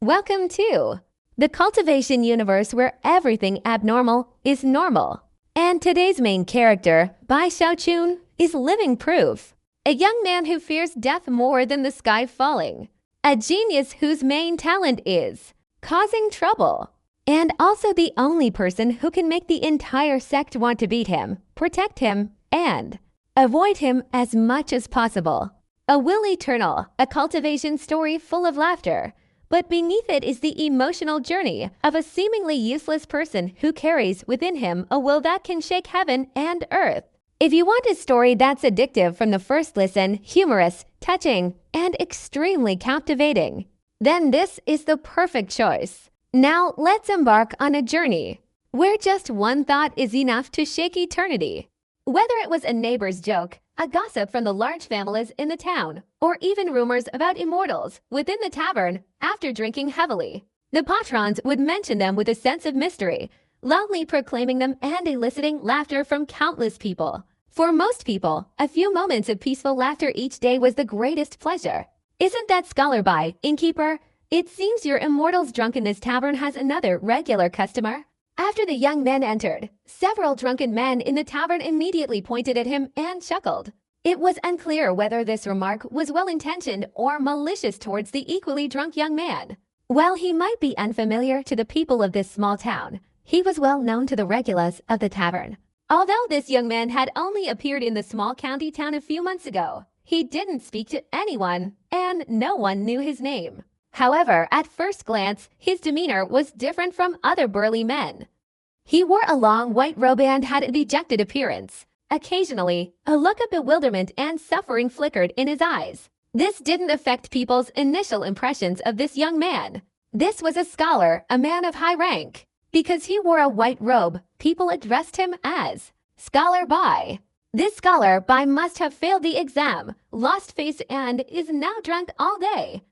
Welcome to the cultivation universe where everything abnormal is normal. And today's main character, Bai Xiaochun, is living proof. A young man who fears death more than the sky falling. A genius whose main talent is causing trouble. And also the only person who can make the entire sect want to beat him, protect him, and avoid him as much as possible. A will eternal, a cultivation story full of laughter. But beneath it is the emotional journey of a seemingly useless person who carries within him a will that can shake heaven and earth. If you want a story that's addictive from the first listen, humorous, touching, and extremely captivating, then this is the perfect choice. Now let's embark on a journey where just one thought is enough to shake eternity. Whether it was a neighbor's joke, a gossip from the large families in the town, or even rumors about immortals within the tavern after drinking heavily, the patrons would mention them with a sense of mystery, loudly proclaiming them and eliciting laughter from countless people. For most people, a few moments of peaceful laughter each day was the greatest pleasure. Isn't that Scholar Bai, innkeeper? It seems your immortal's drunkenness tavern has another regular customer. After the young man entered, several drunken men in the tavern immediately pointed at him and chuckled. It was unclear whether this remark was well-intentioned or malicious towards the equally drunk young man. While he might be unfamiliar to the people of this small town, he was well known to the regulars of the tavern. Although this young man had only appeared in the small county town a few months ago, he didn't speak to anyone, and no one knew his name. However, at first glance, his demeanor was different from other burly men. He wore a long white robe and had a dejected appearance. Occasionally, a look of bewilderment and suffering flickered in his eyes. This didn't affect people's initial impressions of this young man. This was a scholar, a man of high rank. Because he wore a white robe, people addressed him as Scholar Bai. This Scholar Bai must have failed the exam, lost face, and is now drunk all day.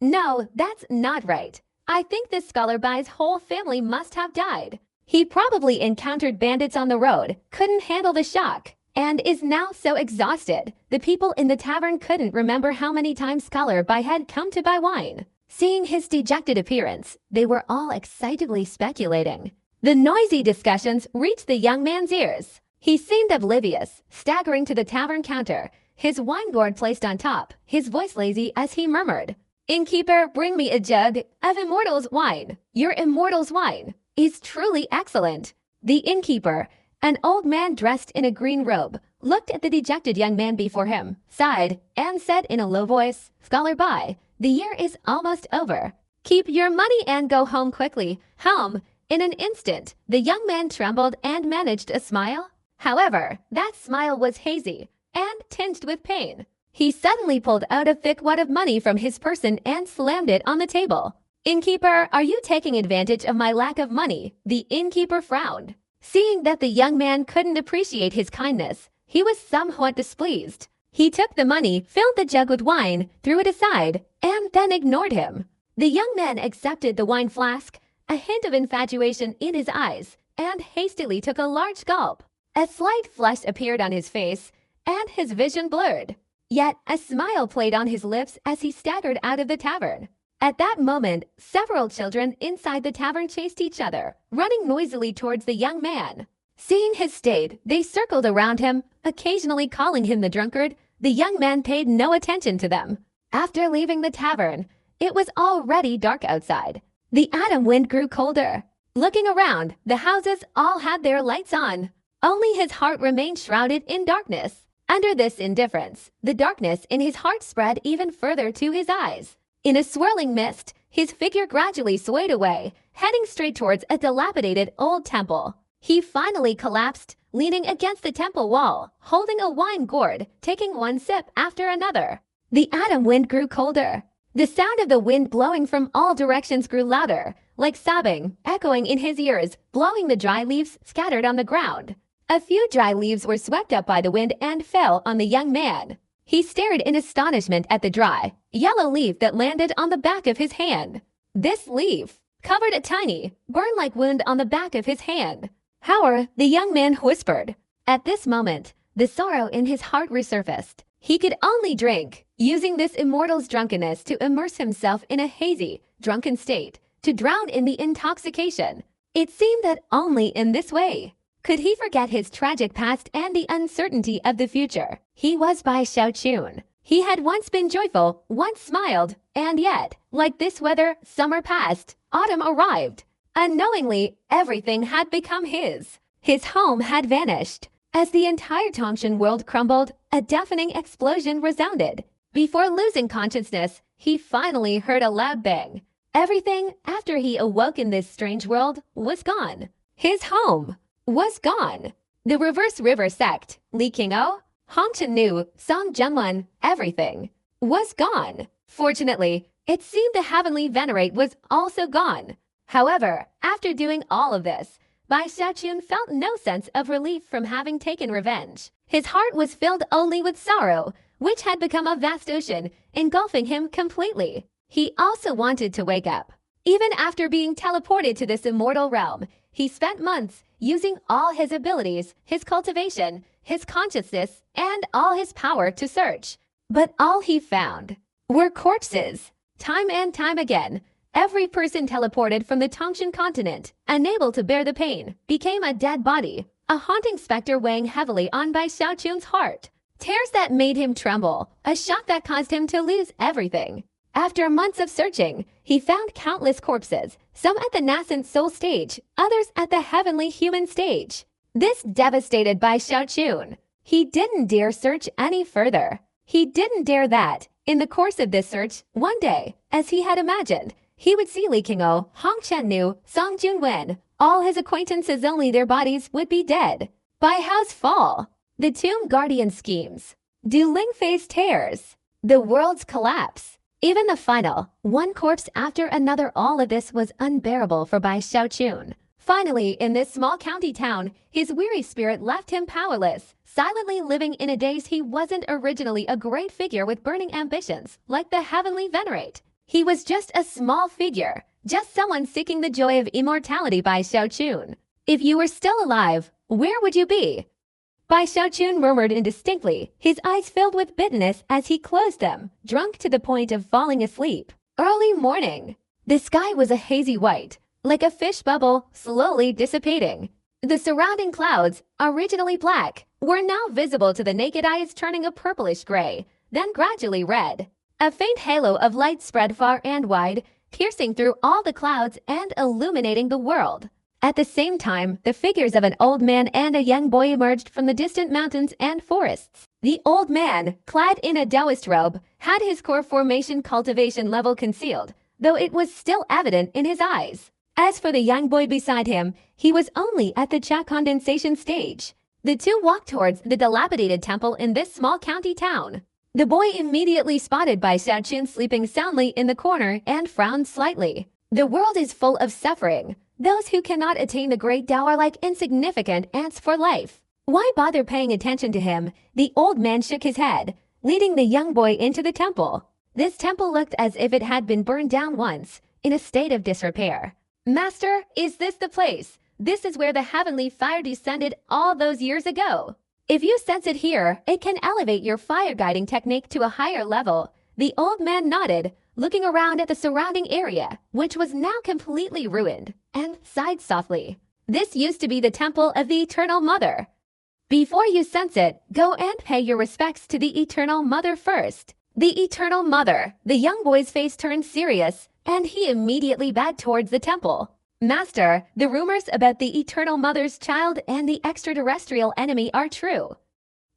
No, that's not right. I think this Scholar Bai's whole family must have died. He probably encountered bandits on the road, couldn't handle the shock, and is now so exhausted. The people in the tavern couldn't remember how many times Scholar Bai had come to buy wine. Seeing his dejected appearance, they were all excitedly speculating. The noisy discussions reached the young man's ears. He seemed oblivious, staggering to the tavern counter, his wine gourd placed on top, his voice lazy as he murmured, "Innkeeper, bring me a jug of Immortal's wine. Your Immortal's wine is truly excellent." The innkeeper, an old man dressed in a green robe, looked at the dejected young man before him, sighed, and said in a low voice, "Scholar Bai, the year is almost over. Keep your money and go home quickly." Home. In an instant, the young man trembled and managed a smile. However, that smile was hazy and tinged with pain. He suddenly pulled out a thick wad of money from his person and slammed it on the table. "Innkeeper, are you taking advantage of my lack of money?" The innkeeper frowned. Seeing that the young man couldn't appreciate his kindness, he was somewhat displeased. He took the money, filled the jug with wine, threw it aside, and then ignored him. The young man accepted the wine flask, a hint of infatuation in his eyes, and hastily took a large gulp. A slight flush appeared on his face, and his vision blurred. Yet a smile played on his lips as he staggered out of the tavern. At that moment, several children inside the tavern chased each other, running noisily towards the young man. Seeing his state, they circled around him, occasionally calling him the drunkard. The young man paid no attention to them. After leaving the tavern, it was already dark outside. The autumn wind grew colder. Looking around, the houses all had their lights on. Only his heart remained shrouded in darkness. Under this indifference, the darkness in his heart spread even further to his eyes. In a swirling mist, his figure gradually swayed away, heading straight towards a dilapidated old temple. He finally collapsed, leaning against the temple wall, holding a wine gourd, taking one sip after another. The autumn wind grew colder. The sound of the wind blowing from all directions grew louder, like sobbing, echoing in his ears, blowing the dry leaves scattered on the ground. A few dry leaves were swept up by the wind and fell on the young man. He stared in astonishment at the dry, yellow leaf that landed on the back of his hand. This leaf covered a tiny, burn-like wound on the back of his hand. "Howard," the young man whispered. At this moment, the sorrow in his heart resurfaced. He could only drink, using this immortal's drunkenness to immerse himself in a hazy, drunken state, to drown in the intoxication. It seemed that only in this way could he forget his tragic past and the uncertainty of the future. He was Bai Xiaochun. He had once been joyful, once smiled, and yet, like this weather, summer passed, autumn arrived. Unknowingly, everything had become his. His home had vanished. As the entire Tongshan world crumbled, a deafening explosion resounded. Before losing consciousness, he finally heard a loud bang. Everything, after he awoke in this strange world, was gone. His home was gone. The reverse river sect, Li Qing'o, Hong Chen-nu, Song Zhenlun, everything was gone. Fortunately, it seemed the heavenly venerate was also gone. However, after doing all of this, Bai Xiaochun felt no sense of relief from having taken revenge. His heart was filled only with sorrow, which had become a vast ocean, engulfing him completely. He also wanted to wake up. Even after being teleported to this immortal realm, he spent months using all his abilities, his cultivation, his consciousness, and all his power to search. But all he found were corpses. Time and time again, every person teleported from the Tongshan continent, unable to bear the pain, became a dead body, a haunting specter weighing heavily on Bai Xiaochun's heart. Tears that made him tremble, a shock that caused him to lose everything. After months of searching, he found countless corpses, some at the nascent soul stage, others at the heavenly human stage. This devastated Bai Xiaochun. He didn't dare search any further. He didn't dare that, in the course of this search, one day, as he had imagined, he would see Li Qing'o, Hong Chen-nu, Song Junwen, all his acquaintances, only their bodies would be dead. Bai Hao's fall. The Tomb Guardian schemes. Du Lingfei's tears. The world's collapse. Even the final, one corpse after another, all of this was unbearable for Bai Xiaochun. Finally, in this small county town, his weary spirit left him powerless, silently living in a daze. He wasn't originally a great figure with burning ambitions, like the heavenly venerate. He was just a small figure, just someone seeking the joy of immortality. Bai Xiaochun. If you were still alive, where would you be? Bai Xiaochun murmured indistinctly, his eyes filled with bitterness as he closed them, drunk to the point of falling asleep. Early morning. The sky was a hazy white, like a fish bubble, slowly dissipating. The surrounding clouds, originally black, were now visible to the naked eyes, turning a purplish gray, then gradually red. A faint halo of light spread far and wide, piercing through all the clouds and illuminating the world. At the same time, the figures of an old man and a young boy emerged from the distant mountains and forests. The old man, clad in a Taoist robe, had his core formation cultivation level concealed, though it was still evident in his eyes. As for the young boy beside him, he was only at the Cha condensation stage. The two walked towards the dilapidated temple in this small county town. The boy immediately spotted Bai Xiaochun sleeping soundly in the corner and frowned slightly. The world is full of suffering. Those who cannot attain the great Tao are like insignificant ants for life. Why bother paying attention to him? The old man shook his head, leading the young boy into the temple. This temple looked as if it had been burned down once, in a state of disrepair. Master, is this the place? This is where the heavenly fire descended all those years ago. If you sense it here, it can elevate your fire guiding technique to a higher level. The old man nodded, looking around at the surrounding area, which was now completely ruined, and sighed softly. This used to be the temple of the Eternal Mother. Before you sense it, go and pay your respects to the Eternal Mother first. The Eternal Mother. The young boy's face turned serious, and he immediately bowed towards the temple. Master, the rumors about the Eternal Mother's child and the extraterrestrial enemy are true.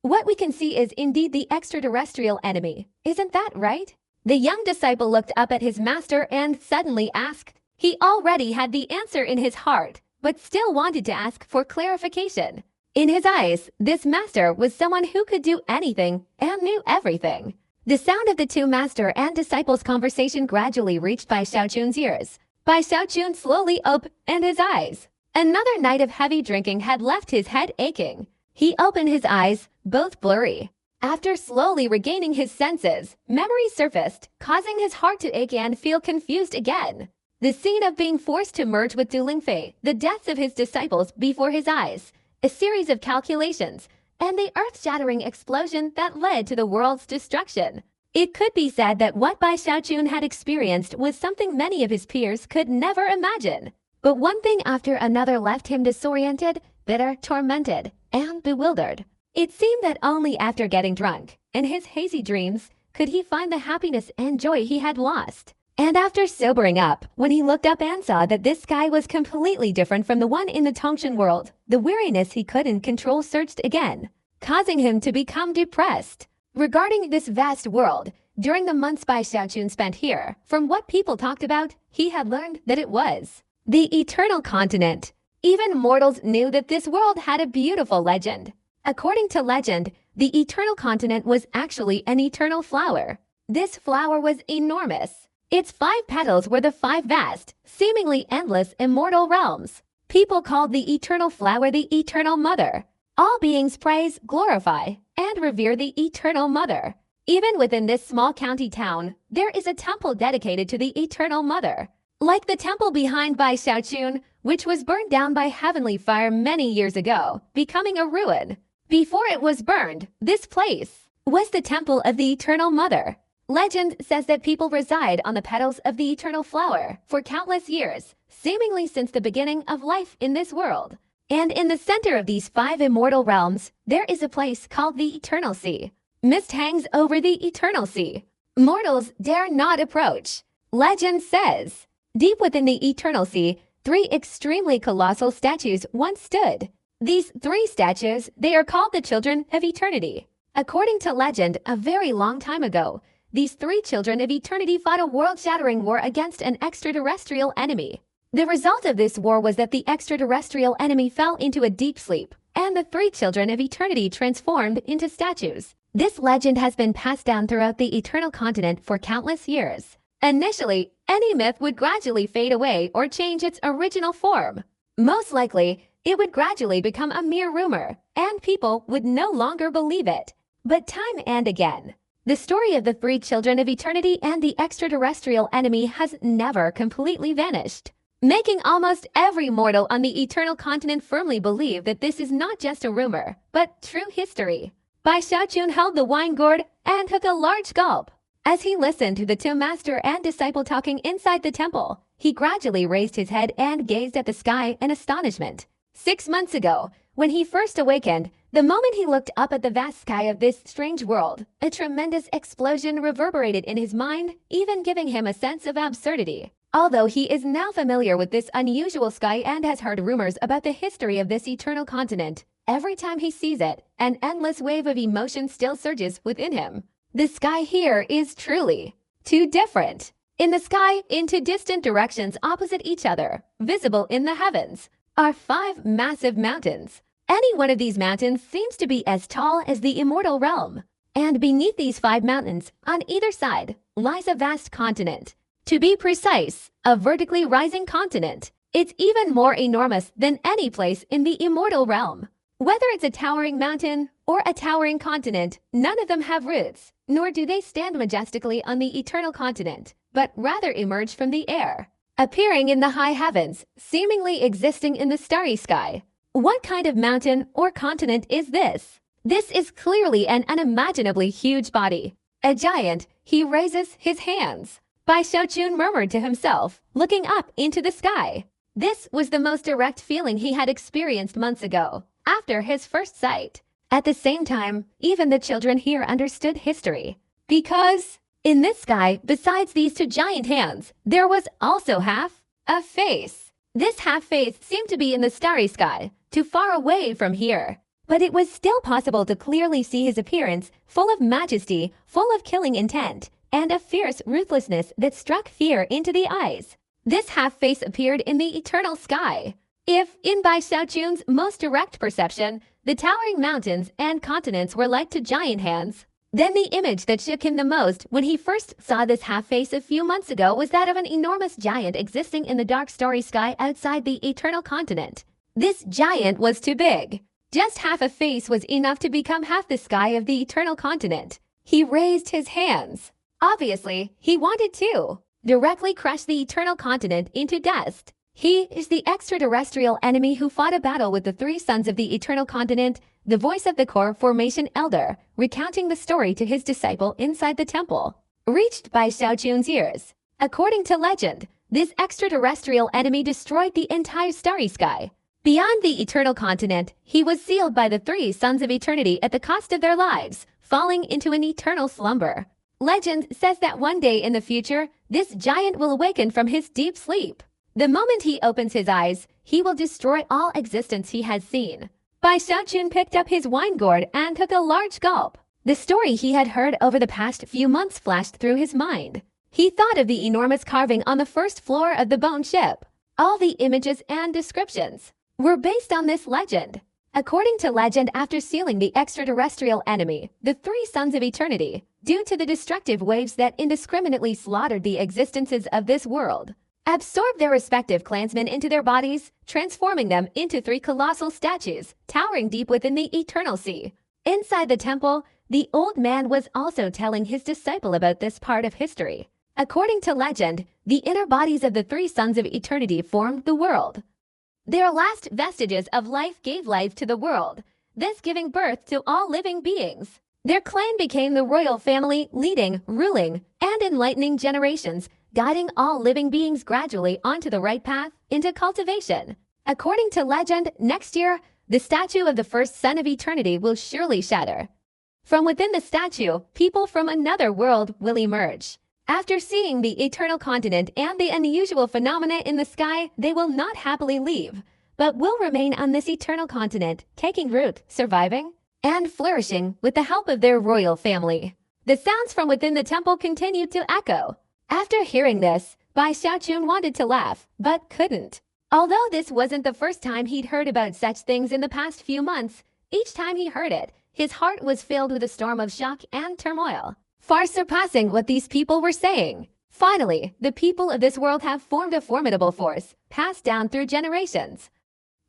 What we can see is indeed the extraterrestrial enemy. Isn't that right? The young disciple looked up at his master and suddenly asked. He already had the answer in his heart, but still wanted to ask for clarification. In his eyes, this master was someone who could do anything and knew everything. The sound of the two master and disciples' conversation gradually reached Bai Xiaochun's ears. Bai Xiaochun slowly opened his eyes. Another night of heavy drinking had left his head aching. He opened his eyes, both blurry. After slowly regaining his senses, memory surfaced, causing his heart to ache and feel confused again. The scene of being forced to merge with Du Lingfei, the deaths of his disciples before his eyes, a series of calculations, and the earth-shattering explosion that led to the world's destruction. It could be said that what Bai Xiaochun had experienced was something many of his peers could never imagine. But one thing after another left him disoriented, bitter, tormented, and bewildered. It seemed that only after getting drunk, in his hazy dreams, could he find the happiness and joy he had lost. And after sobering up, when he looked up and saw that this sky was completely different from the one in the Tongshan world, the weariness he couldn't control surged again, causing him to become depressed. Regarding this vast world, during the months Bai Xiaochun spent here, from what people talked about, he had learned that it was the eternal continent. Even mortals knew that this world had a beautiful legend. According to legend, the eternal continent was actually an eternal flower. This flower was enormous. Its 5 petals were the 5 vast, seemingly endless immortal realms. People called the eternal flower the Eternal Mother. All beings praise, glorify, and revere the Eternal Mother. Even within this small county town, there is a temple dedicated to the Eternal Mother. Like the temple behind Bai Xiaochun, which was burned down by heavenly fire many years ago, becoming a ruin. Before it was burned, this place was the temple of the Eternal Mother. Legend says that people reside on the petals of the eternal flower for countless years, seemingly since the beginning of life in this world. And in the center of these 5 immortal realms, there is a place called the Eternal Sea. Mist hangs over the Eternal Sea. Mortals dare not approach. Legend says, deep within the Eternal Sea, 3 extremely colossal statues once stood. These 3 statues, they are called the Children of Eternity. According to legend, a very long time ago, these 3 children of eternity fought a world-shattering war against an extraterrestrial enemy. The result of this war was that the extraterrestrial enemy fell into a deep sleep, and the 3 children of eternity transformed into statues. This legend has been passed down throughout the eternal continent for countless years. Initially, any myth would gradually fade away or change its original form. Most likely, it would gradually become a mere rumor, and people would no longer believe it. But time and again, the story of the 3 children of eternity and the extraterrestrial enemy has never completely vanished, making almost every mortal on the eternal continent firmly believe that this is not just a rumor, but true history. Bai Xiaochun held the wine gourd and took a large gulp. As he listened to the 2 master and disciple talking inside the temple, he gradually raised his head and gazed at the sky in astonishment. 6 months ago, when he first awakened, the moment he looked up at the vast sky of this strange world, a tremendous explosion reverberated in his mind, even giving him a sense of absurdity. Although he is now familiar with this unusual sky and has heard rumors about the history of this eternal continent, every time he sees it, an endless wave of emotion still surges within him. The sky here is truly too different. In the sky, in 2 distant directions opposite each other, visible in the heavens, are 5 massive mountains. Any one of these mountains seems to be as tall as the immortal realm. And beneath these 5 mountains, on either side, lies a vast continent. To be precise, a vertically rising continent. It's even more enormous than any place in the immortal realm. Whether it's a towering mountain or a towering continent, none of them have roots, nor do they stand majestically on the eternal continent, but rather emerge from the air, appearing in the high heavens, seemingly existing in the starry sky. What kind of mountain or continent is this? This is clearly an unimaginably huge body. A giant, he raises his hands. Bai Xiaochun murmured to himself, looking up into the sky. This was the most direct feeling he had experienced months ago, after his first sight. At the same time, even the children here understood history. Because in this sky, besides these 2 giant hands, there was also half a face. This half face seemed to be in the starry sky, too far away from here. But it was still possible to clearly see his appearance, full of majesty, full of killing intent, and a fierce ruthlessness that struck fear into the eyes. This half face appeared in the eternal sky. If, in Bai Xiaochun's most direct perception, the towering mountains and continents were like 2 giant hands, then the image that shook him the most when he first saw this half-face a few months ago was that of an enormous giant existing in the dark starry sky outside the eternal continent. This giant was too big. Just half a face was enough to become half the sky of the eternal continent. He raised his hands. Obviously, he wanted to directly crush the eternal continent into dust. He is the extraterrestrial enemy who fought a battle with the three sons of the Eternal Continent, the voice of the core formation elder, recounting the story to his disciple inside the temple, reached by Xiao Chun's ears. According to legend, this extraterrestrial enemy destroyed the entire starry sky. Beyond the Eternal Continent, he was sealed by the three sons of eternity at the cost of their lives, falling into an eternal slumber. Legend says that one day in the future, this giant will awaken from his deep sleep. The moment he opens his eyes, he will destroy all existence he has seen. Bai Xiaochun picked up his wine gourd and took a large gulp. The story he had heard over the past few months flashed through his mind. He thought of the enormous carving on the first floor of the bone ship. All the images and descriptions were based on this legend. According to legend, after sealing the extraterrestrial enemy, the three sons of eternity, due to the destructive waves that indiscriminately slaughtered the existences of this world, absorbed their respective clansmen into their bodies, transforming them into three colossal statues, towering deep within the eternal sea. Inside the temple, the old man was also telling his disciple about this part of history. According to legend, the inner bodies of the three sons of eternity formed the world. Their last vestiges of life gave life to the world, thus giving birth to all living beings. Their clan became the royal family, leading, ruling, and enlightening generations, guiding all living beings gradually onto the right path into cultivation. According to legend, next year, the statue of the first son of eternity will surely shatter. From within the statue, people from another world will emerge. After seeing the eternal continent and the unusual phenomena in the sky, they will not happily leave, but will remain on this eternal continent, taking root, surviving, and flourishing with the help of their royal family. The sounds from within the temple continued to echo. After hearing this, Bai Xiaochun wanted to laugh, but couldn't. Although this wasn't the first time he'd heard about such things in the past few months, each time he heard it, his heart was filled with a storm of shock and turmoil, far surpassing what these people were saying. Finally, the people of this world have formed a formidable force, passed down through generations.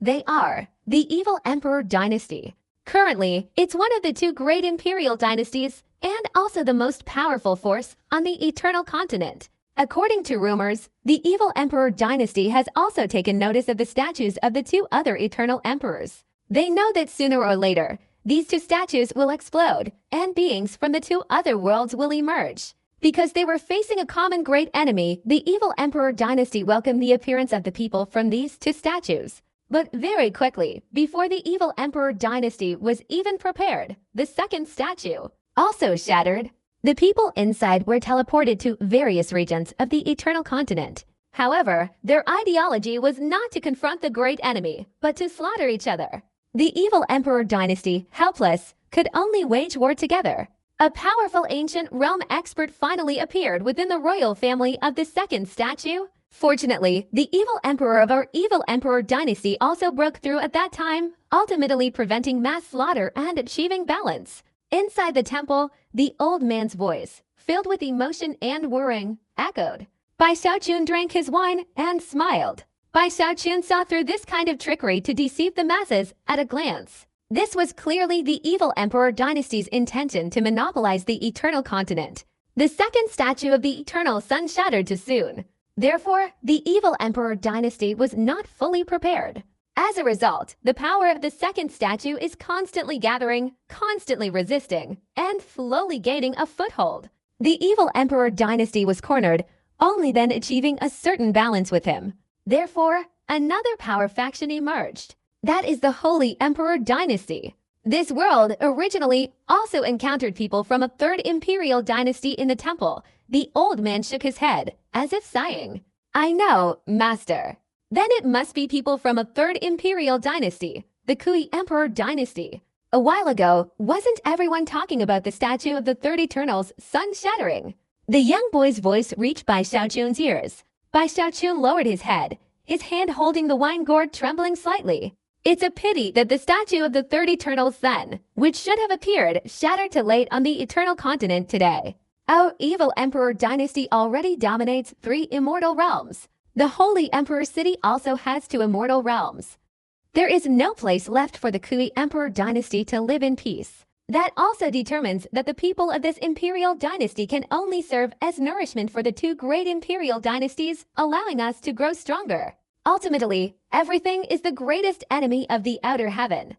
They are the Evil Emperor Dynasty. Currently, it's one of the two great imperial dynasties and also the most powerful force on the Eternal Continent. According to rumors, the Evil Emperor Dynasty has also taken notice of the statues of the two other Eternal Emperors. They know that sooner or later, these two statues will explode, and beings from the two other worlds will emerge. Because they were facing a common great enemy, the Evil Emperor Dynasty welcomed the appearance of the people from these two statues. But very quickly, before the Evil Emperor Dynasty was even prepared, the second statue also shattered. The people inside were teleported to various regions of the Eternal Continent. However, their ideology was not to confront the great enemy, but to slaughter each other. The Evil Emperor Dynasty, helpless, could only wage war together. A powerful ancient realm expert finally appeared within the royal family of the second statue. Fortunately, the evil emperor of our Evil Emperor Dynasty also broke through at that time, ultimately preventing mass slaughter and achieving balance. Inside the temple, the old man's voice, filled with emotion and worrying, echoed. Bai Xiaochun drank his wine and smiled. Bai Xiaochun saw through this kind of trickery to deceive the masses at a glance. This was clearly the Evil Emperor Dynasty's intention to monopolize the Eternal Continent. The second statue of the Eternal Sun shattered too soon. Therefore, the Evil Emperor Dynasty was not fully prepared. As a result, the power of the second statue is constantly gathering, constantly resisting, and slowly gaining a foothold. The Evil Emperor Dynasty was cornered, only then achieving a certain balance with him. Therefore, another power faction emerged. That is the Holy Emperor Dynasty. This world originally also encountered people from a third imperial dynasty in the temple. The old man shook his head, as if sighing. I know, master. Then it must be people from a third imperial dynasty, the Kui Emperor Dynasty. A while ago, wasn't everyone talking about the statue of the third Eternal's sun shattering? The young boy's voice reached Bai Xiaochun's ears. Bai Xiaochun lowered his head, his hand holding the wine gourd trembling slightly. It's a pity that the statue of the third Eternal Sun, which should have appeared, shattered too late on the Eternal Continent today. Our Evil Emperor Dynasty already dominates 3 immortal realms. The Holy Emperor City also has 2 immortal realms. There is no place left for the Kui Emperor Dynasty to live in peace. That also determines that the people of this imperial dynasty can only serve as nourishment for the 2 great imperial dynasties, allowing us to grow stronger. Ultimately, everything is the greatest enemy of the outer heaven.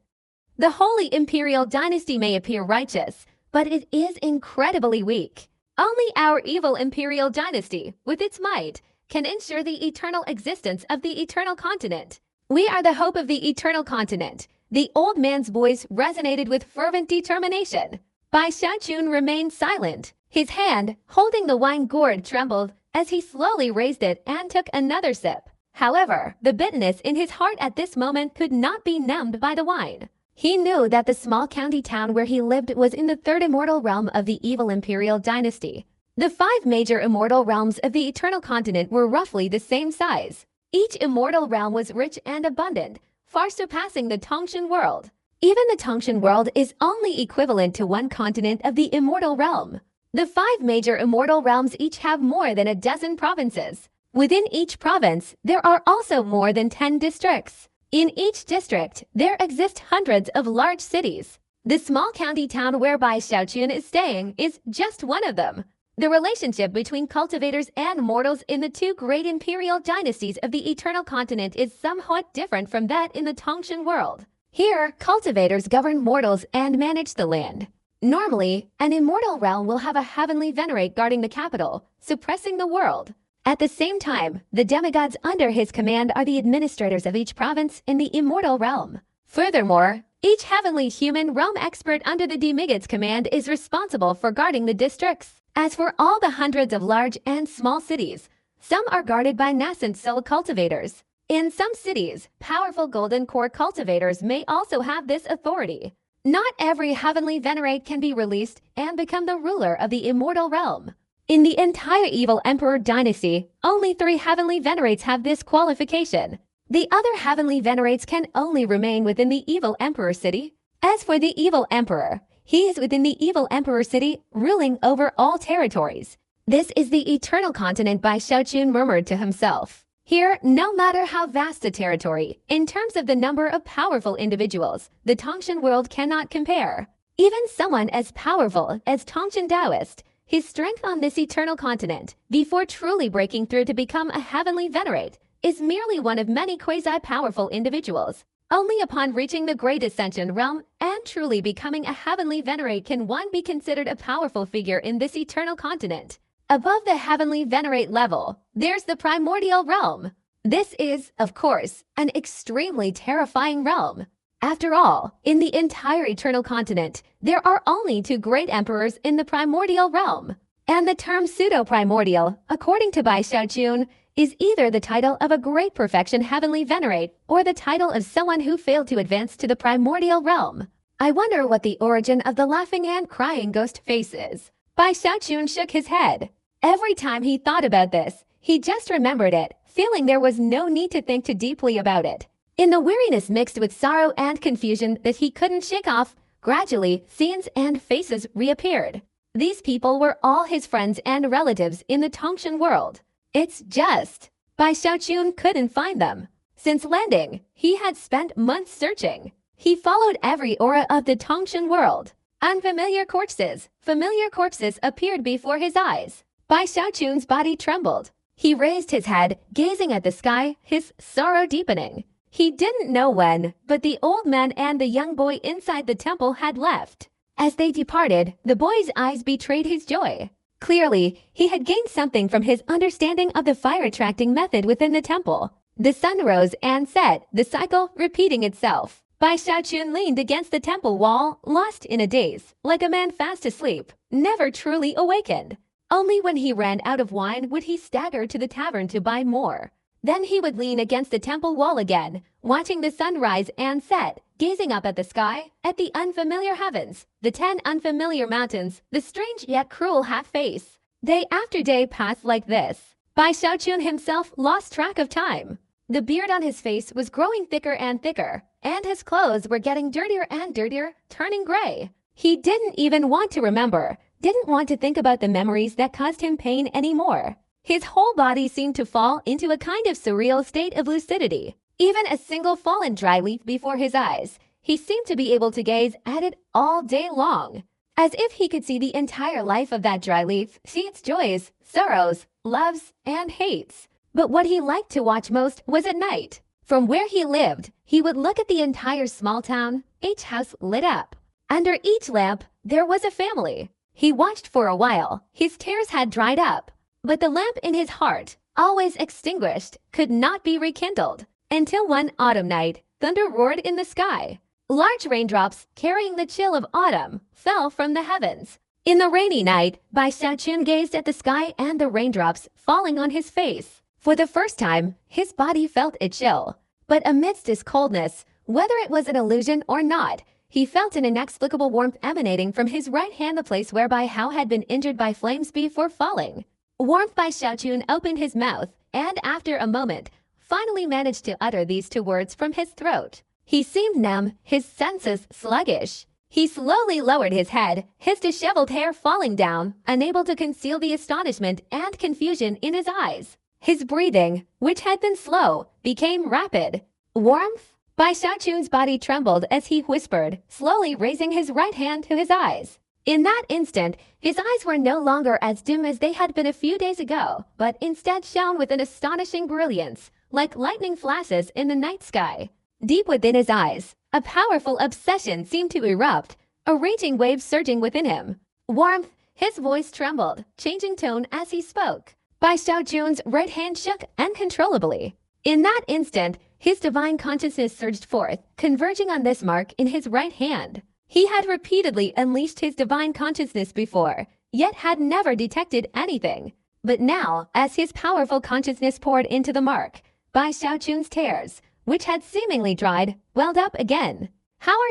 The Holy Imperial Dynasty may appear righteous, but it is incredibly weak. Only our evil Imperial Dynasty, with its might, can ensure the eternal existence of the Eternal Continent. We are the hope of the Eternal Continent. The old man's voice resonated with fervent determination. Bai Xiaochun remained silent. His hand, holding the wine gourd, trembled as he slowly raised it and took another sip. However, the bitterness in his heart at this moment could not be numbed by the wine. He knew that the small county town where he lived was in the third immortal realm of the evil Imperial Dynasty. The 5 major immortal realms of the Eternal Continent were roughly the same size. Each immortal realm was rich and abundant, far surpassing the Tongshan world. Even the Tongshan world is only equivalent to 1 continent of the immortal realm. The 5 major immortal realms each have more than a dozen provinces. Within each province, there are also more than 10 districts. In each district, there exist hundreds of large cities. The small county town where Bai Xiaochun is staying is just one of them. The relationship between cultivators and mortals in the 2 great imperial dynasties of the Eternal Continent is somewhat different from that in the Tongshan world. Here, cultivators govern mortals and manage the land. Normally, an immortal realm will have a heavenly venerate guarding the capital, suppressing the world. At the same time, the demigods under his command are the administrators of each province in the immortal realm. Furthermore, each heavenly human realm expert under the demigods' command is responsible for guarding the districts. As for all the hundreds of large and small cities, some are guarded by nascent soul cultivators. In some cities, powerful golden core cultivators may also have this authority. Not every heavenly venerate can be released and become the ruler of the immortal realm. In the entire evil emperor dynasty, only 3 heavenly venerates have this qualification. The other heavenly venerates can only remain within the evil emperor city. As for the evil emperor, he is within the evil emperor city, ruling over all territories. This is the Eternal Continent, Bai Xiaochun murmured to himself. Here, no matter how vast the territory, in terms of the number of powerful individuals, the Tongshan world cannot compare. Even someone as powerful as Tongshan Taoist, his strength on this Eternal Continent, before truly breaking through to become a heavenly venerate, is merely one of many quasi-powerful individuals. Only upon reaching the Great Ascension realm and truly becoming a heavenly venerate can one be considered a powerful figure in this Eternal Continent. Above the heavenly venerate level, there's the primordial realm. This is, of course, an extremely terrifying realm. After all, in the entire Eternal Continent, there are only 2 great emperors in the primordial realm. And the term pseudo-primordial, according to Bai Xiaochun, is either the title of a great perfection heavenly venerate or the title of someone who failed to advance to the primordial realm. I wonder what the origin of the laughing and crying ghost face is. Bai Xiaochun shook his head. Every time he thought about this, he just remembered it, feeling there was no need to think too deeply about it. In the weariness mixed with sorrow and confusion that he couldn't shake off, gradually, scenes and faces reappeared. These people were all his friends and relatives in the Tongshan world. It's just, Bai Xiaochun couldn't find them. Since landing, he had spent months searching. He followed every aura of the Tongshan world. Unfamiliar corpses, familiar corpses appeared before his eyes. Bai Xiaochun's body trembled. He raised his head, gazing at the sky, his sorrow deepening. He didn't know when, but the old man and the young boy inside the temple had left. As they departed, the boy's eyes betrayed his joy. Clearly, he had gained something from his understanding of the fire-attracting method within the temple. The sun rose and set, the cycle repeating itself. Bai Xiaochun leaned against the temple wall, lost in a daze, like a man fast asleep, never truly awakened. Only when he ran out of wine would he stagger to the tavern to buy more. Then he would lean against the temple wall again, watching the sun rise and set, gazing up at the sky, at the unfamiliar heavens, the 10 unfamiliar mountains, the strange yet cruel half-face. Day after day passed like this. Bai Xiaochun himself lost track of time. The beard on his face was growing thicker and thicker, and his clothes were getting dirtier and dirtier, turning gray. He didn't even want to remember, didn't want to think about the memories that caused him pain anymore. His whole body seemed to fall into a kind of surreal state of lucidity. Even a single fallen dry leaf before his eyes, he seemed to be able to gaze at it all day long. As if he could see the entire life of that dry leaf, see its joys, sorrows, loves, and hates. But what he liked to watch most was at night. From where he lived, he would look at the entire small town, each house lit up. Under each lamp, there was a family. He watched for a while. His tears had dried up. But the lamp in his heart, always extinguished, could not be rekindled. Until one autumn night, thunder roared in the sky. Large raindrops, carrying the chill of autumn, fell from the heavens. In the rainy night, Bai Xiaoqun gazed at the sky and the raindrops falling on his face. For the first time, his body felt a chill. But amidst his coldness, whether it was an illusion or not, he felt an inexplicable warmth emanating from his right hand, the place where Bai Hao had been injured by flames before falling. Warmth. Bai Xiaoqun opened his mouth, and after a moment, finally managed to utter these two words from his throat. He seemed numb, his senses sluggish. He slowly lowered his head, his disheveled hair falling down, unable to conceal the astonishment and confusion in his eyes. His breathing, which had been slow, became rapid. Warmth? Bai Xiaoqun's body trembled as he whispered, slowly raising his right hand to his eyes. In that instant, his eyes were no longer as dim as they had been a few days ago, but instead shone with an astonishing brilliance, like lightning flashes in the night sky. Deep within his eyes, a powerful obsession seemed to erupt, a raging wave surging within him. Warmth. His voice trembled, changing tone as he spoke. Bai Xiaoqun's right hand shook uncontrollably. In that instant, his divine consciousness surged forth, converging on this mark in his right hand. He had repeatedly unleashed his divine consciousness before, yet had never detected anything. But now, as his powerful consciousness poured into the mark, Bai Xiaoqun's tears, which had seemingly dried, welled up again.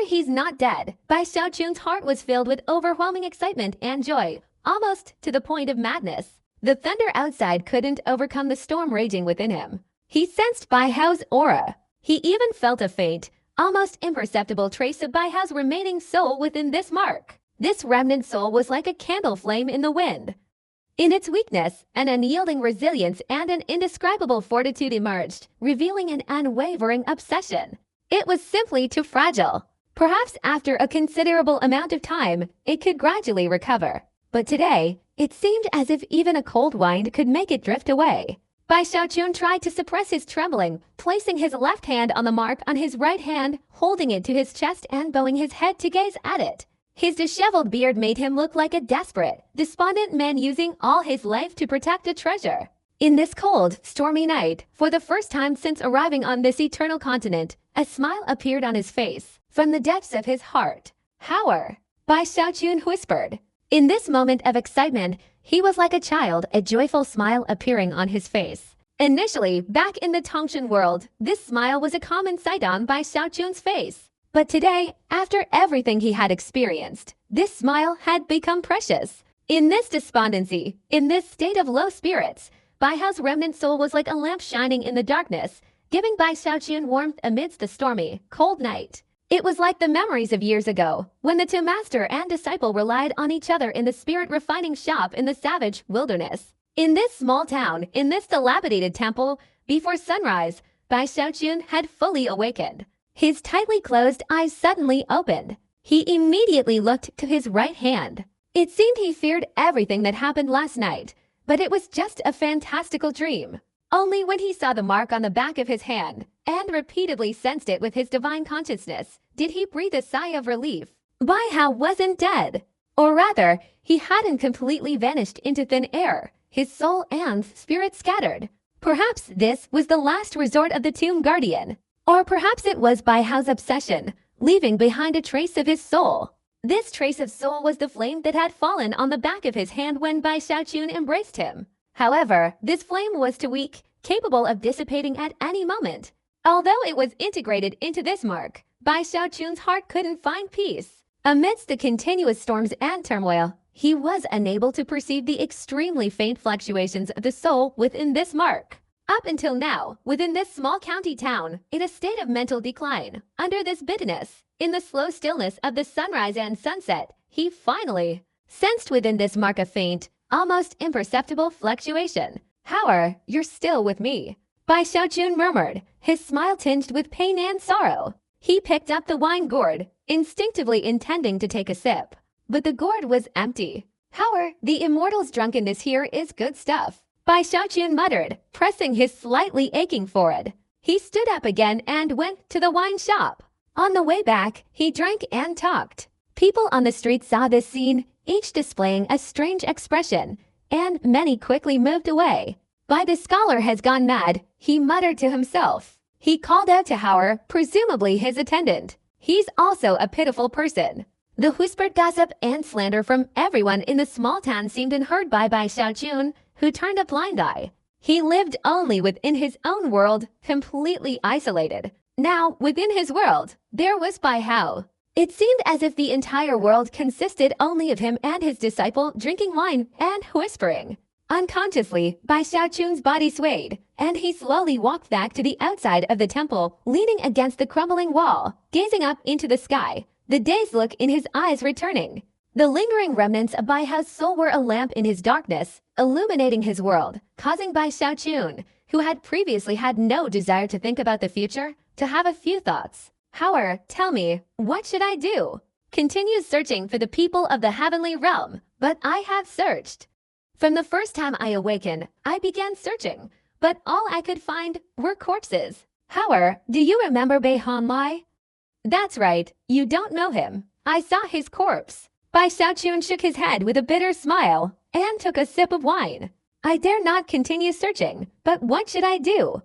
He's not dead. Bai Xiaoqun's heart was filled with overwhelming excitement and joy, almost to the point of madness. The thunder outside couldn't overcome the storm raging within him. He sensed Bai Hao's aura. He even felt a faint, almost imperceptible trace of Bai Hao's remaining soul within this mark. This remnant soul was like a candle flame in the wind. In its weakness, an unyielding resilience and an indescribable fortitude emerged, revealing an unwavering obsession. It was simply too fragile. Perhaps after a considerable amount of time, it could gradually recover. But today, it seemed as if even a cold wind could make it drift away. Bai Xiaoqun tried to suppress his trembling, placing his left hand on the mark on his right hand, holding it to his chest and bowing his head to gaze at it. His disheveled beard made him look like a desperate, despondent man using all his life to protect a treasure. In this cold, stormy night, for the first time since arriving on this eternal continent, a smile appeared on his face, from the depths of his heart. "How?" Bai Xiaoqun whispered. In this moment of excitement, he was like a child, a joyful smile appearing on his face. Initially, back in the Tongshan world, this smile was a common sight on Bai Xiaoqun's face. But today, after everything he had experienced, this smile had become precious. In this despondency, in this state of low spirits, Bai Hao's remnant soul was like a lamp shining in the darkness, giving Bai Xiaoqun warmth amidst the stormy, cold night. It was like the memories of years ago, when the two master and disciple relied on each other in the spirit-refining shop in the savage wilderness. In this small town, in this dilapidated temple, before sunrise, Bai Xiaoqun had fully awakened. His tightly closed eyes suddenly opened. He immediately looked to his right hand. It seemed he feared everything that happened last night, but it was just a fantastical dream. Only when he saw the mark on the back of his hand, and repeatedly sensed it with his divine consciousness, did he breathe a sigh of relief. Bai Hao wasn't dead. Or rather, he hadn't completely vanished into thin air, his soul and spirit scattered. Perhaps this was the last resort of the tomb guardian. Or perhaps it was Bai Hao's obsession, leaving behind a trace of his soul. This trace of soul was the flame that had fallen on the back of his hand when Bai Xiaoqun embraced him. However, this flame was too weak, capable of dissipating at any moment. Although it was integrated into this mark, Bai Xiaoqun's heart couldn't find peace. Amidst the continuous storms and turmoil, he was unable to perceive the extremely faint fluctuations of the soul within this mark. Up until now, within this small county town, in a state of mental decline, under this bitterness, in the slow stillness of the sunrise and sunset, he finally sensed within this mark a faint, almost imperceptible fluctuation. "How you're still with me," Bai Xiaoqun murmured, his smile tinged with pain and sorrow. He picked up the wine gourd, instinctively intending to take a sip. But the gourd was empty. "How the immortal's drunkenness here is good stuff." Bai Xiaochun muttered, pressing his slightly aching forehead. He stood up again and went to the wine shop. On the way back, he drank and talked. People on the street saw this scene, each displaying a strange expression, and many quickly moved away. Bai the scholar has gone mad, he muttered to himself. He called out to Hauer, presumably his attendant. He's also a pitiful person. The whispered gossip and slander from everyone in the small town seemed unheard by Bai Xiaochun, who turned a blind eye. He lived only within his own world, completely isolated. Now, within his world, there was Bai Hao. It seemed as if the entire world consisted only of him and his disciple drinking wine and whispering. Unconsciously, Bai Xiaochun's body swayed, and he slowly walked back to the outside of the temple, leaning against the crumbling wall, gazing up into the sky, the dazed look in his eyes returning. The lingering remnants of Bai Hao's soul were a lamp in his darkness, illuminating his world, causing Bai Xiaochun, who had previously had no desire to think about the future, to have a few thoughts. Hauer, tell me, what should I do? Continue searching for the people of the heavenly realm, but I have searched. From the first time I awakened, I began searching, but all I could find were corpses. Hauer, do you remember Bai Hanlai? That's right, you don't know him. I saw his corpse. Bai Xiaochun shook his head with a bitter smile and took a sip of wine. I dare not continue searching, but what should I do?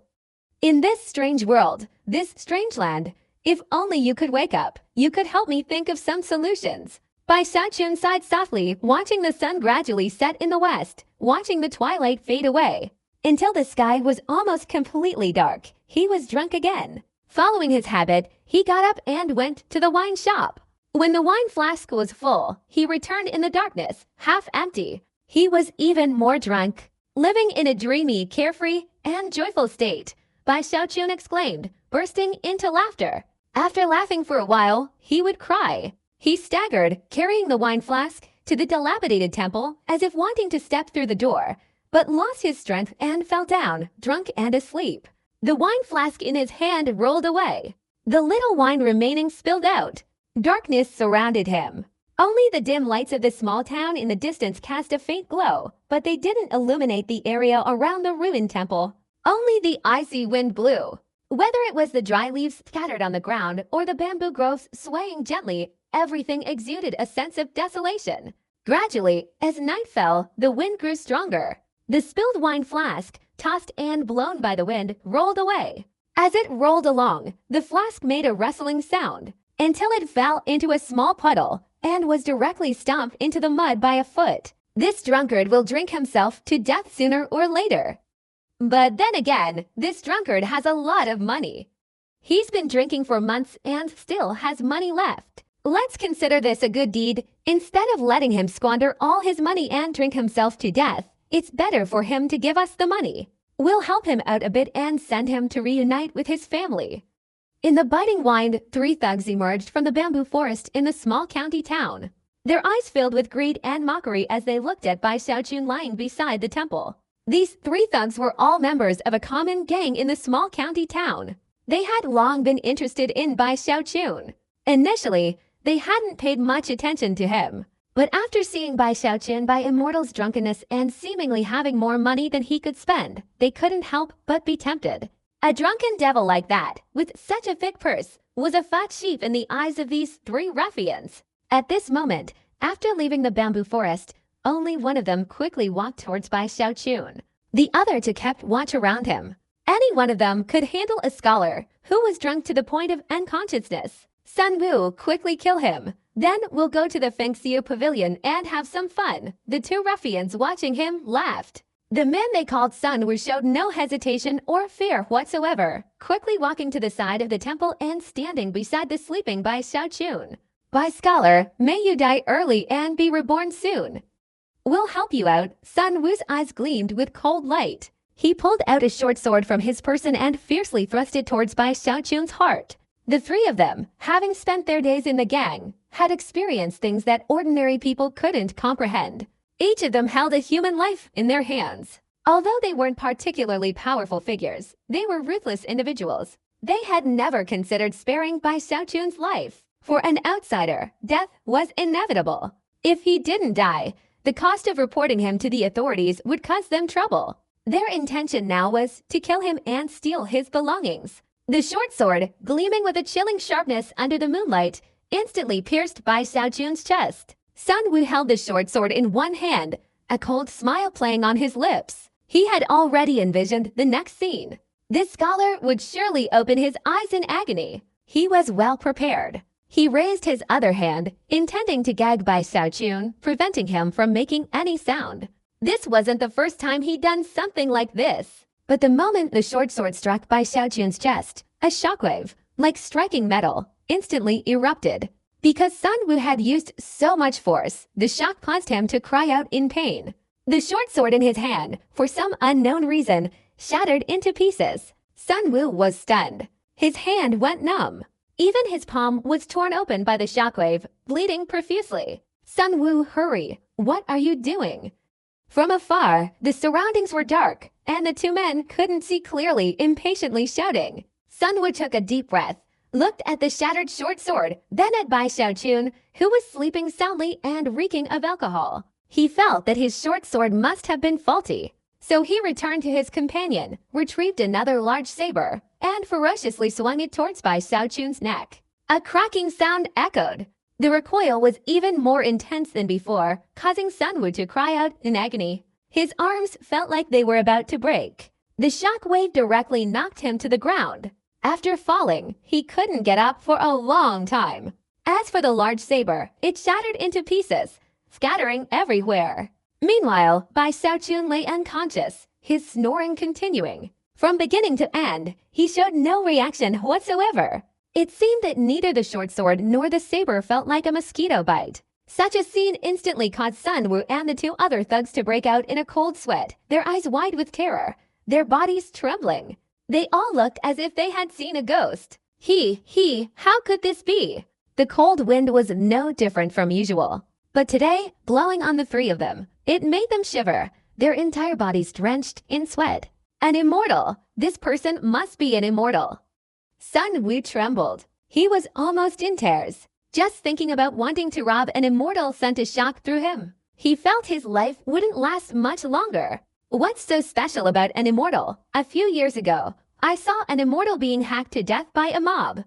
In this strange world, this strange land, if only you could wake up, you could help me think of some solutions. Bai Xiaochun sighed softly, watching the sun gradually set in the west, watching the twilight fade away. Until the sky was almost completely dark, he was drunk again. Following his habit, he got up and went to the wine shop. When the wine flask was full, he returned in the darkness, half empty. He was even more drunk. Living in a dreamy, carefree, and joyful state, Bai Xiaochun exclaimed, bursting into laughter. After laughing for a while, he would cry. He staggered, carrying the wine flask to the dilapidated temple as if wanting to step through the door, but lost his strength and fell down, drunk and asleep. The wine flask in his hand rolled away. The little wine remaining spilled out. Darkness surrounded him. Only the dim lights of the small town in the distance cast a faint glow, but they didn't illuminate the area around the ruined temple. Only the icy wind blew. Whether it was the dry leaves scattered on the ground or the bamboo groves swaying gently, everything exuded a sense of desolation. Gradually, as night fell, the wind grew stronger. The spilled wine flask, tossed and blown by the wind, rolled away. As it rolled along, the flask made a rustling sound, until it fell into a small puddle and was directly stomped into the mud by a foot. This drunkard will drink himself to death sooner or later. But then again, this drunkard has a lot of money. He's been drinking for months and still has money left. Let's consider this a good deed. Instead of letting him squander all his money and drink himself to death, it's better for him to give us the money. We'll help him out a bit and send him to reunite with his family. In the biting wind, 3 thugs emerged from the bamboo forest in the small county town. Their eyes filled with greed and mockery as they looked at Bai Xiaochun lying beside the temple. These 3 thugs were all members of a common gang in the small county town. They had long been interested in Bai Xiaochun. Initially, they hadn't paid much attention to him. But after seeing Bai Xiaochun by Immortal's drunkenness and seemingly having more money than he could spend, they couldn't help but be tempted. A drunken devil like that, with such a thick purse, was a fat sheep in the eyes of these 3 ruffians. At this moment, after leaving the bamboo forest, only one of them quickly walked towards Bai Xiaochun. The other two kept watch around him. Any one of them could handle a scholar who was drunk to the point of unconsciousness. Sun Wu, quickly kill him. Then we'll go to the Fengxiu pavilion and have some fun. The 2 ruffians watching him laughed. The men they called Sun Wu showed no hesitation or fear whatsoever, quickly walking to the side of the temple and standing beside the sleeping Bai Xiaochun. Bai scholar, may you die early and be reborn soon. We'll help you out. Sun Wu's eyes gleamed with cold light. He pulled out a short sword from his person and fiercely thrust it towards Bai Xiaochun's heart. The 3 of them, having spent their days in the gang, had experienced things that ordinary people couldn't comprehend. Each of them held a human life in their hands. Although they weren't particularly powerful figures, they were ruthless individuals. They had never considered sparing Bai Xiaochun's life. For an outsider, death was inevitable. If he didn't die, the cost of reporting him to the authorities would cause them trouble. Their intention now was to kill him and steal his belongings. The short sword, gleaming with a chilling sharpness under the moonlight, instantly pierced Bai Xiaochun's chest. Sun Wu held the short sword in one hand, a cold smile playing on his lips. He had already envisioned the next scene. This scholar would surely open his eyes in agony. He was well prepared. He raised his other hand, intending to gag Bai Xiaochun, preventing him from making any sound. This wasn't the first time he'd done something like this. But the moment the short sword struck Bai Xiaochun's chest, a shockwave, like striking metal, instantly erupted. Because Sun Wu had used so much force, the shock caused him to cry out in pain. The short sword in his hand, for some unknown reason, shattered into pieces. Sun Wu was stunned. His hand went numb. Even his palm was torn open by the shockwave, bleeding profusely. Sun Wu, hurry! What are you doing? From afar, the surroundings were dark, and the two men couldn't see clearly, impatiently shouting. Sun Wu took a deep breath, looked at the shattered short sword, then at Bai Xiaochun, who was sleeping soundly and reeking of alcohol. He felt that his short sword must have been faulty. So he returned to his companion, retrieved another large saber, and ferociously swung it towards Bai Xiaochun's neck. A cracking sound echoed. The recoil was even more intense than before, causing Sun Wu to cry out in agony. His arms felt like they were about to break. The shock wave directly knocked him to the ground. After falling, he couldn't get up for a long time. As for the large saber, it shattered into pieces, scattering everywhere. Meanwhile, Bai Xiaochun lay unconscious, his snoring continuing. From beginning to end, he showed no reaction whatsoever. It seemed that neither the short sword nor the saber felt like a mosquito bite. Such a scene instantly caused Sun Wu and the two other thugs to break out in a cold sweat, their eyes wide with terror, their bodies trembling. They all looked as if they had seen a ghost. How could this be? The cold wind was no different from usual. But today, blowing on the three of them, it made them shiver, their entire bodies drenched in sweat. An immortal! This person must be an immortal. Sun Wu trembled. He was almost in tears. Just thinking about wanting to rob an immortal sent a shock through him. He felt his life wouldn't last much longer. What's so special about an immortal? A few years ago, I saw an immortal being hacked to death by a mob.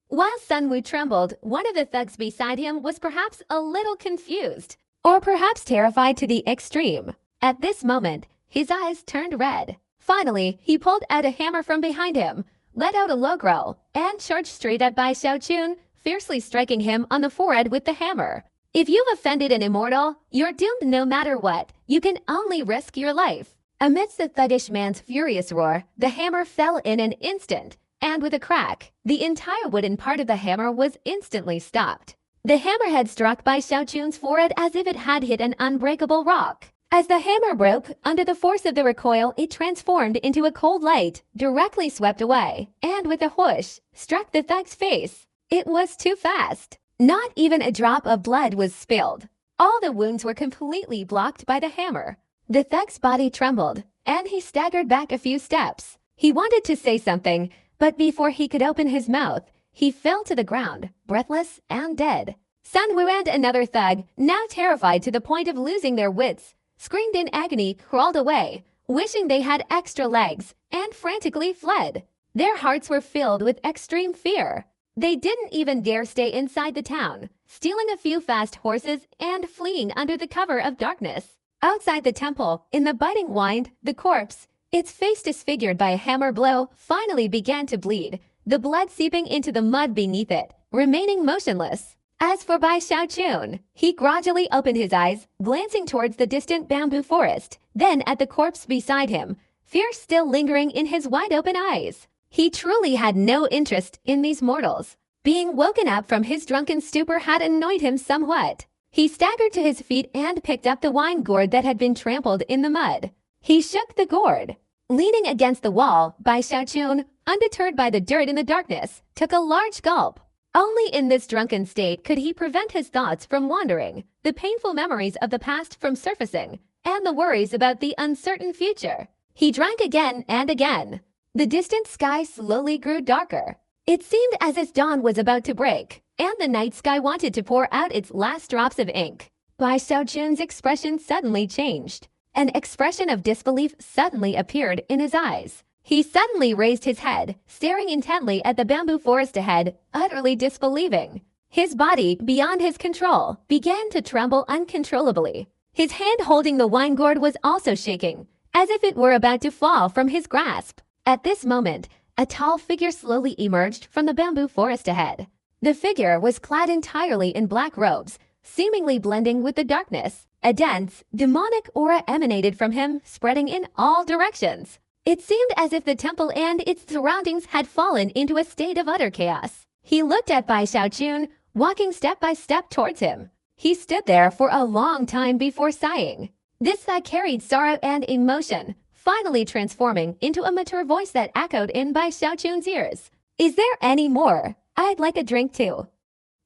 While Sun Wu trembled, one of the thugs beside him was perhaps a little confused, or perhaps terrified to the extreme. At this moment, his eyes turned red. Finally, he pulled out a hammer from behind him, let out a low growl, and charged straight at Bai Xiaochun, fiercely striking him on the forehead with the hammer. If you've offended an immortal, you're doomed no matter what. You can only risk your life. Amidst the thuggish man's furious roar, the hammer fell in an instant, and with a crack, the entire wooden part of the hammer was instantly stopped. The hammerhead struck Bai Xiaochun's forehead as if it had hit an unbreakable rock. As the hammer broke, under the force of the recoil, it transformed into a cold light, directly swept away, and with a whoosh, struck the thug's face. It was too fast. Not even a drop of blood was spilled. All the wounds were completely blocked by the hammer. The thug's body trembled, and he staggered back a few steps. He wanted to say something, but before he could open his mouth, he fell to the ground, breathless and dead. Sun Wu and another thug, now terrified to the point of losing their wits, screamed in agony, crawled away, wishing they had extra legs, and frantically fled. Their hearts were filled with extreme fear. They didn't even dare stay inside the town, stealing a few fast horses and fleeing under the cover of darkness. Outside the temple, in the biting wind, the corpse, its face disfigured by a hammer blow, finally began to bleed, the blood seeping into the mud beneath it, remaining motionless. As for Bai Xiaochun, he gradually opened his eyes, glancing towards the distant bamboo forest, then at the corpse beside him, fear still lingering in his wide-open eyes. He truly had no interest in these mortals. Being woken up from his drunken stupor had annoyed him somewhat. He staggered to his feet and picked up the wine gourd that had been trampled in the mud. He shook the gourd. Leaning against the wall, Bai Xiaochun, undeterred by the dirt in the darkness, took a large gulp. Only in this drunken state could he prevent his thoughts from wandering, the painful memories of the past from surfacing, and the worries about the uncertain future. He drank again and again. The distant sky slowly grew darker. It seemed as if dawn was about to break, and the night sky wanted to pour out its last drops of ink. Bai Xiaochun's expression suddenly changed. An expression of disbelief suddenly appeared in his eyes. He suddenly raised his head, staring intently at the bamboo forest ahead, utterly disbelieving. His body, beyond his control, began to tremble uncontrollably. His hand holding the wine gourd was also shaking, as if it were about to fall from his grasp. At this moment, a tall figure slowly emerged from the bamboo forest ahead. The figure was clad entirely in black robes, seemingly blending with the darkness. A dense, demonic aura emanated from him, spreading in all directions. It seemed as if the temple and its surroundings had fallen into a state of utter chaos. He looked at Bai Xiaochun, walking step by step towards him. He stood there for a long time before sighing. This sigh carried sorrow and emotion, finally transforming into a mature voice that echoed in Bai Xiaochun's ears. "Is there any more? I'd like a drink too."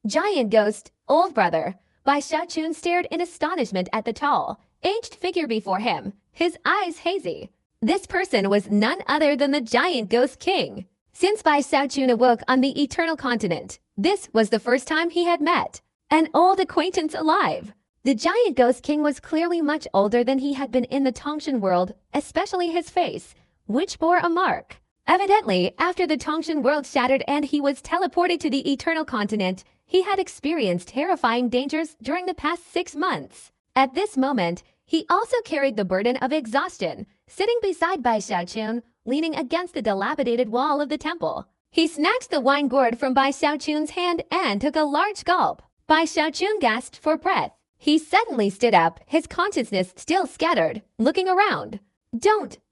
Giant ghost, old brother. Bai Xiaochun stared in astonishment at the tall, aged figure before him, his eyes hazy. This person was none other than the giant ghost king. Since Bai Xiaochun awoke on the eternal continent, this was the first time he had met an old acquaintance alive. The giant ghost king was clearly much older than he had been in the Tongshan world, especially his face, which bore a mark. Evidently, after the Tongshan world shattered and he was teleported to the eternal continent, he had experienced terrifying dangers during the past 6 months. At this moment, he also carried the burden of exhaustion, sitting beside Bai Xiaochun, leaning against the dilapidated wall of the temple. He snatched the wine gourd from Bai Xiaochun's hand and took a large gulp. Bai Xiaochun gasped for breath. He suddenly stood up, his consciousness still scattered, looking around.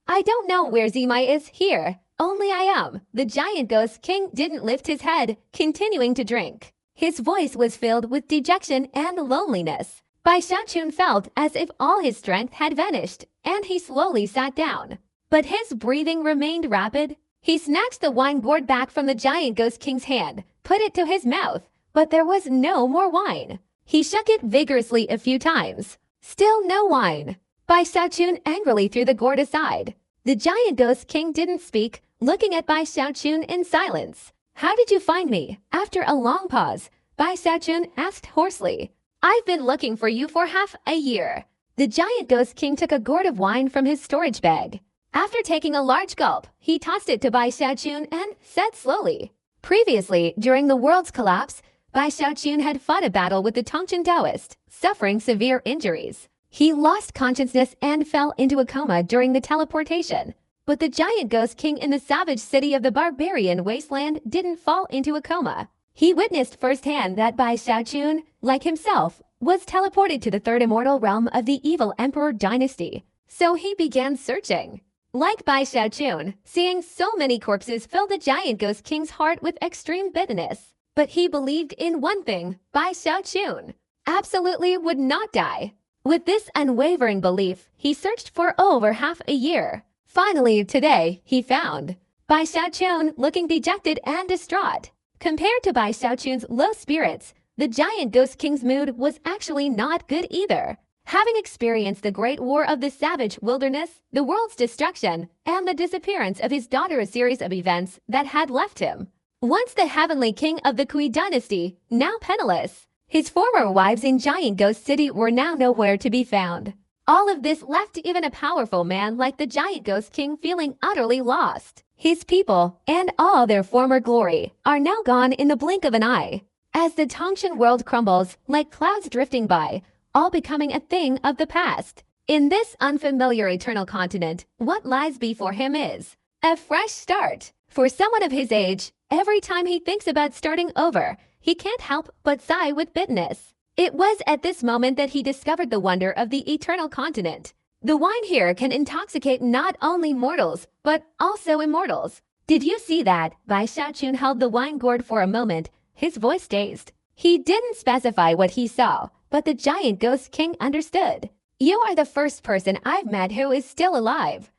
I don't know where Zimai is here. Only I am." The giant ghost king didn't lift his head, continuing to drink. His voice was filled with dejection and loneliness. Bai Xiaochun felt as if all his strength had vanished, and he slowly sat down. But his breathing remained rapid. He snatched the wine gourd back from the giant ghost king's hand, put it to his mouth, but there was no more wine. He shook it vigorously a few times. Still no wine. Bai Xiaochun angrily threw the gourd aside. The giant ghost king didn't speak, looking at Bai Xiaochun in silence. "How did you find me?" After a long pause, Bai Xiaochun asked hoarsely. "I've been looking for you for half a year." The giant ghost king took a gourd of wine from his storage bag. After taking a large gulp, he tossed it to Bai Xiaochun and said slowly. Previously, during the world's collapse, Bai Xiaochun had fought a battle with the Tongshan Taoist, suffering severe injuries. He lost consciousness and fell into a coma during the teleportation. But the giant ghost king in the savage city of the barbarian wasteland didn't fall into a coma. He witnessed firsthand that Bai Xiaochun, like himself, was teleported to the third immortal realm of the evil emperor dynasty. So he began searching. Like Bai Xiaochun, seeing so many corpses filled the giant ghost king's heart with extreme bitterness. But he believed in one thing: Bai Xiaochun absolutely would not die. With this unwavering belief, he searched for over half a year. Finally, today, he found Bai Xiaochun looking dejected and distraught. Compared to Bai Xiaochun's low spirits, the giant ghost king's mood was actually not good either. Having experienced the great war of the savage wilderness, the world's destruction, and the disappearance of his daughter, a series of events that had left him once the heavenly king of the Kui dynasty, now penniless. His former wives in Giant Ghost City were now nowhere to be found. All of this left even a powerful man like the Giant Ghost King feeling utterly lost. His people, and all their former glory, are now gone in the blink of an eye. As the Tongshan world crumbles, like clouds drifting by, all becoming a thing of the past. In this unfamiliar eternal continent, what lies before him is a fresh start. For someone of his age, every time he thinks about starting over, he can't help but sigh with bitterness. It was at this moment that he discovered the wonder of the eternal continent. The wine here can intoxicate not only mortals, but also immortals. "Did you see that?" Bai Xiaochun held the wine gourd for a moment, his voice dazed. He didn't specify what he saw, but the giant ghost king understood. "You are the first person I've met who is still alive.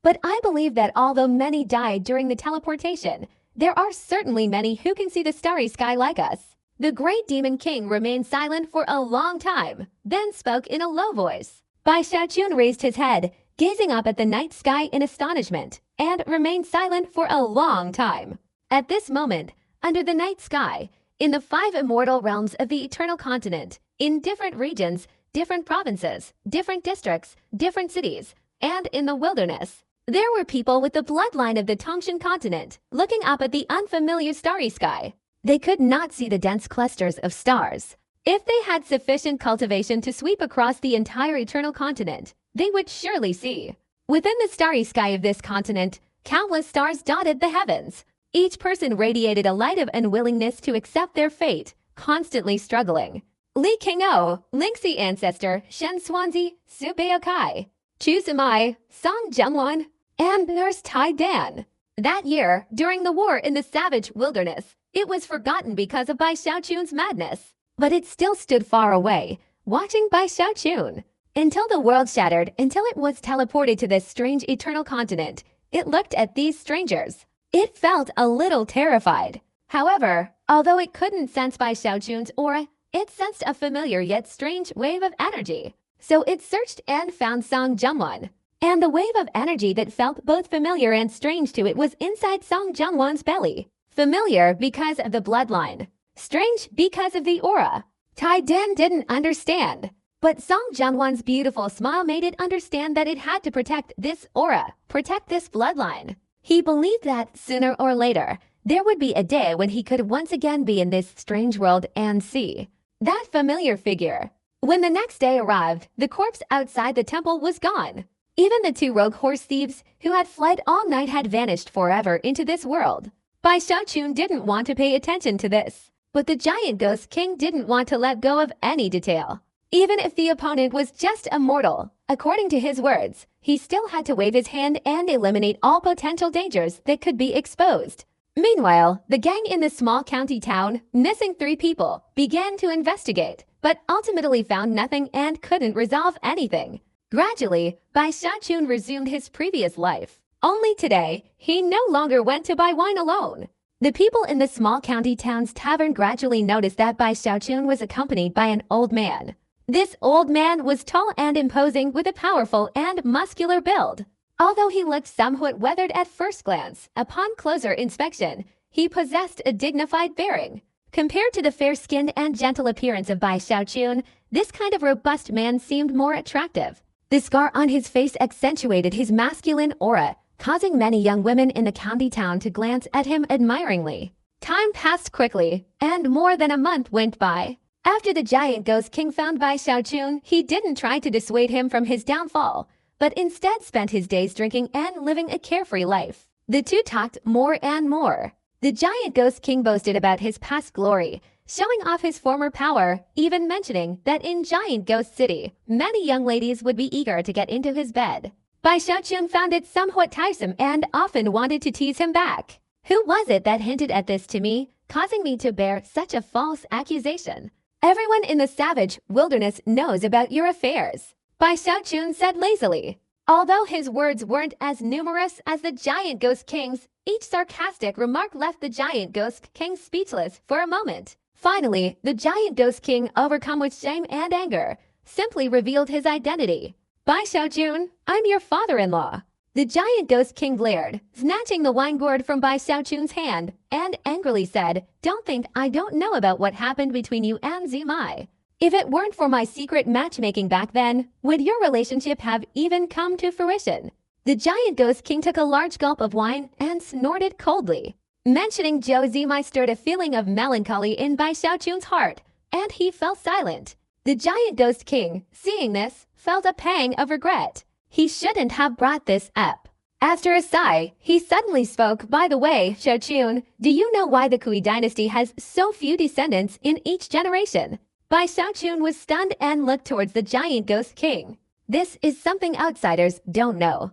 But I believe that although many died during the teleportation, there are certainly many who can see the starry sky like us." The great demon king remained silent for a long time, then spoke in a low voice. Bai Xiaochun raised his head, gazing up at the night sky in astonishment, and remained silent for a long time. At this moment, under the night sky, in the 5 immortal realms of the eternal continent, in different regions, different provinces, different districts, different cities, and in the wilderness. There were people with the bloodline of the Tongshan continent, looking up at the unfamiliar starry sky. They could not see the dense clusters of stars. If they had sufficient cultivation to sweep across the entire eternal continent, they would surely see. Within the starry sky of this continent, countless stars dotted the heavens. Each person radiated a light of unwillingness to accept their fate, constantly struggling. Li Qing'o, Lingxi ancestor, Shen Xuanzi, Su Beokai, Chu Zimai, Song Zhengwan, and Nurse Tai Dan. That year, during the war in the savage wilderness, it was forgotten because of Bai Xiaochun's madness. But it still stood far away, watching Bai Xiaochun. Until the world shattered, until it was teleported to this strange eternal continent, it looked at these strangers. It felt a little terrified. However, although it couldn't sense Bai Xiaochun's aura, it sensed a familiar yet strange wave of energy. So it searched and found Song Zhengwan. And the wave of energy that felt both familiar and strange to it was inside Song Zhengwan's belly. Familiar because of the bloodline. Strange because of the aura. Tai Dan didn't understand. But Song Zhengwan's beautiful smile made it understand that it had to protect this aura, protect this bloodline. He believed that sooner or later, there would be a day when he could once again be in this strange world and see that familiar figure. When the next day arrived, the corpse outside the temple was gone. Even the two rogue horse thieves who had fled all night had vanished forever into this world. Bai Xiaochun didn't want to pay attention to this, but the giant ghost king didn't want to let go of any detail. Even if the opponent was just a mortal, according to his words, he still had to wave his hand and eliminate all potential dangers that could be exposed. Meanwhile, the gang in the small county town, missing 3 people, began to investigate, but ultimately found nothing and couldn't resolve anything. Gradually, Bai Xiaochun resumed his previous life. Only today, he no longer went to buy wine alone. The people in the small county town's tavern gradually noticed that Bai Xiaochun was accompanied by an old man. This old man was tall and imposing with a powerful and muscular build. Although he looked somewhat weathered at first glance, upon closer inspection, he possessed a dignified bearing. Compared to the fair-skinned and gentle appearance of Bai Xiaochun, this kind of robust man seemed more attractive. The scar on his face accentuated his masculine aura, causing many young women in the county town to glance at him admiringly. Time passed quickly, and more than a month went by. After the giant ghost king found Bai Xiaochun, he didn't try to dissuade him from his downfall, but instead spent his days drinking and living a carefree life. The two talked more and more. The giant ghost king boasted about his past glory, showing off his former power, even mentioning that in Giant Ghost City, many young ladies would be eager to get into his bed. Bai Xiaochun found it somewhat tiresome and often wanted to tease him back. Who was it that hinted at this to me, causing me to bear such a false accusation? Everyone in the savage wilderness knows about your affairs, Bai Xiaochun said lazily. Although his words weren't as numerous as the Giant Ghost King's, each sarcastic remark left the Giant Ghost King speechless for a moment. Finally, the Giant Ghost King, overcome with shame and anger, simply revealed his identity. Bai Xiaochun, I'm your father-in-law. The Giant Ghost King glared, snatching the wine gourd from Bai Xiaochun's hand, and angrily said, Don't think I don't know about what happened between you and Zimai. If it weren't for my secret matchmaking back then, would your relationship have even come to fruition? The Giant Ghost King took a large gulp of wine and snorted coldly. Mentioning Zhou Zimai stirred a feeling of melancholy in Bai Xiaochun's heart, and he fell silent. The Giant Ghost King, seeing this, felt a pang of regret. He shouldn't have brought this up. After a sigh, he suddenly spoke, By the way, Xiaochun, do you know why the Kui dynasty has so few descendants in each generation? Bai Xiaochun was stunned and looked towards the Giant Ghost King. This is something outsiders don't know.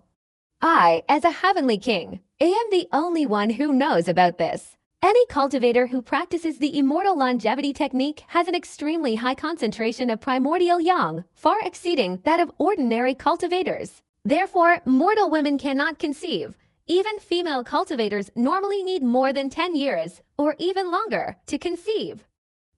I, as a heavenly king, am the only one who knows about this. Any cultivator who practices the immortal longevity technique has an extremely high concentration of primordial yang, far exceeding that of ordinary cultivators. Therefore, mortal women cannot conceive. Even female cultivators normally need more than 10 years, or even longer, to conceive.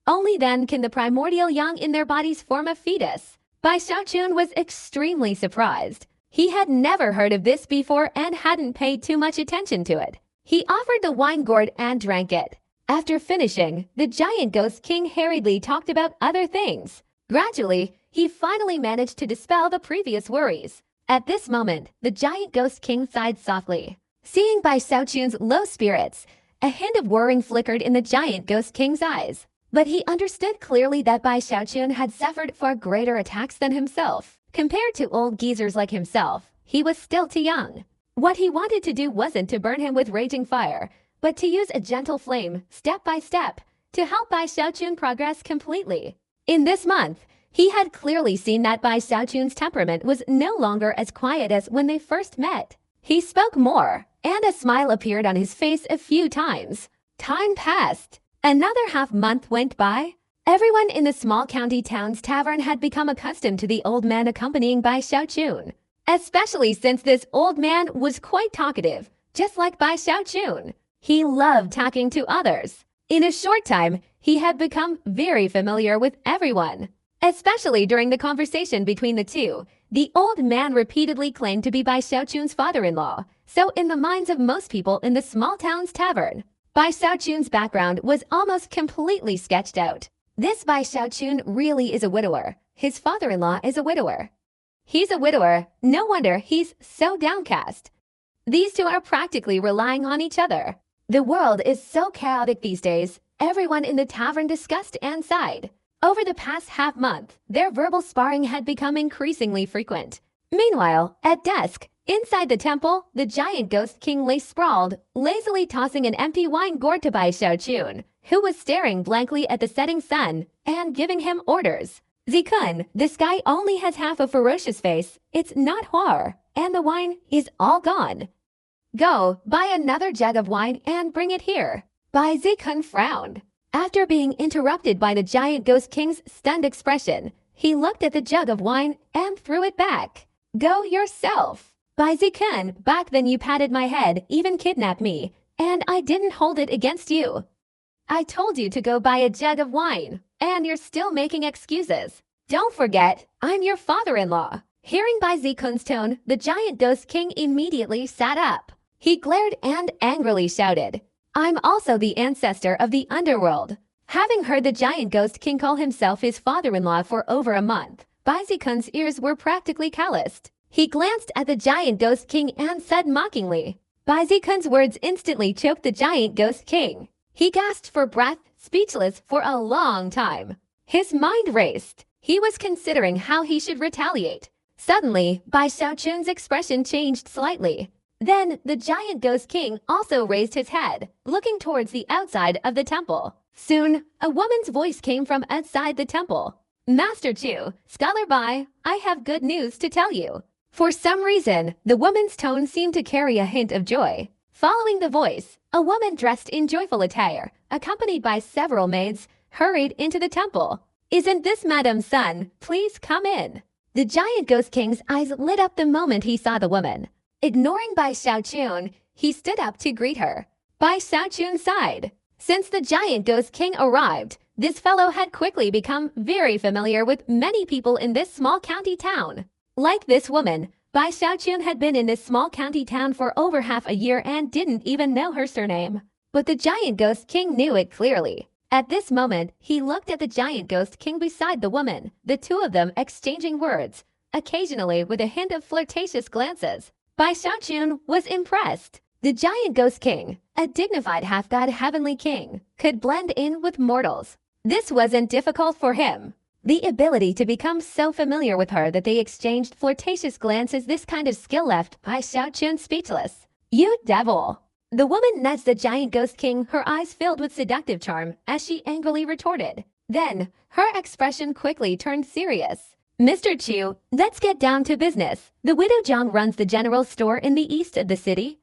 Only then can the primordial yang in their bodies form a fetus. Bai Xiaochun was extremely surprised. He had never heard of this before and hadn't paid too much attention to it. He offered the wine gourd and drank it. After finishing, the Giant Ghost King hurriedly talked about other things. Gradually, he finally managed to dispel the previous worries. At this moment, the giant ghost king sighed softly. Seeing Bai Xiaochun's low spirits, a hint of worrying flickered in the giant ghost king's eyes. But he understood clearly that Bai Xiaochun had suffered far greater attacks than himself. Compared to old geezers like himself, he was still too young. What he wanted to do wasn't to burn him with raging fire, but to use a gentle flame, step by step, to help Bai Xiaochun progress completely. In this month, he had clearly seen that Bai Xiaochun's temperament was no longer as quiet as when they first met. He spoke more, and a smile appeared on his face a few times. Time passed. Another half-month went by. Everyone in the small county town's tavern had become accustomed to the old man accompanying Bai Xiaochun, especially since this old man was quite talkative, just like Bai Xiaochun. He loved talking to others. In a short time, he had become very familiar with everyone. Especially during the conversation between the two, the old man repeatedly claimed to be Bai Xiaochun's father-in-law, so in the minds of most people in the small town's tavern, Bai Xiaochun's background was almost completely sketched out. This Bai Xiaochun really is a widower. His father-in-law is a widower. He's a widower. No wonder he's so downcast. These two are practically relying on each other. The world is so chaotic these days. Everyone in the tavern discussed and sighed. Over the past half-month, their verbal sparring had become increasingly frequent. Meanwhile, at dusk, inside the temple, the giant ghost king lay sprawled, lazily tossing an empty wine gourd to Bai Xiaochun, who was staring blankly at the setting sun and giving him orders. Zikun, this guy only has half a ferocious face. It's not horror, and the wine is all gone. Go, buy another jug of wine and bring it here. Bai Zikun frowned. After being interrupted by the giant ghost king's stunned expression, he looked at the jug of wine and threw it back. Go yourself. Bai Zikun, back then you patted my head, even kidnapped me, and I didn't hold it against you. I told you to go buy a jug of wine, and you're still making excuses. Don't forget, I'm your father-in-law. Hearing Bai Zikun's tone, the giant ghost king immediately sat up. He glared and angrily shouted, I'm also the ancestor of the underworld. Having heard the giant ghost king call himself his father-in-law for over a month, Bai Zikun's ears were practically calloused. He glanced at the giant ghost king and said mockingly. Bai Zikun's words instantly choked the giant ghost king. He gasped for breath, speechless for a long time. His mind raced. He was considering how he should retaliate. Suddenly, Bai Xiaochun's expression changed slightly. Then, the giant ghost king also raised his head, looking towards the outside of the temple. Soon, a woman's voice came from outside the temple. Master Chu, Scholar Bai, I have good news to tell you. For some reason, the woman's tone seemed to carry a hint of joy. Following the voice, a woman dressed in joyful attire, accompanied by several maids, hurried into the temple. Isn't this Madame's son? Please come in. The giant ghost king's eyes lit up the moment he saw the woman. Ignoring Bai Xiaochun, he stood up to greet her. Bai Xiaochun sighed. Since the giant ghost king arrived, this fellow had quickly become very familiar with many people in this small county town. Like this woman, Bai Xiaochun had been in this small county town for over half a year and didn't even know her surname. But the giant ghost king knew it clearly. At this moment, he looked at the giant ghost king beside the woman, the two of them exchanging words, occasionally with a hint of flirtatious glances. Bai Xiaochun was impressed. The giant ghost king, a dignified half-god heavenly king, could blend in with mortals. This wasn't difficult for him. The ability to become so familiar with her that they exchanged flirtatious glances, this kind of skill left Bai Xiaochun speechless. You devil! The woman nudged the giant ghost king, her eyes filled with seductive charm, as she angrily retorted. Then, her expression quickly turned serious. Mr. Chu, let's get down to business. The widow Zhang runs the general store in the east of the city.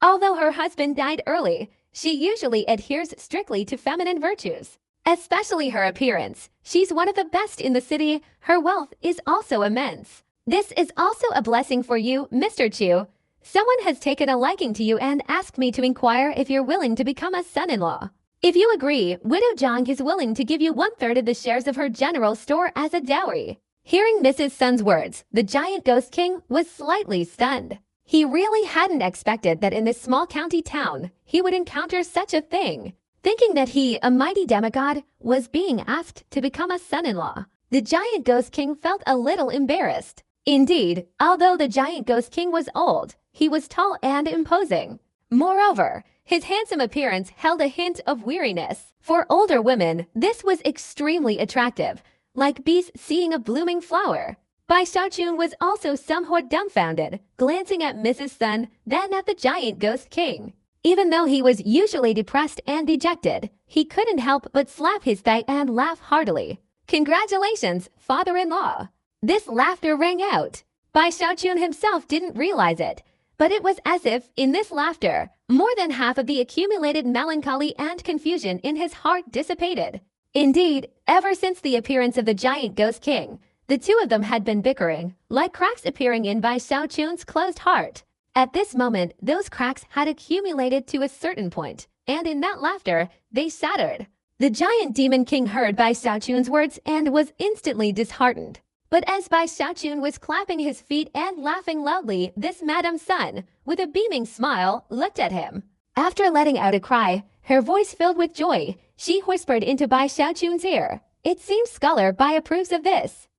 Although her husband died early, she usually adheres strictly to feminine virtues, especially her appearance. She's one of the best in the city. Her wealth is also immense. This is also a blessing for you, Mr. Chu. Someone has taken a liking to you and asked me to inquire if you're willing to become a son-in-law. If you agree, Widow Zhang is willing to give you 1/3 of the shares of her general store as a dowry. Hearing Mrs. Sun's words, the giant ghost king was slightly stunned. He really hadn't expected that in this small county town, he would encounter such a thing. Thinking that he, a mighty demigod, was being asked to become a son-in-law. The giant ghost king felt a little embarrassed. Indeed, although the giant ghost king was old, he was tall and imposing. Moreover, his handsome appearance held a hint of weariness. For older women, this was extremely attractive, like bees seeing a blooming flower. Bai Xiaochun was also somewhat dumbfounded, glancing at Mrs. Sun, then at the giant ghost king. Even though he was usually depressed and dejected, he couldn't help but slap his thigh and laugh heartily. "Congratulations, father-in-law!" This laughter rang out. Bai Xiaochun himself didn't realize it, but it was as if, in this laughter, more than half of the accumulated melancholy and confusion in his heart dissipated. Indeed, ever since the appearance of the giant ghost king, the two of them had been bickering, like cracks appearing in Bai Xiaochun's closed heart. At this moment, those cracks had accumulated to a certain point, and in that laughter, they shattered. The giant demon king heard Bai Xiaochun's words and was instantly disheartened. But as Bai Xiaochun was clapping his feet and laughing loudly, this Madame Sun, with a beaming smile, looked at him. After letting out a cry, her voice filled with joy, she whispered into Bai Xiaochun's ear, "It seems Scholar Bai approves of this."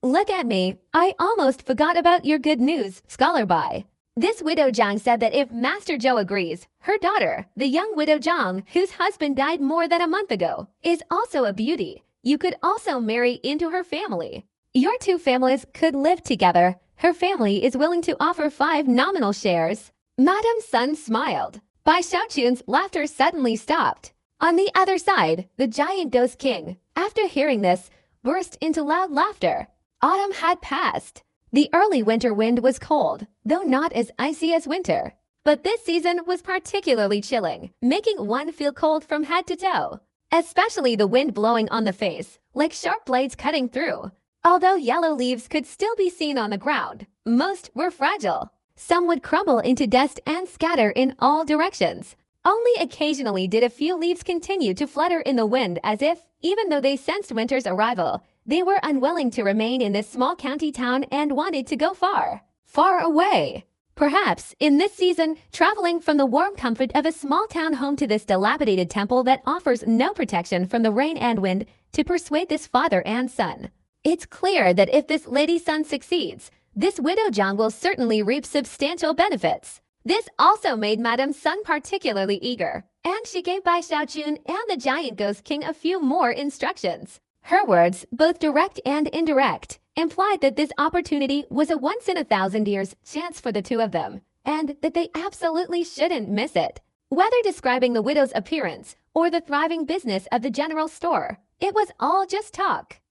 "Look at me, I almost forgot about your good news, Scholar Bai." This widow Zhang said that if Master Zhou agrees, her daughter, the young widow Zhang, whose husband died more than a month ago, is also a beauty. You could also marry into her family. Your two families could live together. Her family is willing to offer 5 nominal shares. Madame Sun smiled. Bai Xiaochun's laughter suddenly stopped. On the other side, the giant ghost king, after hearing this, burst into loud laughter. Autumn had passed. The early winter wind was cold, though not as icy as winter. But this season was particularly chilling, making one feel cold from head to toe. Especially the wind blowing on the face, like sharp blades cutting through. Although yellow leaves could still be seen on the ground, most were fragile. Some would crumble into dust and scatter in all directions. Only occasionally did a few leaves continue to flutter in the wind as if, even though they sensed winter's arrival, they were unwilling to remain in this small county town and wanted to go far, far away. Perhaps, in this season, traveling from the warm comfort of a small town home to this dilapidated temple that offers no protection from the rain and wind to persuade this father and son. It's clear that if this Lady Sun succeeds, this widow Zhang will certainly reap substantial benefits. This also made Madame Sun particularly eager, and she gave Bai Xiaochun and the giant ghost king a few more instructions. Her words, both direct and indirect, implied that this opportunity was a once-in-a-thousand-years chance for the two of them, and that they absolutely shouldn't miss it. Whether describing the widow's appearance or the thriving business of the general store, it was all just talk.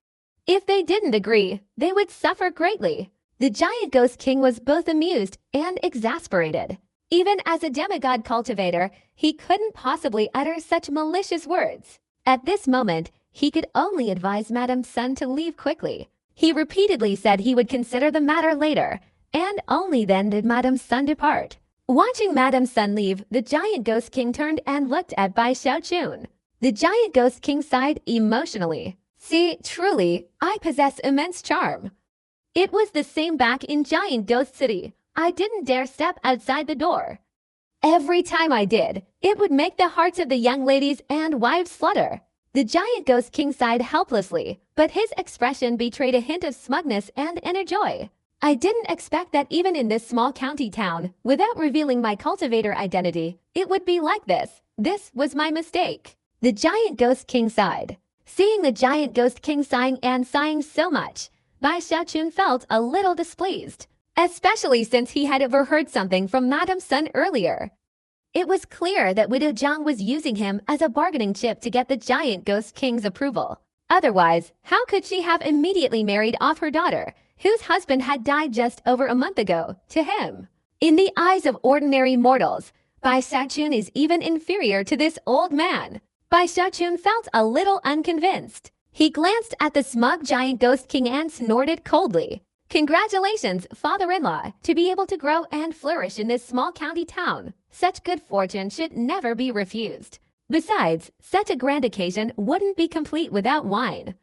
If they didn't agree, they would suffer greatly. The giant ghost king was both amused and exasperated. Even as a demigod cultivator, he couldn't possibly utter such malicious words. At this moment, he could only advise Madame Sun to leave quickly. He repeatedly said he would consider the matter later, and only then did Madame Sun depart. Watching Madame Sun leave, the giant ghost king turned and looked at Bai Xiaochun. The giant ghost king sighed emotionally. "See, truly, I possess immense charm." It was the same back in Giant Ghost City. I didn't dare step outside the door. Every time I did, it would make the hearts of the young ladies and wives flutter. The giant ghost king sighed helplessly, but his expression betrayed a hint of smugness and inner joy. I didn't expect that even in this small county town, without revealing my cultivator identity, it would be like this. This was my mistake. The giant ghost king sighed. Seeing the giant ghost king sighing and sighing so much, Bai Xiaochun felt a little displeased, especially since he had overheard something from Madame Sun earlier. It was clear that Widow Zhang was using him as a bargaining chip to get the giant ghost king's approval. Otherwise, how could she have immediately married off her daughter, whose husband had died just over a month ago, to him? In the eyes of ordinary mortals, Bai Xiaochun is even inferior to this old man. Bai Xiaochun felt a little unconvinced. He glanced at the smug giant ghost king and snorted coldly. "Congratulations, father-in-law, to be able to grow and flourish in this small county town. Such good fortune should never be refused. Besides, such a grand occasion wouldn't be complete without wine.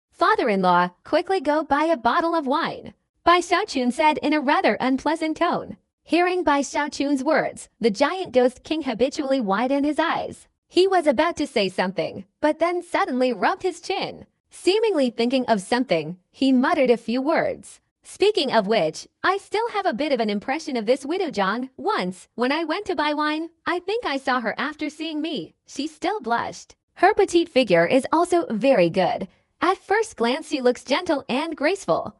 Father-in-law, quickly go buy a bottle of wine," Bai Xiaochun said in a rather unpleasant tone. Hearing Bai Xiaochun's words, the giant ghost king habitually widened his eyes. He was about to say something, but then suddenly rubbed his chin. Seemingly thinking of something, he muttered a few words. Speaking of which, I still have a bit of an impression of this widow John. Once, when I went to buy wine, I think I saw her after seeing me. She still blushed. Her petite figure is also very good. At first glance she looks gentle and graceful.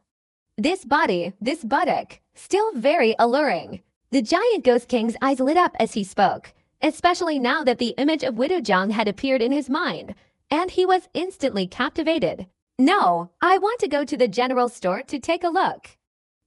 This body, this buttock, still very alluring. The giant ghost king's eyes lit up as he spoke, especially now that the image of widow John had appeared in his mind, and he was instantly captivated. No, I want to go to the general store to take a look.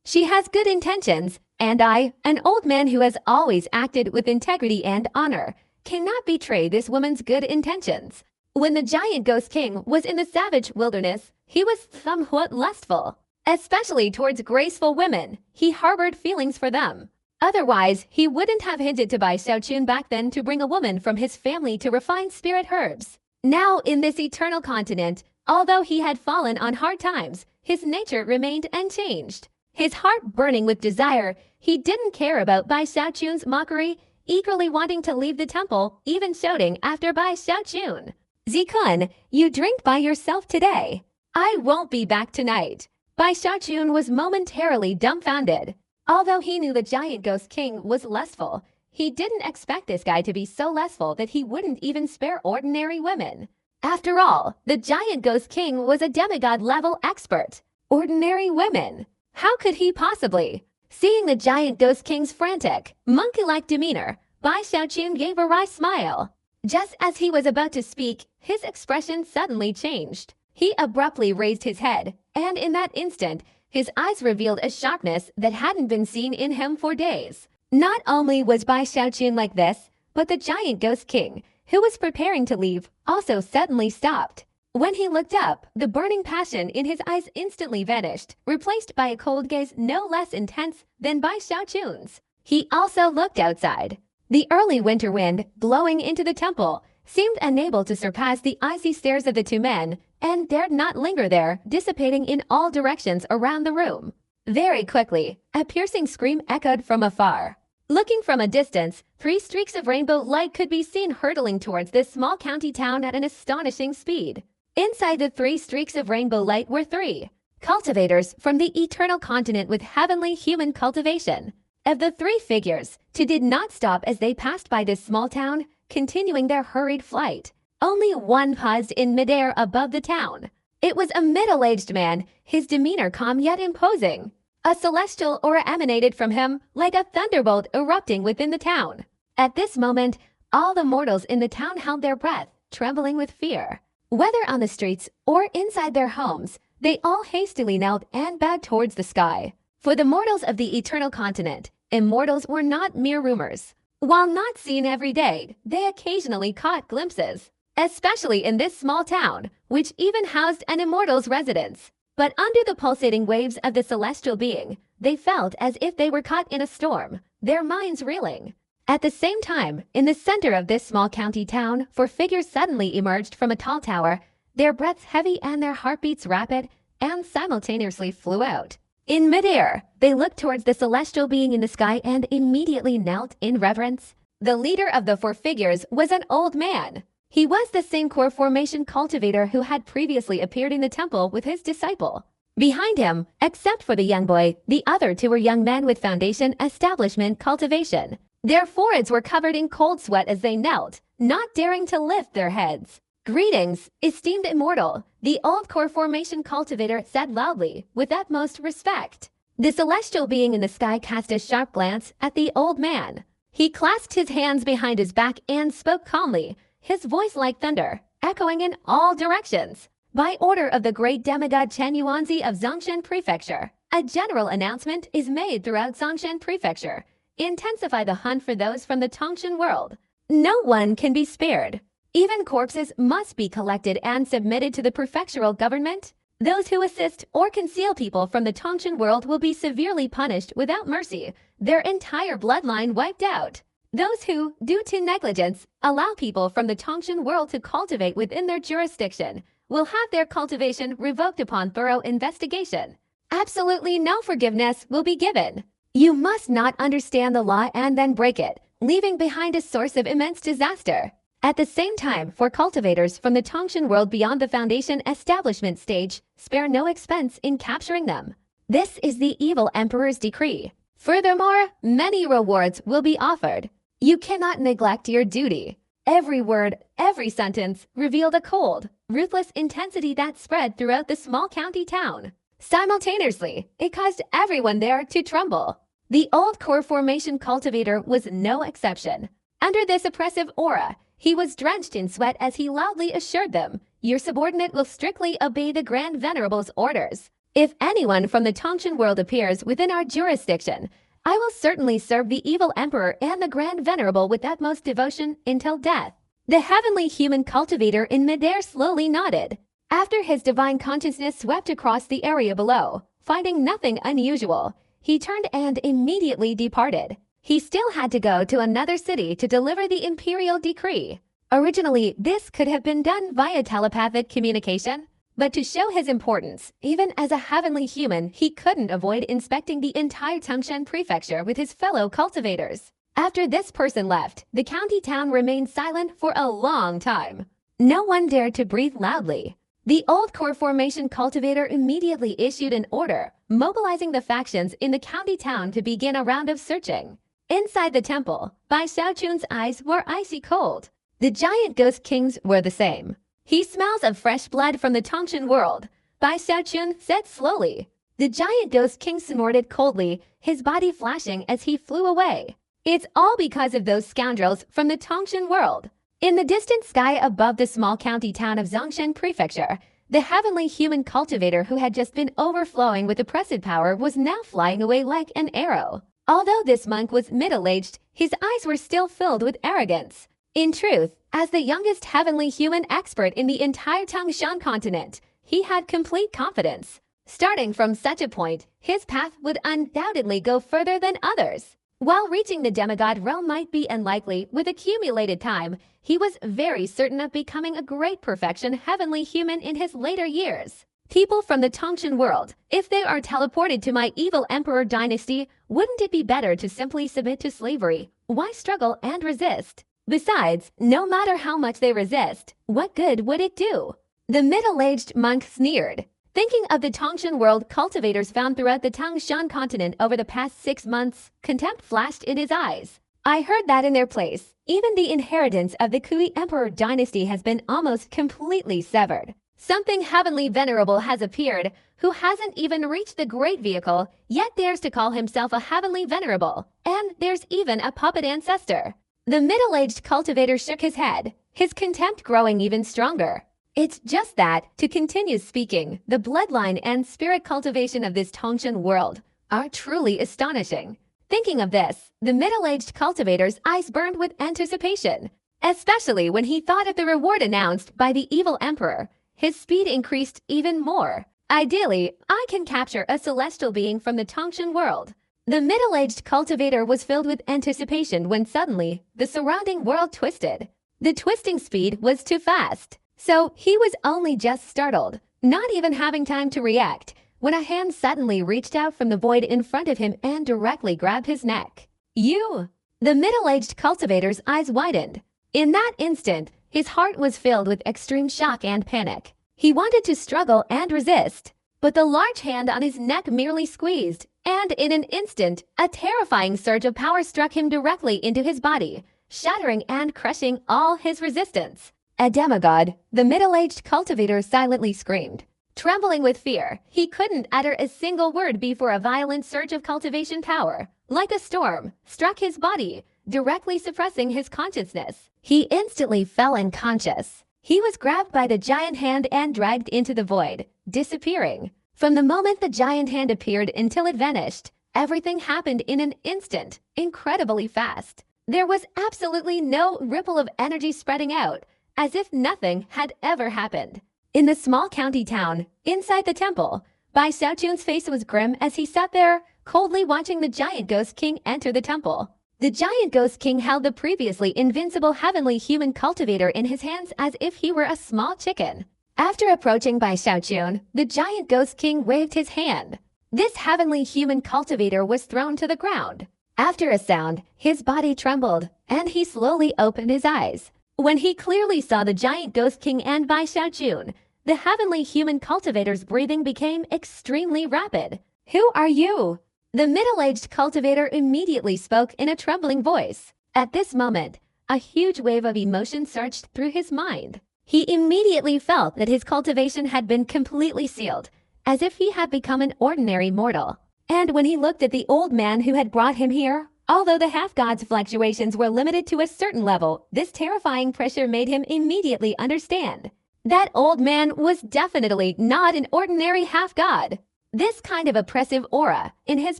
She has good intentions, and I, an old man who has always acted with integrity and honor, cannot betray this woman's good intentions. When the giant ghost king was in the savage wilderness, he was somewhat lustful, especially towards graceful women. He harbored feelings for them. Otherwise, he wouldn't have hinted to buy Xiaochun back then to bring a woman from his family to refine spirit herbs. Now, in this eternal continent, although he had fallen on hard times, his nature remained unchanged. His heart burning with desire, he didn't care about Bai Xiaochun's mockery, eagerly wanting to leave the temple, even shouting after Bai Xiaochun. Zikun, you drink by yourself today. I won't be back tonight. Bai Xiaochun was momentarily dumbfounded. Although he knew the giant ghost king was lustful, he didn't expect this guy to be so lustful that he wouldn't even spare ordinary women. After all, the giant ghost king was a demigod-level expert. Ordinary women. How could he possibly? Seeing the giant ghost king's frantic, monkey-like demeanor, Bai Xiaochun gave a wry smile. Just as he was about to speak, his expression suddenly changed. He abruptly raised his head, and in that instant, his eyes revealed a sharpness that hadn't been seen in him for days. Not only was Bai Xiaochun like this, but the giant ghost king, who was preparing to leave, also suddenly stopped. When he looked up, the burning passion in his eyes instantly vanished, replaced by a cold gaze no less intense than Bai Xiaochun's. He also looked outside. The early winter wind, blowing into the temple, seemed unable to surpass the icy stares of the two men, and dared not linger there, dissipating in all directions around the room. Very quickly, a piercing scream echoed from afar. Looking from a distance, 3 streaks of rainbow light could be seen hurtling towards this small county town at an astonishing speed. Inside the 3 streaks of rainbow light were 3 cultivators from the eternal continent with heavenly human cultivation. Of the 3 figures, 2 did not stop as they passed by this small town, continuing their hurried flight. Only one paused in midair above the town. It was a middle-aged man, his demeanor calm yet imposing. A celestial aura emanated from him, like a thunderbolt erupting within the town. At this moment, all the mortals in the town held their breath, trembling with fear. Whether on the streets or inside their homes, they all hastily knelt and bowed towards the sky. For the mortals of the eternal continent, immortals were not mere rumors. While not seen every day, they occasionally caught glimpses, especially in this small town, which even housed an immortal's residence. But under the pulsating waves of the celestial being, they felt as if they were caught in a storm, their minds reeling. At the same time, in the center of this small county town, 4 figures suddenly emerged from a tall tower, their breaths heavy and their heartbeats rapid, and simultaneously flew out. In midair, they looked towards the celestial being in the sky and immediately knelt in reverence. The leader of the 4 figures was an old man. He was the same core formation cultivator who had previously appeared in the temple with his disciple. Behind him, except for the young boy, the other 2 were young men with foundation establishment cultivation. Their foreheads were covered in cold sweat as they knelt, not daring to lift their heads. "Greetings, esteemed immortal," the old core formation cultivator said loudly, with utmost respect. The celestial being in the sky cast a sharp glance at the old man. He clasped his hands behind his back and spoke calmly, his voice like thunder, echoing in all directions. By order of the great demigod Chen Yuanzi of Zongshan Prefecture, a general announcement is made throughout Zongshan Prefecture. Intensify the hunt for those from the Tongshan world. No one can be spared. Even corpses must be collected and submitted to the prefectural government. Those who assist or conceal people from the Tongshan world will be severely punished without mercy, their entire bloodline wiped out. Those who, due to negligence, allow people from the Tongshan world to cultivate within their jurisdiction will have their cultivation revoked upon thorough investigation. Absolutely no forgiveness will be given. You must not understand the law and then break it, leaving behind a source of immense disaster. At the same time, for cultivators from the Tongshan world beyond the Foundation establishment stage, spare no expense in capturing them. This is the evil emperor's decree. Furthermore, many rewards will be offered. You cannot neglect your duty. Every word, every sentence revealed a cold, ruthless intensity that spread throughout the small county town. Simultaneously, it caused everyone there to tremble. The old core formation cultivator was no exception. Under this oppressive aura, he was drenched in sweat as he loudly assured them, "Your subordinate will strictly obey the Grand Venerable's orders. If anyone from the Tongshan world appears within our jurisdiction, I will certainly serve the evil emperor and the Grand Venerable with utmost devotion until death." The heavenly human cultivator in midair slowly nodded. After his divine consciousness swept across the area below, finding nothing unusual, he turned and immediately departed. He still had to go to another city to deliver the imperial decree. Originally, this could have been done via telepathic communication, but to show his importance, even as a heavenly human, he couldn't avoid inspecting the entire Tongshan prefecture with his fellow cultivators. After this person left, the county town remained silent for a long time. No one dared to breathe loudly. The old core formation cultivator immediately issued an order, mobilizing the factions in the county town to begin a round of searching. Inside the temple, Bai Xiaochun's eyes were icy cold. The giant ghost kings were the same. "He smells of fresh blood from the Tongshan world," Bai Xiaochun said slowly. The giant ghost king snorted coldly, his body flashing as he flew away. "It's all because of those scoundrels from the Tongshan world." In the distant sky above the small county town of Zongshan Prefecture, the heavenly human cultivator who had just been overflowing with oppressive power was now flying away like an arrow. Although this monk was middle-aged, his eyes were still filled with arrogance. In truth, as the youngest heavenly human expert in the entire Tongshan continent, he had complete confidence. Starting from such a point, his path would undoubtedly go further than others. While reaching the demigod realm might be unlikely with accumulated time, he was very certain of becoming a great perfection heavenly human in his later years. People from the Tongshan world, if they are teleported to my evil emperor dynasty, wouldn't it be better to simply submit to slavery? Why struggle and resist? Besides, no matter how much they resist, what good would it do? The middle-aged monk sneered. Thinking of the Tongshan world cultivators found throughout the Tongshan continent over the past 6 months, contempt flashed in his eyes. I heard that in their place, even the inheritance of the Kui Emperor dynasty has been almost completely severed. Something heavenly venerable has appeared, who hasn't even reached the great vehicle, yet dares to call himself a heavenly venerable, and there's even a puppet ancestor. The middle-aged cultivator shook his head, his contempt growing even stronger. It's just that, to continue speaking, the bloodline and spirit cultivation of this Tongshan world are truly astonishing. Thinking of this, the middle-aged cultivator's eyes burned with anticipation, especially when he thought of the reward announced by the evil emperor. His speed increased even more. Ideally, I can capture a celestial being from the Tongshan world. The middle-aged cultivator was filled with anticipation when suddenly, the surrounding world twisted. The twisting speed was too fast. So he was only just startled, not even having time to react, when a hand suddenly reached out from the void in front of him and directly grabbed his neck. "You!" The middle-aged cultivator's eyes widened. In that instant, his heart was filled with extreme shock and panic. He wanted to struggle and resist, but the large hand on his neck merely squeezed, and in an instant, a terrifying surge of power struck him directly into his body, shattering and crushing all his resistance. "A demigod," the middle-aged cultivator silently screamed. Trembling with fear, he couldn't utter a single word before a violent surge of cultivation power, like a storm, struck his body, directly suppressing his consciousness. He instantly fell unconscious. He was grabbed by the giant hand and dragged into the void, disappearing. From the moment the giant hand appeared until it vanished, everything happened in an instant, incredibly fast. There was absolutely no ripple of energy spreading out, as if nothing had ever happened. In the small county town, inside the temple, Bai Xiaochun's face was grim as he sat there, coldly watching the giant ghost king enter the temple. The giant ghost king held the previously invincible heavenly human cultivator in his hands as if he were a small chicken. After approaching Bai Xiaochun, the giant ghost king waved his hand. This heavenly human cultivator was thrown to the ground. After a sound, his body trembled, and he slowly opened his eyes. When he clearly saw the giant ghost king and Bai Xiaochun, the heavenly human cultivator's breathing became extremely rapid. "Who are you?" The middle-aged cultivator immediately spoke in a trembling voice. At this moment, a huge wave of emotion surged through his mind. He immediately felt that his cultivation had been completely sealed, as if he had become an ordinary mortal. And when he looked at the old man who had brought him here, although the half-god's fluctuations were limited to a certain level, this terrifying pressure made him immediately understand. That old man was definitely not an ordinary half-god. This kind of oppressive aura, in his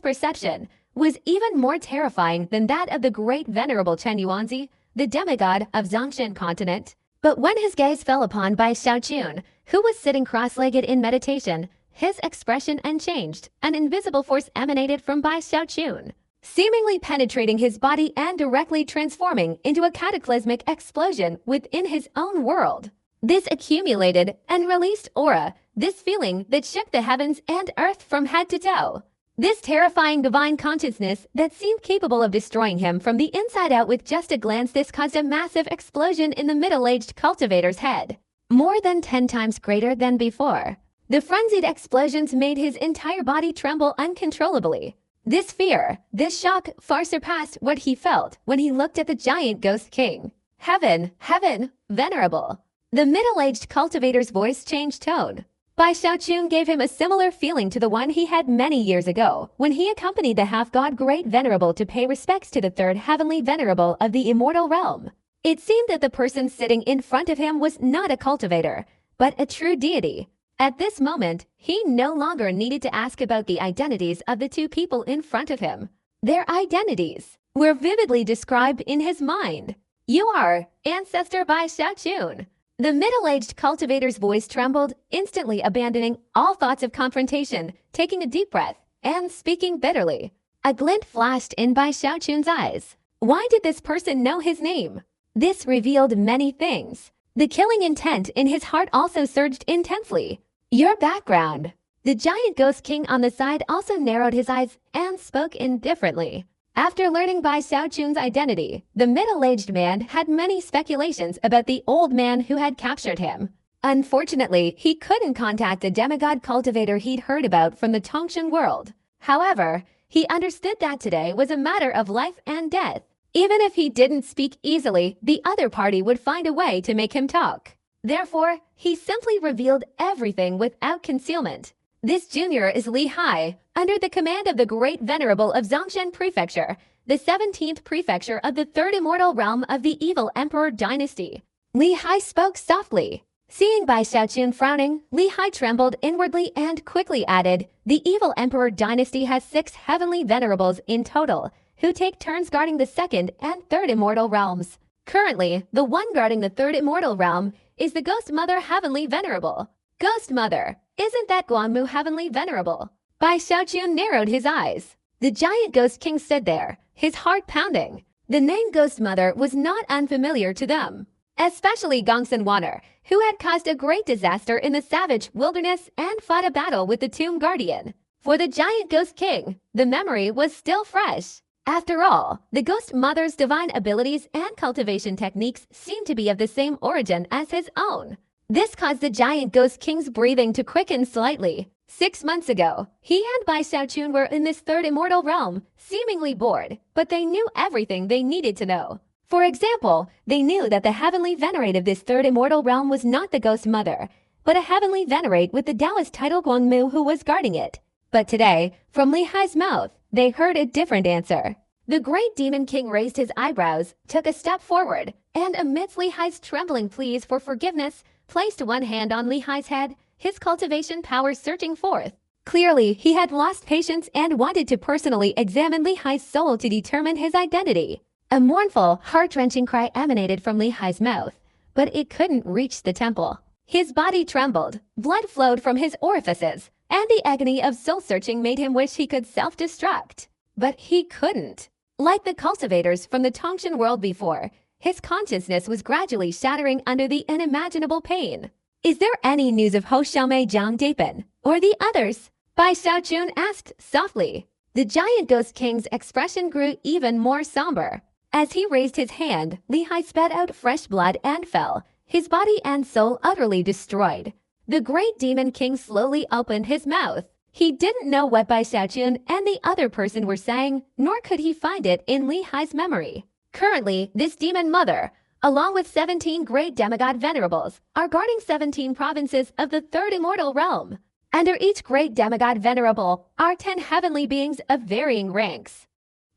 perception, was even more terrifying than that of the great venerable Chen Yuanzi, the demigod of Zongshan continent. But when his gaze fell upon Bai Xiaochun, who was sitting cross-legged in meditation, his expression unchanged. An invisible force emanated from Bai Xiaochun, seemingly penetrating his body and directly transforming into a cataclysmic explosion within his own world. This accumulated and released aura, this feeling that shook the heavens and earth from head to toe. This terrifying divine consciousness that seemed capable of destroying him from the inside out with just a glance, this caused a massive explosion in the middle-aged cultivator's head, more than 10 times greater than before. The frenzied explosions made his entire body tremble uncontrollably. This fear, this shock far surpassed what he felt when he looked at the giant ghost king. "Heaven, heaven, venerable." The middle-aged cultivator's voice changed tone. Bai Xiaochun gave him a similar feeling to the one he had many years ago, when he accompanied the half-god Great Venerable to pay respects to the third heavenly venerable of the immortal realm. It seemed that the person sitting in front of him was not a cultivator, but a true deity. At this moment, he no longer needed to ask about the identities of the two people in front of him. Their identities were vividly described in his mind. "You are Ancestor Bai Xiaochun." The middle-aged cultivator's voice trembled, instantly abandoning all thoughts of confrontation, taking a deep breath, and speaking bitterly. A glint flashed in Bai Xiaochun's eyes. Why did this person know his name? This revealed many things. The killing intent in his heart also surged intensely. "Your background." The giant ghost king on the side also narrowed his eyes and spoke indifferently. After learning Bai Xiaochun's identity, the middle-aged man had many speculations about the old man who had captured him. Unfortunately, he couldn't contact the demigod cultivator he'd heard about from the Tongshan world. However, he understood that today was a matter of life and death. Even if he didn't speak easily, the other party would find a way to make him talk. Therefore, he simply revealed everything without concealment. "This junior is Li Hai, under the command of the Great Venerable of Zongshan Prefecture, the 17th prefecture of the third immortal realm of the evil Emperor dynasty." Li Hai spoke softly. Seeing Bai Xiaochun frowning, Li Hai trembled inwardly and quickly added, "The evil Emperor dynasty has 6 heavenly venerables in total, who take turns guarding the second and third immortal realms. Currently, the one guarding the third immortal realm is the Ghost Mother Heavenly Venerable." "Ghost Mother? Isn't that Guanmu Heavenly Venerable?" Bai Xiaochun narrowed his eyes. The giant ghost king stood there, his heart pounding. The name Ghost Mother was not unfamiliar to them, especially Gongsun Waner, who had caused a great disaster in the savage wilderness and fought a battle with the Tomb Guardian. For the giant ghost king, the memory was still fresh. After all, the Ghost Mother's divine abilities and cultivation techniques seemed to be of the same origin as his own. This caused the giant ghost king's breathing to quicken slightly. 6 months ago, he and Bai Xiaochun were in this third immortal realm, seemingly bored, but they knew everything they needed to know. For example, they knew that the heavenly venerate of this third immortal realm was not the Ghost Mother, but a heavenly venerate with the Taoist title Guangmu who was guarding it. But today, from Li Hai's mouth, they heard a different answer. The great demon king raised his eyebrows, took a step forward, and amidst Li Hai's trembling pleas for forgiveness, placed one hand on Li Hai's head, his cultivation power surging forth. Clearly, he had lost patience and wanted to personally examine Li Hai's soul to determine his identity. A mournful, heart-wrenching cry emanated from Li Hai's mouth, but it couldn't reach the temple. His body trembled, blood flowed from his orifices, and the agony of soul-searching made him wish he could self-destruct. But he couldn't. Like the cultivators from the Tongshan world before, his consciousness was gradually shattering under the unimaginable pain. "Is there any news of Ho Xiaomei Jiang Dapen, or the others?" Bai Xiaochun asked softly. The giant ghost king's expression grew even more somber. As he raised his hand, Lehi spat out fresh blood and fell, his body and soul utterly destroyed. The great demon king slowly opened his mouth. He didn't know what Bai Xiaochun and the other person were saying, nor could he find it in Lehi's memory. Currently, this demon mother, along with 17 great demigod venerables, are guarding 17 provinces of the third immortal realm. Under each great demigod venerable are 10 heavenly beings of varying ranks.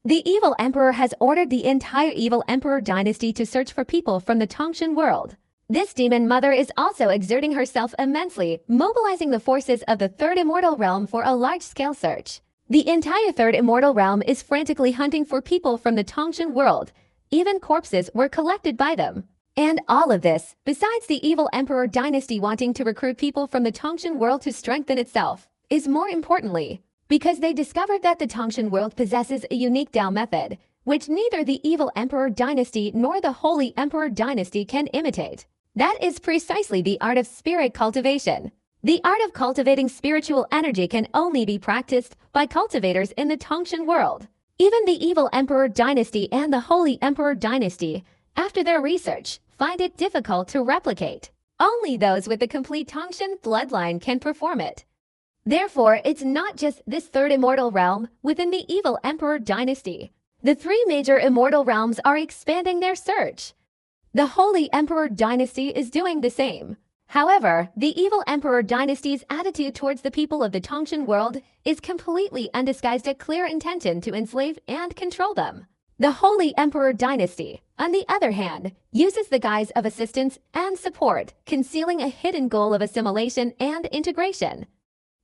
The evil emperor has ordered the entire evil emperor dynasty to search for people from the Tongshan world. This demon mother is also exerting herself immensely, mobilizing the forces of the third immortal realm for a large-scale search. The entire third immortal realm is frantically hunting for people from the Tongshan world. Even corpses were collected by them. And all of this, besides the evil emperor dynasty wanting to recruit people from the Tongshan world to strengthen itself, is more importantly, because they discovered that the Tongshan world possesses a unique Dao method, which neither the evil emperor dynasty nor the holy emperor dynasty can imitate. That is precisely the art of spirit cultivation. The art of cultivating spiritual energy can only be practiced by cultivators in the Tongshan world. Even the evil emperor dynasty and the holy emperor dynasty, after their research, find it difficult to replicate. Only those with the complete Tongshan bloodline can perform it. Therefore, it's not just this third immortal realm within the evil emperor dynasty. The 3 major immortal realms are expanding their search. The holy emperor dynasty is doing the same. However, the evil emperor dynasty's attitude towards the people of the Tongshan world is completely undisguised a clear intention to enslave and control them. The holy emperor dynasty, on the other hand, uses the guise of assistance and support, concealing a hidden goal of assimilation and integration.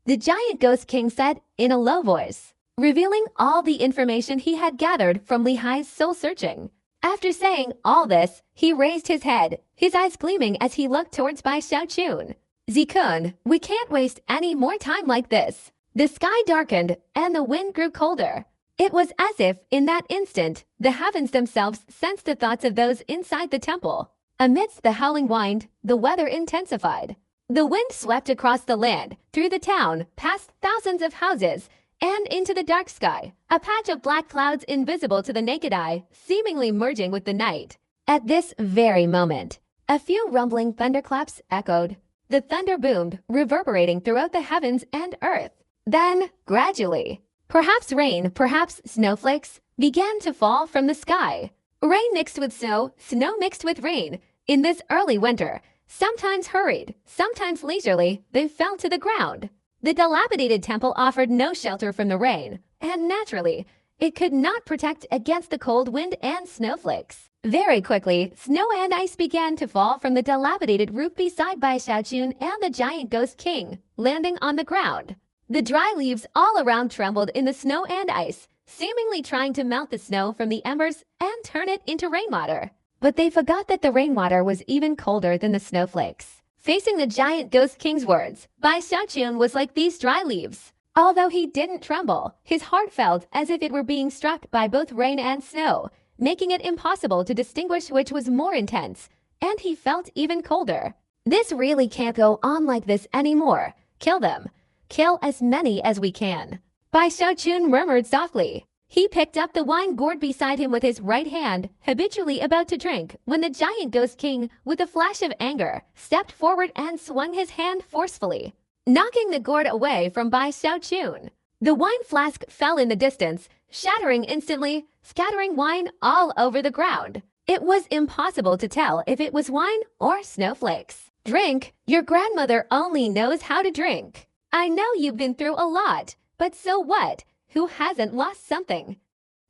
The giant ghost king said in a low voice, revealing all the information he had gathered from Lehi's soul searching. After saying all this, he raised his head, his eyes gleaming as he looked towards Bai Xiaochun. Zikun, we can't waste any more time like this. The sky darkened and the wind grew colder. It was as if, in that instant, the heavens themselves sensed the thoughts of those inside the temple. Amidst the howling wind, the weather intensified. The wind swept across the land, through the town, past thousands of houses, and into the dark sky, a patch of black clouds invisible to the naked eye, seemingly merging with the night. At this very moment, a few rumbling thunderclaps echoed. The thunder boomed, reverberating throughout the heavens and earth. Then, gradually, perhaps rain, perhaps snowflakes, began to fall from the sky. Rain mixed with snow, snow mixed with rain. In this early winter, sometimes hurried, sometimes leisurely, they fell to the ground. The dilapidated temple offered no shelter from the rain, and naturally, it could not protect against the cold wind and snowflakes. Very quickly, snow and ice began to fall from the dilapidated roof beside Bai Xiaochun and the giant ghost king, landing on the ground. The dry leaves all around trembled in the snow and ice, seemingly trying to melt the snow from the embers and turn it into rainwater. But they forgot that the rainwater was even colder than the snowflakes. Facing the giant ghost king's words, Bai Xiaochun was like these dry leaves. Although he didn't tremble, his heart felt as if it were being struck by both rain and snow, making it impossible to distinguish which was more intense, and he felt even colder. This really can't go on like this anymore. Kill them. Kill as many as we can. Bai Xiaochun murmured softly. He picked up the wine gourd beside him with his right hand, habitually about to drink, when the giant ghost king, with a flash of anger, stepped forward and swung his hand forcefully, knocking the gourd away from Bai Xiaochun. The wine flask fell in the distance, shattering instantly, scattering wine all over the ground. It was impossible to tell if it was wine or snowflakes. Drink? Your grandmother only knows how to drink. I know you've been through a lot, but so what? Who hasn't lost something?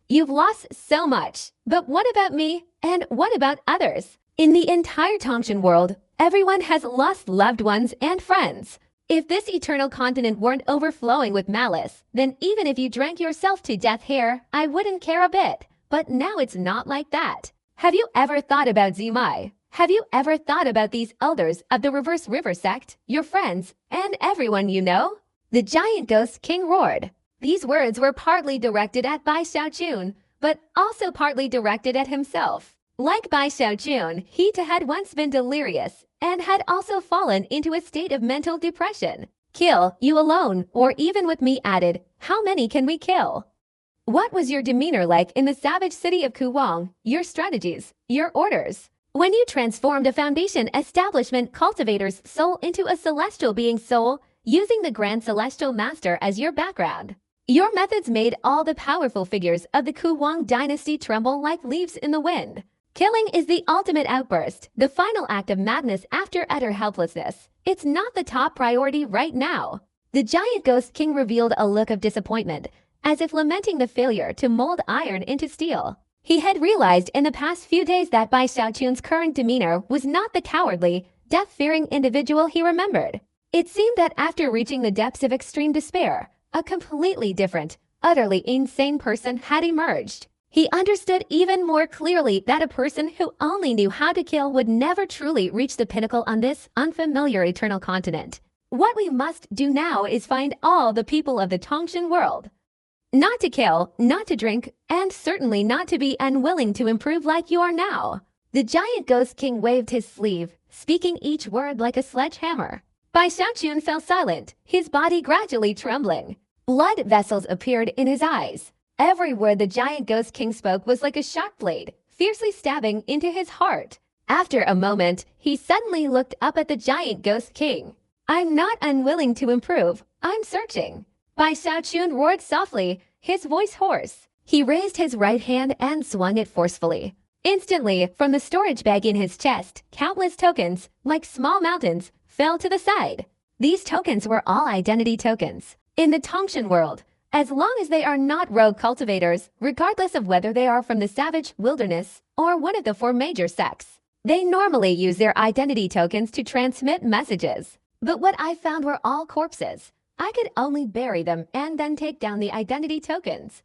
You've lost so much, but what about me? And what about others? In the entire Tongshan world, everyone has lost loved ones and friends. If this eternal continent weren't overflowing with malice, then even if you drank yourself to death here, I wouldn't care a bit. But now it's not like that. Have you ever thought about Zimai? Have you ever thought about these elders of the Reverse River sect, your friends, and everyone you know? The giant ghost king roared. These words were partly directed at Bai Xiaochun, but also partly directed at himself. Like Bai Xiaochun, he too had once been delirious and had also fallen into a state of mental depression. Kill, you alone, or even with me added, how many can we kill? What was your demeanor like in the savage city of Kuwang? Your strategies, your orders. When you transformed a foundation establishment cultivator's soul into a celestial being's soul, using the Grand Celestial Master as your background. Your methods made all the powerful figures of the Kuwang dynasty tremble like leaves in the wind. Killing is the ultimate outburst, the final act of madness after utter helplessness. It's not the top priority right now. The giant ghost king revealed a look of disappointment, as if lamenting the failure to mold iron into steel. He had realized in the past few days that Bai Xiaochun's current demeanor was not the cowardly, death-fearing individual he remembered. It seemed that after reaching the depths of extreme despair, a completely different, utterly insane person had emerged. He understood even more clearly that a person who only knew how to kill would never truly reach the pinnacle on this unfamiliar eternal continent. What we must do now is find all the people of the Tongshan world. Not to kill, not to drink, and certainly not to be unwilling to improve like you are now. The giant ghost king waved his sleeve, speaking each word like a sledgehammer. Bai Xiaochun fell silent, his body gradually trembling. Blood vessels appeared in his eyes. Every word the giant ghost king spoke was like a sharp blade, fiercely stabbing into his heart. After a moment, he suddenly looked up at the giant ghost king. I'm not unwilling to improve, I'm searching. Bai Xiaochun roared softly, his voice hoarse. He raised his right hand and swung it forcefully. Instantly, from the storage bag in his chest, countless tokens, like small mountains, fell to the side. These tokens were all identity tokens. In the Tongshan world, as long as they are not rogue cultivators, regardless of whether they are from the savage wilderness or one of the 4 major sects, they normally use their identity tokens to transmit messages. But what I found were all corpses. I could only bury them and then take down the identity tokens.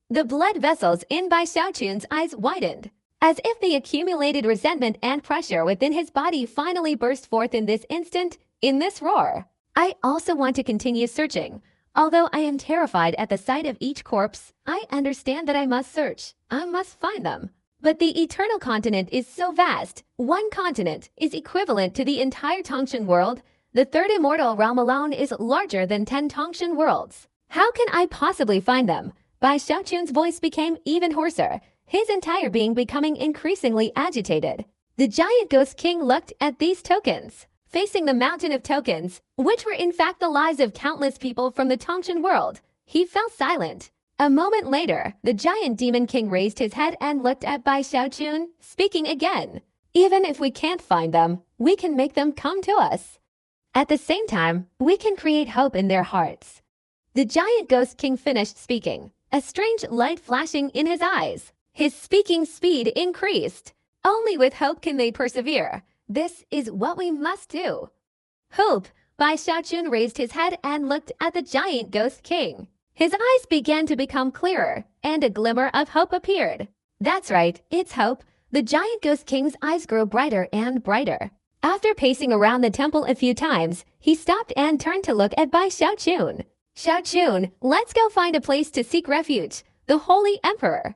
The blood vessels in Bai Xiaochun's eyes widened, as if the accumulated resentment and pressure within his body finally burst forth in this instant, in this roar. I also want to continue searching. Although I am terrified at the sight of each corpse, I understand that I must search. I must find them. But the eternal continent is so vast. One continent is equivalent to the entire Tongshan world. The 3rd immortal realm alone is larger than 10 Tongshan worlds. How can I possibly find them? Bai Xiaochun's voice became even hoarser, his entire being becoming increasingly agitated. The giant ghost king looked at these tokens. Facing the mountain of tokens, which were in fact the lives of countless people from the Tongshan world, he fell silent. A moment later, the giant demon king raised his head and looked at Bai Xiaochun, speaking again. Even if we can't find them, we can make them come to us. At the same time, we can create hope in their hearts. The giant ghost king finished speaking, a strange light flashing in his eyes. His speaking speed increased. Only with hope can they persevere. This is what we must do. Hope. Bai Xiaochun raised his head and looked at the giant ghost king. His eyes began to become clearer, and a glimmer of hope appeared. That's right, it's hope. The giant ghost king's eyes grew brighter and brighter. After pacing around the temple a few times, he stopped and turned to look at Bai Xiaochun. Xiaochun, let's go find a place to seek refuge. The Holy Emperor.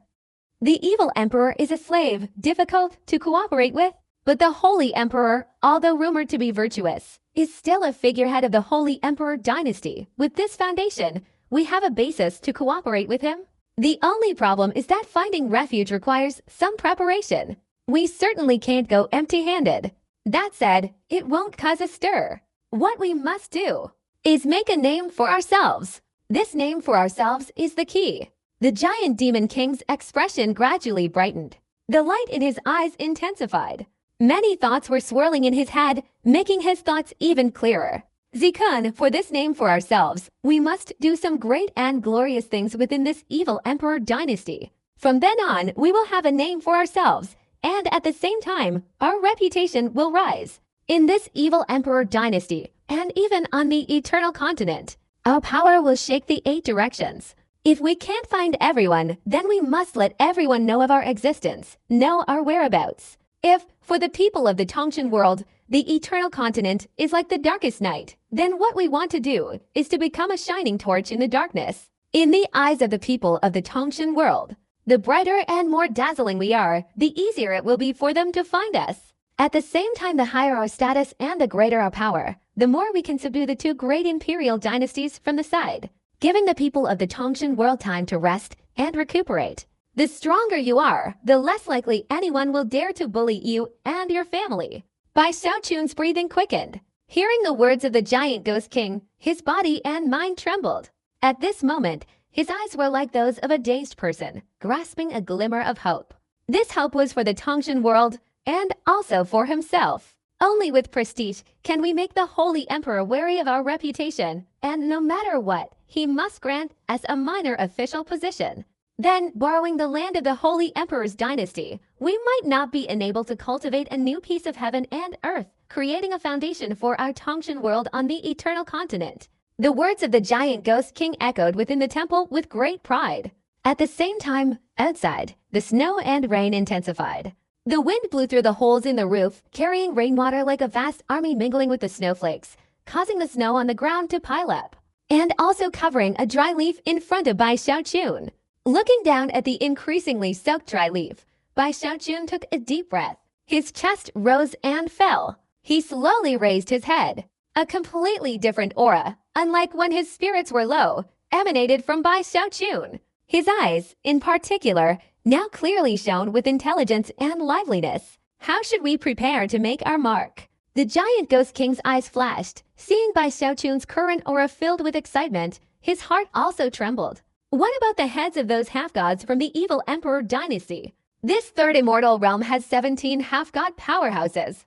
The evil emperor is a slave, difficult to cooperate with. But the Holy Emperor, although rumored to be virtuous, is still a figurehead of the Holy Emperor dynasty. With this foundation, we have a basis to cooperate with him. The only problem is that finding refuge requires some preparation. We certainly can't go empty-handed. That said, it won't cause a stir. What we must do is make a name for ourselves. This name for ourselves is the key. The giant demon king's expression gradually brightened. The light in his eyes intensified. Many thoughts were swirling in his head, making his thoughts even clearer. Zikun, for this name for ourselves, we must do some great and glorious things within this evil emperor dynasty. From then on, we will have a name for ourselves, and at the same time, our reputation will rise. In this evil emperor dynasty, and even on the eternal continent, our power will shake the 8 directions. If we can't find everyone, then we must let everyone know of our existence, know our whereabouts. If, for the people of the Tongshan world, the eternal continent is like the darkest night, then what we want to do is to become a shining torch in the darkness. In the eyes of the people of the Tongshan world, the brighter and more dazzling we are, the easier it will be for them to find us. At the same time, the higher our status and the greater our power, the more we can subdue the 2 great imperial dynasties from the side, giving the people of the Tongshan world time to rest and recuperate. The stronger you are, the less likely anyone will dare to bully you and your family. Bai Xiaochun's breathing quickened. Hearing the words of the giant ghost king, his body and mind trembled. At this moment, his eyes were like those of a dazed person, grasping a glimmer of hope. This hope was for the Tongshan world and also for himself. Only with prestige can we make the Holy Emperor wary of our reputation, and no matter what, he must grant us a minor official position. Then, borrowing the land of the Holy Emperor's dynasty, we might not be enabled to cultivate a new piece of heaven and earth, creating a foundation for our Tongshan world on the eternal continent. The words of the giant ghost king echoed within the temple with great pride. At the same time, outside, the snow and rain intensified. The wind blew through the holes in the roof, carrying rainwater like a vast army mingling with the snowflakes, causing the snow on the ground to pile up, and also covering a dry leaf in front of Bai Xiaochun. Looking down at the increasingly soaked dry leaf, Bai Xiaochun took a deep breath. His chest rose and fell. He slowly raised his head. A completely different aura, unlike when his spirits were low, emanated from Bai Xiaochun. His eyes, in particular, now clearly shone with intelligence and liveliness. How should we prepare to make our mark? The giant ghost king's eyes flashed. Seeing Bai Xiaochun's current aura filled with excitement, his heart also trembled. What about the heads of those half-gods from the evil emperor dynasty? This third immortal realm has 17 half-god powerhouses.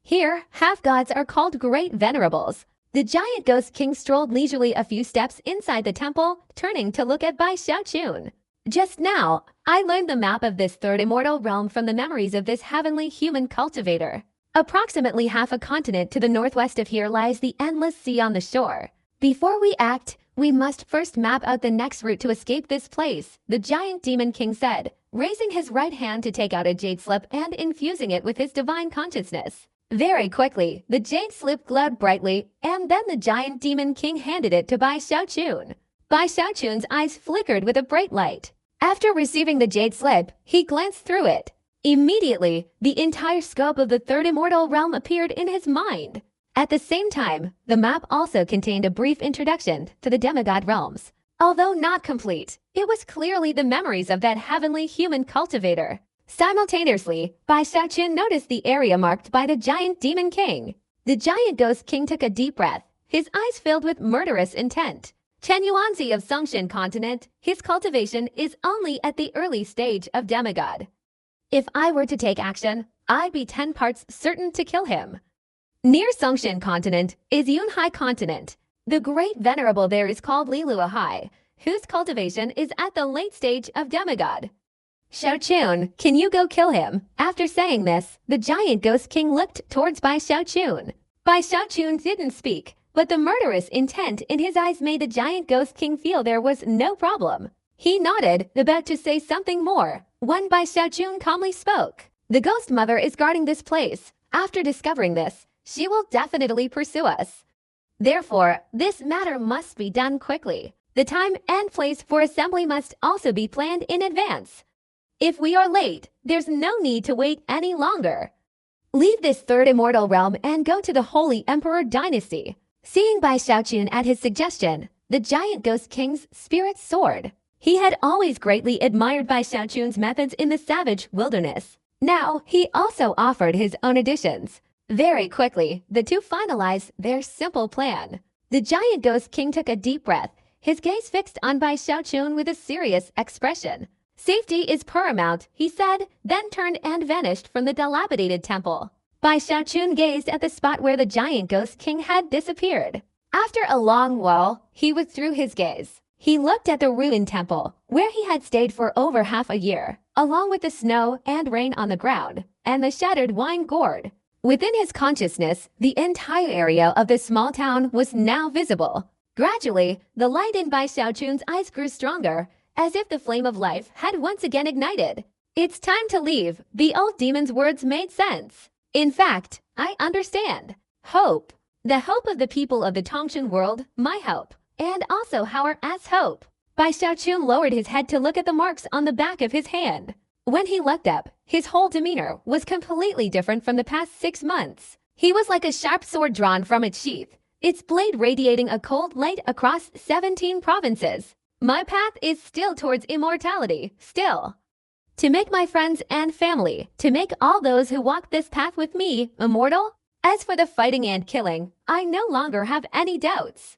Here, half-gods are called great venerables. The giant ghost king strolled leisurely a few steps inside the temple, turning to look at Bai Xiaochun. Just now, I learned the map of this third immortal realm from the memories of this heavenly human cultivator. Approximately half a continent to the northwest of here lies the endless sea on the shore. Before we act, we must first map out the next route to escape this place, the giant demon king said, raising his right hand to take out a jade slip and infusing it with his divine consciousness. Very quickly, the jade slip glowed brightly, and then the giant demon king handed it to Bai Xiaochun. Bai Xiaochun's eyes flickered with a bright light. After receiving the jade slip, he glanced through it. Immediately, the entire scope of the third immortal realm appeared in his mind. At the same time, the map also contained a brief introduction to the demigod realms. Although not complete, it was clearly the memories of that heavenly human cultivator. Simultaneously, Bai Xiaochun noticed the area marked by the giant demon king. The giant ghost king took a deep breath, his eyes filled with murderous intent. Chenyuanzi of Songshan continent, his cultivation is only at the early stage of demigod. If I were to take action, I'd be 10 parts certain to kill him. Near Songshan continent is Yunhai continent. The great venerable there is called Liluahai, whose cultivation is at the late stage of demigod. Xiaochun, can you go kill him? After saying this, the giant ghost king looked towards Bai Xiaochun. Bai Xiaochun didn't speak, but the murderous intent in his eyes made the giant ghost king feel there was no problem. He nodded, about to say something more, when Bai Xiaochun calmly spoke. The ghost mother is guarding this place. After discovering this, she will definitely pursue us. Therefore, this matter must be done quickly. The time and place for assembly must also be planned in advance. If we are late, there's no need to wait any longer. Leave this third immortal realm and go to the Holy Emperor dynasty. Seeing Bai Xiaochun at his suggestion, the giant ghost king's spirit soared. He had always greatly admired Bai Xiaochun's methods in the savage wilderness. Now, he also offered his own additions. Very quickly, the two finalized their simple plan. The giant ghost king took a deep breath, his gaze fixed on Bai Xiaochun with a serious expression. Safety is paramount, he said, then turned and vanished from the dilapidated temple. Bai Xiaochun gazed at the spot where the giant ghost king had disappeared. After a long while, he withdrew his gaze. He looked at the ruined temple, where he had stayed for over half a year, along with the snow and rain on the ground, and the shattered wine gourd. Within his consciousness, the entire area of this small town was now visible. Gradually, the light in Bai Xiaochun's eyes grew stronger, as if the flame of life had once again ignited. It's time to leave. The old demon's words made sense. In fact, I understand. Hope. The hope of the people of the Tongshan world, my hope, and also our hope. Bai Xiaochun lowered his head to look at the marks on the back of his hand. When he looked up, his whole demeanor was completely different from the past 6 months. He was like a sharp sword drawn from its sheath, its blade radiating a cold light across 17 provinces. My path is still towards immortality, still. To make my friends and family, to make all those who walk this path with me immortal? As for the fighting and killing, I no longer have any doubts.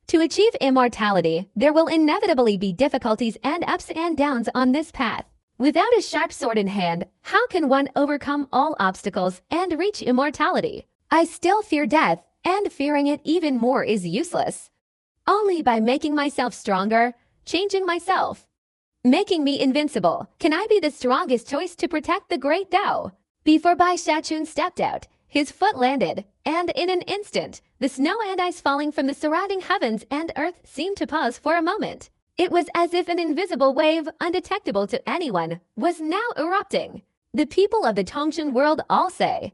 To achieve immortality, there will inevitably be difficulties and ups and downs on this path. Without a sharp sword in hand, how can one overcome all obstacles and reach immortality? I still fear death, and fearing it even more is useless. Only by making myself stronger, changing myself, making me invincible, can I be the strongest choice to protect the great Tao. Before Bai Xiaochun stepped out, his foot landed, and in an instant, the snow and ice falling from the surrounding heavens and earth seemed to pause for a moment. It was as if an invisible wave, undetectable to anyone, was now erupting. The people of the Tongshan world all say,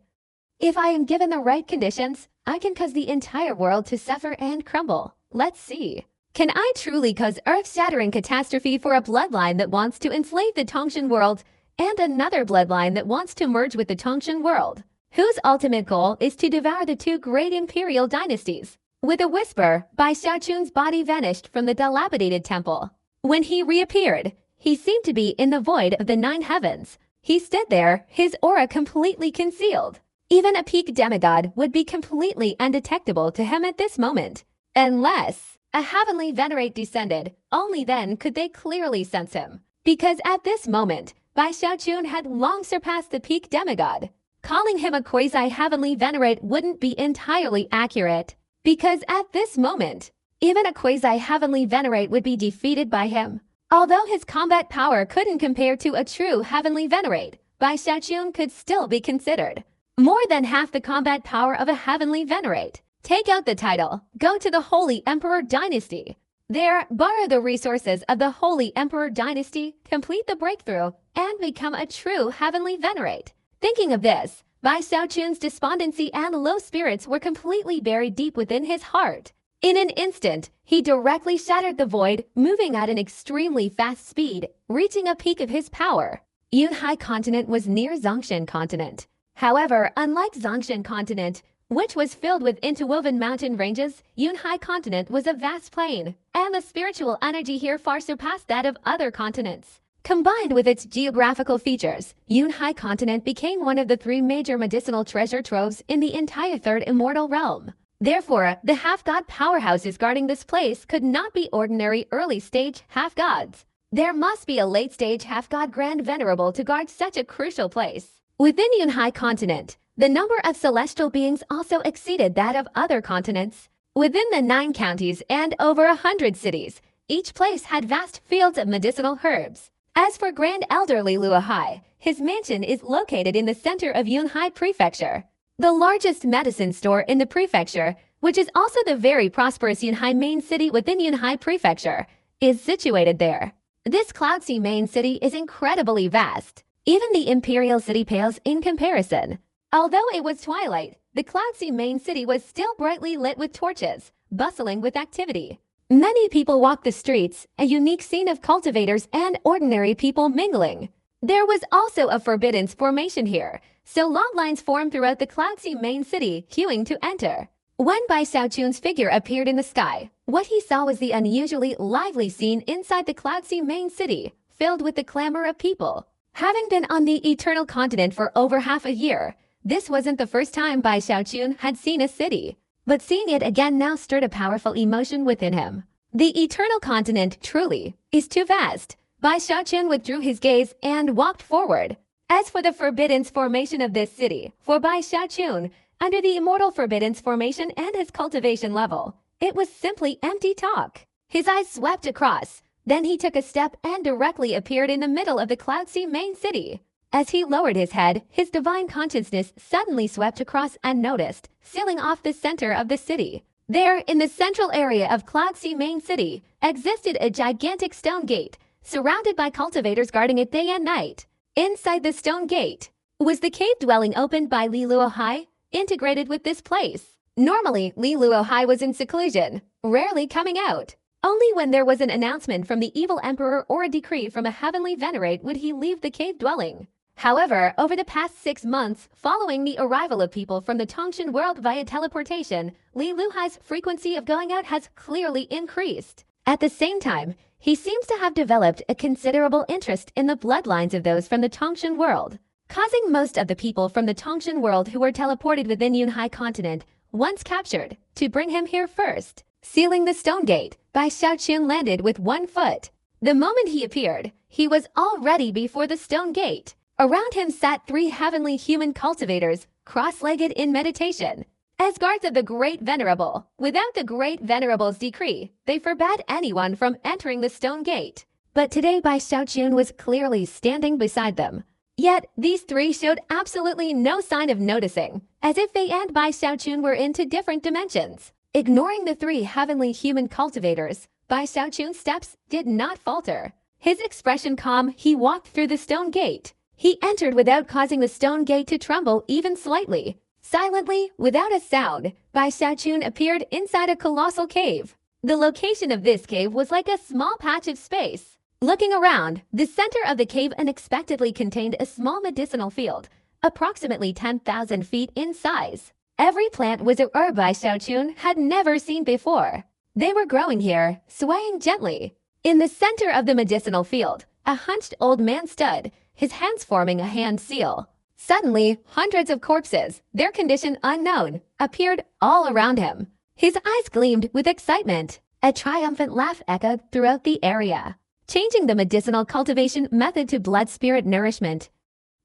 if I am given the right conditions, I can cause the entire world to suffer and crumble. Let's see. Can I truly cause earth-shattering catastrophe for a bloodline that wants to enslave the Tongshan world and another bloodline that wants to merge with the Tongshan world, whose ultimate goal is to devour the two great imperial dynasties? With a whisper, Bai Xiaochun's body vanished from the dilapidated temple. When he reappeared, he seemed to be in the void of the 9 heavens. He stood there, his aura completely concealed. Even a peak demigod would be completely undetectable to him at this moment. Unless a heavenly venerate descended, only then could they clearly sense him. Because at this moment, Bai Xiaochun had long surpassed the peak demigod. Calling him a quasi-heavenly venerate wouldn't be entirely accurate. Because at this moment, even a quasi-heavenly venerate would be defeated by him. Although his combat power couldn't compare to a true heavenly venerate, Bai Xiaochun could still be considered more than half the combat power of a heavenly venerate. Take out the title, go to the Holy Emperor Dynasty. There, borrow the resources of the Holy Emperor Dynasty, complete the breakthrough, and become a true heavenly venerate. Thinking of this, Bai Xiaochun's despondency and low spirits were completely buried deep within his heart. In an instant, he directly shattered the void, moving at an extremely fast speed, reaching a peak of his power. Yunhai Continent was near Zongshan Continent. However, unlike Zongshan Continent, which was filled with interwoven mountain ranges, Yunhai Continent was a vast plain, and the spiritual energy here far surpassed that of other continents. Combined with its geographical features, Yunhai Continent became one of the 3 major medicinal treasure troves in the entire Third Immortal Realm. Therefore, the half-god powerhouses guarding this place could not be ordinary early-stage half-gods. There must be a late-stage half-god Grand Venerable to guard such a crucial place. Within Yunhai Continent, the number of celestial beings also exceeded that of other continents. Within the 9 counties and over 100 cities, each place had vast fields of medicinal herbs. As for Grand Elder Li Luohai, his mansion is located in the center of Yunhai Prefecture. The largest medicine store in the prefecture, which is also the very prosperous Yunhai main city within Yunhai Prefecture, is situated there. This Cloudsea main city is incredibly vast. Even the imperial city pales in comparison. Although it was twilight, the Cloudsea main city was still brightly lit with torches, bustling with activity. Many people walked the streets, a unique scene of cultivators and ordinary people mingling. There was also a forbiddance formation here, so long lines formed throughout the Cloudsea main city, queuing to enter. When Bai Xiaochun's figure appeared in the sky, what he saw was the unusually lively scene inside the Cloudsea main city, filled with the clamor of people. Having been on the Eternal Continent for over half a year, this wasn't the first time Bai Xiaochun had seen a city. But seeing it again now stirred a powerful emotion within him. The Eternal Continent, truly, is too vast. Bai Xiaochun withdrew his gaze and walked forward. As for the forbiddance formation of this city, for Bai Xiaochun, under the immortal forbiddance formation and his cultivation level, it was simply empty talk. His eyes swept across. Then he took a step and directly appeared in the middle of the Cloudsea main city. As he lowered his head, his divine consciousness suddenly swept across unnoticed, sealing off the center of the city. There, in the central area of Cloudsea main city, existed a gigantic stone gate, surrounded by cultivators guarding it day and night. Inside the stone gate was the cave dwelling opened by Li Luohai, integrated with this place. Normally, Li Luohai was in seclusion, rarely coming out. Only when there was an announcement from the evil emperor or a decree from a heavenly venerate would he leave the cave dwelling. However, over the past 6 months, following the arrival of people from the Tongshan world via teleportation, Li Luohai's frequency of going out has clearly increased. At the same time, he seems to have developed a considerable interest in the bloodlines of those from the Tongshan world, causing most of the people from the Tongshan world who were teleported within Yunhai continent, once captured, to bring him here first. Sealing the stone gate, Bai Xiaoqun landed with 1 foot. The moment he appeared, he was already before the stone gate. Around him sat 3 heavenly human cultivators, cross-legged in meditation. As guards of the Great Venerable, without the Great Venerable's decree, they forbade anyone from entering the stone gate. But today Bai Xiaoqun was clearly standing beside them. Yet, these 3 showed absolutely no sign of noticing, as if they and Bai Xiaoqun were into different dimensions. Ignoring the 3 heavenly human cultivators, Bai Xiaoqun's steps did not falter. His expression calm, he walked through the stone gate. He entered without causing the stone gate to tremble even slightly. Silently, without a sound, Bai Xiaoqun appeared inside a colossal cave. The location of this cave was like a small patch of space. Looking around, the center of the cave unexpectedly contained a small medicinal field, approximately 10,000 feet in size. Every plant was a herb Bai Xiaoqun had never seen before. They were growing here, swaying gently. In the center of the medicinal field, a hunched old man stood, his hands forming a hand seal. Suddenly, hundreds of corpses, their condition unknown, appeared all around him. His eyes gleamed with excitement. A triumphant laugh echoed throughout the area. Changing the medicinal cultivation method to blood spirit nourishment.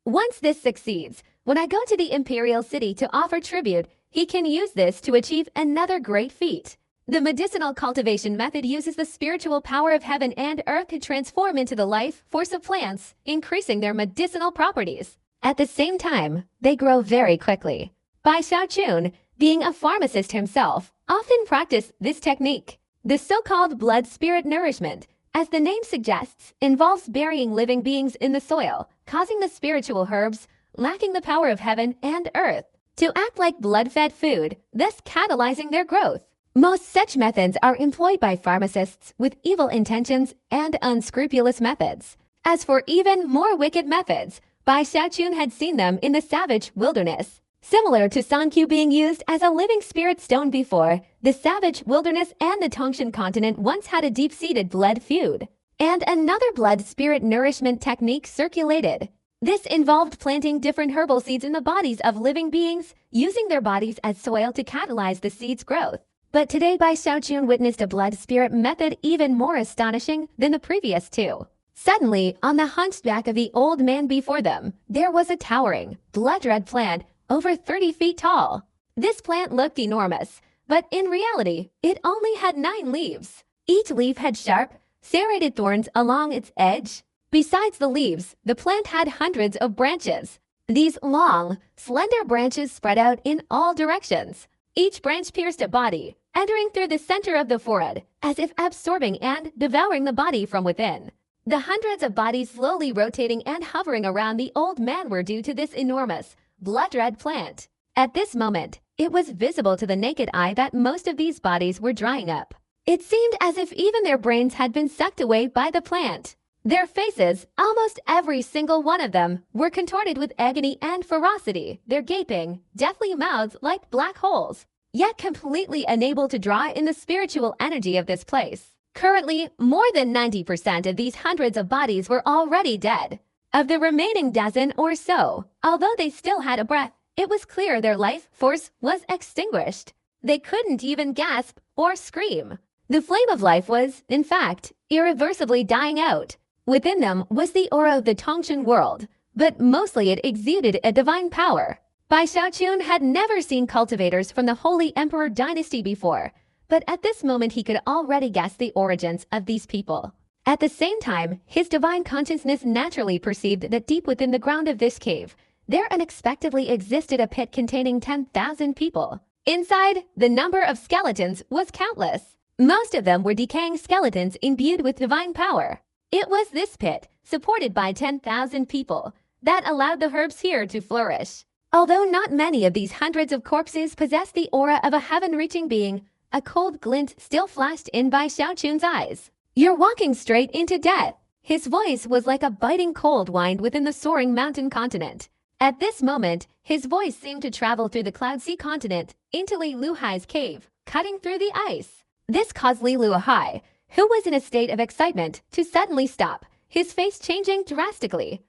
Once this succeeds, when I go to the Imperial City to offer tribute, he can use this to achieve another great feat. The medicinal cultivation method uses the spiritual power of heaven and earth to transform into the life force of plants, increasing their medicinal properties. At the same time, they grow very quickly. Bai Xiaoqun, being a pharmacist himself, often practiced this technique. The so-called blood spirit nourishment, as the name suggests, involves burying living beings in the soil, causing the spiritual herbs, lacking the power of heaven and earth, to act like blood-fed food, thus catalyzing their growth. Most such methods are employed by pharmacists with evil intentions and unscrupulous methods. As for even more wicked methods, Bai Xiaoqun had seen them in the savage wilderness. Similar to Sanqiu being used as a living spirit stone before, the savage wilderness and the Tongshan continent once had a deep-seated blood feud. And another blood spirit nourishment technique circulated. This involved planting different herbal seeds in the bodies of living beings, using their bodies as soil to catalyze the seed's growth. But today Bai Xiaoqun witnessed a blood spirit method even more astonishing than the previous 2. Suddenly, on the hunched back of the old man before them, there was a towering, blood-red plant over 30 feet tall. This plant looked enormous, but in reality, it only had 9 leaves. Each leaf had sharp, serrated thorns along its edge. Besides the leaves, the plant had hundreds of branches. These long, slender branches spread out in all directions. Each branch pierced a body, entering through the center of the forehead, as if absorbing and devouring the body from within. The hundreds of bodies slowly rotating and hovering around the old man were due to this enormous, blood-red plant. At this moment, it was visible to the naked eye that most of these bodies were drying up. It seemed as if even their brains had been sucked away by the plant. Their faces, almost every single one of them, were contorted with agony and ferocity, their gaping, deathly mouths like black holes, yet completely unable to draw in the spiritual energy of this place. Currently, more than 90% of these hundreds of bodies were already dead. Of the remaining dozen or so, although they still had a breath, it was clear their life force was extinguished. They couldn't even gasp or scream. The flame of life was, in fact, irreversibly dying out. Within them was the aura of the Tongshan world, but mostly it exuded a divine power. Bai Xiaoqun had never seen cultivators from the Holy Emperor dynasty before, but at this moment he could already guess the origins of these people. At the same time, his divine consciousness naturally perceived that deep within the ground of this cave, there unexpectedly existed a pit containing 10,000 people. Inside, the number of skeletons was countless. Most of them were decaying skeletons imbued with divine power. It was this pit, supported by 10,000 people, that allowed the herbs here to flourish. Although not many of these hundreds of corpses possessed the aura of a heaven-reaching being, a cold glint still flashed in Bai Xiaoqun's eyes. "You're walking straight into death." His voice was like a biting cold wind within the soaring mountain continent. At this moment, his voice seemed to travel through the Cloud Sea continent into Li Luhai's cave, cutting through the ice. This caused Li Luhai, who was in a state of excitement, to suddenly stop, his face changing drastically.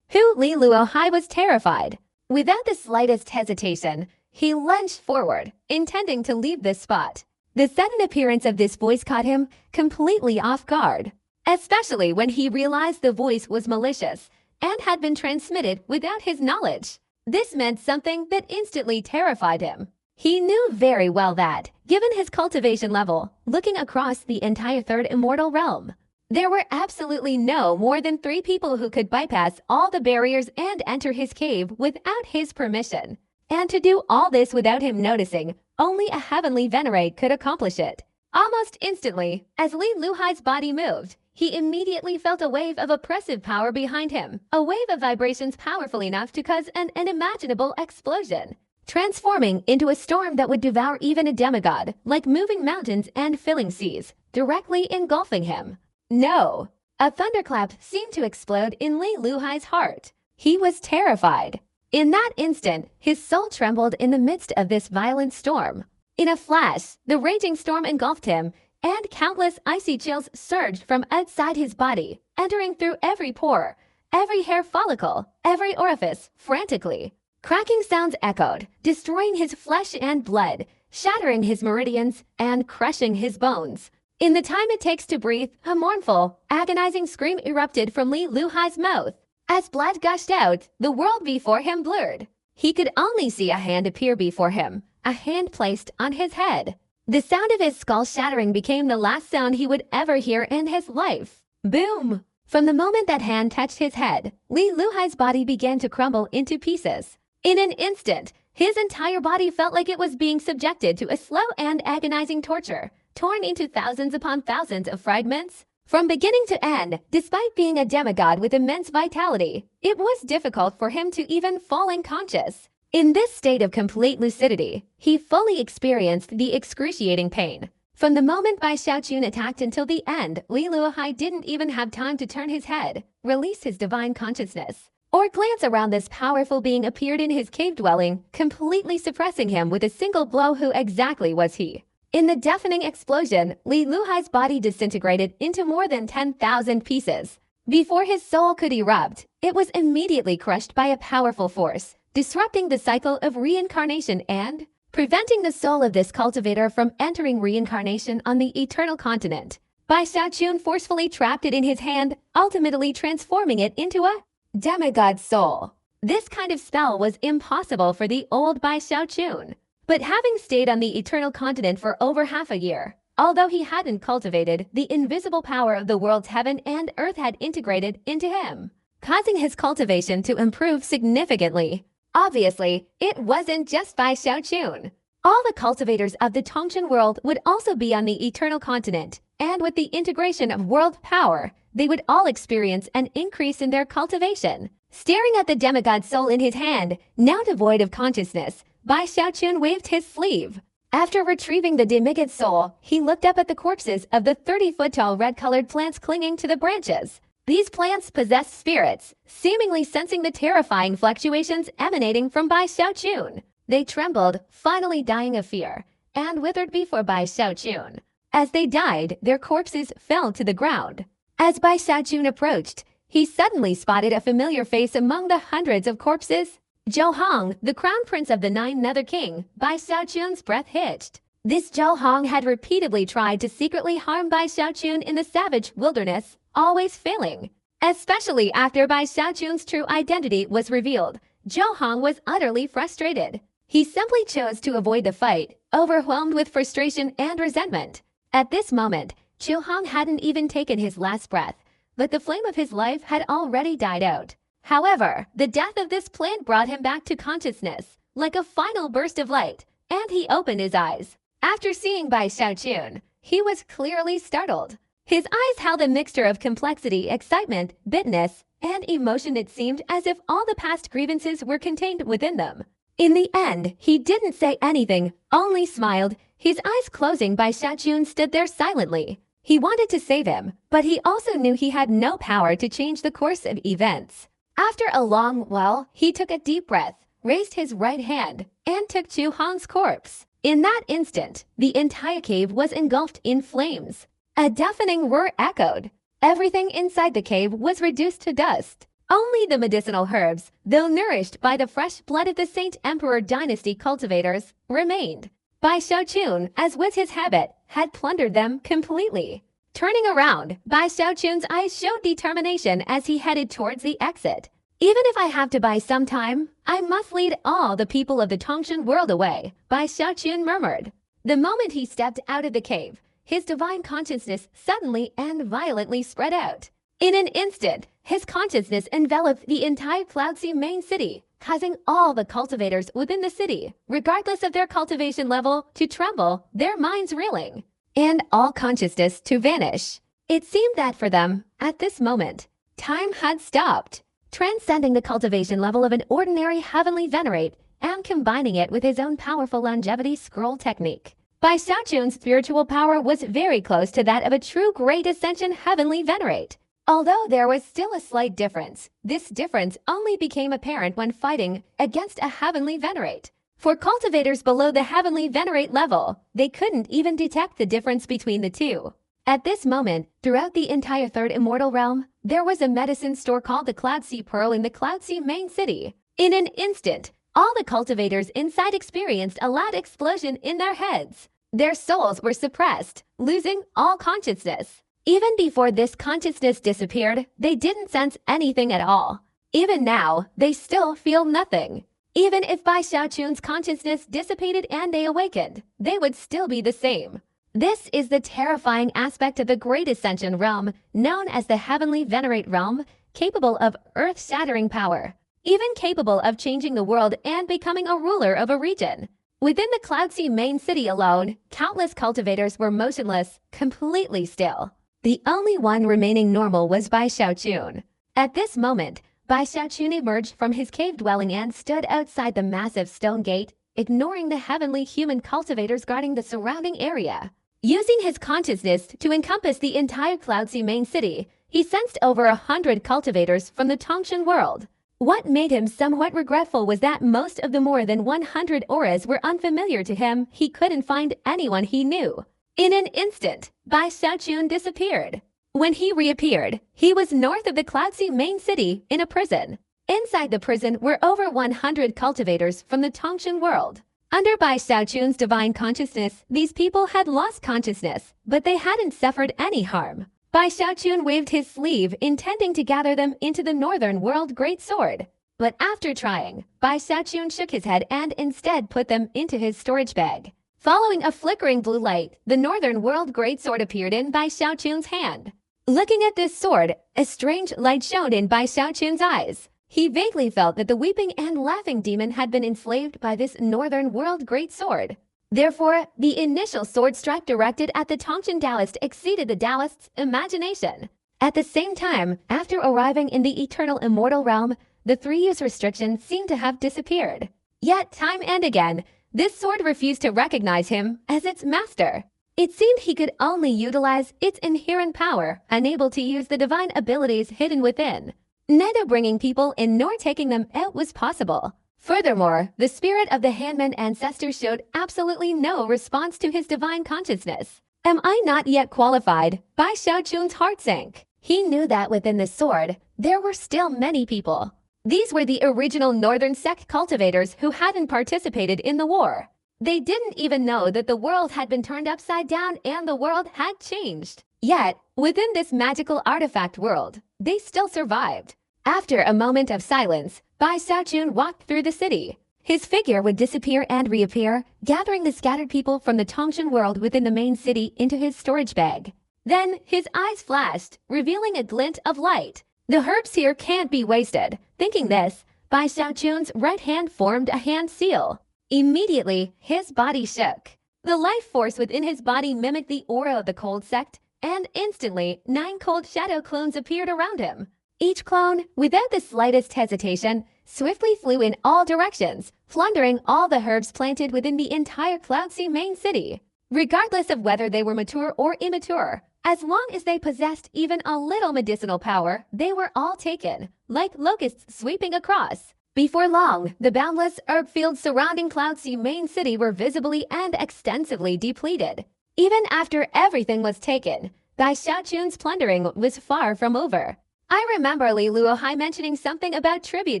Li Luohai was terrified. Without the slightest hesitation, he lunged forward, intending to leave the spot. The sudden appearance of this voice caught him completely off guard, especially when he realized the voice was malicious and had been transmitted without his knowledge. This meant something that instantly terrified him. He knew very well that, given his cultivation level, looking across the entire third immortal realm, there were absolutely no more than 3 people who could bypass all the barriers and enter his cave without his permission. And to do all this without him noticing, only a heavenly venerate could accomplish it. Almost instantly, as Li Luhai's body moved, he immediately felt a wave of oppressive power behind him, a wave of vibrations powerful enough to cause an unimaginable explosion, transforming into a storm that would devour even a demigod, like moving mountains and filling seas, directly engulfing him. No! A thunderclap seemed to explode in Li Luhai's heart. He was terrified. In that instant, his soul trembled in the midst of this violent storm. In a flash, the raging storm engulfed him, and countless icy chills surged from outside his body, entering through every pore, every hair follicle, every orifice, frantically. Cracking sounds echoed, destroying his flesh and blood, shattering his meridians, and crushing his bones. In the time it takes to breathe, a mournful, agonizing scream erupted from Li Luhai's mouth. As blood gushed out, the world before him blurred. He could only see a hand appear before him, a hand placed on his head. The sound of his skull shattering became the last sound he would ever hear in his life. Boom! From the moment that hand touched his head, Li Luhai's body began to crumble into pieces. In an instant, his entire body felt like it was being subjected to a slow and agonizing torture, torn into thousands upon thousands of fragments. From beginning to end, despite being a demigod with immense vitality, it was difficult for him to even fall unconscious. In this state of complete lucidity, he fully experienced the excruciating pain. From the moment Bai Xiaoqun attacked until the end, Li Luohai didn't even have time to turn his head, release his divine consciousness, or glance around. This powerful being appeared in his cave dwelling, completely suppressing him with a single blow. Who exactly was he? In the deafening explosion, Li Luhai's body disintegrated into more than 10,000 pieces. Before his soul could erupt, it was immediately crushed by a powerful force, disrupting the cycle of reincarnation and preventing the soul of this cultivator from entering reincarnation on the eternal continent. Bai Xiaoqun forcefully trapped it in his hand, ultimately transforming it into a demigod soul. This kind of spell was impossible for the old Bai Xiaoqun. But having stayed on the eternal continent for over half a year, although he hadn't cultivated, the invisible power of the world's heaven and earth had integrated into him, causing his cultivation to improve significantly. Obviously, it wasn't just Bai Xiaoqun. All the cultivators of the Tongchen world would also be on the eternal continent, and with the integration of world power, they would all experience an increase in their cultivation. Staring at the demigod soul in his hand, now devoid of consciousness, Bai Xiaoqun waved his sleeve. After retrieving the demigod soul, he looked up at the corpses of the 30-foot-tall red-colored plants clinging to the branches. These plants possessed spirits, seemingly sensing the terrifying fluctuations emanating from Bai Xiaoqun. They trembled, finally dying of fear, and withered before Bai Xiaoqun. As they died, their corpses fell to the ground. As Bai Xiaoqun approached, he suddenly spotted a familiar face among the hundreds of corpses. Zhou Hong, the crown prince of the 9 Nether King. Bai Xiaoqun's breath hitched. This Zhou Hong had repeatedly tried to secretly harm Bai Xiaoqun in the savage wilderness, always failing. Especially after Bai Xiaoqun's true identity was revealed, Zhou Hong was utterly frustrated. He simply chose to avoid the fight, overwhelmed with frustration and resentment. At this moment, Zhou Hong hadn't even taken his last breath, but the flame of his life had already died out. However, the death of this plant brought him back to consciousness, like a final burst of light, and he opened his eyes. After seeing Bai Xiaoqun, he was clearly startled. His eyes held a mixture of complexity, excitement, bitterness, and emotion. It seemed as if all the past grievances were contained within them. In the end, he didn't say anything, only smiled. His eyes closing, Bai Xiaoqun stood there silently. He wanted to save him, but he also knew he had no power to change the course of events. After a long while, he took a deep breath, raised his right hand, and took Zhou Hong's corpse. In that instant, the entire cave was engulfed in flames. A deafening roar echoed. Everything inside the cave was reduced to dust. Only the medicinal herbs, though nourished by the fresh blood of the Saint Emperor Dynasty cultivators, remained. Bai Xiaochun, as was his habit, had plundered them completely. Turning around, Bai Xiaochun's eyes showed determination as he headed towards the exit. Even if I have to buy some time, I must lead all the people of the Tongshan world away, Bai Xiaochun murmured. The moment he stepped out of the cave, his divine consciousness suddenly and violently spread out. In an instant, his consciousness enveloped the entire Cloudsea main city, causing all the cultivators within the city, regardless of their cultivation level, to tremble, their minds reeling, and all consciousness to vanish. It seemed that for them, at this moment, time had stopped. Transcending the cultivation level of an ordinary heavenly venerate and combining it with his own powerful longevity scroll technique, Bai Xiaochun's spiritual power was very close to that of a true Great Ascension heavenly venerate. Although there was still a slight difference, this difference only became apparent when fighting against a heavenly venerate. For cultivators below the heavenly venerate level, they couldn't even detect the difference between the two. At this moment, throughout the entire third immortal realm, there was a medicine store called the Cloudsea Pearl in the Cloudsea main city. In an instant, all the cultivators inside experienced a loud explosion in their heads. Their souls were suppressed, losing all consciousness. Even before this consciousness disappeared, they didn't sense anything at all. Even now, they still feel nothing. Even if Bai Xiaochun's consciousness dissipated and they awakened, they would still be the same. This is the terrifying aspect of the Great Ascension realm, known as the Heavenly Venerate realm, capable of earth-shattering power, even capable of changing the world and becoming a ruler of a region. Within the Cloudsea main city alone, countless cultivators were motionless, completely still. The only one remaining normal was Bai Xiaochun. At this moment, Bai Xiaochun emerged from his cave dwelling and stood outside the massive stone gate, ignoring the heavenly human cultivators guarding the surrounding area. Using his consciousness to encompass the entire Cloudsea main city, he sensed over 100 cultivators from the Tongshan world. What made him somewhat regretful was that most of the more than 100 auras were unfamiliar to him. He couldn't find anyone he knew. In an instant, Bai Xiaochun disappeared. When he reappeared, he was north of the Cloudsea main city in a prison. Inside the prison were over 100 cultivators from the Tongshan world. Under Bai Xiaochun's divine consciousness, these people had lost consciousness, but they hadn't suffered any harm. Bai Xiaochun waved his sleeve, intending to gather them into the Northern World Great Sword. But after trying, Bai Xiaochun shook his head and instead put them into his storage bag. Following a flickering blue light, the Northern World Great Sword appeared in Bai Xiaochun's hand. Looking at this sword, a strange light shone in Bai Xiaochun's eyes. He vaguely felt that the weeping and laughing demon had been enslaved by this Northern World Great Sword. Therefore, the initial sword strike directed at the Tongshan Taoist exceeded the Taoist's imagination. At the same time, after arriving in the Eternal Immortal Realm, the 3-use restriction seemed to have disappeared. Yet, time and again, this sword refused to recognize him as its master. It seemed he could only utilize its inherent power, unable to use the divine abilities hidden within. Neither bringing people in nor taking them out was possible. Furthermore, the spirit of the Hanman ancestor showed absolutely no response to his divine consciousness. Am I not yet qualified? Bai Xiaochun's heart sank. He knew that within the sword, there were still many people. These were the original Northern Sect cultivators who hadn't participated in the war. They didn't even know that the world had been turned upside down and the world had changed. Yet, within this magical artifact world, they still survived. After a moment of silence, Bai Xiaochun walked through the city. His figure would disappear and reappear, gathering the scattered people from the Tongshan world within the main city into his storage bag. Then, his eyes flashed, revealing a glint of light. The herbs here can't be wasted. Thinking this, Bai Xiaochun's right hand formed a hand seal. Immediately, his body shook. The life force within his body mimicked the aura of the cold sect, and instantly, 9 cold shadow clones appeared around him. Each clone, without the slightest hesitation, swiftly flew in all directions, plundering all the herbs planted within the entire Cloudsea main city. Regardless of whether they were mature or immature, as long as they possessed even a little medicinal power, they were all taken, like locusts sweeping across. Before long, the boundless herb fields surrounding Cloudsea main city were visibly and extensively depleted. Even after everything was taken, Bai Xiaochun's plundering was far from over. I remember Li Luohai mentioning something about tribute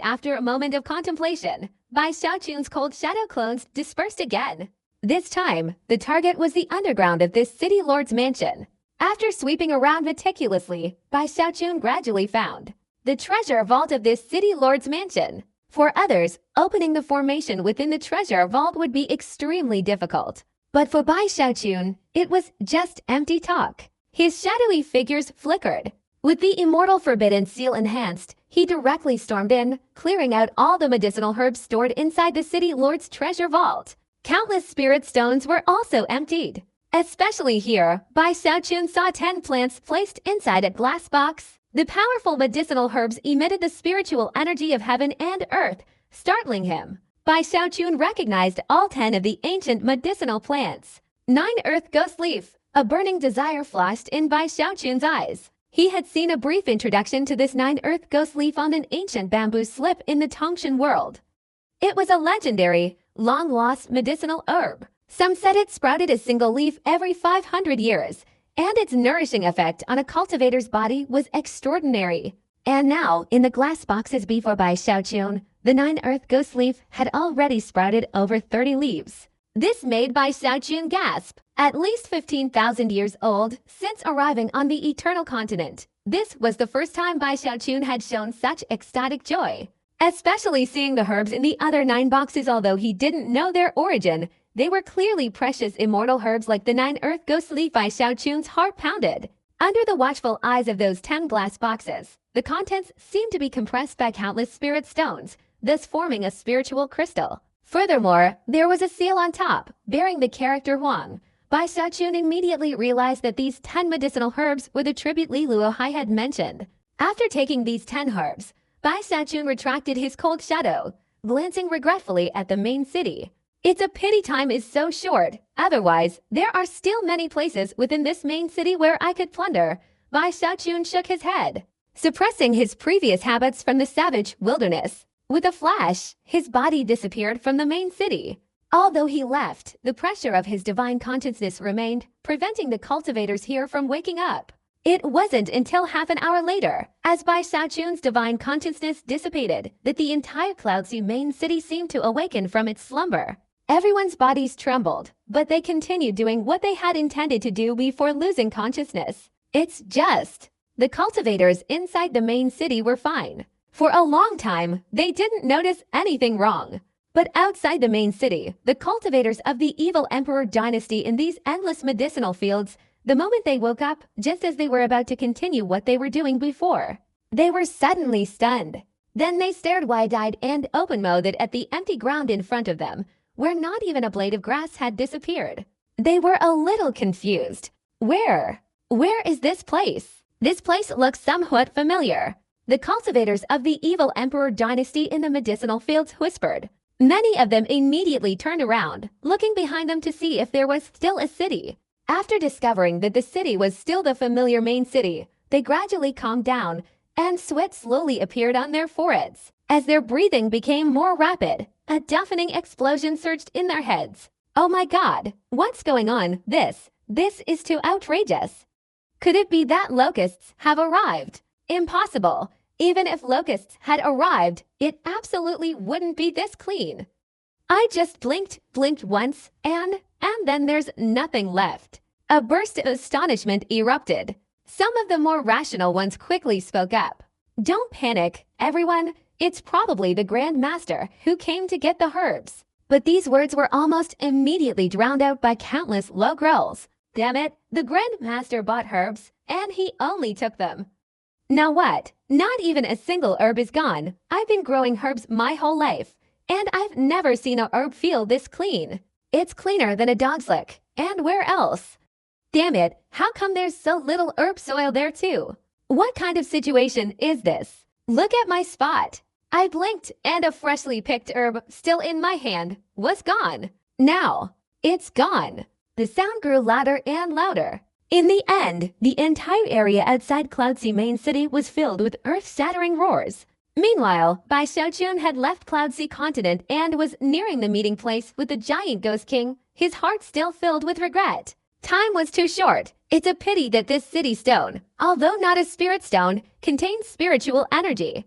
after a moment of contemplation. Bai Xiaochun's cold shadow clones dispersed again. This time, the target was the underground of this city lord's mansion. After sweeping around meticulously, Bai Xiaochun gradually found the treasure vault of this city lord's mansion. For others, opening the formation within the treasure vault would be extremely difficult. But for Bai Xiaochun, it was just empty talk. His shadowy figures flickered. With the immortal forbidden seal enhanced, he directly stormed in, clearing out all the medicinal herbs stored inside the city lord's treasure vault. Countless spirit stones were also emptied. Especially here, Bai Xiaochun saw 10 plants placed inside a glass box. The powerful medicinal herbs emitted the spiritual energy of heaven and earth, startling him. Bai Xiaochun recognized all 10 of the ancient medicinal plants. 9 earth ghost leaf. A burning desire flashed in Bai Xiaochun's eyes. He had seen a brief introduction to this 9 earth ghost leaf on an ancient bamboo slip in the Tongshan world. It was a legendary, long-lost medicinal herb. Some said it sprouted a single leaf every 500 years, and its nourishing effect on a cultivator's body was extraordinary. And now, in the glass boxes before Bai Xiaochun, the 9 earth ghost leaf had already sprouted over 30 leaves. This made Bai Xiaochun gasp. At least 15,000 years old since arriving on the Eternal Continent, this was the first time Bai Xiaochun had shown such ecstatic joy. Especially seeing the herbs in the other 9 boxes. Although he didn't know their origin, they were clearly precious immortal herbs like the 9 earth ghost leaf. Bai Xiaochun's heart pounded. Under the watchful eyes of those 10 glass boxes, the contents seemed to be compressed by countless spirit stones, thus forming a spiritual crystal. Furthermore, there was a seal on top, bearing the character Huang. Bai Xiaochun immediately realized that these 10 medicinal herbs were the tribute Li Luohai had mentioned. After taking these 10 herbs, Bai Xiaochun retracted his cold shadow, glancing regretfully at the main city. It's a pity time is so short, otherwise, there are still many places within this main city where I could plunder. Bai Xiaochun shook his head, suppressing his previous habits from the savage wilderness. With a flash, his body disappeared from the main city. Although he left, the pressure of his divine consciousness remained, preventing the cultivators here from waking up. It wasn't until half an hour later, as Bai Xiaochun's divine consciousness dissipated, that the entire Cloudsea main city seemed to awaken from its slumber. Everyone's bodies trembled, but they continued doing what they had intended to do before losing consciousness. It's just, the cultivators inside the main city were fine. For a long time, they didn't notice anything wrong. But outside the main city, the cultivators of the evil emperor dynasty in these endless medicinal fields, the moment they woke up, just as they were about to continue what they were doing before, they were suddenly stunned. Then they stared wide-eyed and open-mouthed at the empty ground in front of them, where not even a blade of grass had disappeared. They were a little confused. Where is this place? This place looks somewhat familiar. The cultivators of the evil emperor dynasty in the medicinal fields whispered. Many of them immediately turned around, looking behind them to see if there was still a city. After discovering that the city was still the familiar main city, they gradually calmed down, and sweat slowly appeared on their foreheads. As their breathing became more rapid, a deafening explosion surged in their heads. Oh my God, what's going on? This is too outrageous. Could it be that locusts have arrived? Impossible. Even if locusts had arrived, it absolutely wouldn't be this clean. I just blinked once, and then there's nothing left. A burst of astonishment erupted. Some of the more rational ones quickly spoke up. Don't panic, everyone. It's probably the Grand Master who came to get the herbs. But these words were almost immediately drowned out by countless low growls. Damn it, the Grand Master bought herbs, and he only took them. Now what? Not even a single herb is gone. I've been growing herbs my whole life, and I've never seen a herb feel this clean. It's cleaner than a dog's lick, and where else? Damn it, how come there's so little herb soil there too? What kind of situation is this? Look at my spot. I blinked, and a freshly picked herb, still in my hand, was gone. Now, it's gone. The sound grew louder and louder. In the end, the entire area outside Cloudsea Main City was filled with earth-shattering roars. Meanwhile, Bai Xiaochun had left Cloudsea Continent and was nearing the meeting place with the giant Ghost King, his heart still filled with regret. time was too short. It's a pity that this city stone, although not a spirit stone, contains spiritual energy.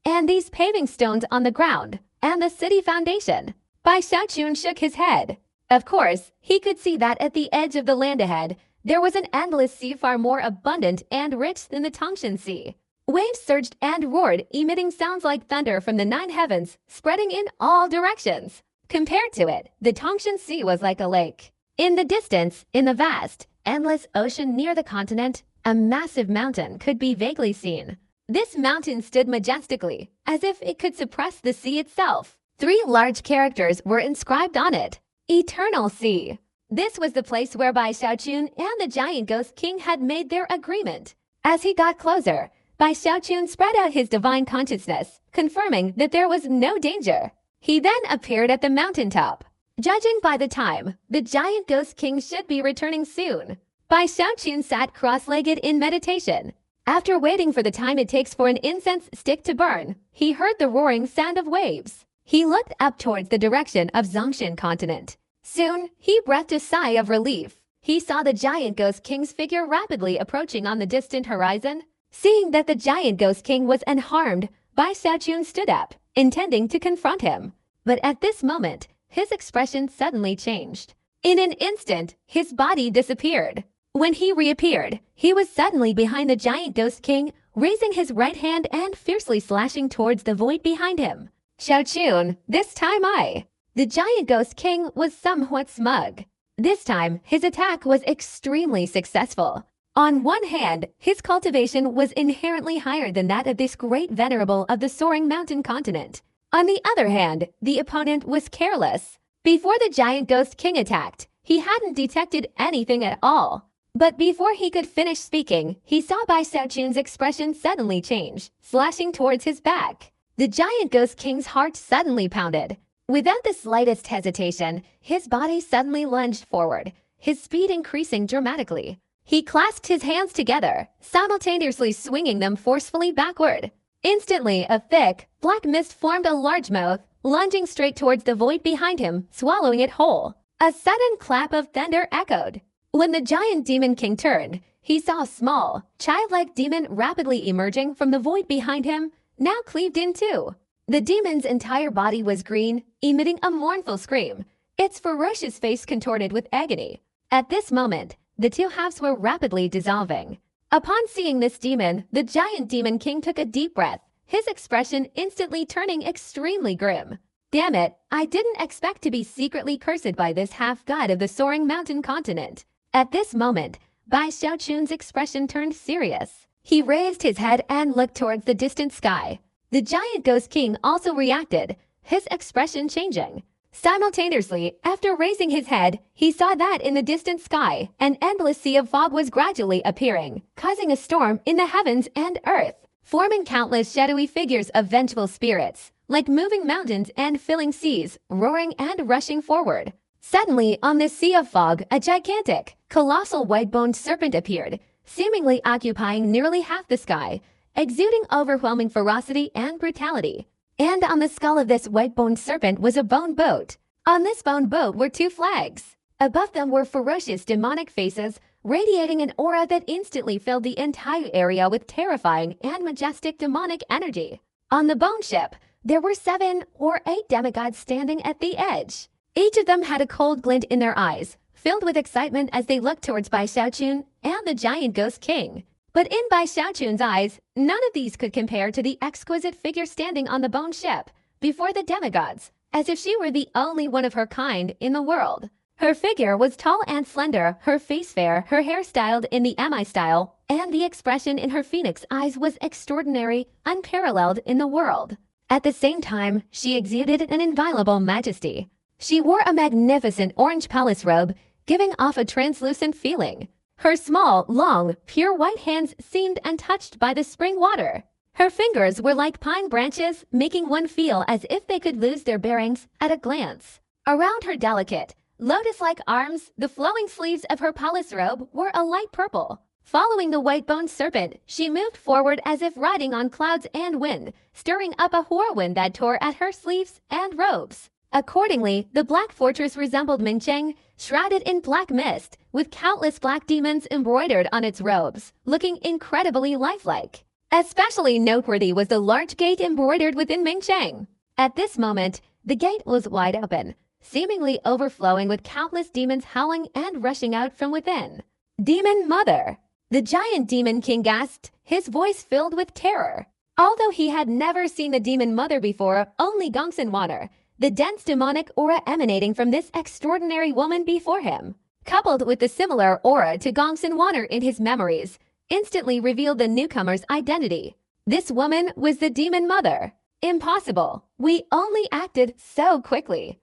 And these paving stones on the ground, and the city foundation. Bai Xiaochun shook his head. Of course, he could see that at the edge of the land ahead, there was an endless sea far more abundant and rich than the Tongshan Sea. Waves surged and roared, emitting sounds like thunder from the 9 heavens, spreading in all directions. Compared to it, the Tongshan Sea was like a lake. In the distance, in the vast, endless ocean near the continent, a massive mountain could be vaguely seen. This mountain stood majestically, as if it could suppress the sea itself. 3 large characters were inscribed on it. Eternal Sea. This was the place where Bai Xiaochun and the giant ghost king had made their agreement. As he got closer, Bai Xiaochun spread out his divine consciousness, confirming that there was no danger. He then appeared at the mountaintop. Judging by the time, the giant ghost king should be returning soon. Bai Xiaochun sat cross-legged in meditation. After waiting for the time it takes for an incense stick to burn, he heard the roaring sound of waves. He looked up towards the direction of Zongshan continent. Soon, he breathed a sigh of relief. He saw the giant ghost king's figure rapidly approaching on the distant horizon. Seeing that the giant ghost king was unharmed, Bai Xiaochun stood up, intending to confront him. But at this moment, his expression suddenly changed. In an instant, his body disappeared. When he reappeared, he was suddenly behind the giant ghost king, raising his right hand and fiercely slashing towards the void behind him. Xiaochun, this time I. The giant ghost king was somewhat smug. This time, his attack was extremely successful. On one hand, his cultivation was inherently higher than that of this great venerable of the soaring mountain continent. On the other hand, the opponent was careless. Before the giant ghost king attacked, he hadn't detected anything at all. But before he could finish speaking, he saw Bai Xiaochun's expression suddenly change, slashing towards his back. The giant ghost king's heart suddenly pounded. Without the slightest hesitation, his body suddenly lunged forward, his speed increasing dramatically. He clasped his hands together, simultaneously swinging them forcefully backward. Instantly, a thick, black mist formed a large mouth, lunging straight towards the void behind him, swallowing it whole. A sudden clap of thunder echoed. When the giant demon king turned, he saw a small, childlike demon rapidly emerging from the void behind him, now cleaved in two. The demon's entire body was green, emitting a mournful scream, its ferocious face contorted with agony. At this moment, the two halves were rapidly dissolving. Upon seeing this demon, the giant demon king took a deep breath, his expression instantly turning extremely grim. Damn it, I didn't expect to be secretly cursed by this half-god of the soaring mountain continent. At this moment, Bai Xiaochun's expression turned serious. He raised his head and looked towards the distant sky. The giant ghost king also reacted, his expression changing. Simultaneously, after raising his head, he saw that in the distant sky, an endless sea of fog was gradually appearing, causing a storm in the heavens and earth, forming countless shadowy figures of vengeful spirits, like moving mountains and filling seas, roaring and rushing forward. Suddenly, on this sea of fog, a gigantic, colossal white-boned serpent appeared, seemingly occupying nearly half the sky, exuding overwhelming ferocity and brutality. And on the skull of this white-boned serpent was a bone boat. On this bone boat were 2 flags. Above them were ferocious demonic faces, radiating an aura that instantly filled the entire area with terrifying and majestic demonic energy. On the bone ship, there were 7 or 8 demigods standing at the edge. Each of them had a cold glint in their eyes, filled with excitement as they looked towards Bai Xiaochun and the giant ghost king. But in Bai Xiaochun's eyes, none of these could compare to the exquisite figure standing on the bone ship before the demigods, as if she were the only one of her kind in the world. Her figure was tall and slender, her face fair, her hair styled in the Amai style, and the expression in her phoenix eyes was extraordinary, unparalleled in the world. At the same time, she exuded an inviolable majesty. She wore a magnificent orange palace robe, giving off a translucent feeling. Her small, long, pure white hands seemed untouched by the spring water. Her fingers were like pine branches, making one feel as if they could lose their bearings at a glance. Around her delicate, lotus-like arms, the flowing sleeves of her palace robe were a light purple. Following the white-boned serpent, she moved forward as if riding on clouds and wind, stirring up a whirlwind that tore at her sleeves and robes. Accordingly, the Black Fortress resembled Mingcheng, shrouded in black mist, with countless black demons embroidered on its robes, looking incredibly lifelike. Especially noteworthy was the large gate embroidered within Mingcheng. At this moment, the gate was wide open, seemingly overflowing with countless demons howling and rushing out from within. Demon Mother! The giant demon king gasped, his voice filled with terror. Although he had never seen the demon mother before, only Gongsun Water, the dense demonic aura emanating from this extraordinary woman before him, coupled with the similar aura to Gongsun Water in his memories, instantly revealed the newcomer's identity. This woman was the demon mother. Impossible. We only acted so quickly.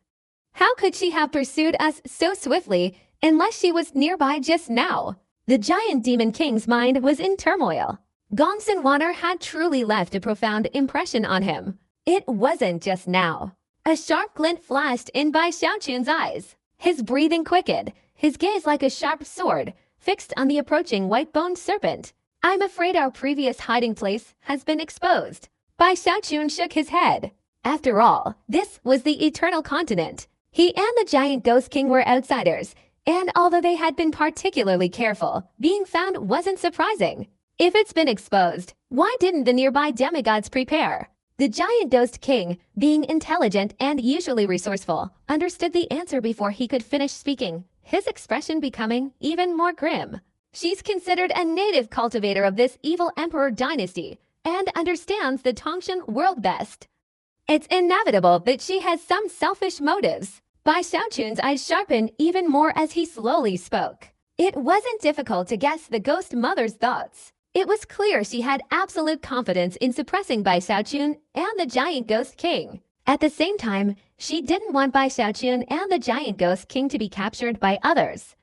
How could she have pursued us so swiftly unless she was nearby just now? The giant demon king's mind was in turmoil. Gongsun Water had truly left a profound impression on him. It wasn't just now. A sharp glint flashed in Bai Xiaochun's eyes. His breathing quickened, his gaze like a sharp sword, fixed on the approaching white-boned serpent. I'm afraid our previous hiding place has been exposed. Bai Xiaochun shook his head. After all, this was the Eternal Continent. He and the giant ghost king were outsiders, and although they had been particularly careful, being found wasn't surprising. If it's been exposed, why didn't the nearby demigods prepare? The giant ghost king, being intelligent and usually resourceful, understood the answer before he could finish speaking, his expression becoming even more grim. She's considered a native cultivator of this evil emperor dynasty and understands the Tongshan world best. It's inevitable that she has some selfish motives. Bai Xiaochun's eyes sharpened even more as he slowly spoke. It wasn't difficult to guess the ghost mother's thoughts. It was clear she had absolute confidence in suppressing Bai Xiaochun and the giant ghost king. At the same time, she didn't want Bai Xiaochun and the giant ghost king to be captured by others.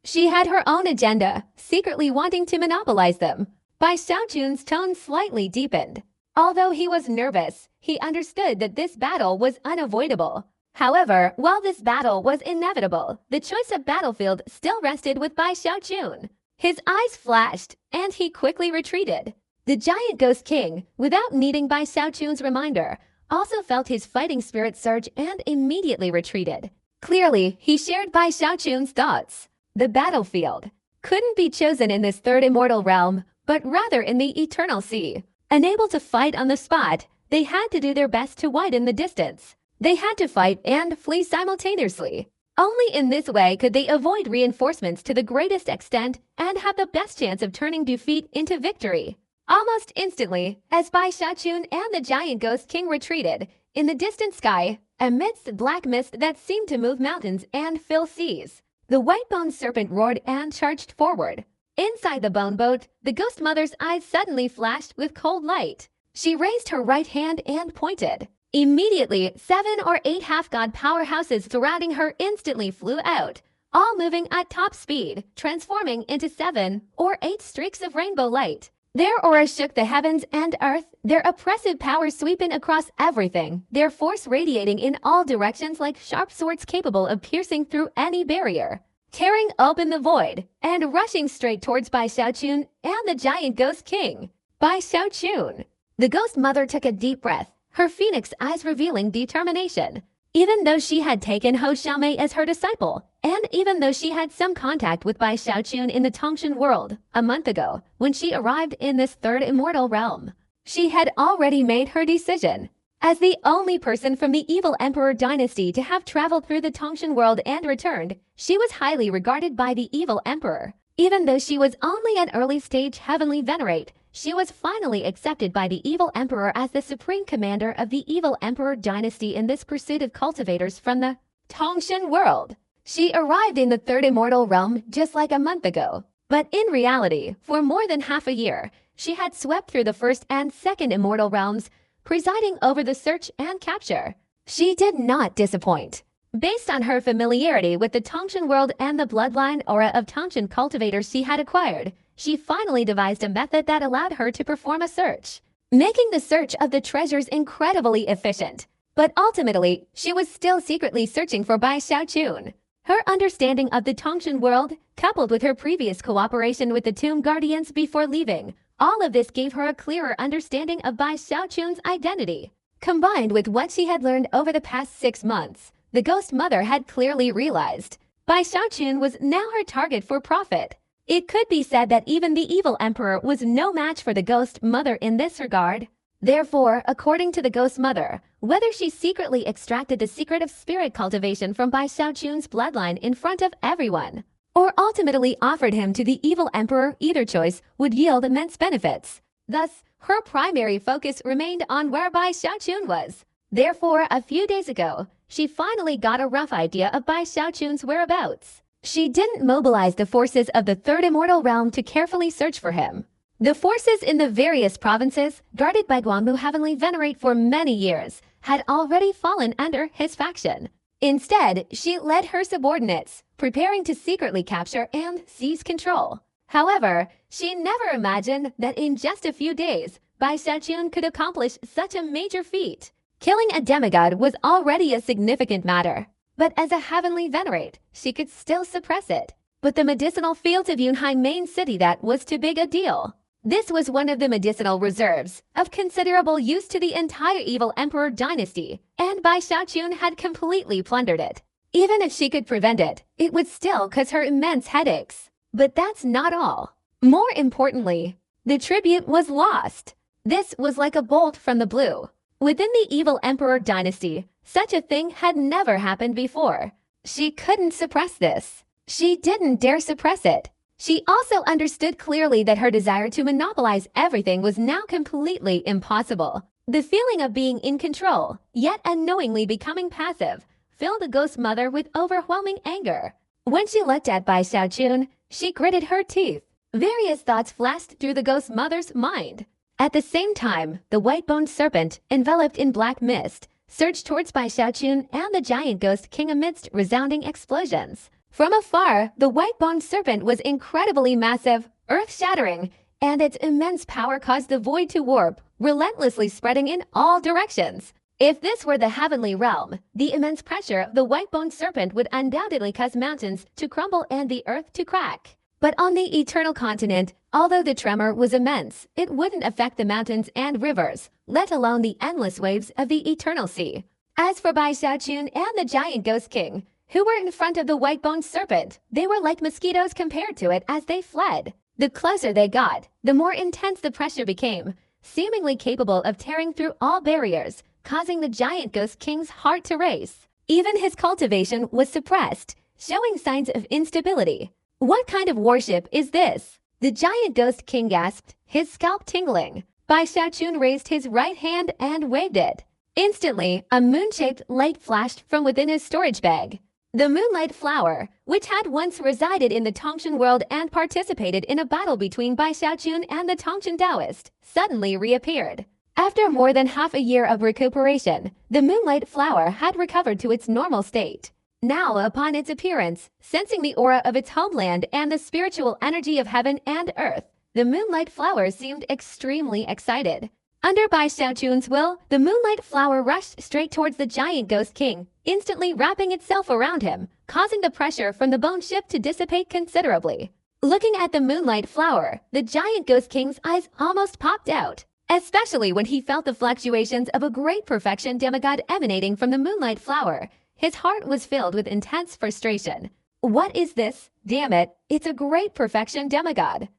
She had her own agenda, secretly wanting to monopolize them. Bai Xiaochun's tone slightly deepened. Although he was nervous, he understood that this battle was unavoidable. However, while this battle was inevitable, the choice of battlefield still rested with Bai Xiaochun. His eyes flashed, and he quickly retreated. The giant ghost king, without needing Bai Xiaochun's reminder, also felt his fighting spirit surge and immediately retreated. Clearly, he shared Bai Xiaochun's thoughts. The battlefield couldn't be chosen in this third immortal realm, but rather in the eternal sea. Unable to fight on the spot, they had to do their best to widen the distance. They had to fight and flee simultaneously. Only in this way could they avoid reinforcements to the greatest extent and have the best chance of turning defeat into victory. Almost instantly, as Bai Xiaochun and the giant ghost king retreated, in the distant sky, amidst black mist that seemed to move mountains and fill seas, the white-boned serpent roared and charged forward. Inside the bone boat, the ghost mother's eyes suddenly flashed with cold light. She raised her right hand and pointed. Immediately, 7 or 8 half-god powerhouses surrounding her instantly flew out, all moving at top speed, transforming into 7 or 8 streaks of rainbow light. Their aura shook the heavens and earth, their oppressive power sweeping across everything, their force radiating in all directions like sharp swords capable of piercing through any barrier, tearing open the void, and rushing straight towards Bai Xiaochun and the giant ghost king. Bai Xiaochun. The ghost mother took a deep breath, her phoenix eyes revealing determination. Even though she had taken Hou Xiaomei as her disciple, and even though she had some contact with Bai Xiaochun in the Tongshan world a month ago when she arrived in this third immortal realm, she had already made her decision. As the only person from the evil emperor dynasty to have traveled through the Tongshan world and returned, she was highly regarded by the evil emperor. Even though she was only an early-stage heavenly venerate, she was finally accepted by the evil emperor as the supreme commander of the evil emperor dynasty in this pursuit of cultivators from the Tongshan world. She arrived in the third immortal realm just like a month ago. But in reality, for more than half a year, she had swept through the first and second immortal realms, presiding over the search and capture. She did not disappoint. Based on her familiarity with the Tongshan world and the bloodline aura of Tongshan cultivators she had acquired, she finally devised a method that allowed her to perform a search, making the search of the treasures incredibly efficient. But ultimately, she was still secretly searching for Bai Xiaochun. Her understanding of the Tongshan world, coupled with her previous cooperation with the Tomb Guardians before leaving, all of this gave her a clearer understanding of Bai Xiaochun's identity. Combined with what she had learned over the past 6 months, the ghost mother had clearly realized. Bai Xiaochun was now her target for profit. It could be said that even the evil emperor was no match for the ghost mother in this regard. Therefore, according to the ghost mother, whether she secretly extracted the secret of spirit cultivation from Bai Xiaochun's bloodline in front of everyone, or ultimately offered him to the evil emperor, either choice would yield immense benefits. Thus, her primary focus remained on where Bai Xiaochun was. Therefore, a few days ago, she finally got a rough idea of Bai Xiaochun's whereabouts. She didn't mobilize the forces of the Third Immortal Realm to carefully search for him. The forces in the various provinces, guarded by Guangmu Heavenly Venerate for many years, had already fallen under his faction. Instead, she led her subordinates, preparing to secretly capture and seize control. However, she never imagined that in just a few days, Bai Xiaochun could accomplish such a major feat. Killing a demigod was already a significant matter, but as a heavenly venerate, she could still suppress it. But the medicinal fields of Yunhai main city, that was too big a deal. This was one of the medicinal reserves, of considerable use to the entire evil emperor dynasty, and Bai Xiaochun had completely plundered it. Even if she could prevent it, it would still cause her immense headaches. But that's not all. More importantly, the tribute was lost. This was like a bolt from the blue. Within the evil emperor dynasty, such a thing had never happened before. She couldn't suppress this. She didn't dare suppress it. She also understood clearly that her desire to monopolize everything was now completely impossible. The feeling of being in control, yet unknowingly becoming passive, filled the ghost mother with overwhelming anger. When she looked at Bai Xiaochun, she gritted her teeth. Various thoughts flashed through the ghost mother's mind. At the same time, the white-boned serpent, enveloped in black mist, surged towards Bai Xiaochun and the giant ghost king amidst resounding explosions. From afar, the white-boned serpent was incredibly massive, earth-shattering, and its immense power caused the void to warp, relentlessly spreading in all directions. If this were the heavenly realm, the immense pressure of the white-boned serpent would undoubtedly cause mountains to crumble and the earth to crack. But on the eternal continent, although the tremor was immense, it wouldn't affect the mountains and rivers, let alone the endless waves of the eternal sea. As for Bai Xiaochun and the giant ghost king, who were in front of the white-boned serpent, they were like mosquitoes compared to it as they fled. The closer they got, the more intense the pressure became, seemingly capable of tearing through all barriers, causing the giant ghost king's heart to race. Even his cultivation was suppressed, showing signs of instability. What kind of worship is this? The giant ghost king gasped, his scalp tingling. Bai Xiaochun raised his right hand and waved it. Instantly, a moon-shaped light flashed from within his storage bag. The moonlight flower, which had once resided in the Tongshan world and participated in a battle between Bai Xiaochun and the Tongshan Taoist, suddenly reappeared. After more than half a year of recuperation, the moonlight flower had recovered to its normal state. Now, upon its appearance, sensing the aura of its homeland and the spiritual energy of heaven and earth, the moonlight flower seemed extremely excited. Under Bai Xiaochun's will, the moonlight flower rushed straight towards the giant ghost king, instantly wrapping itself around him, causing the pressure from the bone ship to dissipate considerably. Looking at the moonlight flower, the giant ghost king's eyes almost popped out, especially when he felt the fluctuations of a great perfection demigod emanating from the moonlight flower. His heart was filled with intense frustration. What is this? Damn it, it's a great perfection demigod.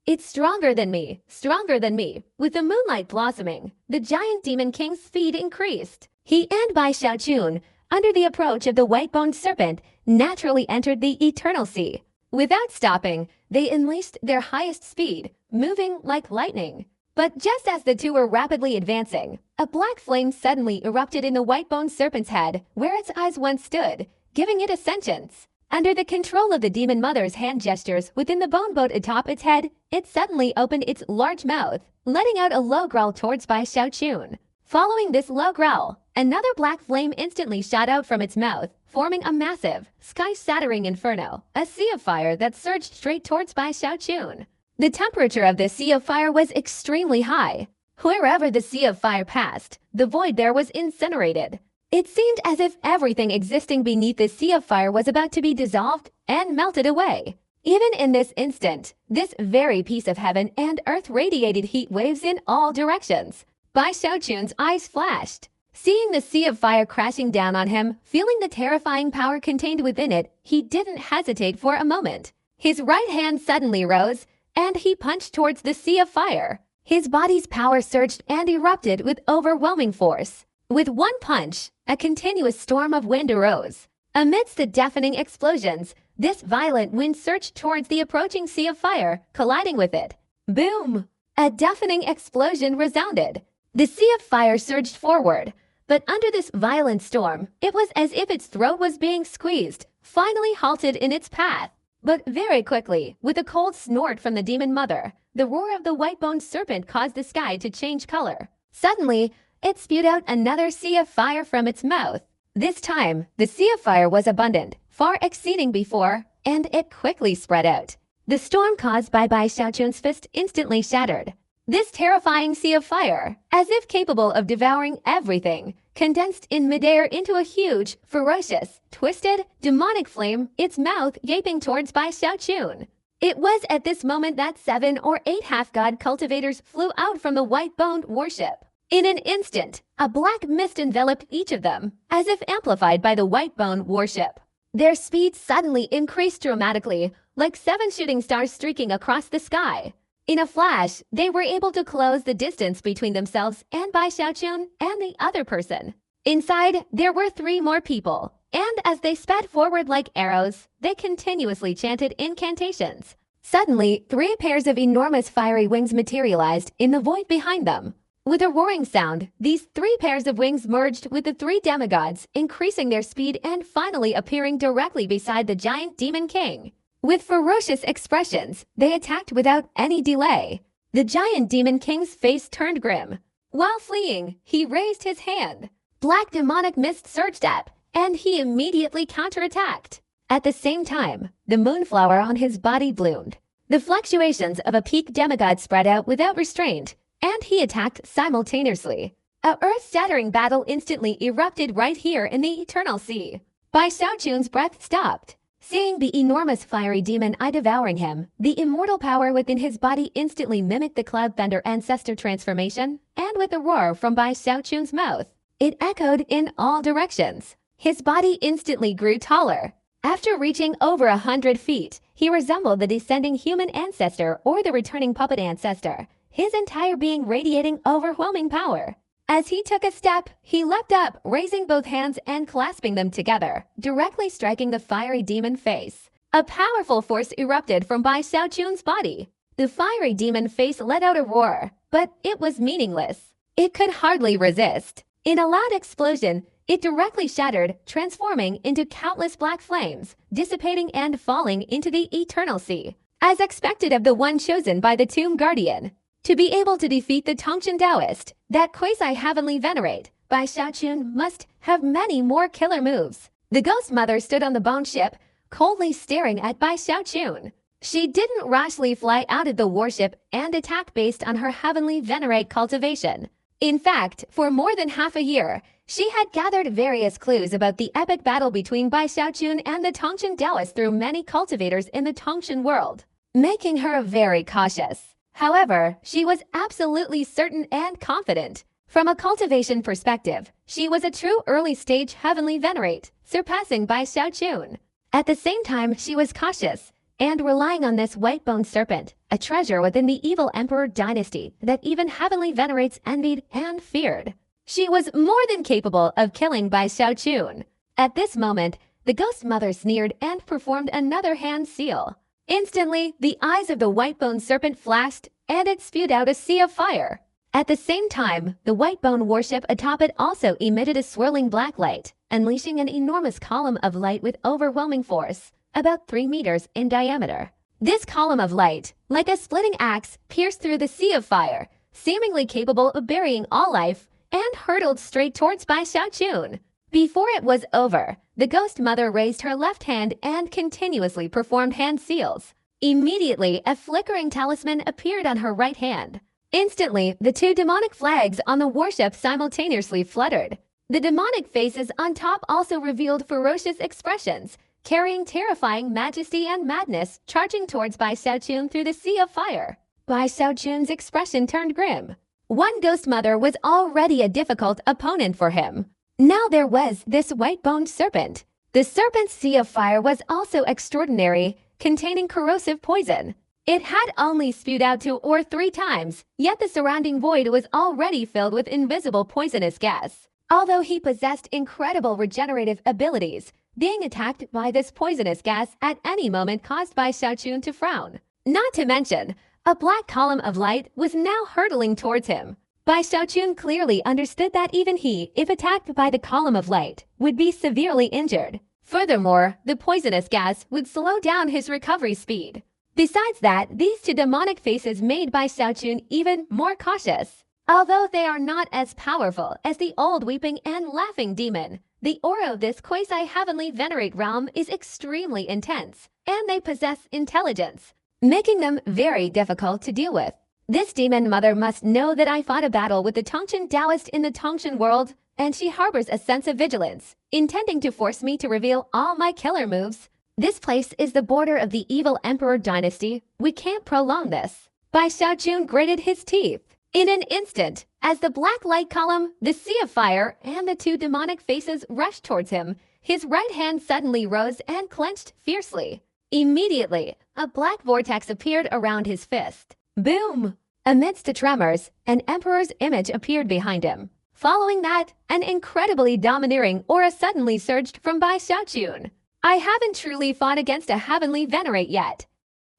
It's stronger than me, stronger than me. With the moonlight blossoming, the giant demon king's speed increased. He and Bai Xiaochun, under the approach of the white-boned serpent, naturally entered the eternal sea. Without stopping, they unleashed their highest speed, moving like lightning. But just as the two were rapidly advancing, a black flame suddenly erupted in the white-boned serpent's head, where its eyes once stood, giving it a sentience. Under the control of the demon mother's hand gestures within the bone boat atop its head, it suddenly opened its large mouth, letting out a low growl towards Bai Xiaochun. Following this low growl, another black flame instantly shot out from its mouth, forming a massive, sky-shattering inferno, a sea of fire that surged straight towards Bai Xiaochun. The temperature of this sea of fire was extremely high. Wherever the sea of fire passed, the void there was incinerated. It seemed as if everything existing beneath this sea of fire was about to be dissolved and melted away. Even in this instant, this very piece of heaven and earth radiated heat waves in all directions. Bai Xiaochun's eyes flashed. Seeing the sea of fire crashing down on him, feeling the terrifying power contained within it, he didn't hesitate for a moment. His right hand suddenly rose, and he punched towards the sea of fire. His body's power surged and erupted with overwhelming force. With one punch, a continuous storm of wind arose. Amidst the deafening explosions, this violent wind surged towards the approaching sea of fire, colliding with it. Boom! A deafening explosion resounded. The sea of fire surged forward, but under this violent storm, it was as if its throat was being squeezed, finally halted in its path. But very quickly, with a cold snort from the demon mother, the roar of the white-boned serpent caused the sky to change color. Suddenly, it spewed out another sea of fire from its mouth. This time, the sea of fire was abundant, far exceeding before, and it quickly spread out. The storm caused by Bai Xiaochun's fist instantly shattered. This terrifying sea of fire, as if capable of devouring everything, condensed in midair into a huge, ferocious, twisted, demonic flame, its mouth gaping towards Bai Xiaochun. It was at this moment that 7 or 8 half-god cultivators flew out from the white-boned warship. In an instant, a black mist enveloped each of them, as if amplified by the white-boned warship. Their speed suddenly increased dramatically, like 7 shooting stars streaking across the sky. In a flash, they were able to close the distance between themselves and Bai Xiaochun and the other person. Inside, there were 3 more people, and as they sped forward like arrows, they continuously chanted incantations. Suddenly, 3 pairs of enormous fiery wings materialized in the void behind them. With a roaring sound, these 3 pairs of wings merged with the 3 demigods, increasing their speed and finally appearing directly beside the giant demon king. With ferocious expressions, they attacked without any delay. The giant demon king's face turned grim. While fleeing, he raised his hand. Black demonic mist surged up, and he immediately counterattacked. At the same time, the moonflower on his body bloomed. The fluctuations of a peak demigod spread out without restraint, and he attacked simultaneously. A earth-shattering battle instantly erupted right here in the Eternal Sea. Bai Xiaochun's breath stopped. Seeing the enormous fiery demon eye devouring him, the immortal power within his body instantly mimicked the Cloudbender ancestor transformation, and with a roar from Bai Xiaochun's mouth, it echoed in all directions. His body instantly grew taller. After reaching over 100 feet, he resembled the descending human ancestor or the returning puppet ancestor, his entire being radiating overwhelming power. As he took a step, he leapt up, raising both hands and clasping them together, directly striking the fiery demon face. A powerful force erupted from Bai Xiaochun's body. The fiery demon face let out a roar, but it was meaningless. It could hardly resist. In a loud explosion, it directly shattered, transforming into countless black flames, dissipating and falling into the Eternal Sea, as expected of the one chosen by the Tomb Guardian. To be able to defeat the Tongchen Taoist, that quasi-heavenly venerate, Bai Xiaochun must have many more killer moves. The ghost mother stood on the bone ship, coldly staring at Bai Xiaochun. She didn't rashly fly out of the warship and attack based on her heavenly venerate cultivation. In fact, for more than half a year, she had gathered various clues about the epic battle between Bai Xiaochun and the Tongchen Taoist through many cultivators in the Tongchen world, making her very cautious. However, she was absolutely certain and confident. From a cultivation perspective, she was a true early-stage heavenly venerate, surpassing Bai Xiaochun. At the same time, she was cautious, and relying on this white-boned serpent, a treasure within the evil emperor dynasty that even heavenly venerates envied and feared. She was more than capable of killing Bai Xiaochun. At this moment, the ghost mother sneered and performed another hand seal. Instantly, the eyes of the white-boned serpent flashed, and it spewed out a sea of fire. At the same time, the white-boned warship atop it also emitted a swirling black light, unleashing an enormous column of light with overwhelming force, about 3 meters in diameter. This column of light, like a splitting axe, pierced through the sea of fire, seemingly capable of burying all life, and hurtled straight towards Bai Xiaochun. Before it was over, the ghost mother raised her left hand and continuously performed hand seals. Immediately, a flickering talisman appeared on her right hand. Instantly, the 2 demonic flags on the warship simultaneously fluttered. The demonic faces on top also revealed ferocious expressions, carrying terrifying majesty and madness, charging towards Bai Xiaochun through the sea of fire. Bai Xiaochun's expression turned grim. One ghost mother was already a difficult opponent for him. Now there was this white-boned serpent. The serpent's sea of fire was also extraordinary, containing corrosive poison. It had only spewed out 2 or 3 times, yet the surrounding void was already filled with invisible poisonous gas. Although he possessed incredible regenerative abilities, being attacked by this poisonous gas at any moment caused Bai Xiaochun to frown. Not to mention, a black column of light was now hurtling towards him. Bai Xiaochun clearly understood that even he, if attacked by the column of light, would be severely injured. Furthermore, the poisonous gas would slow down his recovery speed. Besides that, these 2 demonic faces made Bai Xiaochun even more cautious. Although they are not as powerful as the old weeping and laughing demon, the aura of this quasi-heavenly venerate realm is extremely intense, and they possess intelligence, making them very difficult to deal with. This demon mother must know that I fought a battle with the Tongchen Taoist in the Tongchen world, and she harbors a sense of vigilance, intending to force me to reveal all my killer moves. This place is the border of the evil emperor dynasty. We can't prolong this. Bai Xiaochun gritted his teeth. In an instant, as the black light column, the sea of fire, and the 2 demonic faces rushed towards him, his right hand suddenly rose and clenched fiercely. Immediately, a black vortex appeared around his fist. Boom! Amidst the tremors, an emperor's image appeared behind him. Following that, an incredibly domineering aura suddenly surged from Bai Xiaochun. I haven't truly fought against a heavenly venerate yet.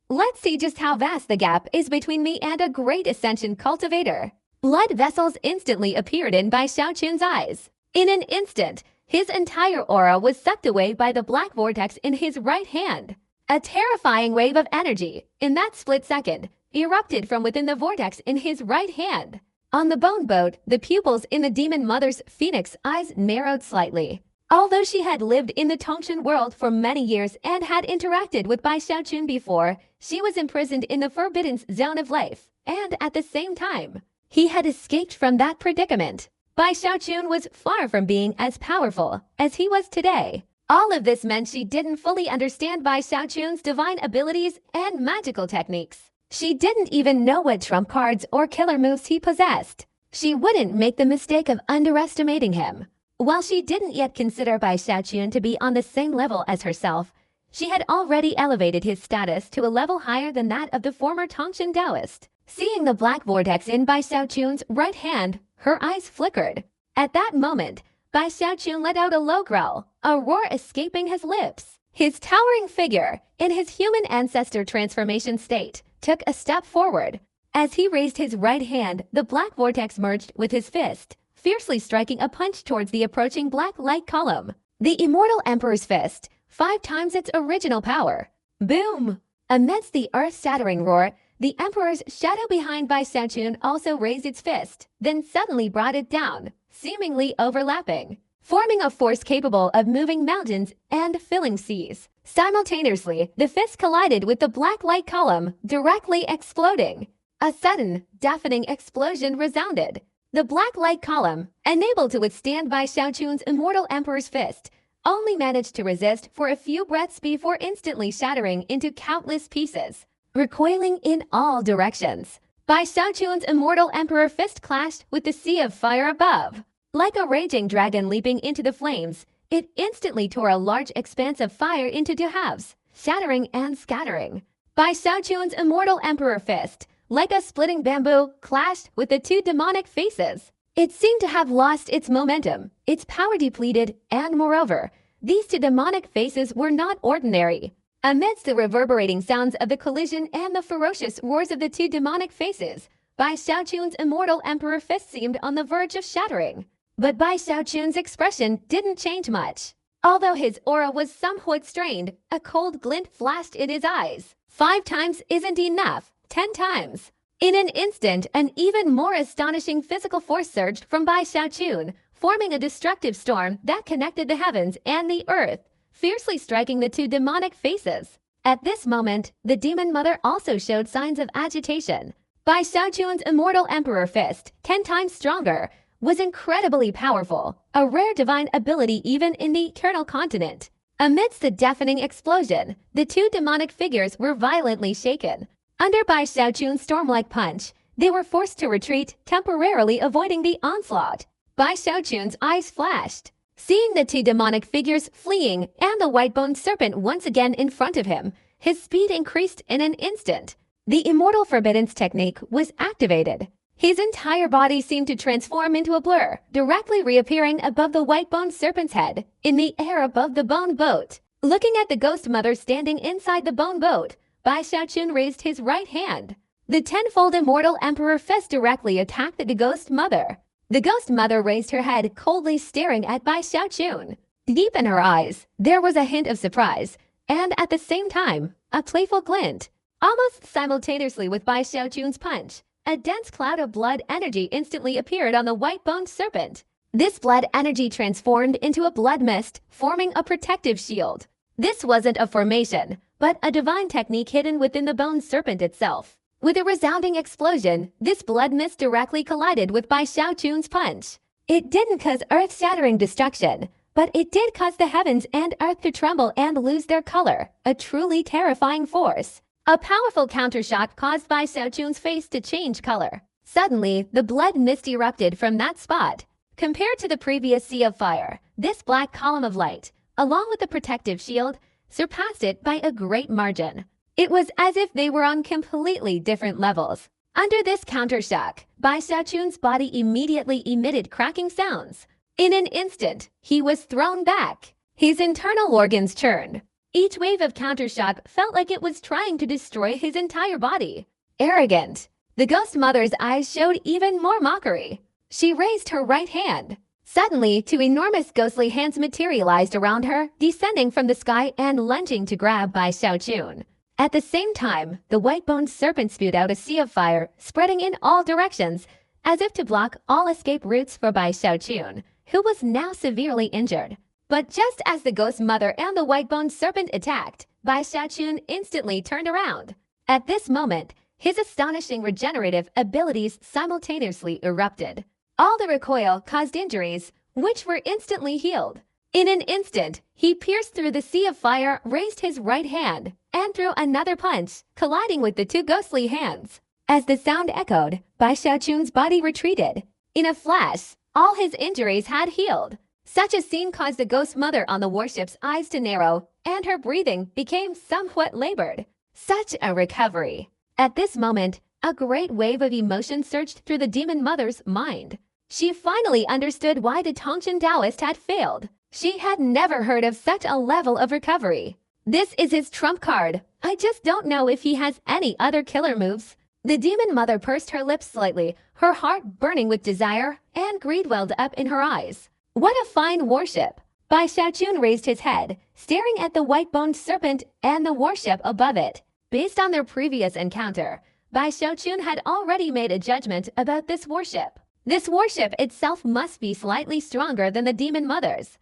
Let's see just how vast the gap is between me and a great ascension cultivator. Blood vessels instantly appeared in Bai Xiaochun's eyes. In an instant, his entire aura was sucked away by the black vortex in his right hand. A terrifying wave of energy, in that split second, erupted from within the vortex in his right hand. On the bone boat, the pupils in the demon mother's phoenix eyes narrowed slightly. Although she had lived in the Tongchen world for many years and had interacted with Bai Xiaochun before, she was imprisoned in the forbidden zone of life, and at the same time, he had escaped from that predicament. Bai Xiaochun was far from being as powerful as he was today. All of this meant she didn't fully understand Bai Xiaochun's divine abilities and magical techniques. She didn't even know what trump cards or killer moves he possessed. She wouldn't make the mistake of underestimating him. While she didn't yet consider Bai Xiaochun to be on the same level as herself, she had already elevated his status to a level higher than that of the former Tongchen Taoist. Seeing the black vortex in Bai Xiaochun's right hand, her eyes flickered. At that moment, Bai Xiaochun let out a low growl, a roar escaping his lips. His towering figure, in his human ancestor transformation state, took a step forward. As he raised his right hand, the black vortex merged with his fist, fiercely striking a punch towards the approaching black light column. The immortal emperor's fist, 5 times its original power. Boom! Amidst the earth-shattering roar, the emperor's shadow behind Bai Xiaochun also raised its fist, then suddenly brought it down, seemingly overlapping, forming a force capable of moving mountains and filling seas. Simultaneously, the fist collided with the black light column, directly exploding. A sudden, deafening explosion resounded. The black light column, unable to withstand Bai Xiaochun's immortal emperor's fist, only managed to resist for a few breaths before instantly shattering into countless pieces, recoiling in all directions. Bai Xiaochun's immortal emperor fist clashed with the sea of fire above. Like a raging dragon leaping into the flames, it instantly tore a large expanse of fire into 2 halves, shattering and scattering. Bai Xiaochun's immortal emperor fist, like a splitting bamboo, clashed with the 2 demonic faces. It seemed to have lost its momentum, its power depleted, and moreover, these 2 demonic faces were not ordinary. Amidst the reverberating sounds of the collision and the ferocious roars of the 2 demonic faces, Bai Xiaochun's immortal emperor fist seemed on the verge of shattering. But Bai Xiaochun's expression didn't change much. Although his aura was somewhat strained, a cold glint flashed in his eyes. 5 times isn't enough. 10 times. In an instant, an even more astonishing physical force surged from Bai Xiaochun, forming a destructive storm that connected the heavens and the earth, fiercely striking the 2 demonic faces. At this moment, the demon mother also showed signs of agitation. Bai Xiaochun's immortal emperor fist, 10 times stronger, was incredibly powerful, a rare divine ability even in the eternal continent. Amidst the deafening explosion, the 2 demonic figures were violently shaken. Under Bai Xiaochun's storm-like punch, They were forced to retreat, temporarily avoiding the onslaught. Bai Xiaochun's eyes flashed, seeing the two demonic figures fleeing and the white-boned serpent once again in front of him. His speed increased in an instant. The Immortal Forbiddance technique was activated. His entire body seemed to transform into a blur, directly reappearing above the white-boned serpent's head, in the air above the bone boat. Looking at the ghost mother standing inside the bone boat, Bai Xiaochun raised his right hand. The tenfold Immortal Emperor fist directly attacked the ghost mother. The ghost mother raised her head, coldly staring at Bai Xiaochun. Deep in her eyes, there was a hint of surprise, and at the same time, a playful glint. Almost simultaneously with Bai Xiaochun's punch, a dense cloud of blood energy instantly appeared on the white-boned serpent. This blood energy transformed into a blood mist, forming a protective shield. This wasn't a formation, but a divine technique hidden within the bone serpent itself. With a resounding explosion, this blood mist directly collided with Bai Xiaochun's punch. It didn't cause earth-shattering destruction, but it did cause the heavens and earth to tremble and lose their color, a truly terrifying force. A powerful countershock caused Bai Xiaochun's face to change color. Suddenly, the blood mist erupted from that spot. Compared to the previous sea of fire, this black column of light, along with the protective shield, surpassed it by a great margin. It was as if they were on completely different levels. Under this countershock, Bai Xiaochun's body immediately emitted cracking sounds. In an instant, he was thrown back. His internal organs churned. Each wave of countershock felt like it was trying to destroy his entire body. Arrogant. The ghost mother's eyes showed even more mockery. She raised her right hand. Suddenly, two enormous ghostly hands materialized around her, descending from the sky and lunging to grab Bai Xiaochun. At the same time, the white-boned serpent spewed out a sea of fire, spreading in all directions, as if to block all escape routes for Bai Xiaochun, who was now severely injured. But just as the ghost mother and the white-boned serpent attacked, Bai Xiaochun instantly turned around. At this moment, his astonishing regenerative abilities simultaneously erupted. All the recoil caused injuries, which were instantly healed. In an instant, he pierced through the sea of fire, raised his right hand, and threw another punch, colliding with the two ghostly hands. As the sound echoed, Bai Xiaochun's body retreated. In a flash, all his injuries had healed. Such a scene caused the ghost mother on the warship's eyes to narrow, and her breathing became somewhat labored. Such a recovery. At this moment, a great wave of emotion surged through the demon mother's mind. She finally understood why the Tongshan Taoist had failed. She had never heard of such a level of recovery. This is his trump card. I just don't know if he has any other killer moves. The demon mother pursed her lips slightly, her heart burning with desire, and greed welled up in her eyes. What a fine warship! Bai Xiaochun raised his head, staring at the white-boned serpent and the warship above it. Based on their previous encounter, Bai Xiaochun had already made a judgment about this warship. This warship itself must be slightly stronger than the demon mother's.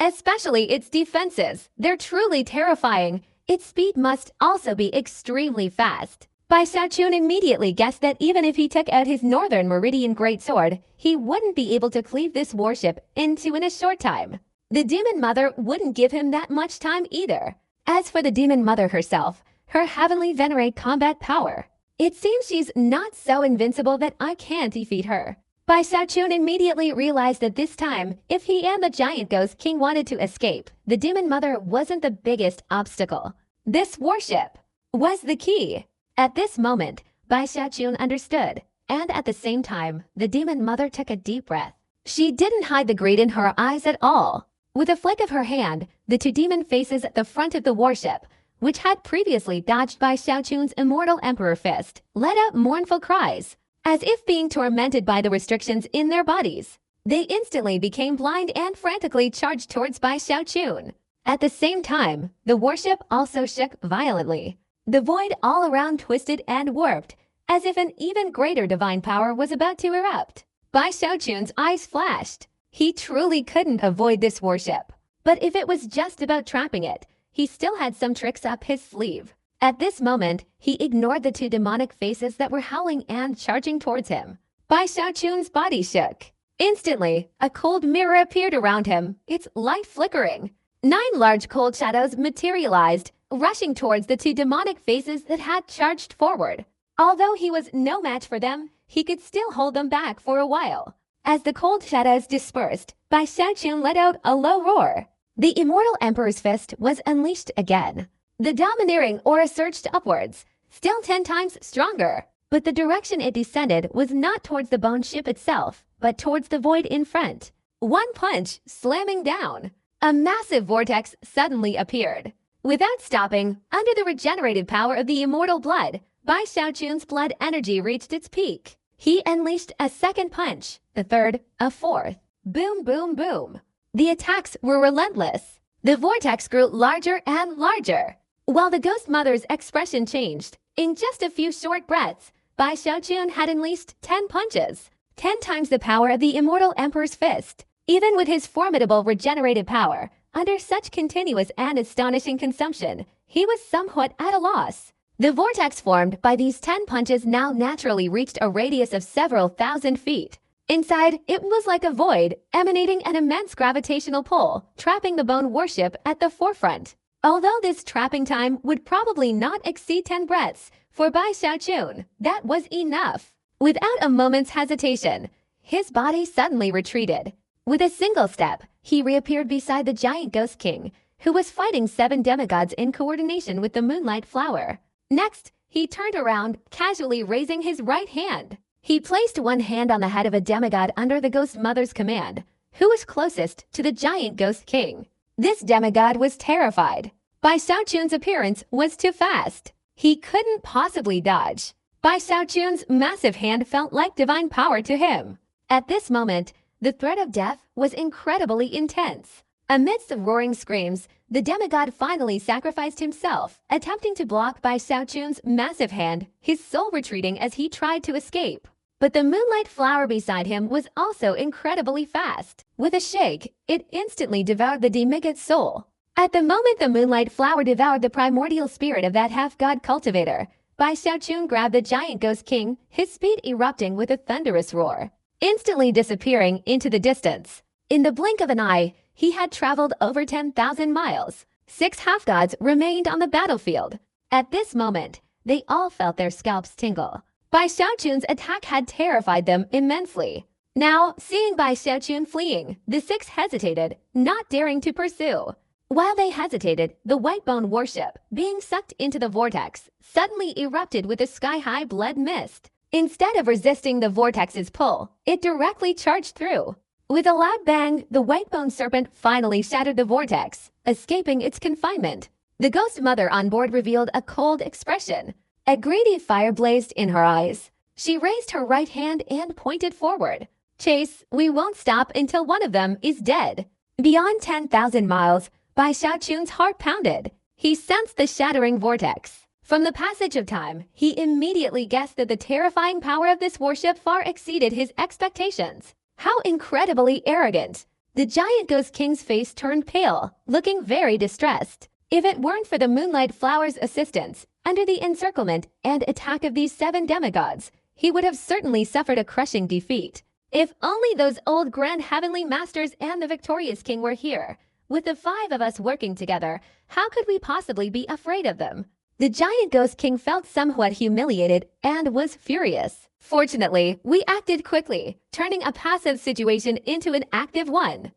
Especially its defenses, they're truly terrifying. Its speed must also be extremely fast. Bai Xiaochun immediately guessed that even if he took out his Northern Meridian Greatsword, he wouldn't be able to cleave this warship in a short time. The Demon Mother wouldn't give him that much time either. As for the Demon Mother herself, her heavenly venerate combat power, it seems she's not so invincible that I can't defeat her. Bai Xiaochun immediately realized that this time, if he and the Giant Ghost King wanted to escape, the Demon Mother wasn't the biggest obstacle. This warship was the key. At this moment, Bai Xiaochun understood, and at the same time, the Demon Mother took a deep breath. She didn't hide the greed in her eyes at all. With a flick of her hand, the two demon faces at the front of the warship, which had previously dodged Bai Xiaochun's Immortal Emperor fist, let out mournful cries, as if being tormented by the restrictions in their bodies. They instantly became blind and frantically charged towards Bai Xiaochun. At the same time, the warship also shook violently. The void all around twisted and warped, as if an even greater divine power was about to erupt. Bai Xiaochun's eyes flashed. He truly couldn't avoid this warship. But if it was just about trapping it, he still had some tricks up his sleeve. At this moment, he ignored the two demonic faces that were howling and charging towards him. Bai Xiaochun's body shook. Instantly, a cold mirror appeared around him, its light flickering. 9 large cold shadows materialized, rushing towards the two demonic faces that had charged forward. Although he was no match for them, he could still hold them back for a while. As the cold shadows dispersed, Bai Xiaoqun let out a low roar. The immortal emperor's fist was unleashed again. The domineering aura surged upwards, still 10 times stronger. But the direction it descended was not towards the bone ship itself, but towards the void in front. One punch, slamming down. A massive vortex suddenly appeared. Without stopping, under the regenerated power of the immortal blood, Bai Xiaoqun's blood energy reached its peak. He unleashed a second punch, a third, a fourth. Boom, boom, boom. The attacks were relentless. The vortex grew larger and larger. While the ghost mother's expression changed, in just a few short breaths, Bai Xiaoqun had unleashed 10 punches, 10 times the power of the immortal emperor's fist. Even with his formidable regenerated power, under such continuous and astonishing consumption, he was somewhat at a loss. The vortex formed by these 10 punches now naturally reached a radius of several thousand feet. Inside, it was like a void, emanating an immense gravitational pull, trapping the bone warship at the forefront. Although this trapping time would probably not exceed 10 breaths, for Bai Xiaoqun, that was enough. Without a moment's hesitation, his body suddenly retreated. With a single step, he reappeared beside the giant Ghost King, who was fighting 7 demigods in coordination with the Moonlight Flower. Next, he turned around, casually raising his right hand. He placed one hand on the head of a demigod under the Ghost Mother's command, who was closest to the giant Ghost King. This demigod was terrified. Bai Xiaoqun's appearance was too fast. He couldn't possibly dodge. Bai Xiaoqun's massive hand felt like divine power to him. At this moment, the threat of death was incredibly intense. Amidst the roaring screams, the demigod finally sacrificed himself, attempting to block Bai Xiaoqun's massive hand, his soul retreating as he tried to escape. But the Moonlight Flower beside him was also incredibly fast. With a shake, it instantly devoured the demigod's soul. At the moment the Moonlight Flower devoured the primordial spirit of that half-god cultivator, Bai Xiaoqun grabbed the giant Ghost King, his speed erupting with a thunderous roar, instantly disappearing into the distance. In the blink of an eye, he had traveled over 10,000 miles. 6 half-gods remained on the battlefield. At this moment, they all felt their scalps tingle. Bai Xiaoqun's attack had terrified them immensely. Now, seeing Bai Xiaoqun fleeing, the 6 hesitated, not daring to pursue. While they hesitated, the Whitebone warship, being sucked into the vortex, suddenly erupted with a sky-high blood mist. Instead of resisting the vortex's pull, it directly charged through. With a loud bang, the Whitebone serpent finally shattered the vortex, escaping its confinement. The Ghost Mother on board revealed a cold expression. A greedy fire blazed in her eyes. She raised her right hand and pointed forward. "Chase, we won't stop until one of them is dead." Beyond 10,000 miles, Bai Xiaoqun's heart pounded. He sensed the shattering vortex. From the passage of time, he immediately guessed that the terrifying power of this warship far exceeded his expectations. How incredibly arrogant! The giant Ghost King's face turned pale, looking very distressed. If it weren't for the Moonlight Flower's assistance, under the encirclement and attack of these 7 demigods, he would have certainly suffered a crushing defeat. If only those old Grand Heavenly Masters and the victorious King were here. With the 5 of us working together, how could we possibly be afraid of them? The giant Ghost King felt somewhat humiliated and was furious. Fortunately, we acted quickly, turning a passive situation into an active one.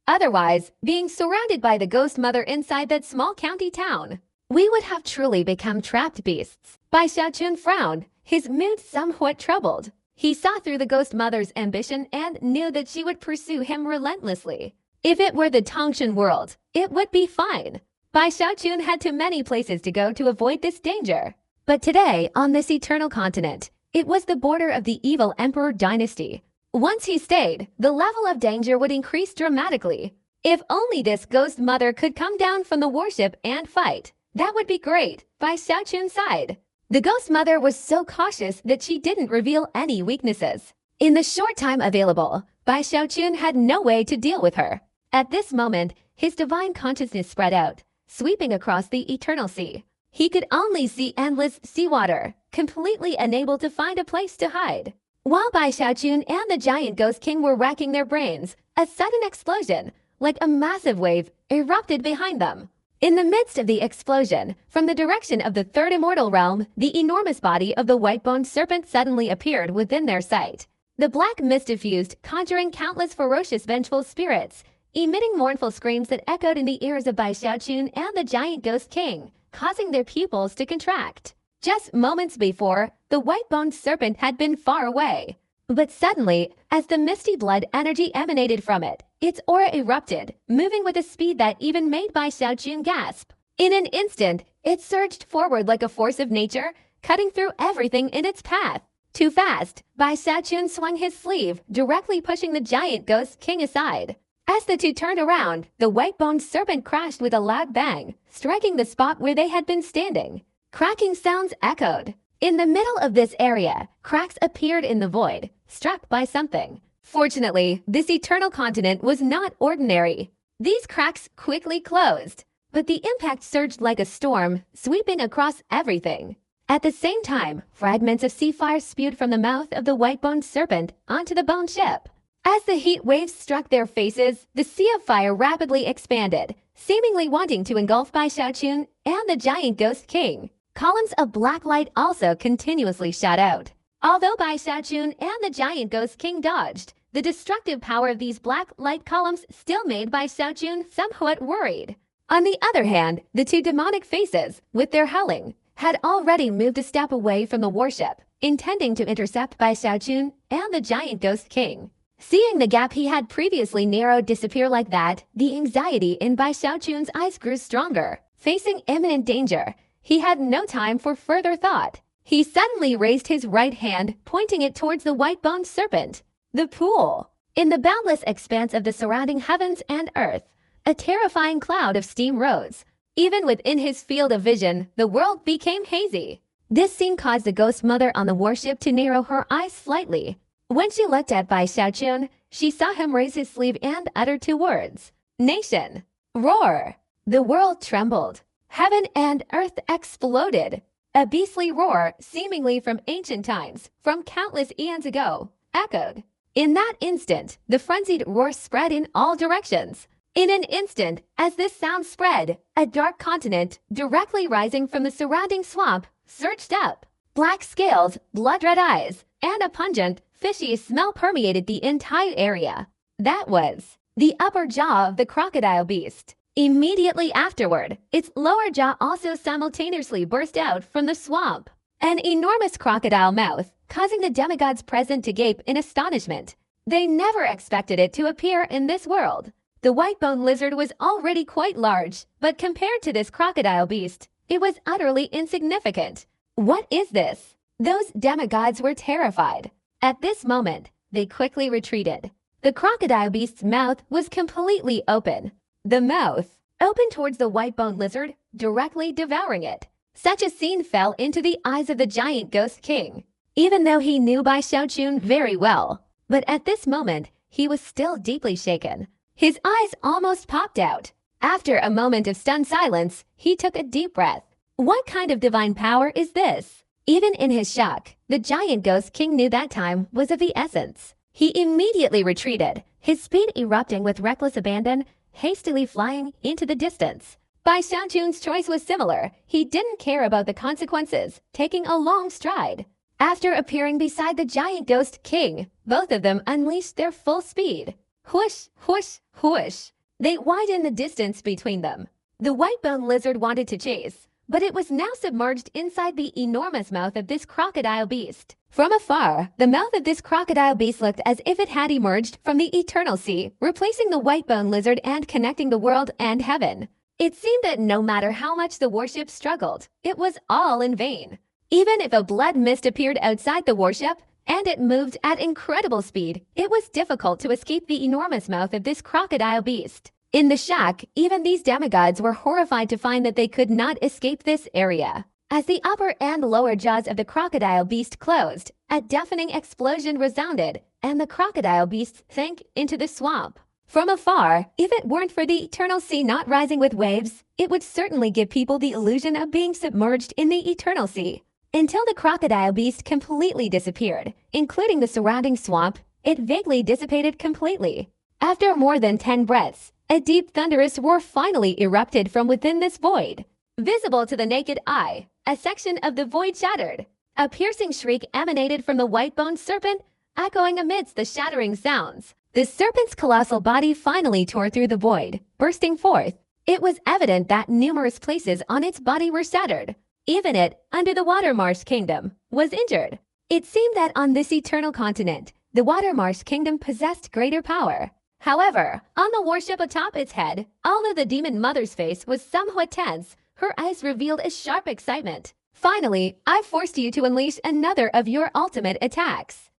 Otherwise, being surrounded by the Ghost Mother inside that small county town, we would have truly become trapped beasts. Bai Xiaoqun frowned, his mood somewhat troubled. He saw through the Ghost Mother's ambition and knew that she would pursue him relentlessly. If it were the Tongshan world, it would be fine. Bai Xiaoqun had too many places to go to avoid this danger. But today, on this eternal continent, it was the border of the evil Emperor dynasty. Once he stayed, the level of danger would increase dramatically. If only this Ghost Mother could come down from the warship and fight, that would be great. Bai Xiaoqun sighed. The Ghost Mother was so cautious that she didn't reveal any weaknesses. In the short time available, Bai Xiaoqun had no way to deal with her. At this moment, his divine consciousness spread out, sweeping across the eternal sea. He could only see endless seawater, completely unable to find a place to hide. While Bai Xiaoqun and the giant Ghost King were racking their brains, a sudden explosion, like a massive wave, erupted behind them. In the midst of the explosion, from the direction of the third immortal realm, the enormous body of the white-boned serpent suddenly appeared within their sight. The black mist diffused, conjuring countless ferocious vengeful spirits, emitting mournful screams that echoed in the ears of Bai Xiaochun and the giant ghost king, causing their pupils to contract. Just moments before, the white-boned serpent had been far away. But suddenly, as the misty blood energy emanated from it, its aura erupted, moving with a speed that even made Bai Xiaochun gasp. In an instant, it surged forward like a force of nature, cutting through everything in its path. Too fast, Bai Xiaochun swung his sleeve, directly pushing the giant ghost king aside. As the two turned around, the white-boned serpent crashed with a loud bang, striking the spot where they had been standing. Cracking sounds echoed. In the middle of this area, cracks appeared in the void, struck by something. Fortunately, this eternal continent was not ordinary. These cracks quickly closed, but the impact surged like a storm, sweeping across everything. At the same time, fragments of sea fire spewed from the mouth of the white-boned serpent onto the bone ship. As the heat waves struck their faces, the sea of fire rapidly expanded, seemingly wanting to engulf Bai Xiaochun and the giant ghost king. Columns of black light also continuously shot out. Although Bai Xiaochun and the giant ghost king dodged, the destructive power of these black light columns still made Bai Xiaochun somewhat worried. On the other hand, the two demonic faces, with their howling, had already moved a step away from the warship, intending to intercept Bai Xiaochun and the giant ghost king. Seeing the gap he had previously narrowed disappear like that, the anxiety in Bai Xiaochun's eyes grew stronger. Facing imminent danger, he had no time for further thought. He suddenly raised his right hand, pointing it towards the white-boned serpent. The pool. In the boundless expanse of the surrounding heavens and earth, a terrifying cloud of steam rose. Even within his field of vision, the world became hazy. This scene caused the ghost mother on the warship to narrow her eyes slightly. When she looked at Bai Xiaochun, she saw him raise his sleeve and utter two words. Nation. Roar. The world trembled. Heaven and earth exploded. A beastly roar, seemingly from ancient times, from countless eons ago, echoed. In that instant, the frenzied roar spread in all directions. In an instant, as this sound spread, a dark continent, directly rising from the surrounding swamp, surged up. Black scales, blood-red eyes, and a pungent, fishy smell permeated the entire area. That was the upper jaw of the crocodile beast. Immediately afterward, its lower jaw also simultaneously burst out from the swamp. An enormous crocodile mouth, causing the demigods present to gape in astonishment. They never expected it to appear in this world. The white-boned lizard was already quite large, but compared to this crocodile beast, it was utterly insignificant. What is this? Those demigods were terrified. At this moment, they quickly retreated. The crocodile beast's mouth was completely open. The mouth, open towards the white-boned lizard, directly devouring it. Such a scene fell into the eyes of the giant ghost king, even though he knew Bai Xiaochun very well. But at this moment, he was still deeply shaken. His eyes almost popped out. After a moment of stunned silence, he took a deep breath. What kind of divine power is this? Even in his shock, the giant ghost king knew that time was of the essence. He immediately retreated, his speed erupting with reckless abandon, hastily flying into the distance. Bai Xiaochun's choice was similar. He didn't care about the consequences, taking a long stride. After appearing beside the giant ghost king, both of them unleashed their full speed. Whoosh, whoosh, whoosh. They widened the distance between them. The white-boned lizard wanted to chase, but it was now submerged inside the enormous mouth of this crocodile beast. From afar, the mouth of this crocodile beast looked as if it had emerged from the eternal sea, replacing the white-boned lizard and connecting the world and heaven. It seemed that no matter how much the warship struggled, it was all in vain. Even if a blood mist appeared outside the warship, and it moved at incredible speed, it was difficult to escape the enormous mouth of this crocodile beast. In the shock, even these demigods were horrified to find that they could not escape this area. As the upper and lower jaws of the crocodile beast closed, a deafening explosion resounded, and the crocodile beast sank into the swamp. From afar, if it weren't for the eternal sea not rising with waves, it would certainly give people the illusion of being submerged in the eternal sea. Until the crocodile beast completely disappeared, including the surrounding swamp, it vaguely dissipated completely. After more than 10 breaths, A deep thunderous roar finally erupted from within this void. Visible to the naked eye, a section of the void shattered. A piercing shriek emanated from the white-boned serpent, echoing amidst the shattering sounds. The serpent's colossal body finally tore through the void, bursting forth. It was evident that numerous places on its body were shattered. Even it, under the Watermarsh Kingdom, was injured. It seemed that on this eternal continent, the Watermarsh Kingdom possessed greater power. However, on the warship atop its head, although the demon mother's face was somewhat tense, her eyes revealed a sharp excitement. Finally, I've forced you to unleash another of your ultimate attacks.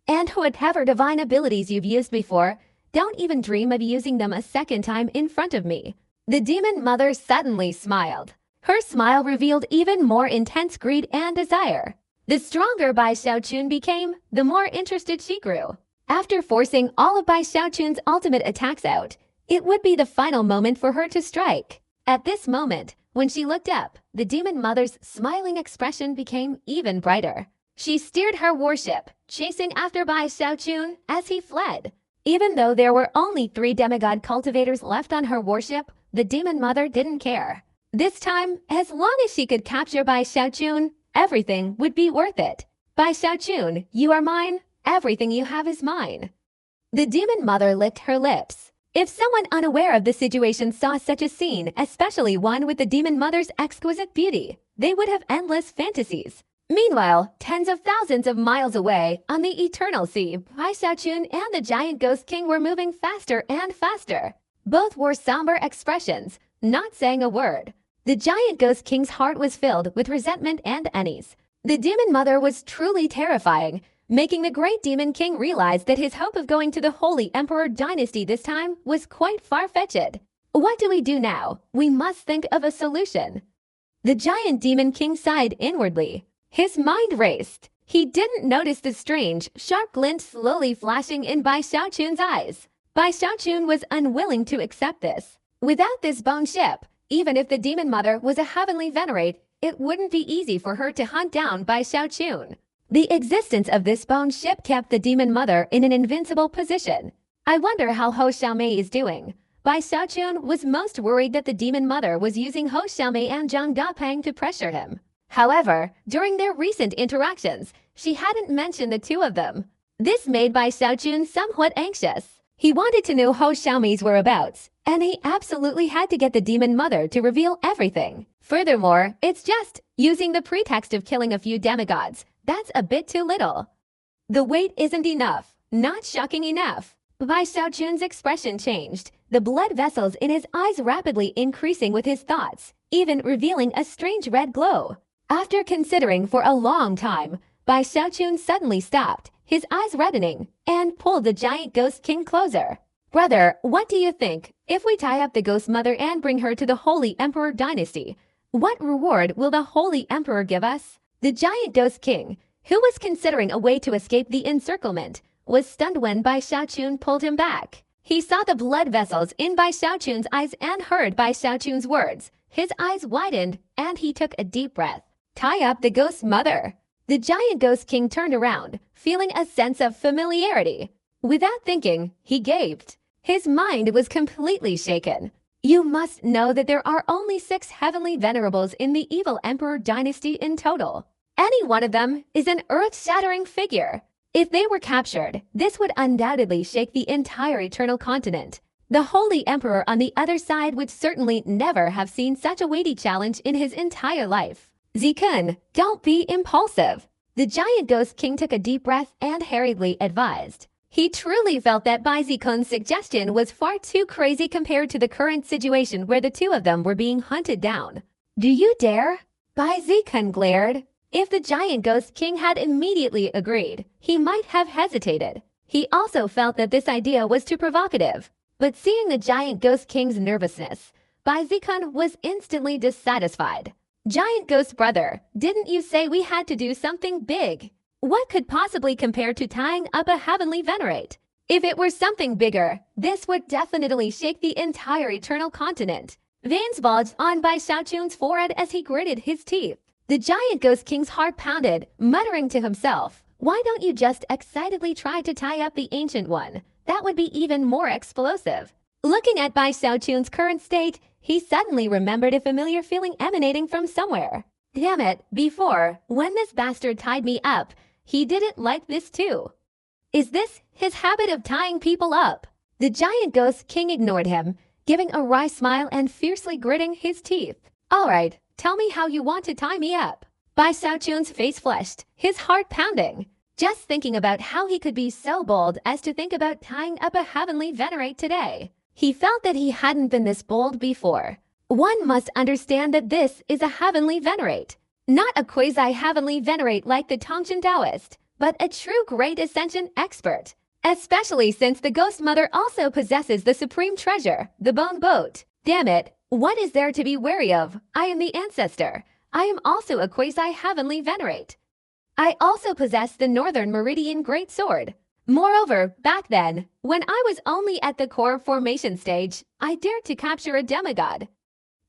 And whatever divine abilities you've used before, don't even dream of using them a second time in front of me. The demon mother suddenly smiled. Her smile revealed even more intense greed and desire. The stronger Bai Xiaochun became, the more interested she grew. After forcing all of Bai Xiaochun's ultimate attacks out, it would be the final moment for her to strike. At this moment, when she looked up, the demon mother's smiling expression became even brighter. She steered her warship, chasing after Bai Xiaochun as he fled. Even though there were only 3 demigod cultivators left on her warship, the demon mother didn't care. This time, as long as she could capture Bai Xiaochun, everything would be worth it. Bai Xiaochun, you are mine. Everything you have is mine. The demon mother licked her lips. If someone unaware of the situation saw such a scene, especially one with the demon mother's exquisite beauty, they would have endless fantasies. Meanwhile, tens of thousands of miles away, on the eternal sea, Bai Xiaochun and the giant ghost king were moving faster and faster. Both wore somber expressions, not saying a word. The giant ghost king's heart was filled with resentment and unease. The demon mother was truly terrifying, making the great demon king realize that his hope of going to the Holy Emperor dynasty this time was quite far-fetched. What do we do now? We must think of a solution. The giant demon king sighed inwardly. His mind raced. He didn't notice the strange, sharp glint slowly flashing in Bai Xiaochun's eyes. Bai Xiaochun was unwilling to accept this. Without this bone ship, even if the demon mother was a heavenly venerate, it wouldn't be easy for her to hunt down Bai Xiaochun. The existence of this bone ship kept the demon mother in an invincible position. I wonder how Ho Xiaomei is doing. Bai Xiaochun was most worried that the demon mother was using Ho Xiaomei and Zhang Dapeng to pressure him. However, during their recent interactions, she hadn't mentioned the two of them. This made Bai Xiaochun somewhat anxious. He wanted to know Ho Xiaomei's whereabouts, and he absolutely had to get the demon mother to reveal everything. Furthermore, it's just using the pretext of killing a few demigods. That's a bit too little. The wait isn't enough, not shocking enough. Bai Xiaochun's expression changed, the blood vessels in his eyes rapidly increasing with his thoughts, even revealing a strange red glow. After considering for a long time, Bai Xiaochun suddenly stopped, his eyes reddening, and pulled the giant ghost king closer. Brother, what do you think? If we tie up the ghost mother and bring her to the Holy Emperor dynasty, what reward will the Holy Emperor give us? The giant ghost king, who was considering a way to escape the encirclement, was stunned when Bai Xiaochun pulled him back. He saw the blood vessels in Bai Xiaochun's eyes and heard Bai Xiaochun's words. His eyes widened, and he took a deep breath. Tie up the ghost mother. The giant ghost king turned around, feeling a sense of familiarity. Without thinking, he gaped. His mind was completely shaken. You must know that there are only 6 heavenly venerables in the evil emperor dynasty in total. Any one of them is an earth-shattering figure. If they were captured, this would undoubtedly shake the entire eternal continent. The Holy Emperor on the other side would certainly never have seen such a weighty challenge in his entire life. Zikun, don't be impulsive. The giant ghost king took a deep breath and hurriedly advised. He truly felt that Bai Zikun's suggestion was far too crazy compared to the current situation where the two of them were being hunted down. Do you dare? Bai Zikun glared. If the giant ghost king had immediately agreed, he might have hesitated. He also felt that this idea was too provocative. But seeing the giant ghost king's nervousness, Bai Zikun was instantly dissatisfied. Giant ghost brother, didn't you say we had to do something big? What could possibly compare to tying up a heavenly venerate? If it were something bigger, this would definitely shake the entire eternal continent. Veins bulged on Bai Xiaochun's forehead as he gritted his teeth. The giant ghost king's heart pounded, muttering to himself, "Why don't you just excitedly try to tie up the ancient one? That would be even more explosive." Looking at Bai Xiaochun's current state, he suddenly remembered a familiar feeling emanating from somewhere. Damn it, before, when this bastard tied me up, he didn't like this too. Is this his habit of tying people up? The giant ghost king ignored him, giving a wry smile and fiercely gritting his teeth. All right, tell me how you want to tie me up. Bai Xiaochun's face flushed, his heart pounding. Just thinking about how he could be so bold as to think about tying up a heavenly venerate today. He felt that he hadn't been this bold before. One must understand that this is a heavenly venerate. Not a quasi-heavenly venerate like the Tongjian Taoist, but a true great ascension expert. Especially since the ghost mother also possesses the supreme treasure, the bone boat. Damn it, what is there to be wary of? I am the ancestor. I am also a quasi-heavenly venerate. I also possess the Northern Meridian Great Sword. Moreover, back then, when I was only at the core formation stage, I dared to capture a demigod.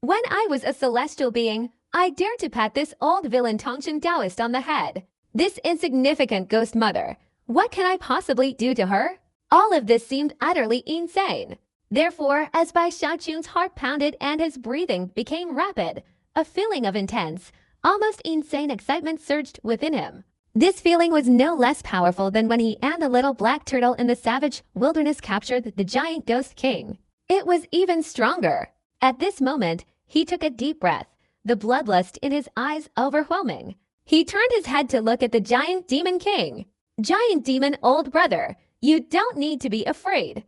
When I was a celestial being, I dared to pat this old villain Tongjian Taoist on the head. This insignificant ghost mother, what can I possibly do to her? All of this seemed utterly insane. Therefore, as Bai Xiaochun's heart pounded and his breathing became rapid, a feeling of intense, almost insane excitement surged within him. This feeling was no less powerful than when he and the little black turtle in the savage wilderness captured the giant ghost king. It was even stronger. At this moment, he took a deep breath, the bloodlust in his eyes overwhelming. He turned his head to look at the giant demon king. Giant demon old brother, you don't need to be afraid.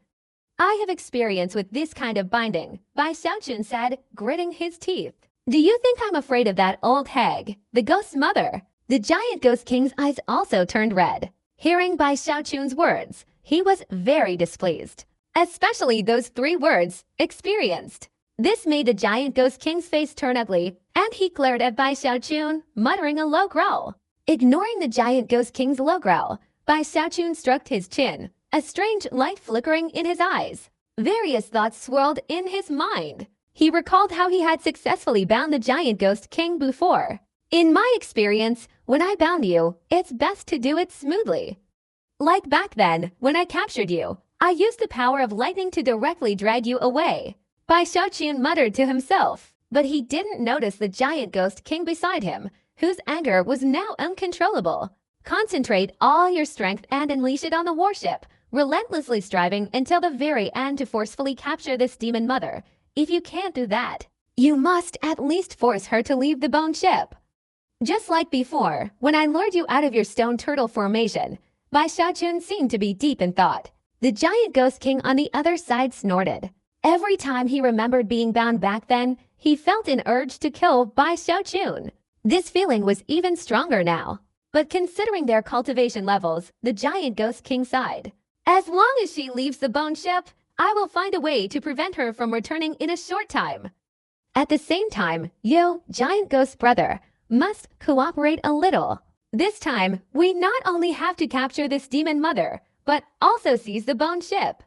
I have experience with this kind of binding, Bai Xiaochun said, gritting his teeth. Do you think I'm afraid of that old hag, the ghost mother? The giant ghost king's eyes also turned red. Hearing Bai Xiaochun's words, he was very displeased. Especially those three words, experienced. This made the giant ghost king's face turn ugly, and he glared at Bai Xiaochun, muttering a low growl. Ignoring the giant ghost king's low growl, Bai Xiaochun stroked his chin, a strange light flickering in his eyes. Various thoughts swirled in his mind. He recalled how he had successfully bound the giant ghost king before. In my experience, when I bound you, it's best to do it smoothly. Like back then, when I captured you, I used the power of lightning to directly drag you away. Bai Xiaochun muttered to himself, but he didn't notice the giant ghost king beside him, whose anger was now uncontrollable. Concentrate all your strength and unleash it on the warship, relentlessly striving until the very end to forcefully capture this demon mother. If you can't do that, you must at least force her to leave the bone ship. Just like before, when I lured you out of your stone turtle formation, Bai Xiaochun seemed to be deep in thought. The giant ghost king on the other side snorted. Every time he remembered being bound back then, he felt an urge to kill Bai Xiaochun. This feeling was even stronger now. But considering their cultivation levels, the giant ghost king sighed. As long as she leaves the bone ship, I will find a way to prevent her from returning in a short time. At the same time, you, giant ghost brother, must cooperate a little. This time, we not only have to capture this demon mother, but also seize the bone ship.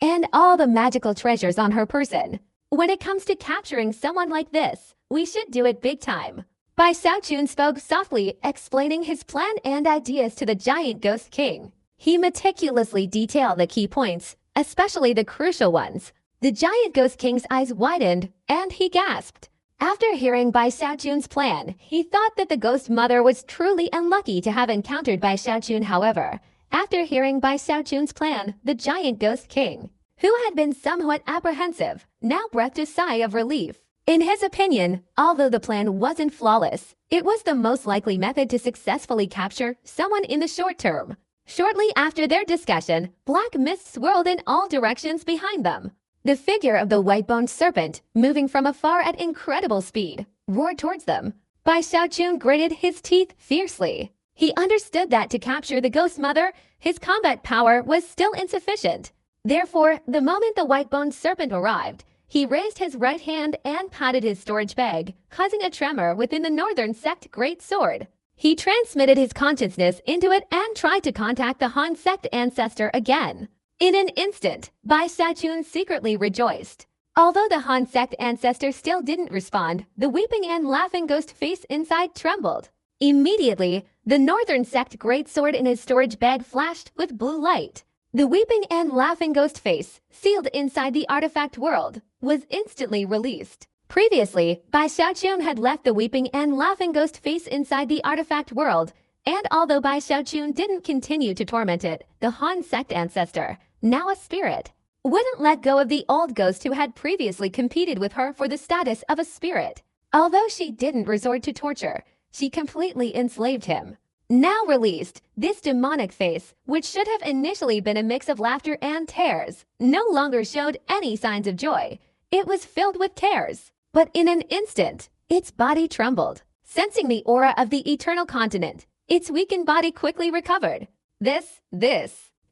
And all the magical treasures on her person. When it comes to capturing someone like this, we should do it big time. Bai Xiaochun spoke softly, explaining his plan and ideas to the giant ghost king. He meticulously detailed the key points, especially the crucial ones. The giant ghost king's eyes widened, and he gasped. After hearing Bai Xiaochun's plan, he thought that the ghost mother was truly unlucky to have encountered Bai Xiaochun. However, after hearing Bai Xiaochun's plan, the giant ghost king, who had been somewhat apprehensive, now breathed a sigh of relief. In his opinion, although the plan wasn't flawless, it was the most likely method to successfully capture someone in the short term. Shortly after their discussion, black mist swirled in all directions behind them. The figure of the white-boned serpent, moving from afar at incredible speed, roared towards them. Bai Xiaochun gritted his teeth fiercely. He understood that to capture the ghost mother, his combat power was still insufficient. Therefore, the moment the white-boned serpent arrived, he raised his right hand and patted his storage bag, causing a tremor within the northern sect great sword. He transmitted his consciousness into it and tried to contact the Han sect ancestor again. In an instant, Bai Xiaochun secretly rejoiced. Although the Han sect ancestor still didn't respond, the weeping and laughing ghost face inside trembled. Immediately, the northern sect great sword in his storage bag flashed with blue light. The weeping and laughing ghost face, sealed inside the artifact world, was instantly released. Previously, Bai Xiaochun had left the weeping and laughing ghost face inside the artifact world, and although Bai Xiaochun didn't continue to torment it, the Han sect ancestor, now a spirit, wouldn't let go of the old ghost who had previously competed with her for the status of a spirit. Although she didn't resort to torture, she completely enslaved him. Now released, this demonic face, which should have initially been a mix of laughter and tears, no longer showed any signs of joy. It was filled with tears. But in an instant, its body trembled. Sensing the aura of the eternal continent, its weakened body quickly recovered. This.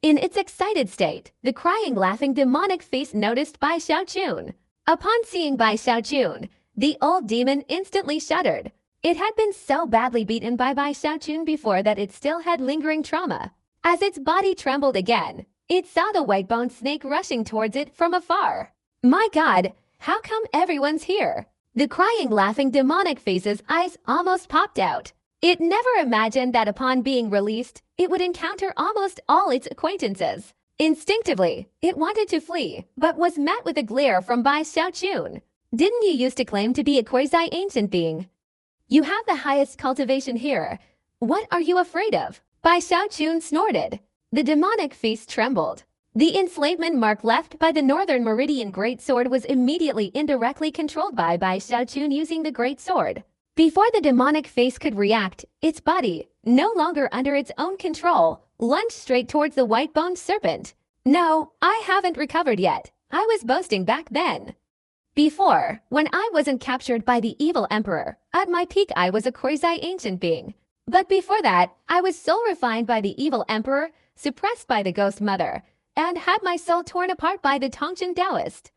In its excited state, the crying, laughing demonic face noticed Bai Xiaochun. Upon seeing Bai Xiaochun, the old demon instantly shuddered. It had been so badly beaten by Bai Xiaochun before that it still had lingering trauma. As its body trembled again, it saw the white-boned snake rushing towards it from afar. My God, how come everyone's here? The crying, laughing demonic face's eyes almost popped out. It never imagined that upon being released, it would encounter almost all its acquaintances. Instinctively, it wanted to flee, but was met with a glare from Bai Xiaochun. Didn't you used to claim to be a quasi-ancient being? You have the highest cultivation here. What are you afraid of? Bai Xiaochun snorted. The demonic face trembled. The enslavement mark left by the Northern Meridian Great Sword was immediately indirectly controlled by Bai Xiaochun using the Great Sword. Before the demonic face could react, its body, no longer under its own control, lunged straight towards the white-boned serpent. No, I haven't recovered yet. I was boasting back then. Before, when I wasn't captured by the evil emperor, at my peak I was a quasi-ancient being. But before that, I was soul refined by the evil emperor, suppressed by the ghost mother, and had my soul torn apart by the Tongjian Taoist.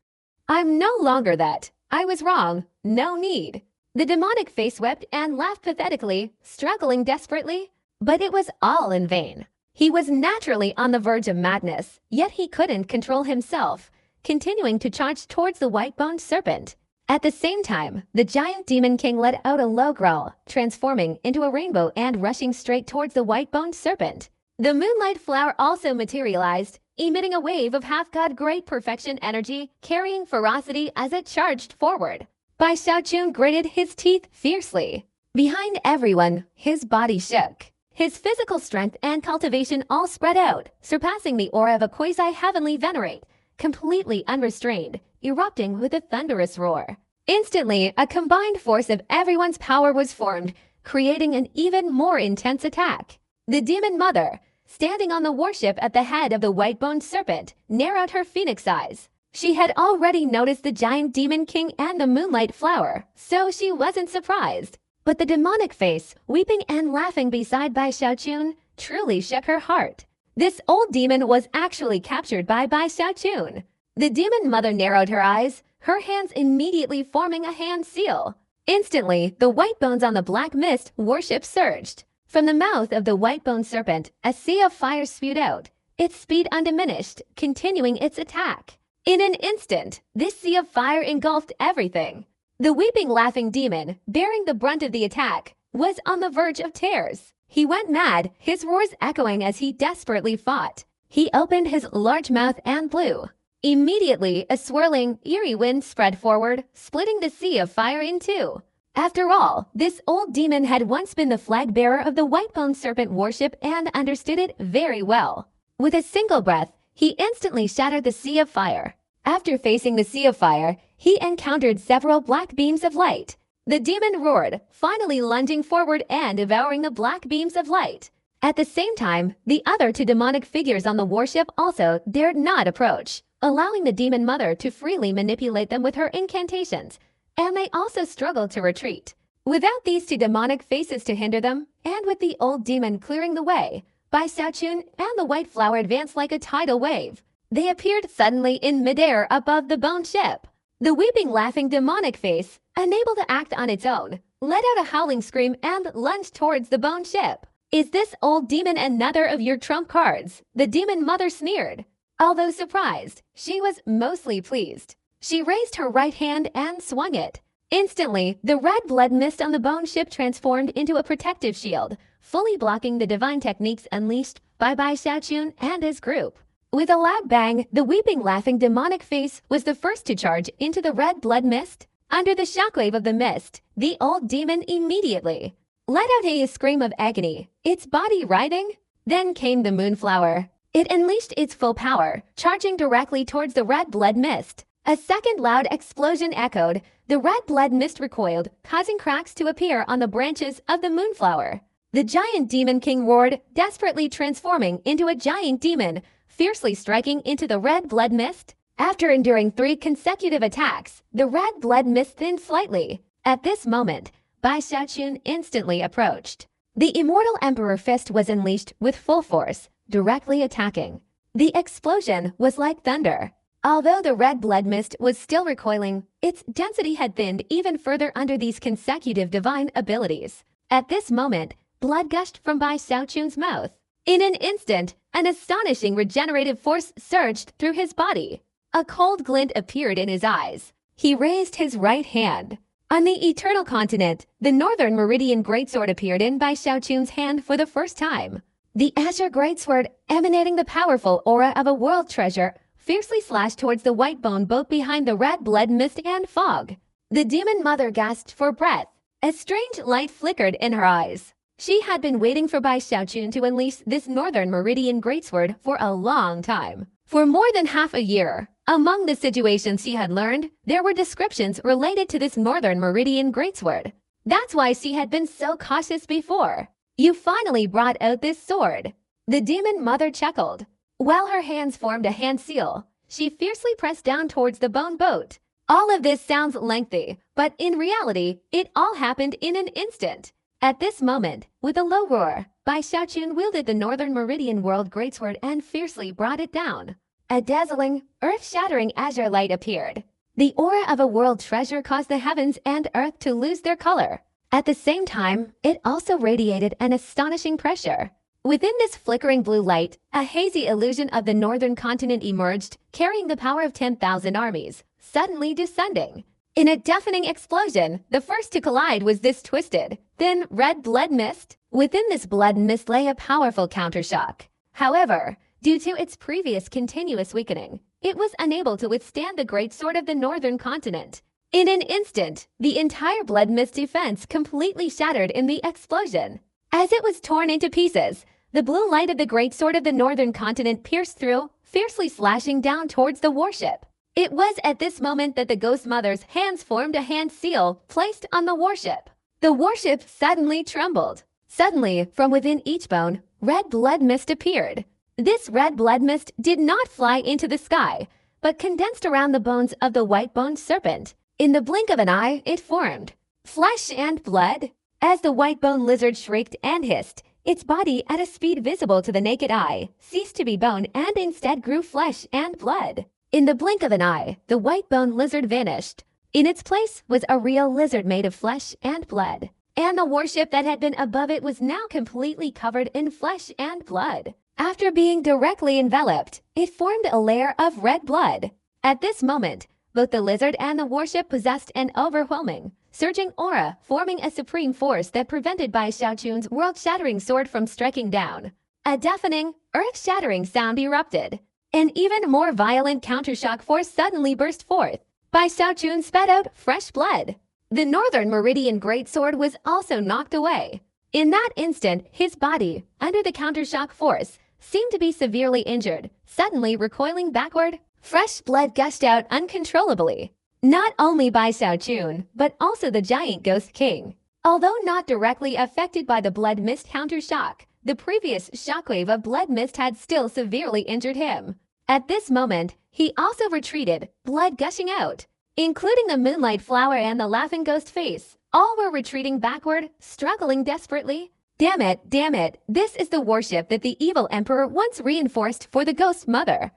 I'm no longer that. I was wrong. No need. The demonic face wept and laughed pathetically, struggling desperately. But it was all in vain. He was naturally on the verge of madness, yet he couldn't control himself, continuing to charge towards the white-boned serpent. At the same time, the giant demon king let out a low growl, transforming into a rainbow and rushing straight towards the white-boned serpent. The moonlight flower also materialized, emitting a wave of half-god great perfection energy, carrying ferocity as it charged forward. Bai Xiaochun gritted his teeth fiercely. Behind everyone, his body shook. His physical strength and cultivation all spread out, surpassing the aura of a quasi-heavenly venerate, completely unrestrained, erupting with a thunderous roar. Instantly, a combined force of everyone's power was formed, creating an even more intense attack. The demon mother, standing on the warship at the head of the white-boned serpent, narrowed her phoenix eyes. She had already noticed the giant demon king and the moonlight flower, so she wasn't surprised. But the demonic face, weeping and laughing beside Bai Xiaochun, truly shook her heart. This old demon was actually captured by Bai Xiaochun. The demon mother narrowed her eyes, her hands immediately forming a hand seal. Instantly, the white bones on the black mist warship surged. From the mouth of the white-boned serpent, a sea of fire spewed out, its speed undiminished, continuing its attack. In an instant, this sea of fire engulfed everything. The weeping, laughing demon, bearing the brunt of the attack, was on the verge of tears. He went mad, his roars echoing as he desperately fought. He opened his large mouth and blew. Immediately, a swirling, eerie wind spread forward, splitting the sea of fire in two. After all, this old demon had once been the flag bearer of the white-boned serpent warship and understood it very well. With a single breath, he instantly shattered the sea of fire. After facing the sea of fire, he encountered several black beams of light. The demon roared, finally lunging forward and devouring the black beams of light. At the same time, the other two demonic figures on the warship also dared not approach, allowing the demon mother to freely manipulate them with her incantations, and they also struggled to retreat. Without these two demonic faces to hinder them, and with the old demon clearing the way, Bai Xiaochun and the white flower advanced like a tidal wave. They appeared suddenly in midair above the bone ship. The weeping, laughing demonic face, unable to act on its own, let out a howling scream and lunged towards the bone ship. "Is this old demon another of your trump cards?" the demon mother sneered. Although surprised, she was mostly pleased. She raised her right hand and swung it. Instantly, the red blood mist on the bone ship transformed into a protective shield, fully blocking the divine techniques unleashed by Bai Xiaochun and his group. With a loud bang, the weeping, laughing, demonic face was the first to charge into the red blood mist. Under the shockwave of the mist, the old demon immediately let out a scream of agony, its body writhing. Then came the moonflower. It unleashed its full power, charging directly towards the red blood mist. A second loud explosion echoed. The red blood mist recoiled, causing cracks to appear on the branches of the moonflower. The giant demon king roared, desperately transforming into a giant demon, fiercely striking into the red blood mist. After enduring 3 consecutive attacks, the red blood mist thinned slightly. At this moment, Bai Xiaochun instantly approached. The immortal Emperor Fist was unleashed with full force, directly attacking. The explosion was like thunder. Although the red blood mist was still recoiling, its density had thinned even further under these consecutive divine abilities. At this moment, blood gushed from Bai Xiaochun's mouth. In an instant, an astonishing regenerative force surged through his body. A cold glint appeared in his eyes. He raised his right hand. On the Eternal Continent, the Northern Meridian Greatsword appeared in Bai Xiaochun's hand for the first time. The Azure Greatsword, emanating the powerful aura of a world treasure, fiercely slashed towards the white bone boat behind the red blood mist and fog. The demon mother gasped for breath. A strange light flickered in her eyes. She had been waiting for Bai Xiaochun to unleash this Northern Meridian Greatsword for a long time. For more than half a year. Among the situations she had learned, there were descriptions related to this Northern Meridian Greatsword. That's why she had been so cautious before. You finally brought out this sword. The demon mother chuckled. While her hands formed a hand seal, she fiercely pressed down towards the bone boat. All of this sounds lengthy, but in reality, it all happened in an instant. At this moment, with a low roar, Bai Xiaochun wielded the Northern Meridian World Greatsword and fiercely brought it down. A dazzling, earth-shattering azure light appeared. The aura of a world treasure caused the heavens and earth to lose their color. At the same time, it also radiated an astonishing pressure. Within this flickering blue light, a hazy illusion of the northern continent emerged, carrying the power of 10,000 armies, suddenly descending. In a deafening explosion, the first to collide was this twisted, thin red blood mist. Within this blood mist lay a powerful countershock. However, due to its previous continuous weakening, it was unable to withstand the great sword of the northern continent. In an instant, the entire blood mist defense completely shattered in the explosion. As it was torn into pieces, the blue light of the great sword of the northern continent pierced through, fiercely slashing down towards the warship. It was at this moment that the Ghost Mother's hands formed a hand seal placed on the warship. The warship suddenly trembled. Suddenly, from within each bone, red blood mist appeared. This red blood mist did not fly into the sky, but condensed around the bones of the white-boned serpent. In the blink of an eye, it formed flesh and blood. As the white-boned lizard shrieked and hissed, its body, at a speed visible to the naked eye, ceased to be bone and instead grew flesh and blood. In the blink of an eye, the white-boned lizard vanished. In its place was a real lizard made of flesh and blood, and the warship that had been above it was now completely covered in flesh and blood. After being directly enveloped, it formed a layer of red blood. At this moment, both the lizard and the warship possessed an overwhelming, surging aura, forming a supreme force that prevented Bai Xiaochun's world-shattering sword from striking down. A deafening, earth-shattering sound erupted. An even more violent countershock force suddenly burst forth. Bai Xiaochun spat out fresh blood. The Northern Meridian Greatsword was also knocked away. In that instant, his body, under the countershock force, seemed to be severely injured, suddenly recoiling backward. Fresh blood gushed out uncontrollably. Not only Bai Xiaochun, but also the giant Ghost King. Although not directly affected by the blood mist countershock, the previous shockwave of blood mist had still severely injured him. At this moment, he also retreated, blood gushing out. Including the moonlight flower and the laughing ghost face, all were retreating backward, struggling desperately. Damn it, this is the warship that the evil emperor once reinforced for the Ghost Mother.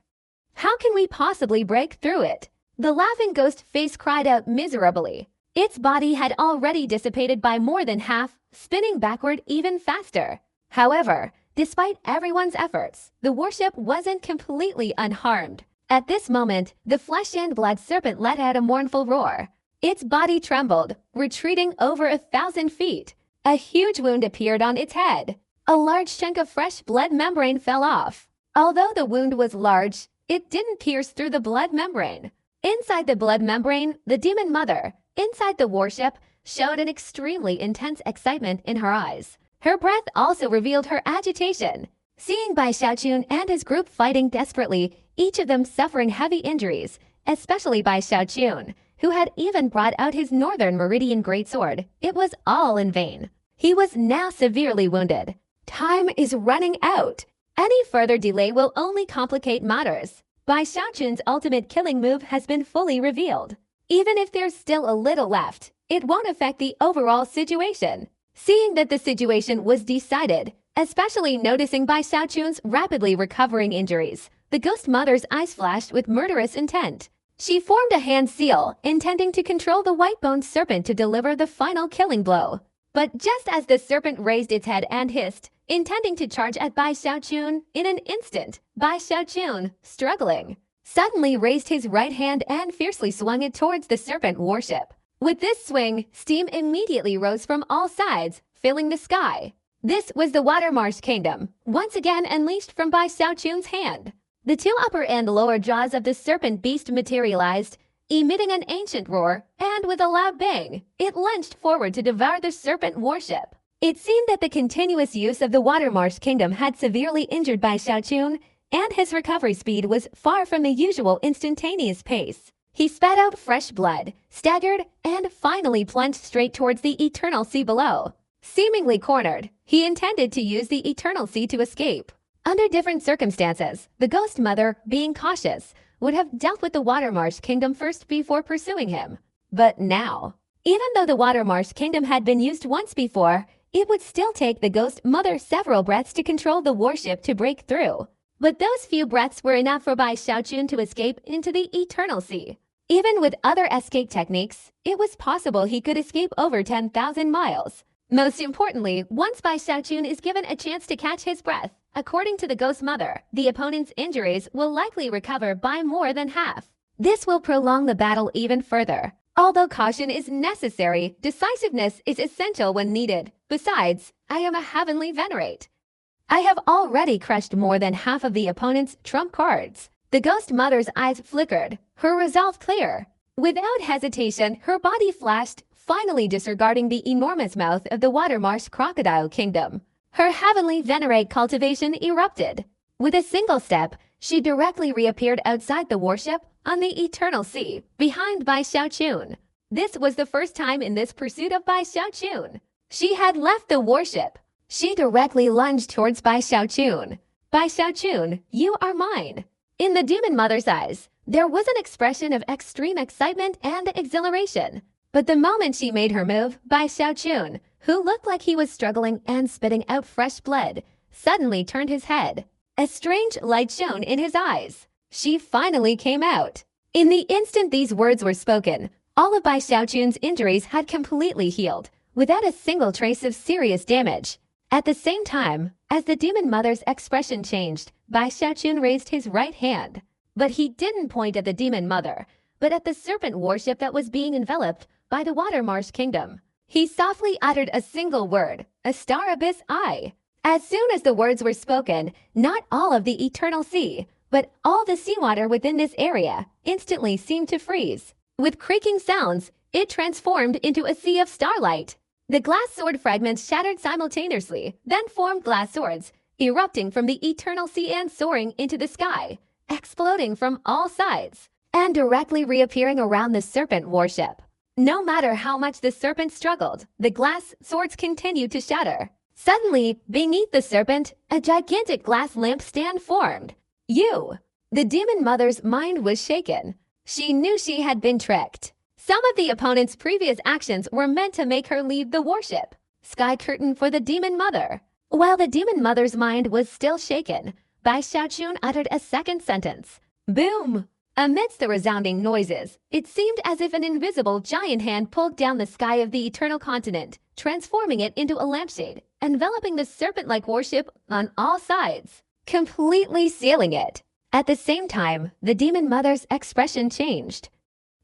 How can we possibly break through it? The laughing ghost face cried out miserably. Its body had already dissipated by more than half, spinning backward even faster. However, despite everyone's efforts, the warship wasn't completely unharmed. At this moment, the flesh and blood serpent let out a mournful roar. Its body trembled, retreating over 1,000 feet. A huge wound appeared on its head. A large chunk of fresh blood membrane fell off. Although the wound was large, it didn't pierce through the blood membrane. Inside the blood membrane, the demon mother, inside the warship, showed an extremely intense excitement in her eyes. Her breath also revealed her agitation. Seeing Bai Xiaochun and his group fighting desperately, each of them suffering heavy injuries, especially Bai Xiaochun, who had even brought out his Northern Meridian greatsword, it was all in vain. He was now severely wounded. Time is running out. Any further delay will only complicate matters. Bai Xiaochun's ultimate killing move has been fully revealed. Even if there's still a little left, it won't affect the overall situation. Seeing that the situation was decided, especially noticing Bai Xiaochun's rapidly recovering injuries, the ghost mother's eyes flashed with murderous intent. She formed a hand seal, intending to control the white-boned serpent to deliver the final killing blow. But just as the serpent raised its head and hissed, intending to charge at Bai Xiaochun, in an instant, Bai Xiaochun, struggling, suddenly raised his right hand and fiercely swung it towards the serpent warship. With this swing, steam immediately rose from all sides, filling the sky. This was the Water Marsh Kingdom, once again unleashed from Bai Xiaochun's hand. The two upper and lower jaws of the serpent beast materialized, emitting an ancient roar, and with a loud bang, it lunged forward to devour the serpent warship. It seemed that the continuous use of the Water Marsh Kingdom had severely injured Bai Xiaochun, and his recovery speed was far from the usual instantaneous pace. He spat out fresh blood, staggered, and finally plunged straight towards the Eternal Sea below. Seemingly cornered, he intended to use the Eternal Sea to escape. Under different circumstances, the Ghost Mother, being cautious, would have dealt with the Water Marsh Kingdom first before pursuing him. But now, even though the Water Marsh Kingdom had been used once before, it would still take the Ghost Mother several breaths to control the warship to break through. But those few breaths were enough for Bai Xiaochun to escape into the Eternal Sea. Even with other escape techniques, it was possible he could escape over 10,000 miles. Most importantly, once Bai Xiaochun is given a chance to catch his breath, according to the Ghost Mother, the opponent's injuries will likely recover by more than half. This will prolong the battle even further. Although caution is necessary, decisiveness is essential when needed. Besides, I am a heavenly venerate. I have already crushed more than half of the opponent's trump cards. The Ghost Mother's eyes flickered, her resolve clear. Without hesitation, her body flashed, finally disregarding the enormous mouth of the Water Marsh Crocodile Kingdom. Her heavenly venerate cultivation erupted. With a single step, she directly reappeared outside the warship on the Eternal Sea, behind Bai Xiaochun. This was the first time in this pursuit of Bai Xiaochun. She had left the warship. She directly lunged towards Bai Xiaochun. Bai Xiaochun, you are mine. In the Demon Mother's eyes, there was an expression of extreme excitement and exhilaration. But the moment she made her move, Bai Xiaochun, who looked like he was struggling and spitting out fresh blood, suddenly turned his head. A strange light shone in his eyes. She finally came out. In the instant these words were spoken, all of Bai Xiaochun's injuries had completely healed, without a single trace of serious damage. At the same time, as the Demon Mother's expression changed, Bai Xiaochun raised his right hand. But he didn't point at the Demon Mother, but at the serpent warship that was being enveloped by the Water Marsh Kingdom. He softly uttered a single word, a star abyss eye. As soon as the words were spoken, not all of the Eternal Sea, but all the seawater within this area, instantly seemed to freeze. With creaking sounds, it transformed into a sea of starlight. The glass sword fragments shattered simultaneously, then formed glass swords, erupting from the Eternal Sea and soaring into the sky, exploding from all sides, and directly reappearing around the serpent warship. No matter how much the serpent struggled, the glass swords continued to shatter. Suddenly, beneath the serpent, a gigantic glass lampstand formed. The Demon Mother's mind was shaken. She knew she had been tricked. Some of the opponent's previous actions were meant to make her leave the warship. Sky curtain for the Demon Mother. While the Demon Mother's mind was still shaken, Bai Xiaochun uttered a second sentence. Boom! Amidst the resounding noises, it seemed as if an invisible giant hand pulled down the sky of the Eternal Continent, transforming it into a lampshade, enveloping the serpent-like warship on all sides, completely sealing it. At the same time, the Demon Mother's expression changed.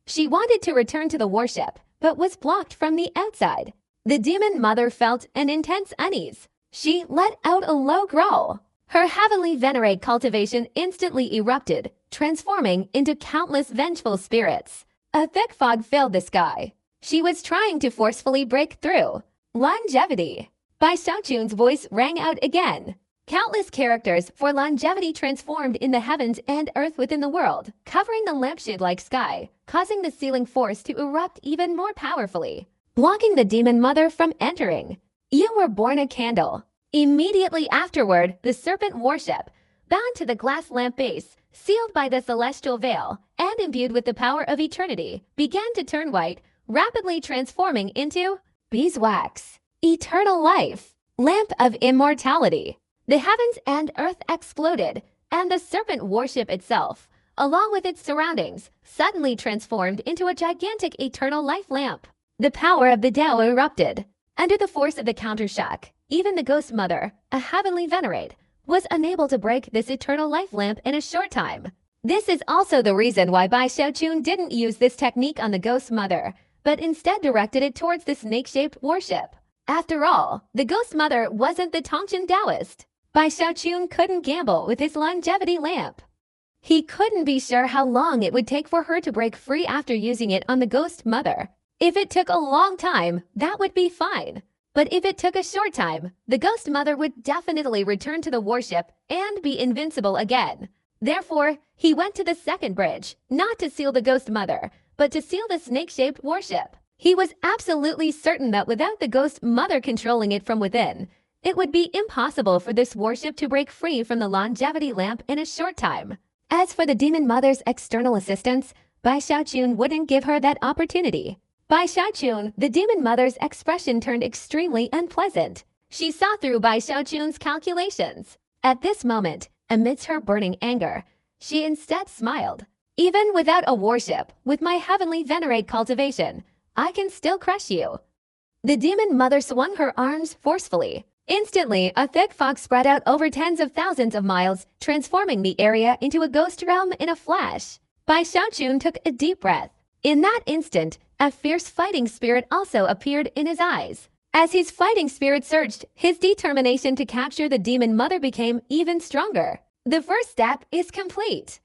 She wanted to return to the warship, but was blocked from the outside. The Demon Mother felt an intense unease. She let out a low growl. Her heavenly venerate cultivation instantly erupted, transforming into countless vengeful spirits. A thick fog filled the sky. She was trying to forcefully break through. Longevity. Bai Xiaochun's voice rang out again. Countless characters for longevity transformed in the heavens and earth within the world, covering the lampshade-like sky, causing the sealing force to erupt even more powerfully, blocking the demon mother from entering. You were born a candle. Immediately afterward, the serpent worship, bound to the glass lamp base, sealed by the celestial veil, and imbued with the power of eternity, began to turn white, rapidly transforming into beeswax, eternal life, lamp of immortality. The heavens and earth exploded, and the serpent worship itself, along with its surroundings, suddenly transformed into a gigantic eternal life lamp. The power of the Tao erupted. Under the force of the countershock, even the Ghost Mother, a heavenly venerate, was unable to break this eternal life lamp in a short time. This is also the reason why Bai Xiaochun didn't use this technique on the Ghost Mother, but instead directed it towards the snake-shaped worship. After all, the Ghost Mother wasn't the Tongchen Taoist. Bai Xiaochun couldn't gamble with his longevity lamp. He couldn't be sure how long it would take for her to break free after using it on the Ghost Mother. If it took a long time, that would be fine. But if it took a short time, the Ghost Mother would definitely return to the worship and be invincible again. Therefore, he went to the second bridge, not to seal the Ghost Mother, but to seal the snake-shaped worship. He was absolutely certain that without the Ghost Mother controlling it from within, it would be impossible for this worship to break free from the longevity lamp in a short time. As for the Demon Mother's external assistance, Bai Xiaochun wouldn't give her that opportunity. Bai Xiaochun, the Demon Mother's expression turned extremely unpleasant. She saw through Bai Xiaochun's calculations. At this moment, amidst her burning anger, she instead smiled. Even without a worship, with my heavenly venerate cultivation, I can still crush you. The Demon Mother swung her arms forcefully. Instantly, a thick fog spread out over tens of thousands of miles, transforming the area into a ghost realm in a flash. Bai Xiaochun took a deep breath. In that instant, a fierce fighting spirit also appeared in his eyes. As his fighting spirit surged, his determination to capture the Demon Mother became even stronger. The first step is complete.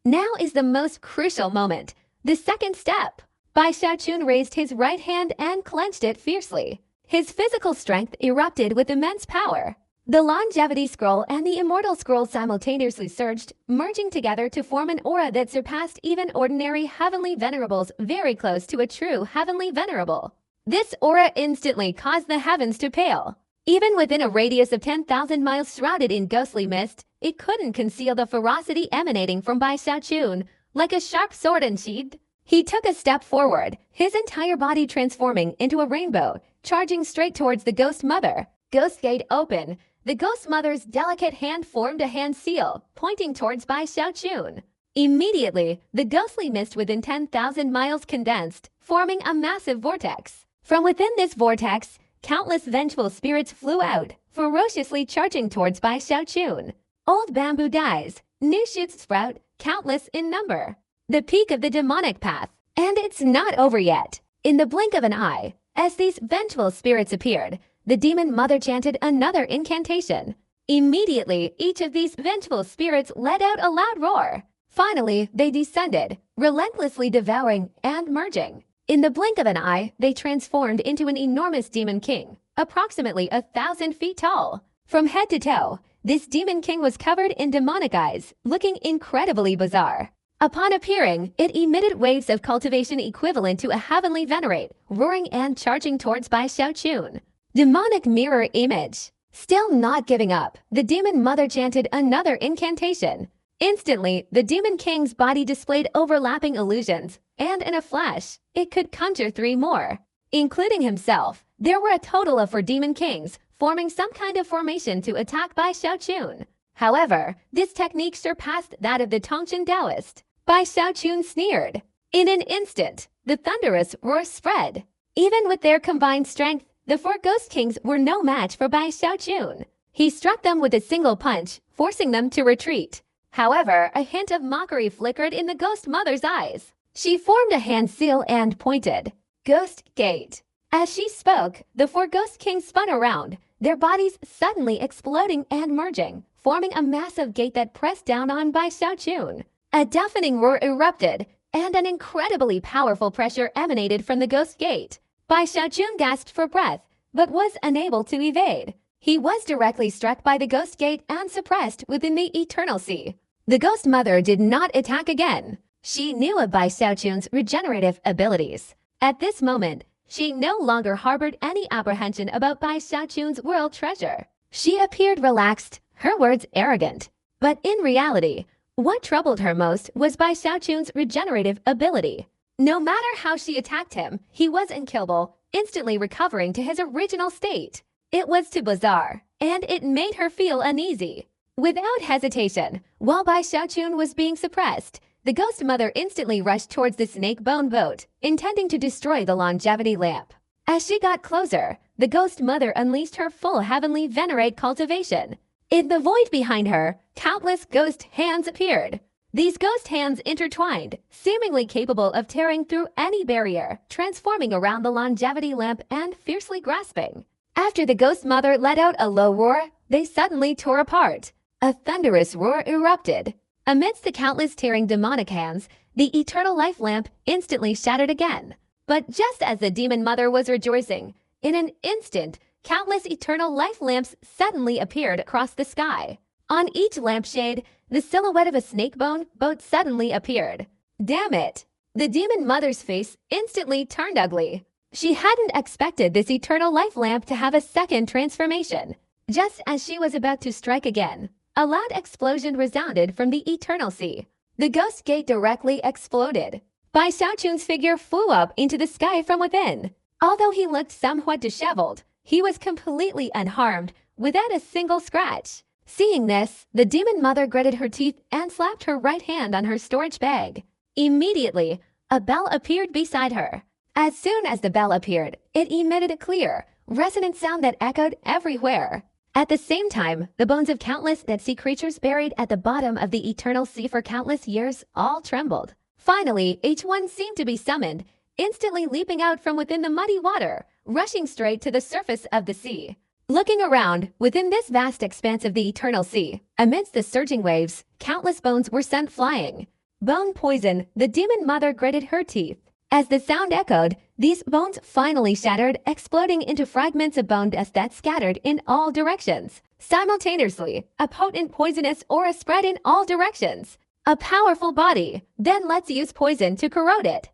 Now is the most crucial moment, the second step. Bai Xiaochun raised his right hand and clenched it fiercely. His physical strength erupted with immense power. The longevity scroll and the immortal scroll simultaneously surged, merging together to form an aura that surpassed even ordinary heavenly venerables, very close to a true heavenly venerable. This aura instantly caused the heavens to pale. Even within a radius of 10,000 miles shrouded in ghostly mist, it couldn't conceal the ferocity emanating from Bai Xiaochun, like a sharp sword unsheathed. He took a step forward, his entire body transforming into a rainbow, charging straight towards the Ghost Mother. Ghost Gate open. The Ghost Mother's delicate hand formed a hand seal, pointing towards Bai Xiaochun. Immediately, the ghostly mist within 10,000 miles condensed, forming a massive vortex. From within this vortex, countless vengeful spirits flew out, ferociously charging towards Bai Xiaochun. Old bamboo dies, new shoots sprout, countless in number. The peak of the demonic path. And it's not over yet. In the blink of an eye, as these vengeful spirits appeared, the Demon Mother chanted another incantation. Immediately, each of these vengeful spirits let out a loud roar. Finally, they descended, relentlessly devouring and merging. In the blink of an eye, they transformed into an enormous Demon King, approximately 1,000 feet tall. From head to toe, this Demon King was covered in demonic eyes, looking incredibly bizarre. Upon appearing, it emitted waves of cultivation equivalent to a heavenly venerate, roaring and charging towards Bai Xiaochun. Demonic mirror image. Still not giving up, the Demon Mother chanted another incantation. Instantly, the Demon King's body displayed overlapping illusions, and in a flash, it could conjure 3 more. Including himself, there were a total of 4 Demon Kings, forming some kind of formation to attack Bai Xiaochun. However, this technique surpassed that of the Tongchen Taoist. Bai Xiaochun sneered. In an instant, the thunderous roar spread. Even with their combined strength, the 4 Ghost Kings were no match for Bai Xiaochun. He struck them with a single punch, forcing them to retreat. However, a hint of mockery flickered in the Ghost Mother's eyes. She formed a hand seal and pointed. Ghost Gate. As she spoke, the 4 Ghost Kings spun around, their bodies suddenly exploding and merging, forming a massive gate that pressed down on Bai Xiaochun. A deafening roar erupted, and an incredibly powerful pressure emanated from the ghost gate. Bai Xiaochun gasped for breath, but was unable to evade. He was directly struck by the ghost gate and suppressed within the Eternal Sea. The ghost mother did not attack again. She knew of Bai Xiaochun's regenerative abilities. At this moment, she no longer harbored any apprehension about Bai Xiaochun's world treasure. She appeared relaxed, her words arrogant. But in reality, what troubled her most was Bai Xiaochun's regenerative ability. No matter how she attacked him, he was unkillable, instantly recovering to his original state. It was too bizarre, and it made her feel uneasy. Without hesitation, while Bai Xiaochun was being suppressed, the ghost mother instantly rushed towards the snake bone boat, intending to destroy the longevity lamp. As she got closer, the ghost mother unleashed her full heavenly venerate cultivation. In the void behind her, countless ghost hands appeared. These ghost hands intertwined, seemingly capable of tearing through any barrier, transforming around the longevity lamp and fiercely grasping. After the ghost mother let out a low roar, they suddenly tore apart. A thunderous roar erupted. Amidst the countless tearing demonic hands, the eternal life lamp instantly shattered again. But just as the demon mother was rejoicing, in an instant, countless eternal life lamps suddenly appeared across the sky. On each lampshade, the silhouette of a snake bone boat suddenly appeared. Damn it! The demon mother's face instantly turned ugly. She hadn't expected this eternal life lamp to have a second transformation. Just as she was about to strike again, a loud explosion resounded from the Eternal Sea. The ghost gate directly exploded. Bai Xiaochun's figure flew up into the sky from within. Although he looked somewhat disheveled, he was completely unharmed, without a single scratch. Seeing this, the demon mother gritted her teeth and slapped her right hand on her storage bag. Immediately, a bell appeared beside her. As soon as the bell appeared, it emitted a clear, resonant sound that echoed everywhere. At the same time, the bones of countless dead-sea creatures buried at the bottom of the Eternal Sea for countless years all trembled. Finally, each one seemed to be summoned, instantly leaping out from within the muddy water, rushing straight to the surface of the sea. Looking around, within this vast expanse of the Eternal Sea, amidst the surging waves, countless bones were sent flying. Bone poison, the demon mother gritted her teeth. As the sound echoed, these bones finally shattered, exploding into fragments of bone dust that scattered in all directions. Simultaneously, a potent poisonous aura spread in all directions. A powerful body, then let's use poison to corrode it.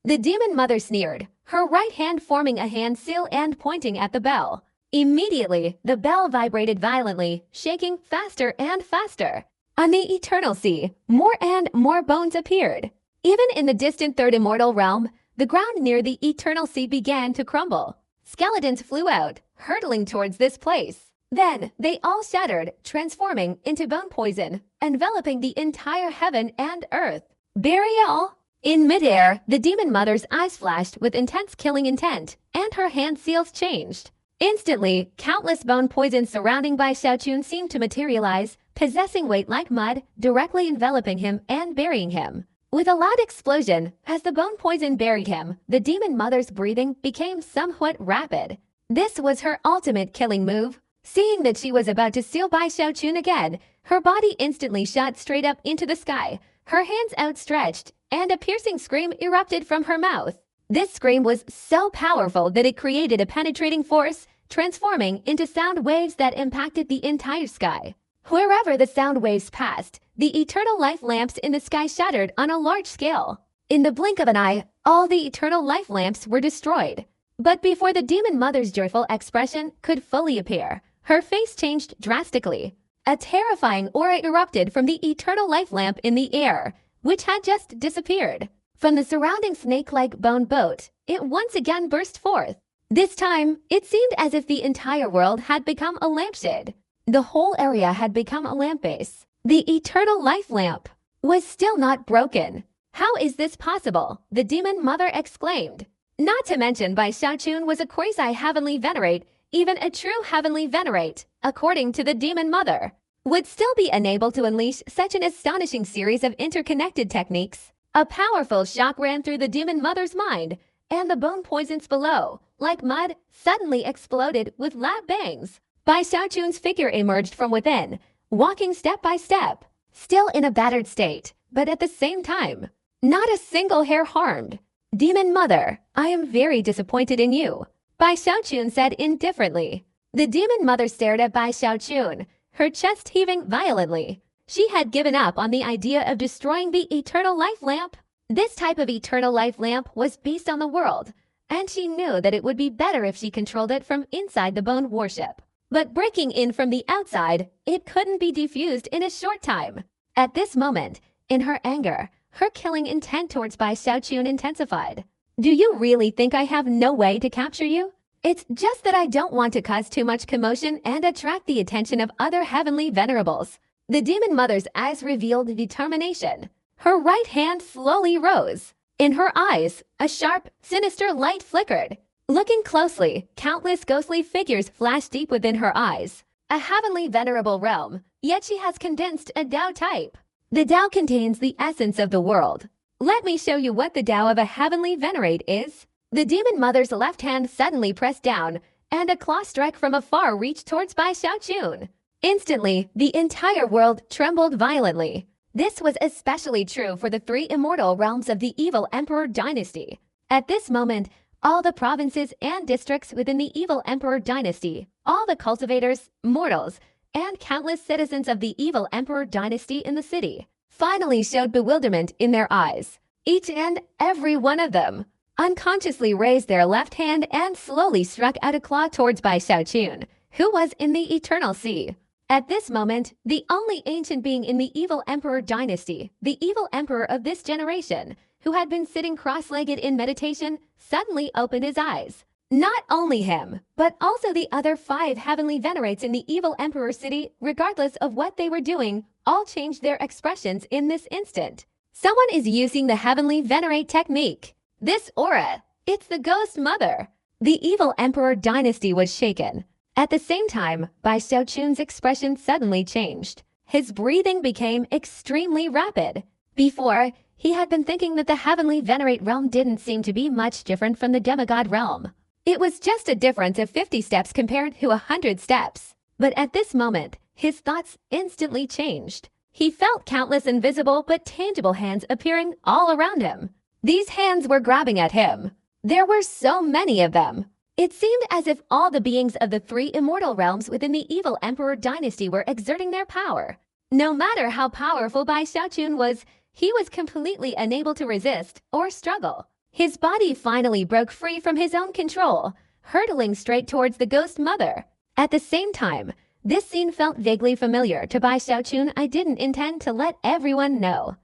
The demon mother sneered, her right hand forming a hand seal and pointing at the bell. Immediately, the bell vibrated violently, shaking faster and faster. On the Eternal Sea, more and more bones appeared. Even in the distant third immortal realm, the ground near the Eternal Sea began to crumble. Skeletons flew out, hurtling towards this place. Then, they all shattered, transforming into bone poison, enveloping the entire heaven and earth. Burial! In midair, the demon mother's eyes flashed with intense killing intent, and her hand seals changed. Instantly, countless bone poisons surrounding Bai Xiaochun seemed to materialize, possessing weight like mud, directly enveloping him and burying him. With a loud explosion, as the bone poison buried him, the demon mother's breathing became somewhat rapid. This was her ultimate killing move. Seeing that she was about to seal Bai Xiaochun again, her body instantly shot straight up into the sky, her hands outstretched, and a piercing scream erupted from her mouth. This scream was so powerful that it created a penetrating force, transforming into sound waves that impacted the entire sky. Wherever the sound waves passed, the eternal life lamps in the sky shattered on a large scale. In the blink of an eye, all the eternal life lamps were destroyed. But before the demon mother's joyful expression could fully appear, her face changed drastically. A terrifying aura erupted from the eternal life lamp in the air, which had just disappeared. From the surrounding snake-like bone boat, it once again burst forth. This time, it seemed as if the entire world had become a lampshade. The whole area had become a lamp base. The eternal life lamp was still not broken. How is this possible? The demon mother exclaimed. Not to mention Bai Xiaochun was a quasi-heavenly venerate, even a true heavenly venerate, according to the demon mother, would still be unable to unleash such an astonishing series of interconnected techniques. A powerful shock ran through the demon mother's mind, and the bone poisons below, like mud, suddenly exploded with loud bangs. Bai Xiaochun's figure emerged from within, walking step by step, still in a battered state, but at the same time, not a single hair harmed. Demon Mother, I am very disappointed in you, Bai Xiaochun said indifferently. The demon mother stared at Bai Xiaochun, her chest heaving violently. She had given up on the idea of destroying the eternal life lamp. This type of eternal life lamp was based on the world, and she knew that it would be better if she controlled it from inside the bone warship. But breaking in from the outside, it couldn't be defused in a short time. At this moment, in her anger, her killing intent towards Bai Xiaochun intensified. Do you really think I have no way to capture you? It's just that I don't want to cause too much commotion and attract the attention of other heavenly venerables. The demon mother's eyes revealed determination. Her right hand slowly rose. In her eyes, a sharp, sinister light flickered. Looking closely, countless ghostly figures flashed deep within her eyes. A heavenly venerable realm, yet she has condensed a Tao type. The Tao contains the essence of the world. Let me show you what the Tao of a heavenly venerate is. The demon mother's left hand suddenly pressed down, and a claw strike from afar reached towards Bai Xiaochun. Instantly, the entire world trembled violently. This was especially true for the three immortal realms of the evil emperor dynasty. At this moment, all the provinces and districts within the evil emperor dynasty, all the cultivators, mortals, and countless citizens of the evil emperor dynasty in the city, finally showed bewilderment in their eyes. Each and every one of them unconsciously raised their left hand and slowly struck out a claw towards Bai Xiaochun, who was in the Eternal Sea. At this moment, the only ancient being in the evil emperor dynasty, the evil emperor of this generation, who had been sitting cross-legged in meditation, suddenly opened his eyes. Not only him, but also the other 5 heavenly venerates in the evil emperor city, regardless of what they were doing, all changed their expressions in this instant. Someone is using the heavenly venerate technique. This aura, it's the ghost mother. The evil emperor dynasty was shaken. At the same time, Bai Xiaochun's expression suddenly changed. His breathing became extremely rapid. Before, he had been thinking that the heavenly venerate realm didn't seem to be much different from the demigod realm. It was just a difference of 50 steps compared to 100 steps. But at this moment, his thoughts instantly changed. He felt countless invisible but tangible hands appearing all around him. These hands were grabbing at him. There were so many of them. It seemed as if all the beings of the 3 immortal realms within the evil emperor dynasty were exerting their power. No matter how powerful Bai Xiaochun was, he was completely unable to resist or struggle. His body finally broke free from his own control, hurtling straight towards the ghost mother. At the same time, this scene felt vaguely familiar to Bai Xiaochun. I didn't intend to let everyone know.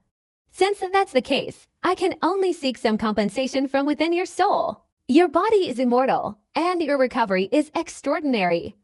Since that's the case, I can only seek some compensation from within your soul. Your body is immortal, and your recovery is extraordinary.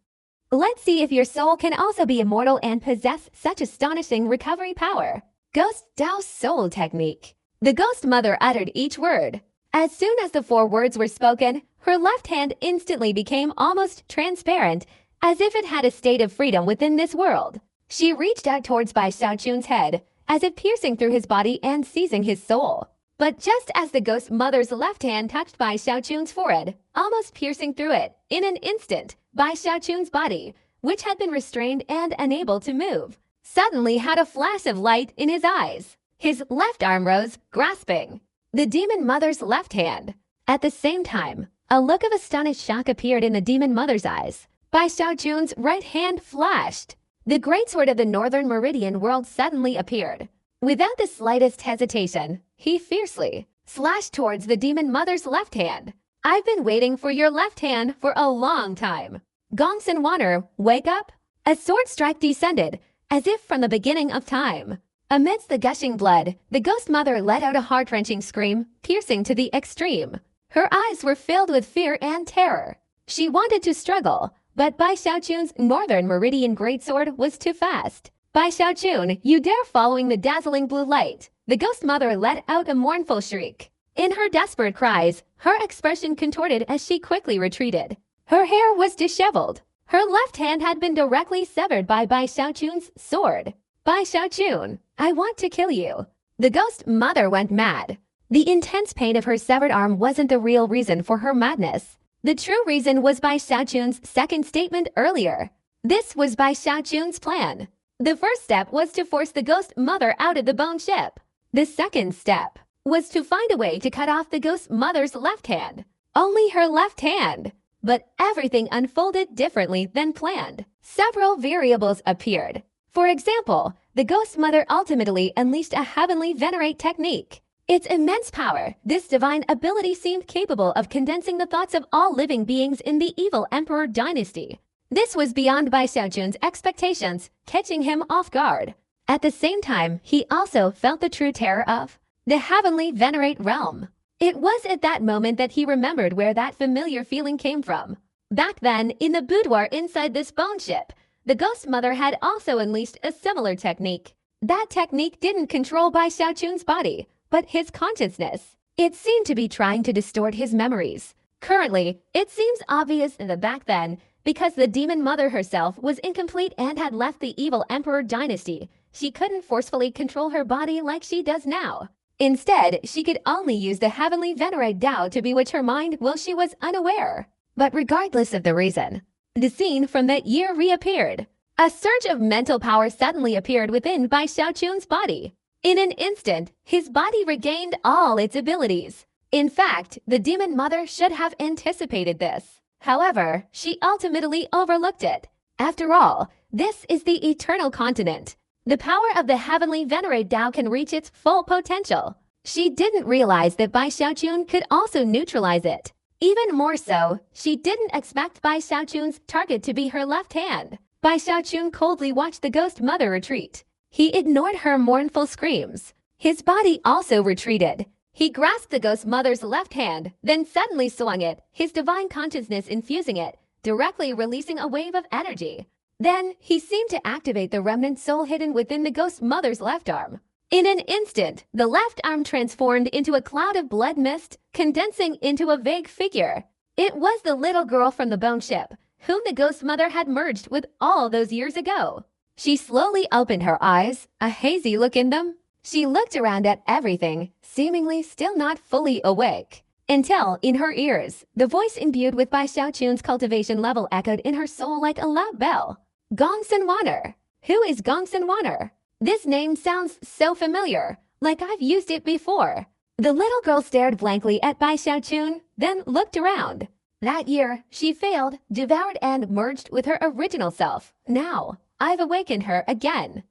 Let's see if your soul can also be immortal and possess such astonishing recovery power. Ghost Tao Soul Technique. The ghost mother uttered each word. As soon as the 4 words were spoken, her left hand instantly became almost transparent, as if it had a state of freedom within this world. She reached out towards Bai Xiaochun's head, as if piercing through his body and seizing his soul. But just as the ghost mother's left hand touched Bai Xiaochun's forehead, almost piercing through it, in an instant, Bai Xiaochun's body, which had been restrained and unable to move, suddenly had a flash of light in his eyes. His left arm rose, grasping the demon mother's left hand. At the same time, a look of astonished shock appeared in the demon mother's eyes. Bai Xiaochun's right hand flashed. The greatsword of the northern meridian world suddenly appeared. Without the slightest hesitation, he fiercely slashed towards the demon mother's left hand. I've been waiting for your left hand for a long time. Gongsun Wanner, wake up! A sword strike descended, as if from the beginning of time. Amidst the gushing blood, the ghost mother let out a heart-wrenching scream, piercing to the extreme. Her eyes were filled with fear and terror. She wanted to struggle, but Bai Xiaochun's northern meridian greatsword was too fast. Bai Xiaochun, you dare following the dazzling blue light. The ghost mother let out a mournful shriek. In her desperate cries, her expression contorted as she quickly retreated. Her hair was disheveled. Her left hand had been directly severed by Bai Xiaochun's sword. Bai Xiaochun, I want to kill you. The ghost mother went mad. The intense pain of her severed arm wasn't the real reason for her madness. The true reason was Bai Xiaochun's second statement earlier. This was Bai Xiaochun's plan. The first step was to force the ghost mother out of the bone ship. The second step was to find a way to cut off the ghost mother's left hand. Only her left hand. But everything unfolded differently than planned. Several variables appeared. For example, the ghost mother ultimately unleashed a heavenly venerate technique. Its immense power, this divine ability seemed capable of condensing the thoughts of all living beings in the evil emperor dynasty. This was beyond Bai Xiaojun's expectations, catching him off guard. At the same time, he also felt the true terror of the heavenly venerate realm. It was at that moment that he remembered where that familiar feeling came from. Back then, in the boudoir inside this bone ship, the ghost mother had also unleashed a similar technique. That technique didn't control Bai Xiaojun's body, but his consciousness. It seemed to be trying to distort his memories. Currently, it seems obvious that back then, because the demon mother herself was incomplete and had left the evil emperor dynasty, she couldn't forcefully control her body like she does now. Instead, she could only use the heavenly venerate Tao to bewitch her mind while she was unaware. But regardless of the reason, the scene from that year reappeared. A surge of mental power suddenly appeared within Bai Xiaojun's body. In an instant, his body regained all its abilities. In fact, the demon mother should have anticipated this. However, she ultimately overlooked it. After all, this is the eternal continent. The power of the heavenly venerate Tao can reach its full potential. She didn't realize that Bai Xiaojun could also neutralize it. Even more so, she didn't expect Bai Xiaojun's target to be her left hand. Bai Xiaojun coldly watched the ghost mother retreat. He ignored her mournful screams. His body also retreated. He grasped the ghost mother's left hand, then suddenly swung it, his divine consciousness infusing it, directly releasing a wave of energy. Then, he seemed to activate the remnant soul hidden within the ghost mother's left arm. In an instant, the left arm transformed into a cloud of blood mist, condensing into a vague figure. It was the little girl from the bone ship, whom the ghost mother had merged with all those years ago. She slowly opened her eyes, a hazy look in them. She looked around at everything, seemingly still not fully awake. Until, in her ears, the voice imbued with Bai Xiaojun's cultivation level echoed in her soul like a loud bell. Gongsun Waner. Who is Gongsun Waner? This name sounds so familiar, like I've used it before. The little girl stared blankly at Bai Xiaojun, then looked around. That year, she failed, devoured and merged with her original self. Now, I've awakened her again.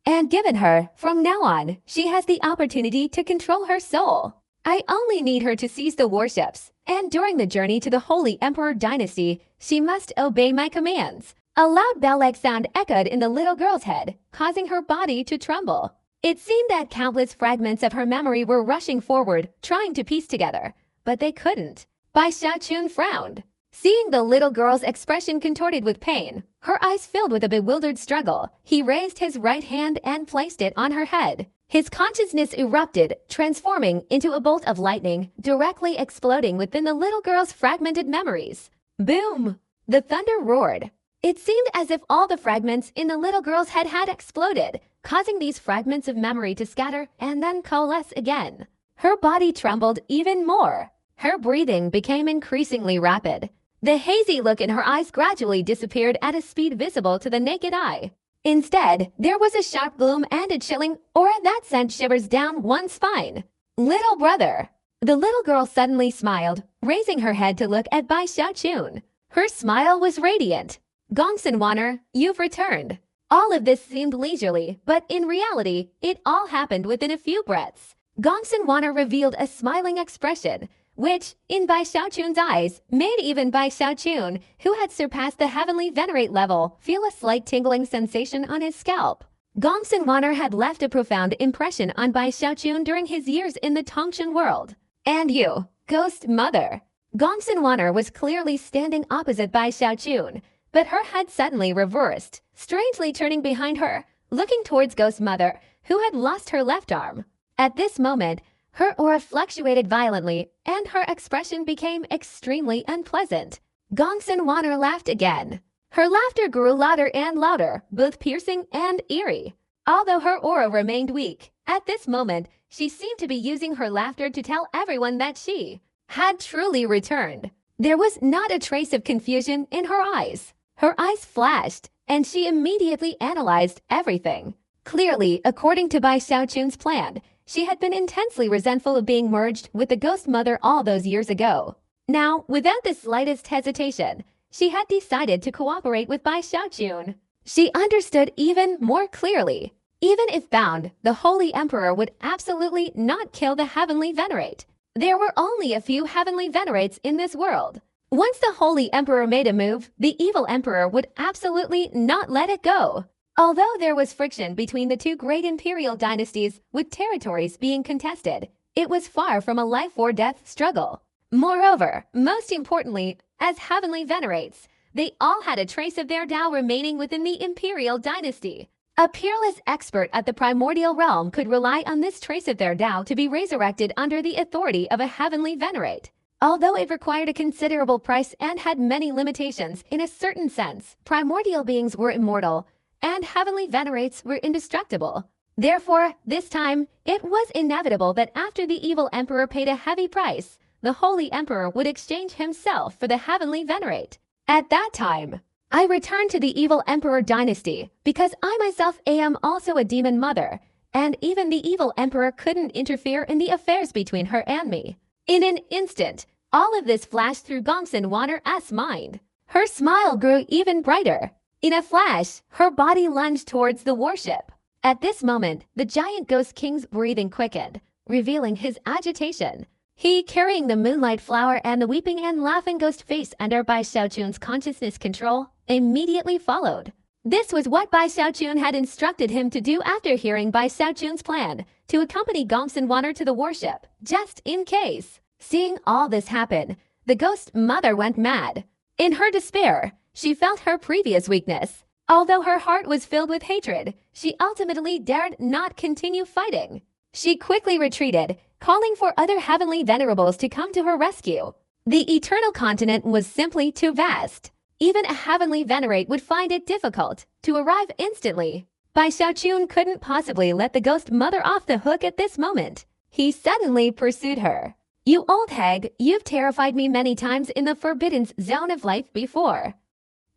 And given her, from now on, she has the opportunity to control her soul. I only need her to seize the warships, and during the journey to the Holy Emperor Dynasty, she must obey my commands. A loud bell-like sound echoed in the little girl's head, causing her body to tremble. It seemed that countless fragments of her memory were rushing forward, trying to piece together, but they couldn't. Bai Xiaojun frowned. Seeing the little girl's expression contorted with pain, her eyes filled with a bewildered struggle, he raised his right hand and placed it on her head. His consciousness erupted, transforming into a bolt of lightning, directly exploding within the little girl's fragmented memories. Boom! The thunder roared. It seemed as if all the fragments in the little girl's head had exploded, causing these fragments of memory to scatter and then coalesce again. Her body trembled even more. Her breathing became increasingly rapid. The hazy look in her eyes gradually disappeared at a speed visible to the naked eye. Instead, there was a sharp gloom and a chilling aura that sent shivers down one's spine. Little brother. The little girl suddenly smiled, raising her head to look at Bai Xiaojun. Her smile was radiant. Gongsun Waner, you've returned. All of this seemed leisurely, but in reality, it all happened within a few breaths. Gongsun Waner revealed a smiling expression, which, in Bai Xiaojun's eyes, made even Bai Xiaojun, who had surpassed the heavenly venerate level, feel a slight tingling sensation on his scalp. Gongsun Waner had left a profound impression on Bai Xiaojun during his years in the Tongshan world. And you, Ghost Mother. Gongsun Waner was clearly standing opposite Bai Xiaojun, but her head suddenly reversed, strangely turning behind her, looking towards Ghost Mother, who had lost her left arm. At this moment, her aura fluctuated violently, and her expression became extremely unpleasant. Gongsun Waner laughed again. Her laughter grew louder and louder, both piercing and eerie. Although her aura remained weak, at this moment, she seemed to be using her laughter to tell everyone that she had truly returned. There was not a trace of confusion in her eyes. Her eyes flashed, and she immediately analyzed everything. Clearly, according to Bai Xiaochun's plan, she had been intensely resentful of being merged with the ghost mother all those years ago. Now, without the slightest hesitation, she had decided to cooperate with Bai Xiaochun. She understood even more clearly. Even if bound, the Holy Emperor would absolutely not kill the Heavenly Venerate. There were only a few Heavenly Venerates in this world. Once the Holy Emperor made a move, the evil Emperor would absolutely not let it go. Although there was friction between the two great imperial dynasties with territories being contested, it was far from a life-or-death struggle. Moreover, most importantly, as Heavenly Venerates, they all had a trace of their Tao remaining within the imperial dynasty. A peerless expert at the primordial realm could rely on this trace of their Tao to be resurrected under the authority of a Heavenly Venerate. Although it required a considerable price and had many limitations, in a certain sense, primordial beings were immortal, and Heavenly Venerates were indestructible. Therefore, this time, it was inevitable that after the evil Emperor paid a heavy price, the Holy Emperor would exchange himself for the Heavenly Venerate. At that time, I returned to the evil Emperor dynasty because I myself am also a demon mother, and even the evil Emperor couldn't interfere in the affairs between her and me. In an instant, all of this flashed through Gongsun Wanner's mind. Her smile grew even brighter. In a flash, her body lunged towards the warship. At this moment, the giant ghost king's breathing quickened, revealing his agitation. He, carrying the moonlight flower and the weeping and laughing ghost face under Bai Xiaochun's consciousness control, immediately followed. This was what Bai Xiaochun had instructed him to do after hearing Bai Xiaochun's plan, to accompany Gongsun Wanner to the warship, just in case. Seeing all this happen, the ghost mother went mad. In her despair, she felt her previous weakness. Although her heart was filled with hatred, she ultimately dared not continue fighting. She quickly retreated, calling for other heavenly venerables to come to her rescue. The eternal continent was simply too vast. Even a heavenly venerate would find it difficult to arrive instantly. Bai Xiaochun couldn't possibly let the ghost mother off the hook at this moment. He suddenly pursued her. "You old hag, you've terrified me many times in the forbidden zone of life before.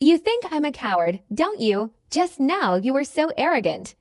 You think I'm a coward, don't you? Just now you were so arrogant.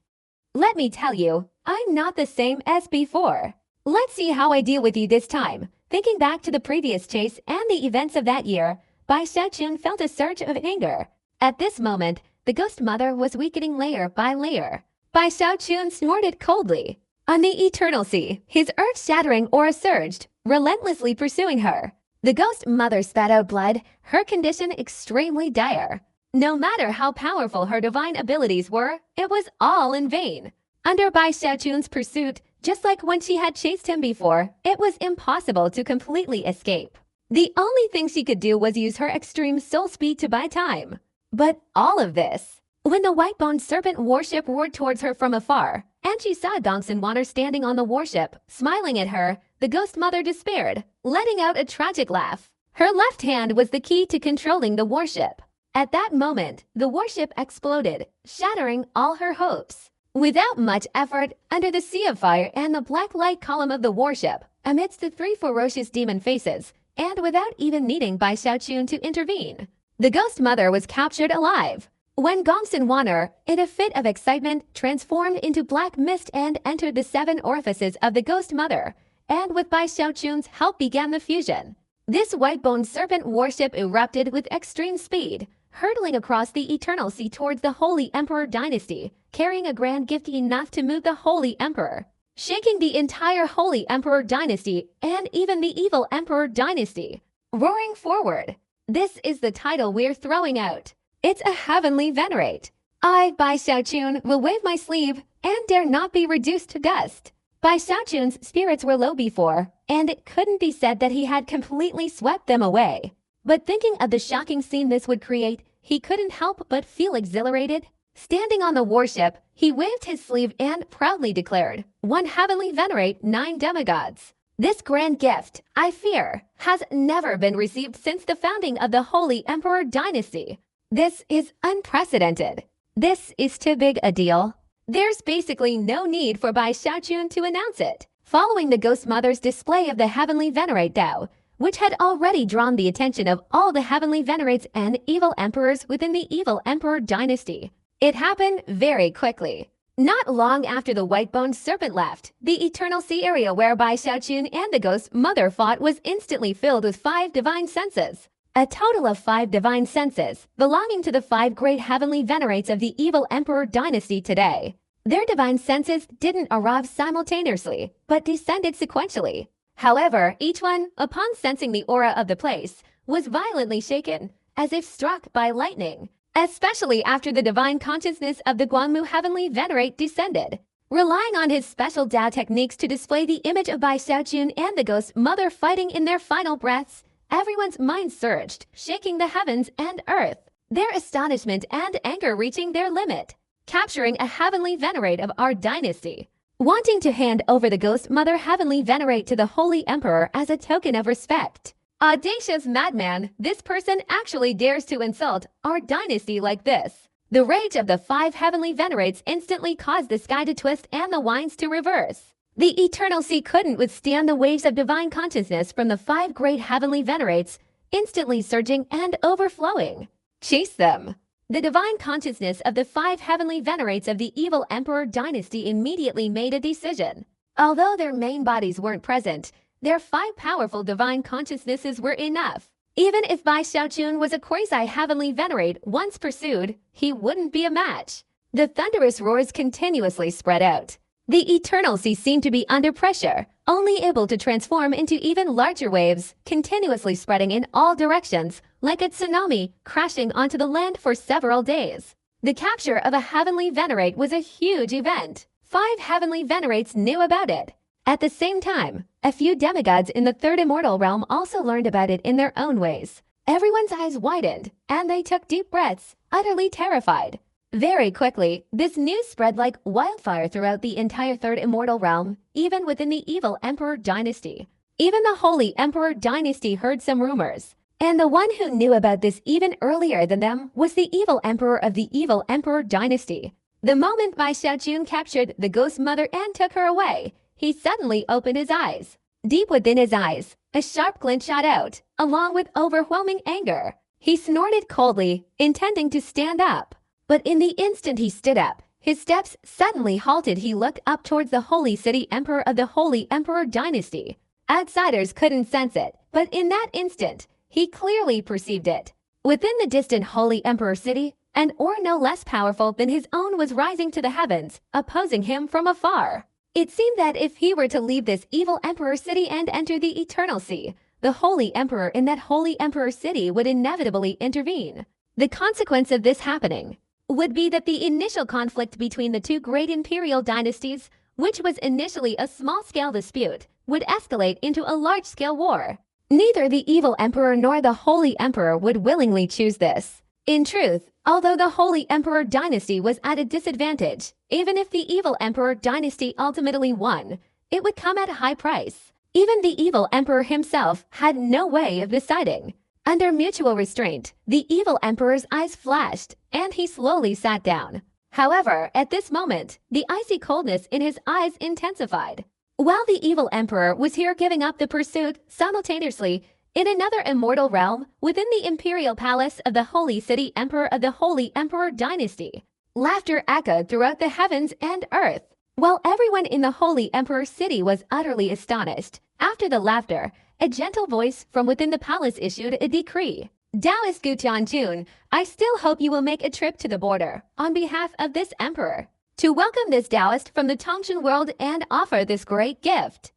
Let me tell you, I'm not the same as before. Let's see how I deal with you this time." Thinking back to the previous chase and the events of that year, Bai Xiaochun felt a surge of anger. At this moment, the ghost mother was weakening layer by layer. Bai Xiaochun snorted coldly. On the eternal sea, his earth-shattering aura surged, relentlessly pursuing her. The ghost mother spat out blood, her condition extremely dire. No matter how powerful her divine abilities were, it was all in vain. Under Bai Xiaochun's pursuit, just like when she had chased him before, it was impossible to completely escape. The only thing she could do was use her extreme soul speed to buy time. But all of this, when the white-boned serpent warship roared towards her from afar, and she saw Gongsun Wanner standing on the warship, smiling at her, the ghost mother despaired, letting out a tragic laugh. Her left hand was the key to controlling the warship. At that moment, the warship exploded, shattering all her hopes. Without much effort, under the sea of fire and the black light column of the warship, amidst the three ferocious demon faces, and without even needing Bai Xiaochun to intervene, the ghost mother was captured alive. When Gongsun Wanner, in a fit of excitement, transformed into black mist and entered the 7 orifices of the ghost mother, and with Bai Xiaochun's help began the fusion. This white-boned serpent warship erupted with extreme speed, hurtling across the eternal sea towards the Holy Emperor dynasty, carrying a grand gift enough to move the Holy Emperor, shaking the entire Holy Emperor dynasty and even the evil Emperor dynasty. Roaring forward. This is the title we're throwing out. It's a heavenly venerate. I, Bai Xiaochun, will wave my sleeve and dare not be reduced to dust. Bai Xiaochun's spirits were low before, and it couldn't be said that he had completely swept them away. But thinking of the shocking scene this would create, he couldn't help but feel exhilarated. Standing on the warship, he waved his sleeve and proudly declared, "One heavenly venerate, 9 demigods." This grand gift, I fear, has never been received since the founding of the Holy Emperor dynasty. This is unprecedented. This is too big a deal. There's basically no need for Bai Xiaochun to announce it. Following the ghost mother's display of the heavenly venerate Tao, which had already drawn the attention of all the heavenly venerates and evil emperors within the evil emperor dynasty. It happened very quickly. Not long after the white-boned serpent left, the eternal sea area whereby Xiaoqun and the ghost mother fought was instantly filled with 5 divine senses. A total of 5 divine senses, belonging to the 5 great heavenly venerates of the evil emperor dynasty today. Their divine senses didn't arrive simultaneously, but descended sequentially. However, each one, upon sensing the aura of the place, was violently shaken, as if struck by lightning, especially after the divine consciousness of the Guangmu heavenly venerate descended. Relying on his special Dao techniques to display the image of Bai Xiaoqun and the ghost mother fighting in their final breaths, everyone's mind surged, shaking the heavens and earth, their astonishment and anger reaching their limit. Capturing a heavenly venerate of our dynasty. Wanting to hand over the ghost mother heavenly venerate to the holy emperor as a token of respect. Audacious madman, this person actually dares to insult our dynasty like this. The rage of the 5 heavenly venerates instantly caused the sky to twist and the winds to reverse. The eternal sea couldn't withstand the waves of divine consciousness from the 5 great heavenly venerates, instantly surging and overflowing. Chase them. The divine consciousness of the 5 heavenly venerates of the evil emperor dynasty immediately made a decision. Although their main bodies weren't present, their 5 powerful divine consciousnesses were enough. Even if Bai Xiaoqun was a quasi-heavenly venerate once pursued, he wouldn't be a match. The thunderous roars continuously spread out. The eternal sea seemed to be under pressure, only able to transform into even larger waves, continuously spreading in all directions, like a tsunami crashing onto the land for several days. The capture of a heavenly venerate was a huge event. 5 heavenly venerates knew about it. At the same time, a few demigods in the 3rd immortal realm also learned about it in their own ways. Everyone's eyes widened, and they took deep breaths, utterly terrified. Very quickly, this news spread like wildfire throughout the entire 3rd immortal realm, even within the evil emperor dynasty. Even the holy emperor dynasty heard some rumors. And the one who knew about this even earlier than them was the evil emperor of the evil emperor dynasty. The moment Bai Xiaoqun captured the ghost mother and took her away, he suddenly opened his eyes. Deep within his eyes, a sharp glint shot out, along with overwhelming anger. He snorted coldly, intending to stand up. But in the instant he stood up, his steps suddenly halted. He looked up towards the holy city emperor of the holy emperor dynasty. Outsiders couldn't sense it, but in that instant, he clearly perceived it. Within the distant holy emperor city, an aura no less powerful than his own was rising to the heavens, opposing him from afar. It seemed that if he were to leave this evil emperor city and enter the eternal sea, the holy emperor in that holy emperor city would inevitably intervene. The consequence of this happening would be that the initial conflict between the 2 great imperial dynasties, which was initially a small-scale dispute, would escalate into a large-scale war. Neither the evil emperor nor the holy emperor would willingly choose this. In truth, although the holy emperor dynasty was at a disadvantage, even if the evil emperor dynasty ultimately won, it would come at a high price. Even the evil emperor himself had no way of deciding. Under mutual restraint, the evil emperor's eyes flashed, and he slowly sat down. However, at this moment, the icy coldness in his eyes intensified. While the evil emperor was here giving up the pursuit, simultaneously, in another immortal realm, within the imperial palace of the holy city emperor of the holy emperor dynasty, laughter echoed throughout the heavens and earth. While everyone in the holy emperor city was utterly astonished, after the laughter, a gentle voice from within the palace issued a decree. Taoist Gu Tianjun, I still hope you will make a trip to the border, on behalf of this emperor, to welcome this Taoist from the Tongshan world and offer this great gift.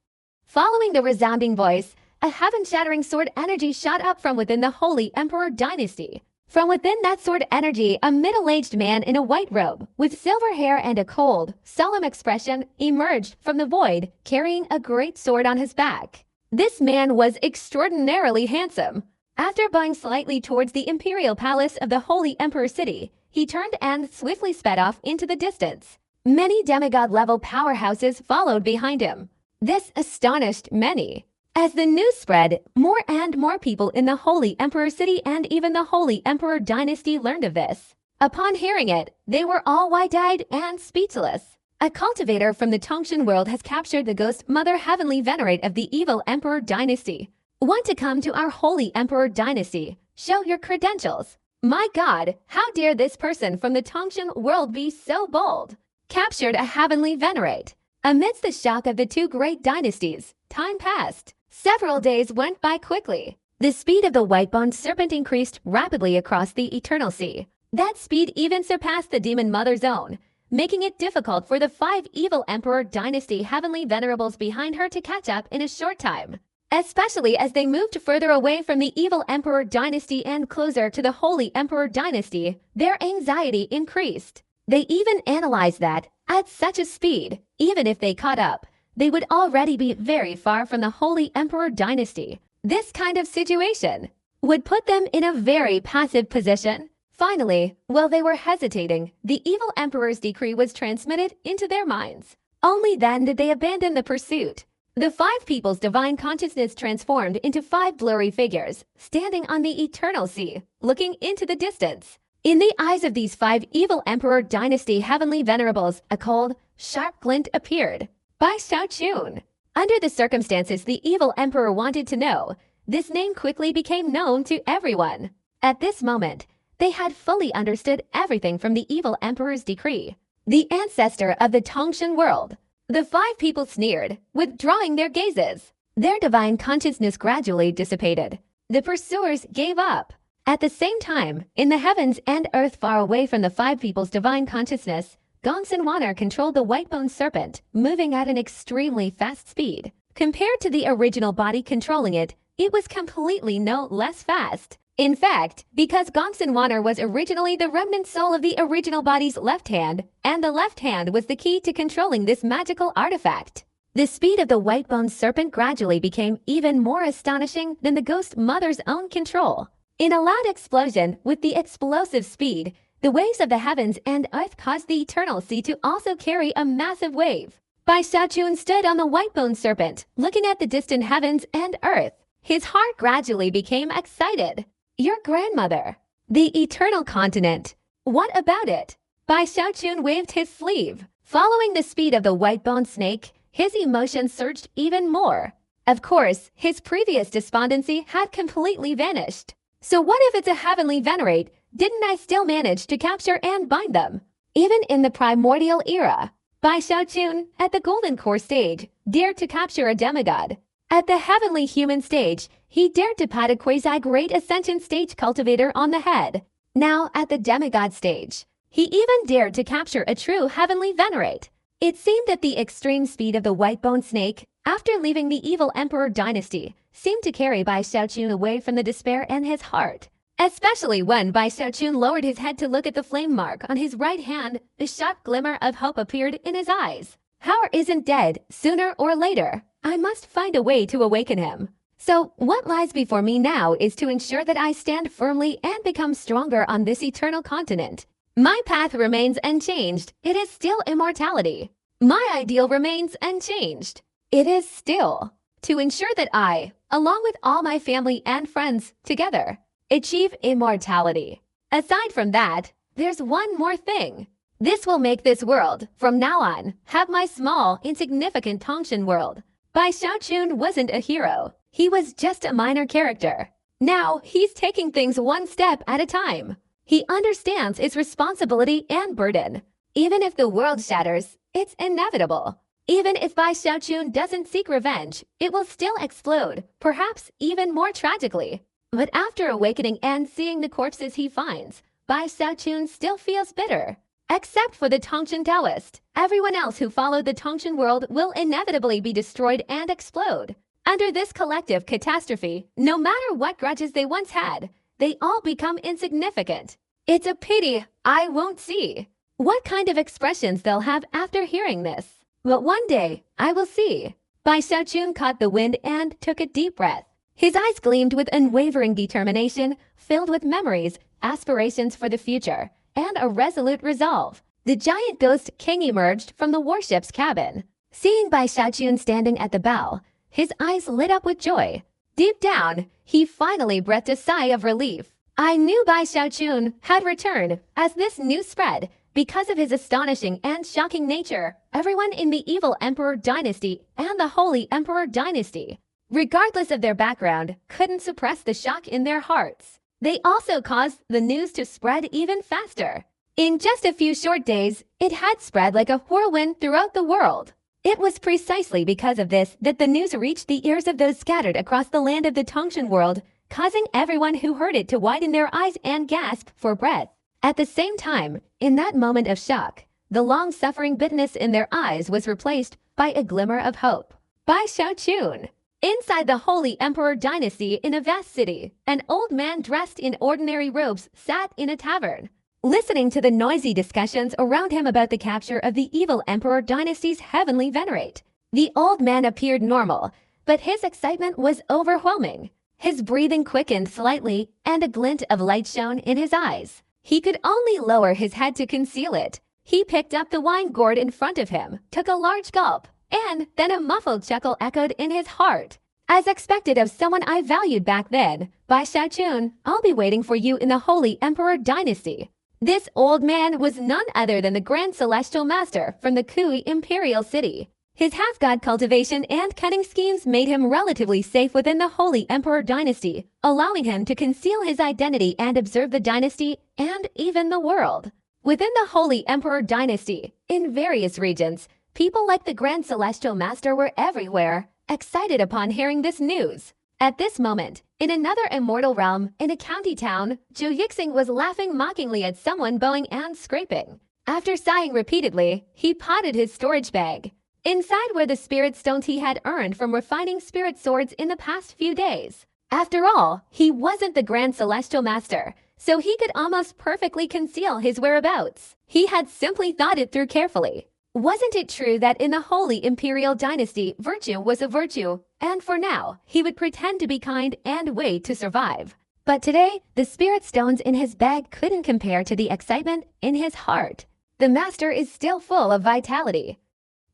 Following the resounding voice, a heaven-shattering sword energy shot up from within the holy emperor dynasty. From within that sword energy, a middle-aged man in a white robe, with silver hair and a cold, solemn expression, emerged from the void, carrying a great sword on his back. This man was extraordinarily handsome. After bowing slightly towards the imperial palace of the holy emperor city, he turned and swiftly sped off into the distance. Many demigod-level powerhouses followed behind him. This astonished many. As the news spread, more and more people in the holy emperor city and even the holy emperor dynasty learned of this. Upon hearing it, they were all wide-eyed and speechless. A cultivator from the Tongshan world has captured the ghost mother heavenly venerate of the evil emperor dynasty. Want to come to our Holy Emperor dynasty? Show your credentials. My God, how dare this person from the Tongsheng world be so bold? Captured a heavenly venerate. Amidst the shock of the two great dynasties, time passed. Several days went by quickly. The speed of the white-boned serpent increased rapidly across the eternal sea. That speed even surpassed the demon mother's own, making it difficult for the 5 evil emperor dynasty heavenly venerables behind her to catch up in a short time. Especially as they moved further away from the evil emperor dynasty and closer to the holy emperor dynasty, their anxiety increased. They even analyzed that, at such a speed, even if they caught up, they would already be very far from the holy emperor dynasty. This kind of situation would put them in a very passive position. Finally, while they were hesitating, the evil emperor's decree was transmitted into their minds. Only then did they abandon the pursuit. The 5 people's divine consciousness transformed into 5 blurry figures, standing on the eternal sea, looking into the distance. In the eyes of these 5 evil emperor dynasty heavenly venerables, a cold, sharp glint appeared. By Xiaochun. Under the circumstances the evil emperor wanted to know, this name quickly became known to everyone. At this moment, they had fully understood everything from the evil emperor's decree. The ancestor of the Tongsheng world. The 5 people sneered, withdrawing their gazes. Their divine consciousness gradually dissipated. The pursuers gave up. At the same time, in the heavens and earth far away from the 5 people's divine consciousness, Gongsun Wanner controlled the white-boned serpent, moving at an extremely fast speed. Compared to the original body controlling it, it was completely no less fast. In fact, because Gongsun Wanner was originally the remnant soul of the original body's left hand, and the left hand was the key to controlling this magical artifact. The speed of the white-boned serpent gradually became even more astonishing than the ghost mother's own control. In a loud explosion, with the explosive speed, the waves of the heavens and earth caused the eternal sea to also carry a massive wave. Bai Xiaochun stood on the white-boned serpent, looking at the distant heavens and earth. His heart gradually became excited. Your grandmother. The eternal continent. What about it? Bai Xiaochun waved his sleeve. Following the speed of the white-boned snake, his emotions surged even more. Of course, his previous despondency had completely vanished. So what if it's a heavenly venerate? Didn't I still manage to capture and bind them? Even in the primordial era, Bai Xiaochun, at the golden core stage, dared to capture a demigod. At the heavenly human stage, he dared to pat a quasi-great ascension stage cultivator on the head. Now, at the demigod stage, he even dared to capture a true heavenly venerate. It seemed that the extreme speed of the white-boned snake, after leaving the evil emperor dynasty, seemed to carry Bai Xiaochun away from the despair in his heart. Especially when Bai Xiaochun lowered his head to look at the flame mark on his right hand, the sharp glimmer of hope appeared in his eyes. Howard isn't dead, sooner or later. I must find a way to awaken him. So, what lies before me now is to ensure that I stand firmly and become stronger on this eternal continent. My path remains unchanged. It is still immortality. My ideal remains unchanged. It is still to ensure that I, along with all my family and friends, together, achieve immortality. Aside from that, there's one more thing. This will make this world, from now on, have my small, insignificant Tongsheng world. Bai Xiaochun wasn't a hero. He was just a minor character. Now, he's taking things one step at a time. He understands its responsibility and burden. Even if the world shatters, it's inevitable. Even if Bai Xiaochun doesn't seek revenge, it will still explode, perhaps even more tragically. But after awakening and seeing the corpses he finds, Bai Xiaochun still feels bitter. Except for the Tongsheng Taoist, everyone else who followed the Tongsheng world will inevitably be destroyed and explode. Under this collective catastrophe, no matter what grudges they once had, they all become insignificant. It's a pity I won't see what kind of expressions they'll have after hearing this. But one day, I will see. Bai Xiaochun caught the wind and took a deep breath. His eyes gleamed with unwavering determination, filled with memories, aspirations for the future, and a resolute resolve. The giant ghost king emerged from the warship's cabin. Seeing Bai Xiaochun standing at the bow, his eyes lit up with joy. Deep down, he finally breathed a sigh of relief. I knew Bai Xiaochun had returned. As this news spread, because of his astonishing and shocking nature, everyone in the evil emperor dynasty and the holy emperor dynasty regardless of their background, couldn't suppress the shock in their hearts. They also caused the news to spread even faster. In just a few short days, it had spread like a whirlwind throughout the world. It was precisely because of this that the news reached the ears of those scattered across the land of the Tongshan world, causing everyone who heard it to widen their eyes and gasp for breath. At the same time, in that moment of shock, the long-suffering bitterness in their eyes was replaced by a glimmer of hope. By Xiaochun. Inside the Holy Emperor Dynasty in a vast city, an old man dressed in ordinary robes sat in a tavern, listening to the noisy discussions around him about the capture of the evil Emperor Dynasty's heavenly venerate. The old man appeared normal, but his excitement was overwhelming. His breathing quickened slightly, and a glint of light shone in his eyes. He could only lower his head to conceal it. He picked up the wine gourd in front of him, took a large gulp, and then a muffled chuckle echoed in his heart. As expected of someone I valued back then, by Xiaochun, I'll be waiting for you in the Holy Emperor Dynasty. This old man was none other than the Grand Celestial Master from the Kui Imperial City. His half-god cultivation and cunning schemes made him relatively safe within the Holy Emperor Dynasty, allowing him to conceal his identity and observe the dynasty and even the world. Within the Holy Emperor Dynasty, in various regions, people like the Grand Celestial Master were everywhere, excited upon hearing this news. At this moment, in another immortal realm, in a county town, Zhu Yixing was laughing mockingly at someone bowing and scraping. After sighing repeatedly, he potted his storage bag. Inside were the spirit stones he had earned from refining spirit swords in the past few days. After all, he wasn't the Grand Celestial Master, so he could almost perfectly conceal his whereabouts. He had simply thought it through carefully. Wasn't it true that in the Holy Imperial Dynasty, virtue was a virtue, and for now, he would pretend to be kind and wait to survive? But today, the spirit stones in his bag couldn't compare to the excitement in his heart. The master is still full of vitality.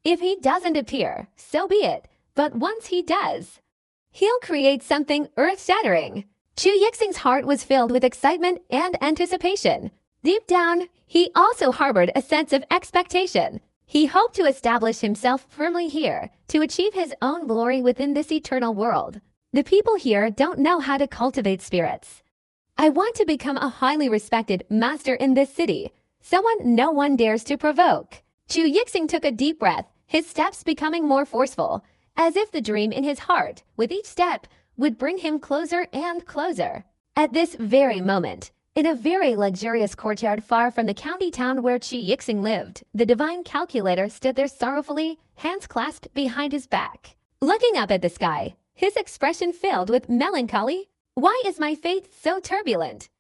If he doesn't appear, so be it, but once he does, he'll create something earth-shattering. Zhu Yixing's heart was filled with excitement and anticipation. Deep down, he also harbored a sense of expectation. He hoped to establish himself firmly here, to achieve his own glory within this eternal world. The people here don't know how to cultivate spirits. I want to become a highly respected master in this city, someone no one dares to provoke. Zhu Yixing took a deep breath, his steps becoming more forceful, as if the dream in his heart, with each step, would bring him closer and closer. At this very moment, in a very luxurious courtyard far from the county town where Zhu Yixing lived, the divine calculator stood there sorrowfully, hands clasped behind his back. Looking up at the sky, his expression filled with melancholy. Why is my fate so turbulent?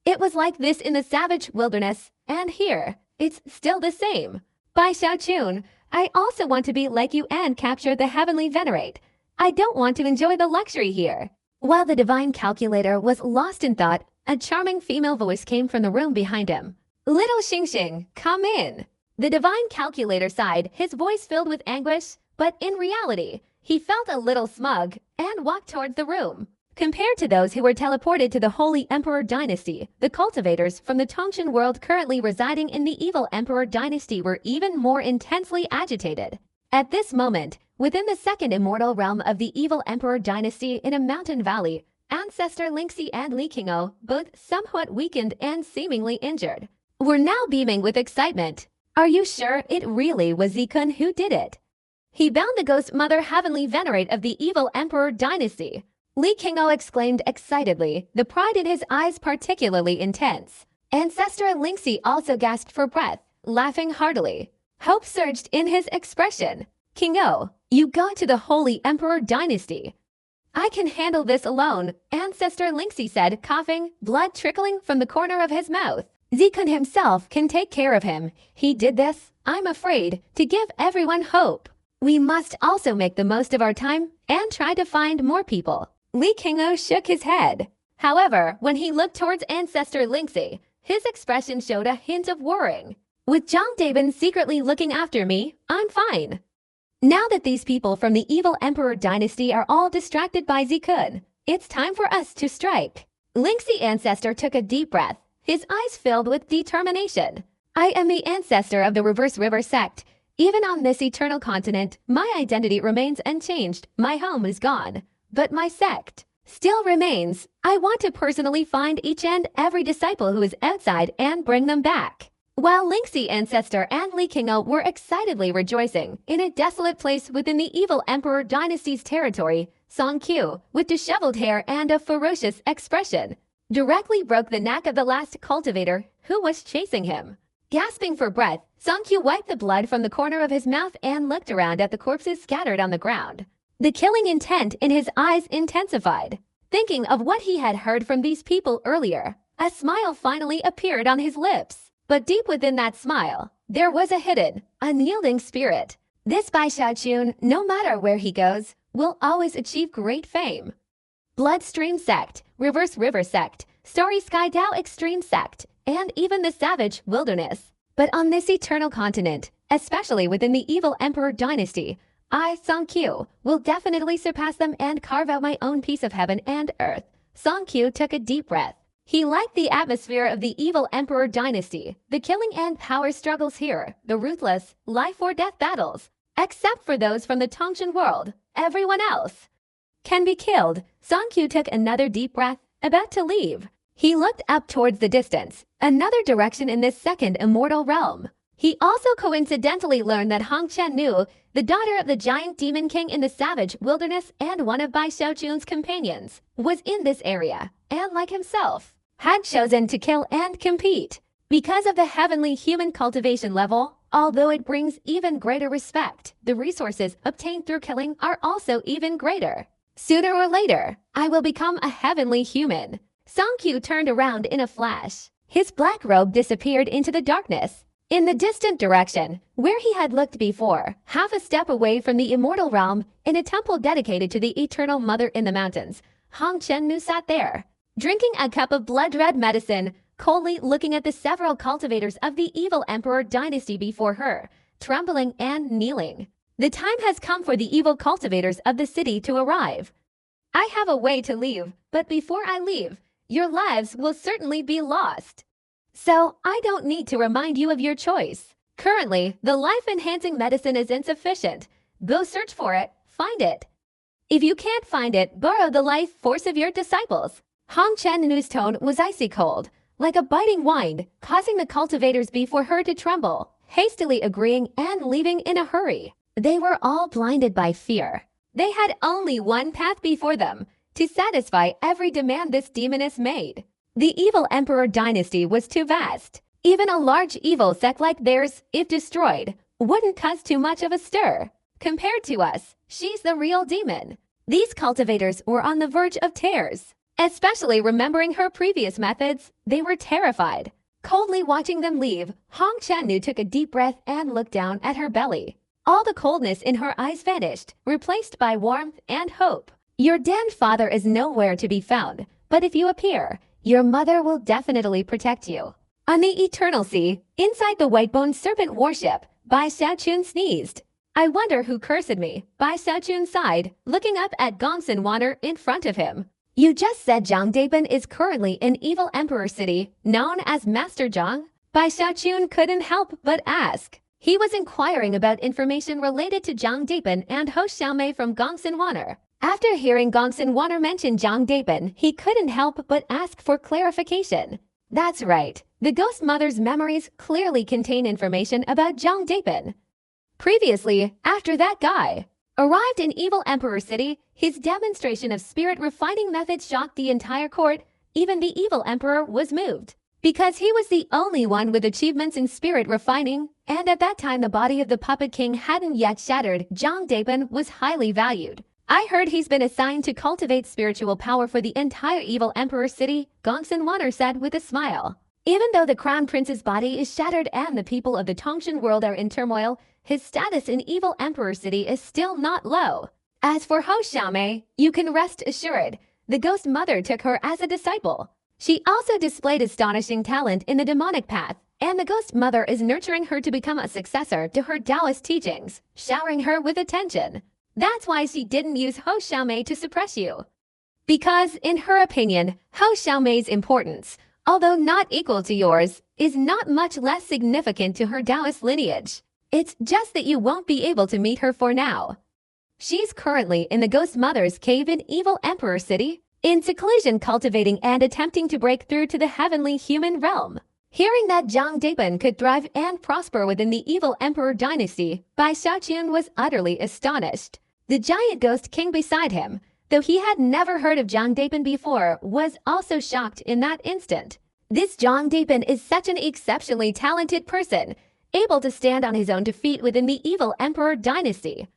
It was like this in the savage wilderness, and here, it's still the same. By Xiaochun, I also want to be like you and capture the heavenly venerate. I don't want to enjoy the luxury here. While the divine calculator was lost in thought, a charming female voice came from the room behind him. Little Xingxing, come in. The divine calculator sighed, his voice filled with anguish, but in reality, he felt a little smug and walked towards the room. Compared to those who were teleported to the Holy Emperor Dynasty, the cultivators from the Tongshan world currently residing in the evil Emperor Dynasty were even more intensely agitated. At this moment, within the second immortal realm of the evil Emperor Dynasty in a mountain valley, Ancestor Lingxi and Li Qingou, both somewhat weakened and seemingly injured, were now beaming with excitement. Are you sure it really was Zikun who did it? He bound the ghost mother heavenly venerate of the evil Emperor Dynasty. Li Qingou exclaimed excitedly, the pride in his eyes particularly intense. Ancestor Lingxi also gasped for breath, laughing heartily. Hope surged in his expression. Qingou, you go to the Holy Emperor Dynasty. I can handle this alone, Ancestor Lingxi said, coughing, blood trickling from the corner of his mouth. Zikun himself can take care of him. He did this, I'm afraid, to give everyone hope. We must also make the most of our time and try to find more people. Li Qingou shook his head. However, when he looked towards Ancestor Lingxi, his expression showed a hint of worrying. With Zhang Daben secretly looking after me, I'm fine. Now that these people from the evil Emperor Dynasty are all distracted by Zikun, it's time for us to strike. Lingxi Ancestor took a deep breath, his eyes filled with determination. I am the ancestor of the Reverse River sect. Even on this eternal continent, my identity remains unchanged. My home is gone. but my sect still remains. I want to personally find each and every disciple who is outside and bring them back." While Lingxi ancestor and Li Qingou were excitedly rejoicing in a desolate place within the evil emperor dynasty's territory, Song Qiu, with disheveled hair and a ferocious expression, directly broke the neck of the last cultivator who was chasing him. Gasping for breath, Song Qiu wiped the blood from the corner of his mouth and looked around at the corpses scattered on the ground. The killing intent in his eyes intensified. Thinking of what he had heard from these people earlier, a smile finally appeared on his lips. But deep within that smile, there was a hidden, unyielding spirit. This Bai Xiaoqun, no matter where he goes, will always achieve great fame. Bloodstream Sect, Reverse River Sect, Starry Sky Dao Extreme Sect, and even the Savage Wilderness. But on this eternal continent, especially within the evil Emperor dynasty, I, Song Qiu, will definitely surpass them and carve out my own piece of heaven and earth. Song Qiu took a deep breath. He liked the atmosphere of the evil Emperor dynasty, the killing and power struggles here, the ruthless, life-or-death battles. Except for those from the Tongshan world, everyone else can be killed. Song Qiu took another deep breath, about to leave. He looked up towards the distance, another direction in this second immortal realm. He also coincidentally learned that Hong Chen-nu, the daughter of the giant demon king in the savage wilderness and one of Bai Xiaoqun's companions, was in this area, and like himself, had chosen to kill and compete. Because of the heavenly human cultivation level, although it brings even greater respect, the resources obtained through killing are also even greater. Sooner or later, I will become a heavenly human. Song Qiu turned around in a flash. His black robe disappeared into the darkness. In the distant direction, where he had looked before, half a step away from the immortal realm, in a temple dedicated to the eternal mother in the mountains, Hong Chen-nu sat there, drinking a cup of blood-red medicine, coldly looking at the several cultivators of the evil emperor dynasty before her, trembling and kneeling. The time has come for the evil cultivators of the city to arrive. I have a way to leave, but before I leave, your lives will certainly be lost. So, I don't need to remind you of your choice. Currently, the life-enhancing medicine is insufficient. Go search for it, find it. If you can't find it, borrow the life force of your disciples. Hong Chen-nu's tone was icy cold, like a biting wind, causing the cultivators before her to tremble, hastily agreeing and leaving in a hurry. They were all blinded by fear. They had only one path before them, to satisfy every demand this demoness made. The evil emperor dynasty was too vast. Even a large evil sect like theirs, if destroyed, wouldn't cause too much of a stir. Compared to us, she's the real demon. These cultivators were on the verge of tears. Especially remembering her previous methods, they were terrified. Coldly watching them leave, Hong Chen-nu took a deep breath and looked down at her belly. All the coldness in her eyes vanished, replaced by warmth and hope. Your damned father is nowhere to be found, but if you appear, your mother will definitely protect you. On the Eternal Sea, inside the white-boned serpent warship, Bai Xiaoqun sneezed. I wonder who cursed me. Bai Xiaoqun sighed, looking up at Gongsun Water in front of him. You just said Zhang Dapen is currently in Evil Emperor City, known as Master Zhang? Bai Xiaoqun couldn't help but ask. He was inquiring about information related to Zhang Dapen and Ho Xiaomei from Gongsun Water. After hearing Gongsun Water mention Zhang Dapen, he couldn't help but ask for clarification. That's right. The ghost mother's memories clearly contain information about Zhang Dapen. Previously, after that guy arrived in Evil Emperor City, his demonstration of spirit refining methods shocked the entire court. Even the evil emperor was moved. Because he was the only one with achievements in spirit refining, and at that time the body of the puppet king hadn't yet shattered, Zhang Dapen was highly valued. I heard he's been assigned to cultivate spiritual power for the entire Evil Emperor City, Gongsun Water said with a smile. Even though the crown prince's body is shattered and the people of the Tongshan world are in turmoil, his status in Evil Emperor City is still not low. As for Ho Xiaomei, you can rest assured, the ghost mother took her as a disciple. She also displayed astonishing talent in the demonic path, and the ghost mother is nurturing her to become a successor to her Taoist teachings, showering her with attention. That's why she didn't use Ho Xiaomei to suppress you. Because, in her opinion, Ho Xiaomei's importance, although not equal to yours, is not much less significant to her Taoist lineage. It's just that you won't be able to meet her for now. She's currently in the Ghost Mother's cave in Evil Emperor City, in seclusion cultivating and attempting to break through to the heavenly human realm. Hearing that Zhang Dapen could thrive and prosper within the Evil Emperor dynasty, Bai Xiaoqun was utterly astonished. The giant ghost king beside him, though he had never heard of Zhang Dapen before, was also shocked in that instant. This Zhang Dapen is such an exceptionally talented person, able to stand on his own 2 feet within the Evil Emperor dynasty.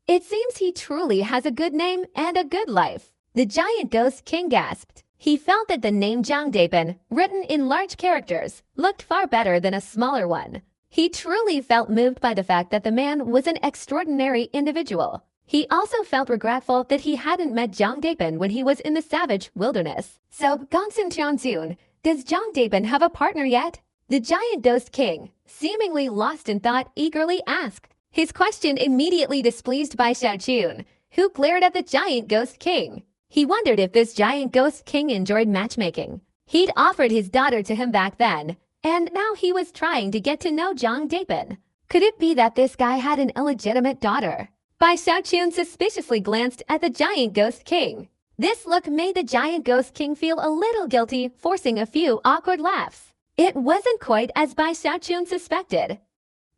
It seems he truly has a good name and a good life. The giant ghost king gasped. He felt that the name Zhang Dapen, written in large characters, looked far better than a smaller one. He truly felt moved by the fact that the man was an extraordinary individual. He also felt regretful that he hadn't met Zhang Dapen when he was in the savage wilderness. So, Gongsun Tianzun, does Zhang Dapen have a partner yet? The giant ghost king, seemingly lost in thought, eagerly asked. His question immediately displeased Bai Xiaoqun, who glared at the giant ghost king. He wondered if this giant ghost king enjoyed matchmaking. He'd offered his daughter to him back then, and now he was trying to get to know Zhang Dapen. Could it be that this guy had an illegitimate daughter? Bai Xiaoqun suspiciously glanced at the giant ghost king. This look made the giant ghost king feel a little guilty, forcing a few awkward laughs. It wasn't quite as Bai Xiaoqun suspected.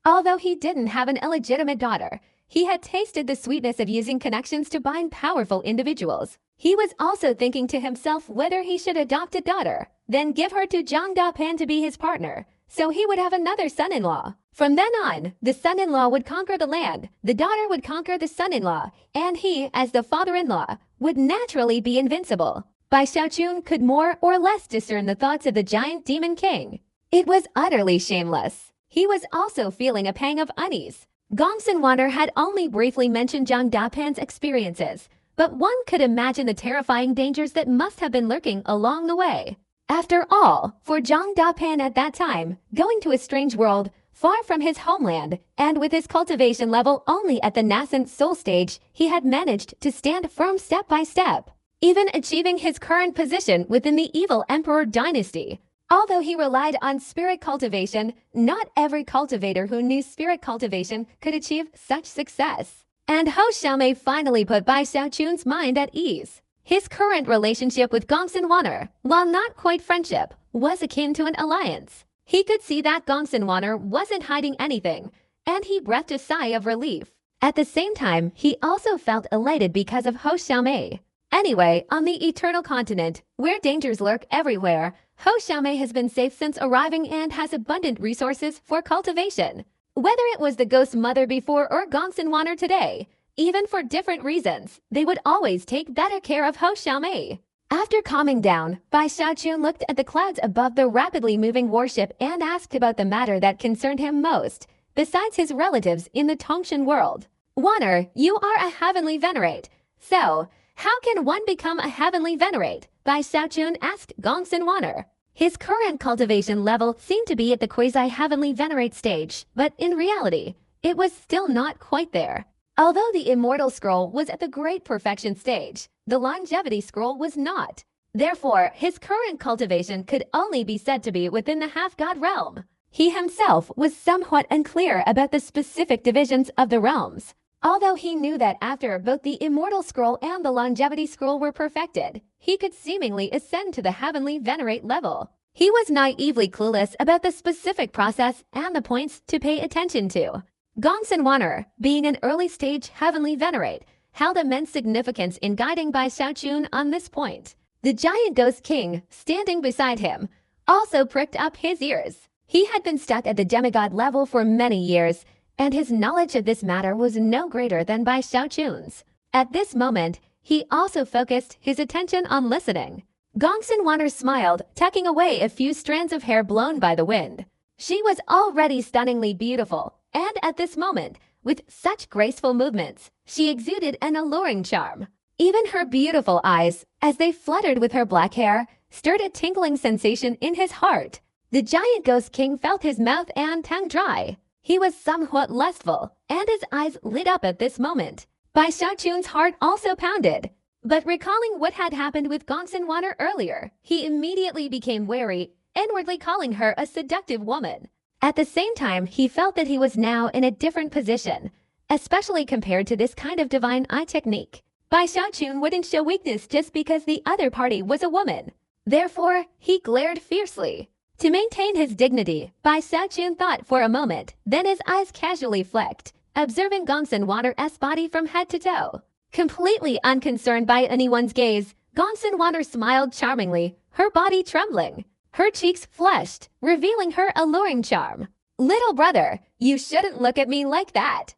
Although he didn't have an illegitimate daughter, he had tasted the sweetness of using connections to bind powerful individuals. He was also thinking to himself whether he should adopt a daughter, then give her to Zhang Dapen to be his partner, so he would have another son-in-law. From then on, the son-in-law would conquer the land, the daughter would conquer the son-in-law, and he, as the father-in-law, would naturally be invincible. Bai Xiaoqun could more or less discern the thoughts of the giant demon king. It was utterly shameless. He was also feeling a pang of unease. Gongsun Water had only briefly mentioned Zhang Dapen's experiences, but one could imagine the terrifying dangers that must have been lurking along the way. After all, for Zhang Dapen at that time, going to a strange world, far from his homeland, and with his cultivation level only at the nascent soul stage, he had managed to stand firm step by step, even achieving his current position within the Evil Emperor dynasty. Although he relied on spirit cultivation, not every cultivator who knew spirit cultivation could achieve such success. And Hou Xiaomei finally put Bai Xiaoqun's mind at ease. His current relationship with Gongsun Water, while not quite friendship, was akin to an alliance. He could see that Gongsun Water wasn't hiding anything, and he breathed a sigh of relief. At the same time, he also felt elated because of Hou Xiaomei. Anyway, on the Eternal Continent, where dangers lurk everywhere, Hou Xiaomei has been safe since arriving and has abundant resources for cultivation. Whether it was the Ghost Mother before or Gongsun Water today, even for different reasons, they would always take better care of Hou Xiaomei. After calming down, Bai Xiaoqun looked at the clouds above the rapidly moving warship and asked about the matter that concerned him most, besides his relatives in the Tongshan world. Water, you are a heavenly venerate. So, how can one become a heavenly venerate? Bai Xiaoqun asked Gongsun Water. His current cultivation level seemed to be at the quasi-heavenly venerate stage, but in reality, it was still not quite there. Although the Immortal Scroll was at the Great Perfection stage, the Longevity Scroll was not. Therefore, his current cultivation could only be said to be within the half-god realm. He himself was somewhat unclear about the specific divisions of the realms. Although he knew that after both the Immortal Scroll and the Longevity Scroll were perfected, he could seemingly ascend to the Heavenly Venerate level. He was naively clueless about the specific process and the points to pay attention to. Gongsun Water, being an early-stage Heavenly Venerate, held immense significance in guiding Bai Xiaoqun on this point. The giant ghost king, standing beside him, also pricked up his ears. He had been stuck at the demigod level for many years, and his knowledge of this matter was no greater than Bai Xiaoqun's. At this moment, he also focused his attention on listening. Gongsun Water smiled, tucking away a few strands of hair blown by the wind. She was already stunningly beautiful, and at this moment, with such graceful movements, she exuded an alluring charm. Even her beautiful eyes, as they fluttered with her black hair, stirred a tingling sensation in his heart. The giant ghost king felt his mouth and tongue dry. He was somewhat lustful, and his eyes lit up at this moment. Bai Xiaoqun's heart also pounded. But recalling what had happened with Gongsun Water earlier, he immediately became wary, inwardly calling her a seductive woman. At the same time, he felt that he was now in a different position, especially compared to this kind of divine eye technique. Bai Xiaochun wouldn't show weakness just because the other party was a woman. Therefore, he glared fiercely. To maintain his dignity, Bai Xiaochun thought for a moment, then his eyes casually flicked, observing Gongsun Water's body from head to toe. Completely unconcerned by anyone's gaze, Gongsun Water smiled charmingly, her body trembling. Her cheeks flushed, revealing her alluring charm. Little brother, you shouldn't look at me like that.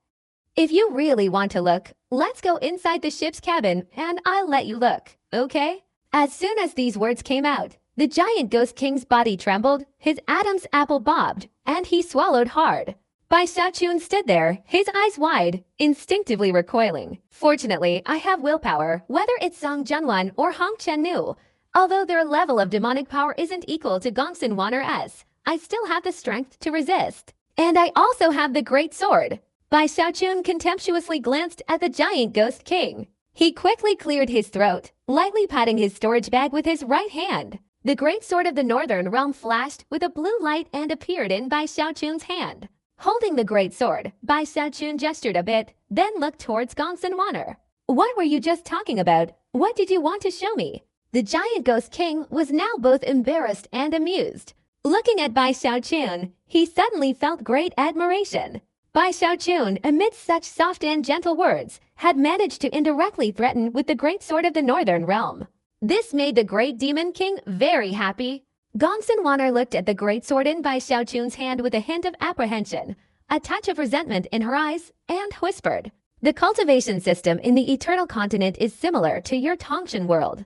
If you really want to look, let's go inside the ship's cabin and I'll let you look, okay? As soon as these words came out, the giant ghost king's body trembled, his Adam's apple bobbed, and he swallowed hard. Bai Xiaochun stood there, his eyes wide, instinctively recoiling. Fortunately, I have willpower, whether it's Song Junwan or Hong Chennu. Although their level of demonic power isn't equal to Gongsun Water's, I still have the strength to resist. And I also have the great sword. Bai Xiaochun contemptuously glanced at the giant ghost king. He quickly cleared his throat, lightly patting his storage bag with his right hand. The great sword of the northern realm flashed with a blue light and appeared in Bai Xiaochun's hand. Holding the great sword, Bai Xiaochun gestured a bit, then looked towards Gongsun Water. What were you just talking about? What did you want to show me? The giant ghost king was now both embarrassed and amused. Looking at Bai Xiaochun, he suddenly felt great admiration. Bai Xiaochun, amidst such soft and gentle words, had managed to indirectly threaten with the great sword of the northern realm. This made the great demon king very happy. Gongsun Water looked at the great sword in Bai Xiaochun's hand with a hint of apprehension, a touch of resentment in her eyes, and whispered, "The cultivation system in the eternal continent is similar to your Tongshan world.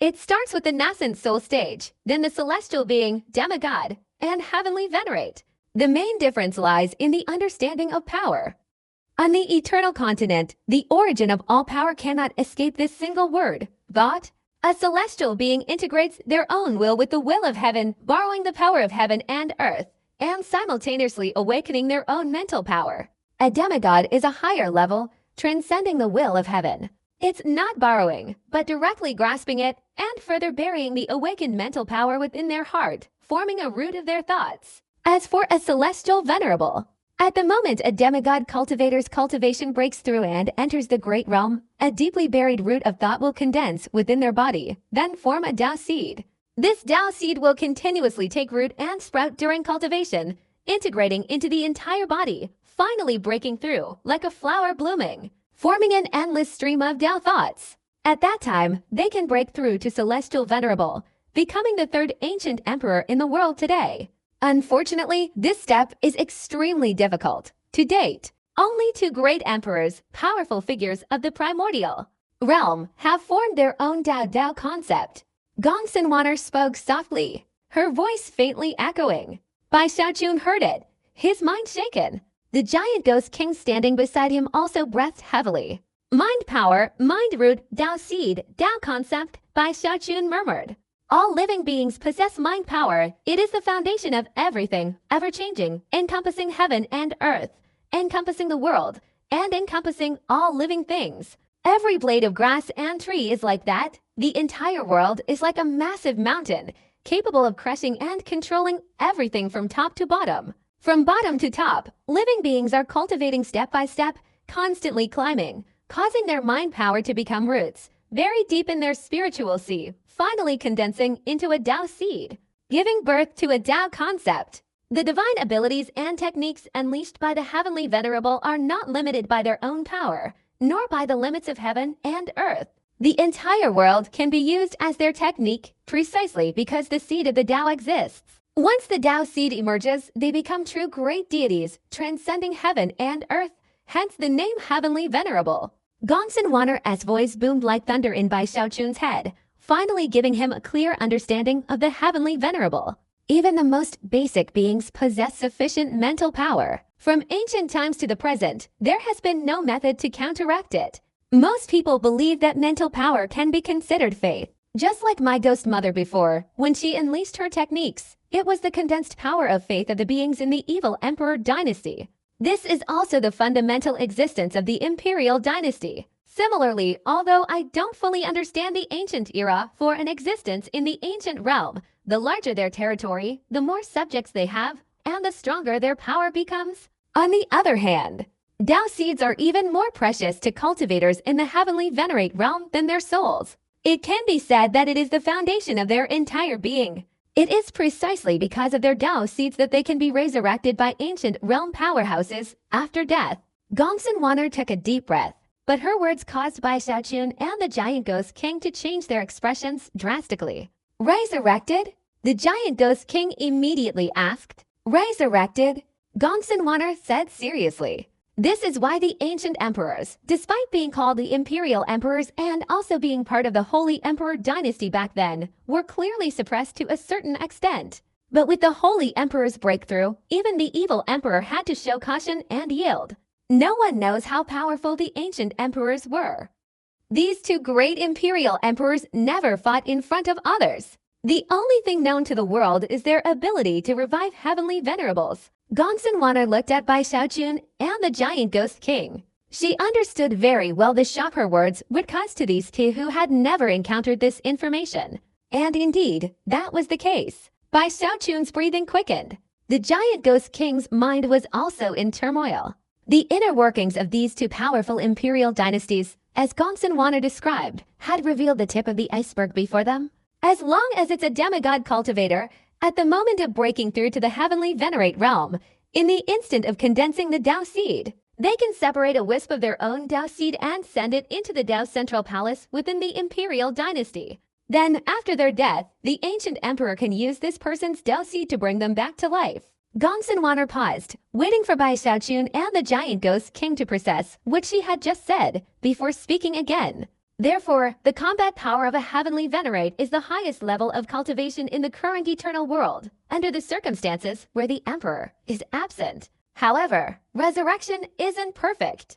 It starts with the nascent soul stage, then the celestial being, demigod, and heavenly venerate. The main difference lies in the understanding of power. On the eternal continent, the origin of all power cannot escape this single word, thought. A celestial being integrates their own will with the will of heaven, borrowing the power of heaven and earth, and simultaneously awakening their own mental power. A demigod is a higher level, transcending the will of heaven. It's not borrowing, but directly grasping it and further burying the awakened mental power within their heart, forming a root of their thoughts. As for a celestial venerable, at the moment a demigod cultivator's cultivation breaks through and enters the great realm, a deeply buried root of thought will condense within their body, then form a Tao seed. This Tao seed will continuously take root and sprout during cultivation, integrating into the entire body, finally breaking through like a flower blooming, forming an endless stream of Tao thoughts. At that time, they can break through to celestial venerable, becoming the third ancient emperor in the world today. Unfortunately, this step is extremely difficult. To date, only two great emperors, powerful figures of the primordial realm, have formed their own Dao concept. Gongsun Water spoke softly, her voice faintly echoing. Bai Xiaochun heard it, his mind shaken. The giant ghost king standing beside him also breathed heavily. Mind power, mind root, Dao seed, Dao concept, Bai Xiaochun murmured. All living beings possess mind power. It is the foundation of everything, ever-changing, encompassing heaven and earth, encompassing the world, and encompassing all living things. Every blade of grass and tree is like that. The entire world is like a massive mountain, capable of crushing and controlling everything from top to bottom. From bottom to top, living beings are cultivating step by step, constantly climbing, causing their mind power to become roots, very deep in their spiritual sea, finally condensing into a Tao seed, giving birth to a Tao concept. The divine abilities and techniques unleashed by the heavenly venerable are not limited by their own power, nor by the limits of heaven and earth. The entire world can be used as their technique precisely because the seed of the Tao exists. Once the Tao seed emerges, they become true great deities, transcending heaven and earth, hence the name Heavenly Venerable. Gongsun Water's voice boomed like thunder in Bai Xiaochun's head, finally giving him a clear understanding of the Heavenly Venerable. Even the most basic beings possess sufficient mental power. From ancient times to the present, there has been no method to counteract it. Most people believe that mental power can be considered faith. Just like my ghost mother before, when she unleashed her techniques, it was the condensed power of faith of the beings in the evil emperor dynasty. This is also the fundamental existence of the imperial dynasty. Similarly, although I don't fully understand the ancient era for an existence in the ancient realm, the larger their territory, the more subjects they have, and the stronger their power becomes. On the other hand, Dao seeds are even more precious to cultivators in the heavenly venerate realm than their souls. It can be said that it is the foundation of their entire being. It is precisely because of their Dao seeds that they can be resurrected by ancient realm powerhouses after death. Gongsun Wanner took a deep breath, but her words caused Bai Xiaochun and the Giant Ghost King to change their expressions drastically. Resurrected? The Giant Ghost King immediately asked. Resurrected? Gongsun Wanner said seriously. This is why the ancient emperors, despite being called the imperial emperors and also being part of the Holy Emperor dynasty back then, were clearly suppressed to a certain extent. But with the Holy Emperor's breakthrough, even the evil emperor had to show caution and yield. No one knows how powerful the ancient emperors were. These two great imperial emperors never fought in front of others. The only thing known to the world is their ability to revive heavenly venerables. Gongsun Wanner looked at Bai Xiaochun and the Giant Ghost King. She understood very well the shock her words would cause to these two who had never encountered this information. And indeed, that was the case. Bai Xiaochun's breathing quickened. The Giant Ghost King's mind was also in turmoil. The inner workings of these two powerful imperial dynasties, as Gongsun Wanner described, had revealed the tip of the iceberg before them. As long as it's a demigod cultivator, at the moment of breaking through to the heavenly venerate realm, in the instant of condensing the Dao seed, they can separate a wisp of their own Dao seed and send it into the Dao central palace within the imperial dynasty. Then, after their death, the ancient emperor can use this person's Dao seed to bring them back to life. Gongsun Wanner paused, waiting for Bai Xiaochun and the Giant Ghost King to process what she had just said before speaking again. Therefore, the combat power of a heavenly venerate is the highest level of cultivation in the current eternal world, under the circumstances where the emperor is absent. However, resurrection isn't perfect.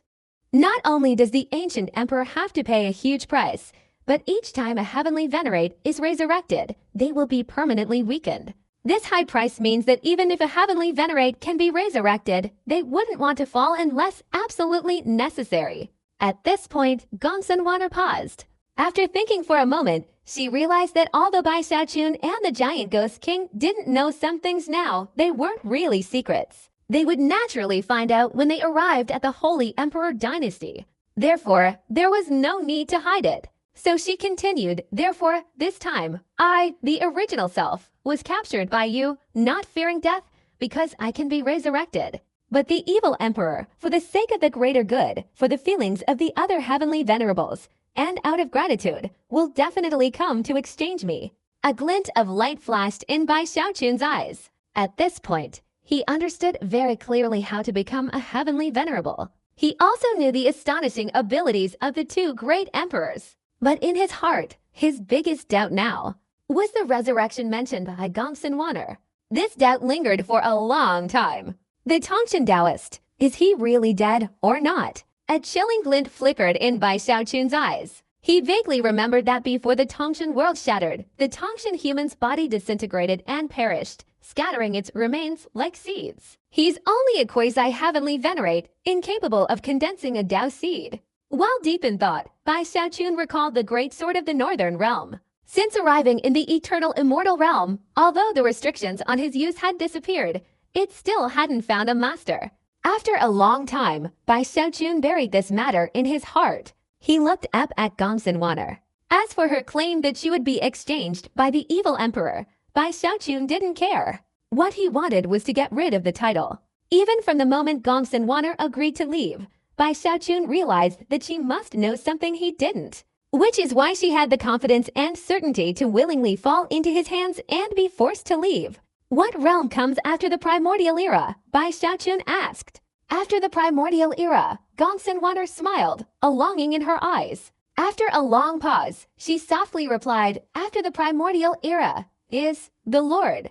Not only does the ancient emperor have to pay a huge price, but each time a heavenly venerate is resurrected, they will be permanently weakened. This high price means that even if a heavenly venerate can be resurrected, they wouldn't want to fall unless absolutely necessary. At this point, Gongsun Wanner paused. After thinking for a moment, she realized that although Bai Xiaochun and the Giant Ghost King didn't know some things now, they weren't really secrets. They would naturally find out when they arrived at the Holy Emperor dynasty. Therefore, there was no need to hide it. So she continued, therefore, this time, I, the original self, was captured by you, not fearing death, because I can be resurrected. But the evil emperor, for the sake of the greater good, for the feelings of the other heavenly venerables, and out of gratitude, will definitely come to exchange me. A glint of light flashed in Bai Xiaochun's eyes. At this point, he understood very clearly how to become a heavenly venerable. He also knew the astonishing abilities of the two great emperors. But in his heart, his biggest doubt now was the resurrection mentioned by Gongsun Wanner. This doubt lingered for a long time. The Tongshan Taoist, is he really dead or not? A chilling glint flickered in Bai Xiaochun's eyes. He vaguely remembered that before the Tongshan world shattered, the Tongshan human's body disintegrated and perished, scattering its remains like seeds. He's only a quasi-heavenly venerate, incapable of condensing a Dao seed. While deep in thought, Bai Xiaochun recalled the great sword of the Northern Realm. Since arriving in the eternal immortal realm, although the restrictions on his use had disappeared, it still hadn't found a master. After a long time, Bai Xiaochun buried this matter in his heart. He looked up at Gongsun Wanner. As for her claim that she would be exchanged by the evil emperor, Bai Xiaochun didn't care. What he wanted was to get rid of the title. Even from the moment Gongsun Wanner agreed to leave, Bai Xiaochun realized that she must know something he didn't. Which is why she had the confidence and certainty to willingly fall into his hands and be forced to leave. What realm comes after the primordial era? Bai Xiaochun asked. After the primordial era, Gongsun Wanner smiled, a longing in her eyes. After a long pause, she softly replied, after the primordial era is the Lord.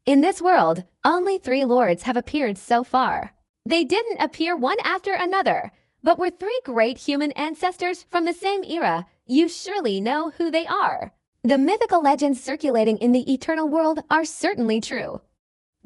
In this world, only 3 lords have appeared so far. They didn't appear one after another, but were 3 great human ancestors from the same era. You surely know who they are. The mythical legends circulating in the eternal world are certainly true.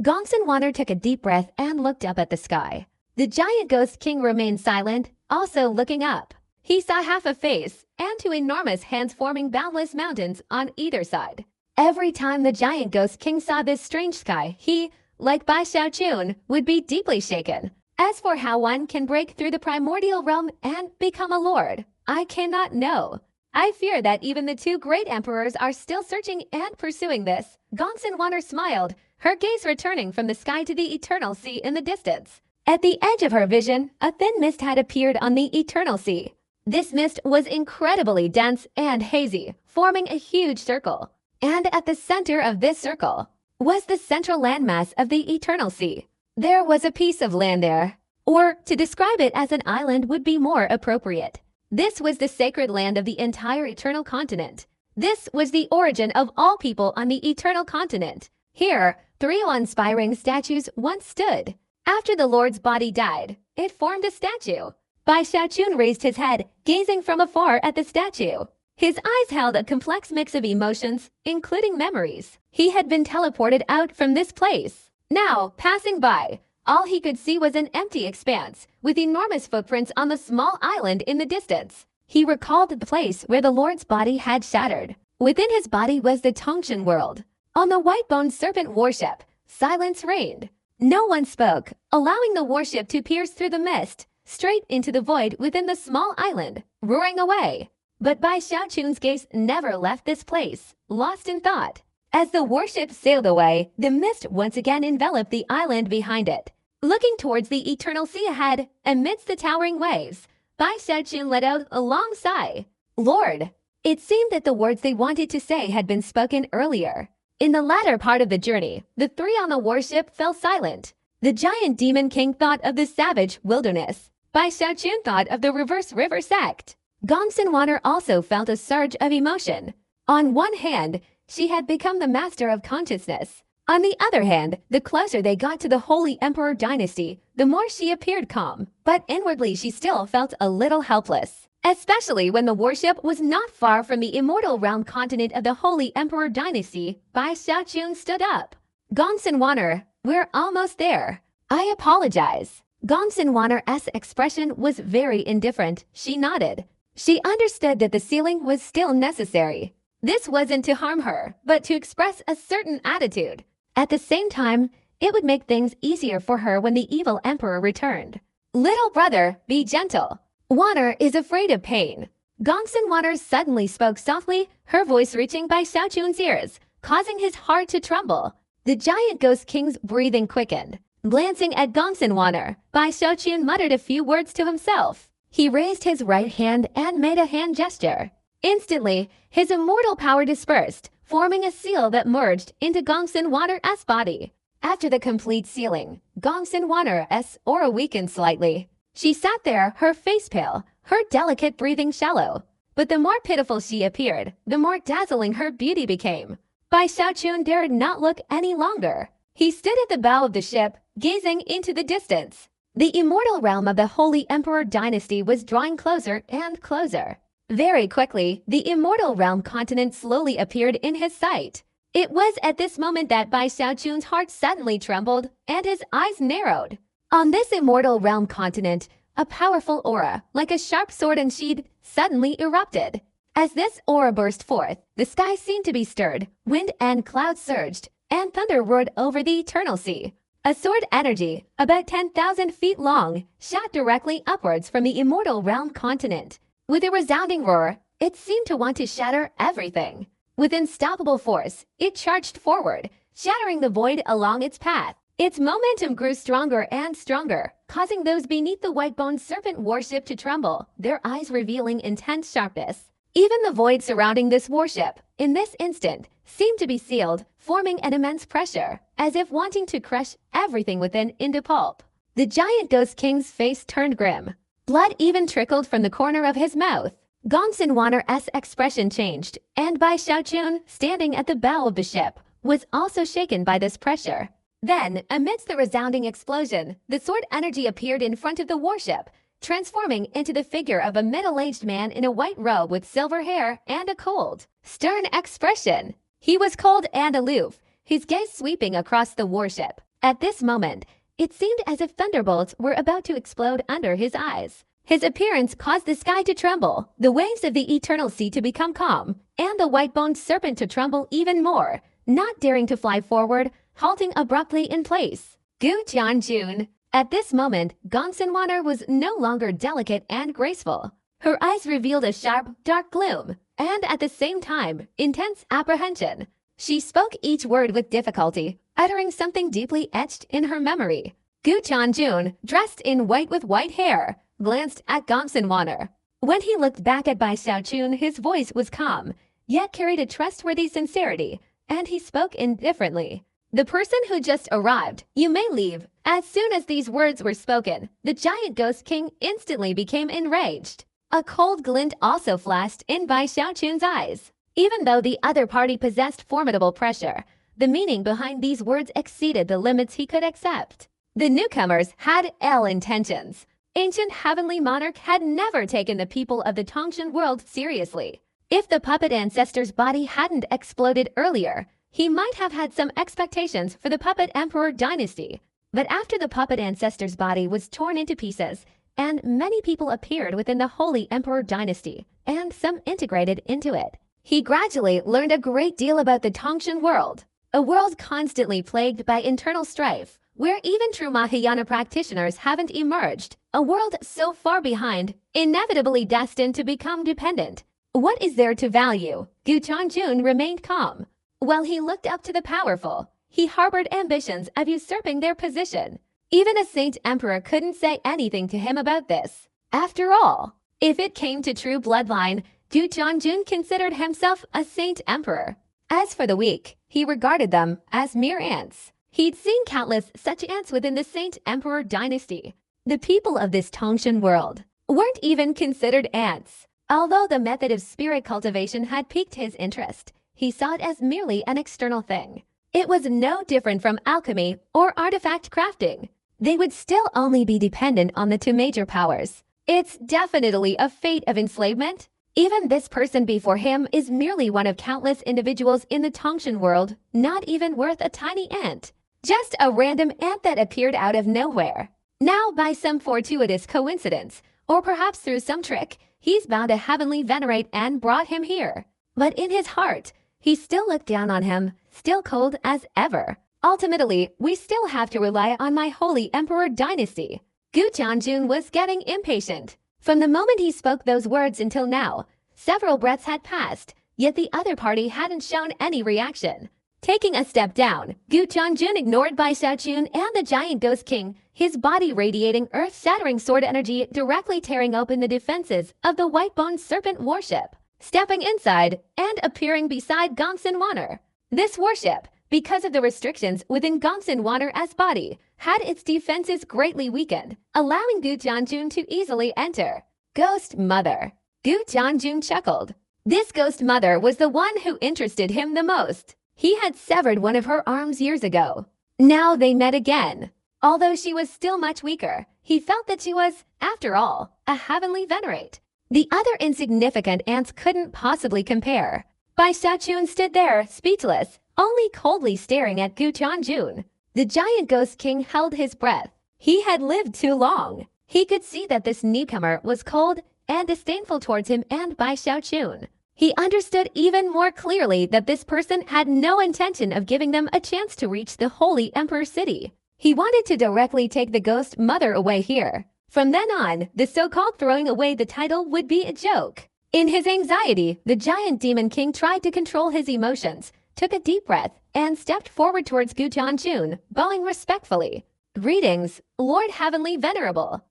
Gongsun Wanner took a deep breath and looked up at the sky. The Giant Ghost King remained silent, also looking up. He saw half a face and 2 enormous hands forming boundless mountains on either side. Every time the Giant Ghost King saw this strange sky, he, like Bai Xiaochun, would be deeply shaken. As for how one can break through the primordial realm and become a lord, I cannot know. I fear that even the two great emperors are still searching and pursuing this. Gonsenwater smiled, her gaze returning from the sky to the eternal sea in the distance. At the edge of her vision, a thin mist had appeared on the eternal sea. This mist was incredibly dense and hazy, forming a huge circle. And at the center of this circle was the central landmass of the eternal sea. There was a piece of land there, or to describe it as an island would be more appropriate. This was the sacred land of the entire eternal continent. This was the origin of all people on the eternal continent. Here, three awe-inspiring statues once stood. After the Lord's body died, it formed a statue. Bai Xiaochun raised his head, gazing from afar at the statue. His eyes held a complex mix of emotions, including memories. He had been teleported out from this place. Now, passing by, all he could see was an empty expanse, with enormous footprints on the small island in the distance. He recalled the place where the Lord's body had shattered. Within his body was the Tongshan world. On the white-boned serpent warship, silence reigned. No one spoke, allowing the warship to pierce through the mist, straight into the void within the small island, roaring away. But Bai Xiaochun's gaze never left this place, lost in thought. As the warship sailed away, the mist once again enveloped the island behind it. Looking towards the eternal sea ahead, amidst the towering waves, Bai Xiaochun let out a long sigh. Lord! It seemed that the words they wanted to say had been spoken earlier. In the latter part of the journey, the three on the warship fell silent. The giant demon king thought of the savage wilderness. Bai Xiaochun thought of the reverse river sect. Gonsenwater also felt a surge of emotion. On one hand, she had become the master of consciousness. On the other hand, the closer they got to the Holy Emperor dynasty, the more she appeared calm. But inwardly she still felt a little helpless. Especially when the warship was not far from the immortal realm continent of the Holy Emperor dynasty, Bai Xiaochun stood up. Gonsenwater, we're almost there. I apologize. Gonsenwater's expression was very indifferent. She nodded. She understood that the sealing was still necessary. This wasn't to harm her, but to express a certain attitude. At the same time, it would make things easier for her when the evil emperor returned. Little brother, be gentle. Water is afraid of pain. Gonsenwater suddenly spoke softly, her voice reaching Bai Xiaochun's ears, causing his heart to tremble. The giant ghost king's breathing quickened. Glancing at Gonsenwater, Bai Xiaochun muttered a few words to himself. He raised his right hand and made a hand gesture. Instantly, his immortal power dispersed, forming a seal that merged into Gonsenwater's body. After the complete sealing, Gonsenwater's aura weakened slightly. She sat there, her face pale, her delicate breathing shallow. But the more pitiful she appeared, the more dazzling her beauty became. Bai Xiaochun dared not look any longer. He stood at the bow of the ship, gazing into the distance. The immortal realm of the Holy Emperor dynasty was drawing closer and closer. Very quickly, the immortal realm continent slowly appeared in his sight. It was at this moment that Bai Xiaochun's heart suddenly trembled and his eyes narrowed. On this immortal realm continent, a powerful aura, like a sharp sword unsheathed, suddenly erupted. As this aura burst forth, the sky seemed to be stirred, wind and clouds surged, and thunder roared over the eternal sea. A sword energy, about 10,000 feet long, shot directly upwards from the immortal realm continent. With a resounding roar, it seemed to want to shatter everything. With unstoppable force, it charged forward, shattering the void along its path. Its momentum grew stronger and stronger, causing those beneath the white-boned serpent warship to tremble, their eyes revealing intense sharpness. Even the void surrounding this warship, in this instant, seemed to be sealed, forming an immense pressure, as if wanting to crush everything within into pulp. The giant ghost king's face turned grim. Blood even trickled from the corner of his mouth. Gonsenwater's expression changed, and Bai Xiaochun, standing at the bow of the ship, was also shaken by this pressure. Then, amidst the resounding explosion, the sword energy appeared in front of the warship, transforming into the figure of a middle-aged man in a white robe with silver hair and a cold, stern expression. He was cold and aloof, his gaze sweeping across the warship. At this moment, it seemed as if thunderbolts were about to explode under his eyes. His appearance caused the sky to tremble, the waves of the eternal sea to become calm, and the white-boned serpent to tremble even more, not daring to fly forward, halting abruptly in place. Gu Jianjun. At this moment, Gongsun was no longer delicate and graceful. Her eyes revealed a sharp, dark gloom, and at the same time, intense apprehension. She spoke each word with difficulty, uttering something deeply etched in her memory. Gu Tianjun, dressed in white with white hair, glanced at Gongsun. When he looked back at Bai Xiaochun, his voice was calm, yet carried a trustworthy sincerity, and he spoke indifferently. The person who just arrived, you may leave. As soon as these words were spoken, the giant ghost king instantly became enraged. A cold glint also flashed in Bai Xiaochun's eyes. Even though the other party possessed formidable pressure, the meaning behind these words exceeded the limits he could accept. The newcomers had ill intentions. Ancient heavenly monarch had never taken the people of the Tongshan world seriously. If the puppet ancestor's body hadn't exploded earlier, he might have had some expectations for the puppet emperor dynasty. But after the puppet ancestor's body was torn into pieces, and many people appeared within the holy emperor dynasty, and some integrated into it, he gradually learned a great deal about the Tongshan world, a world constantly plagued by internal strife, where even true Mahayana practitioners haven't emerged, a world so far behind, inevitably destined to become dependent. What is there to value? Gu Tianjun remained calm. While he looked up to the powerful, he harbored ambitions of usurping their position. Even a saint emperor couldn't say anything to him about this. After all, if it came to true bloodline, Gu Tianjun considered himself a saint emperor. As for the weak, he regarded them as mere ants. He'd seen countless such ants within the saint emperor dynasty. The people of this Tongshan world weren't even considered ants. Although the method of spirit cultivation had piqued his interest, he saw it as merely an external thing. It was no different from alchemy or artifact crafting. They would still only be dependent on the two major powers. It's definitely a fate of enslavement. Even this person before him is merely one of countless individuals in the Tongshan world, not even worth a tiny ant. Just a random ant that appeared out of nowhere. Now, by some fortuitous coincidence, or perhaps through some trick, he's bound to heavenly venerate and brought him here. But in his heart, he still looked down on him, still cold as ever. Ultimately, we still have to rely on my holy emperor dynasty. Gu Tianjun was getting impatient. From the moment he spoke those words until now, several breaths had passed, yet the other party hadn't shown any reaction. Taking a step down, Gu Tianjun ignored Bai Xiaochun and the giant ghost king, his body radiating earth-shattering sword energy directly tearing open the defenses of the white-boned serpent warship. Stepping inside and appearing beside Gongsun. This warship, because of the restrictions within Gongsun as body, had its defenses greatly weakened, allowing Gu Tianjun to easily enter. Ghost Mother. Gu Tianjun chuckled. This Ghost Mother was the one who interested him the most. He had severed one of her arms years ago. Now they met again. Although she was still much weaker, he felt that she was, after all, a heavenly venerate. The other insignificant ants couldn't possibly compare. Bai Xiaochun stood there, speechless, only coldly staring at Gu Tianjun. The giant ghost king held his breath. He had lived too long. He could see that this newcomer was cold and disdainful towards him and Bai Xiaochun. He understood even more clearly that this person had no intention of giving them a chance to reach the holy emperor city. He wanted to directly take the ghost mother away here. From then on, the so-called throwing away the title would be a joke. In his anxiety, the giant demon king tried to control his emotions, took a deep breath, and stepped forward towards Gu Tianjun, bowing respectfully. Greetings, Lord Heavenly Venerable.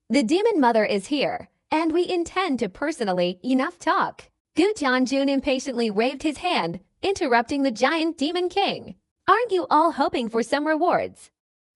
The demon mother is here, and we intend to personally enough talk. Gu Tianjun impatiently waved his hand, interrupting the giant demon king. Aren't you all hoping for some rewards?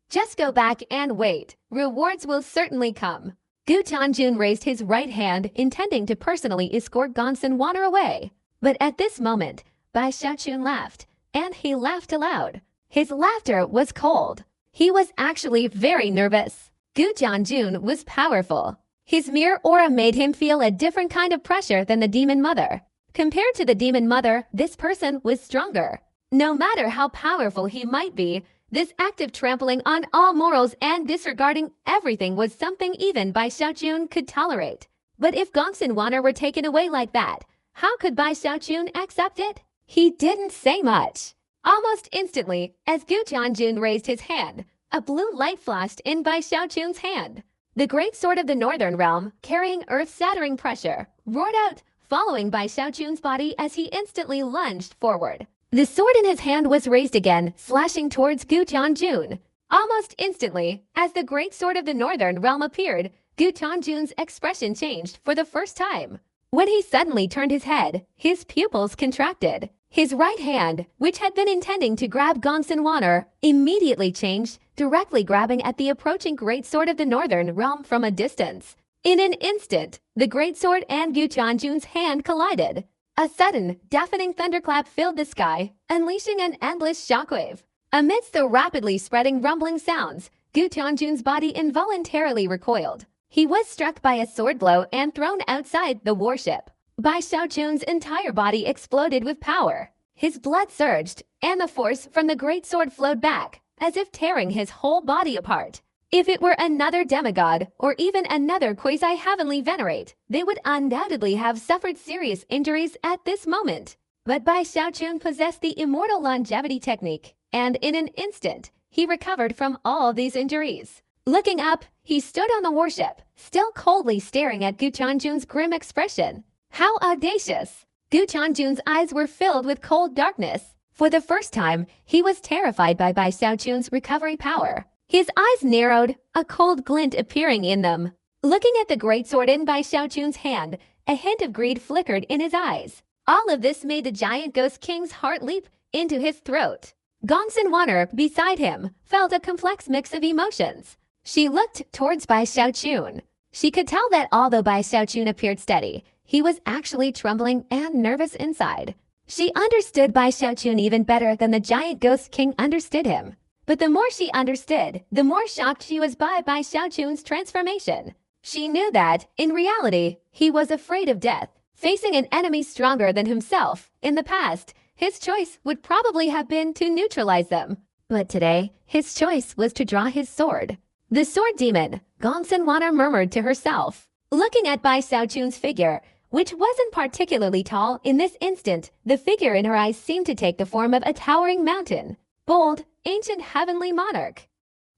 Just go back and wait. Rewards will certainly come. Gu Tianjun raised his right hand, intending to personally escort Gongsun away. But at this moment, Bai Xiaochun laughed, and he laughed aloud. His laughter was cold. He was actually very nervous. Gu Tianjun was powerful. His mere aura made him feel a different kind of pressure than the demon mother. Compared to the demon mother, this person was stronger. No matter how powerful he might be, this active trampling on all morals and disregarding everything was something even Bai Xiaochun could tolerate. But if Gongsun were taken away like that, how could Bai Xiaochun accept it? He didn't say much. Almost instantly, as Gu Tianjun raised his hand, a blue light flashed in by Xiao Chun's hand. The great sword of the northern realm, carrying earth-shattering pressure, roared out, following by Xiao Chun's body as he instantly lunged forward. The sword in his hand was raised again, slashing towards Gu Tianjun. Almost instantly, as the great sword of the northern realm appeared, Gu Tianjun's expression changed for the first time. When he suddenly turned his head, his pupils contracted. His right hand, which had been intending to grab Gongsun Wan'er, immediately changed, directly grabbing at the approaching great sword of the northern realm from a distance. In an instant, the great sword and Gu Tianjun's hand collided. A sudden, deafening thunderclap filled the sky, unleashing an endless shockwave. Amidst the rapidly spreading rumbling sounds, Gu Tianjun's body involuntarily recoiled. He was struck by a sword blow and thrown outside the warship. Bai Xiaochun's entire body exploded with power. His blood surged, and the force from the great sword flowed back, as if tearing his whole body apart. If it were another demigod, or even another quasi-heavenly venerate, they would undoubtedly have suffered serious injuries at this moment. But Bai Xiaochun possessed the immortal longevity technique, and in an instant, he recovered from all these injuries. Looking up, he stood on the warship, still coldly staring at Gu Tianjun's grim expression. How audacious! Gu Tianjun's eyes were filled with cold darkness. For the first time, he was terrified by Bai Xiaochun's recovery power. His eyes narrowed, a cold glint appearing in them. Looking at the great sword in Bai Xiaochun's hand, a hint of greed flickered in his eyes. All of this made the giant ghost king's heart leap into his throat. Gongsun Wan'er, beside him, felt a complex mix of emotions. She looked towards Bai Xiaochun. She could tell that although Bai Xiaochun appeared steady, he was actually trembling and nervous inside. She understood Bai Xiaochun even better than the giant ghost king understood him. But the more she understood, the more shocked she was by Bai Xiaochun's transformation. She knew that, in reality, he was afraid of death. Facing an enemy stronger than himself, in the past, his choice would probably have been to neutralize them. But today, his choice was to draw his sword. The sword demon, Gongsun Wan'er murmured to herself. Looking at Bai Xiaochun's figure, which wasn't particularly tall in this instant, the figure in her eyes seemed to take the form of a towering mountain. Bold, ancient heavenly monarch.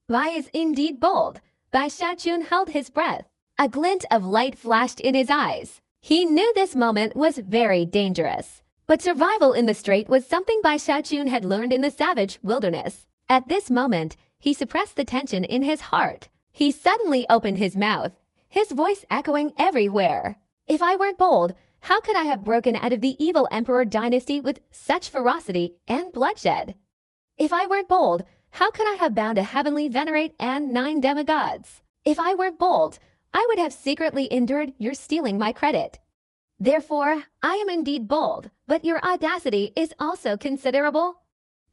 Bai is indeed bold. Bai Xiaochun held his breath. A glint of light flashed in his eyes. He knew this moment was very dangerous. But survival in the strait was something Bai Xiaochun had learned in the savage wilderness. At this moment, he suppressed the tension in his heart. He suddenly opened his mouth, his voice echoing everywhere. If I weren't bold, how could I have broken out of the evil emperor dynasty with such ferocity and bloodshed? If I weren't bold, how could I have bound a heavenly venerate and 9 demigods? If I weren't bold, I would have secretly endured your stealing my credit. Therefore, I am indeed bold, but your audacity is also considerable.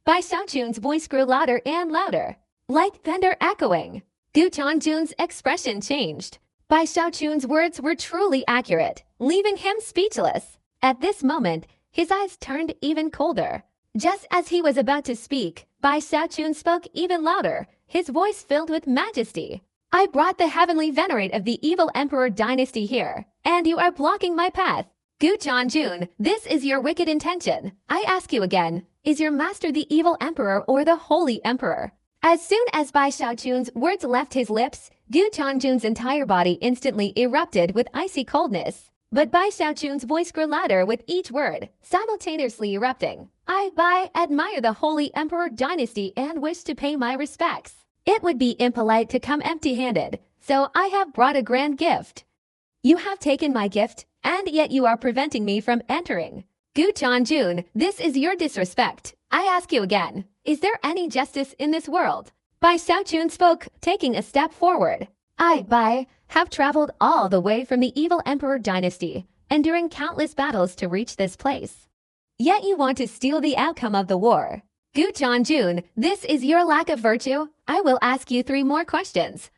Bai Xiaochun's voice grew louder and louder, like thunder echoing. Gu Tianjun's expression changed. Bai Xiaochun's words were truly accurate, leaving him speechless. At this moment, his eyes turned even colder. Just as he was about to speak, Bai Xiaochun spoke even louder, his voice filled with majesty. I brought the heavenly venerate of the evil emperor dynasty here, and you are blocking my path. Gu Tianjun, this is your wicked intention. I ask you again, is your master the evil emperor or the holy emperor? As soon as Bai Xiaochun's words left his lips, Gu Tianjun's entire body instantly erupted with icy coldness. But Bai Xiaochun's voice grew louder with each word, simultaneously erupting. I, Bai, admire the holy emperor dynasty and wish to pay my respects. It would be impolite to come empty-handed, so I have brought a grand gift. You have taken my gift, and yet you are preventing me from entering. Gu Tianjun, this is your disrespect. I ask you again, is there any justice in this world? Bai Xiaochun spoke, taking a step forward. I, Bai, have traveled all the way from the evil emperor dynasty, enduring countless battles to reach this place. Yet you want to steal the outcome of the war. Gu Tianjun, this is your lack of virtue. I will ask you 3 more questions.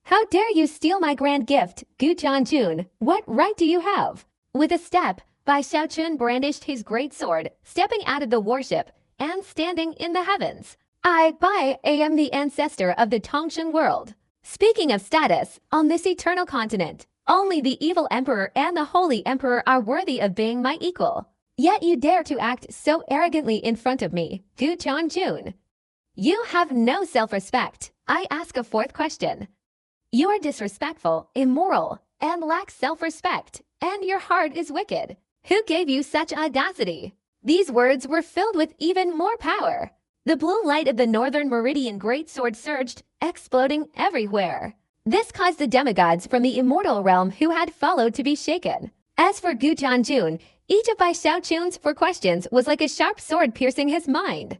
How dare you steal my grand gift, Gu Tianjun? What right do you have? With a step, Bai Xiaochun brandished his great sword, stepping out of the warship and standing in the heavens. I, Bai, am the ancestor of the Tongshan world. Speaking of status, on this eternal continent, only the evil emperor and the holy emperor are worthy of being my equal. Yet you dare to act so arrogantly in front of me, Gu Tianjun. You have no self-respect. I ask a fourth question. You are disrespectful, immoral, and lack self-respect, and your heart is wicked. Who gave you such audacity? These words were filled with even more power. The blue light of the Northern Meridian greatsword surged, exploding everywhere. This caused the demigods from the immortal realm who had followed to be shaken. As for Gu Tianjun, each of Bai Xiaochun's 4 questions was like a sharp sword piercing his mind.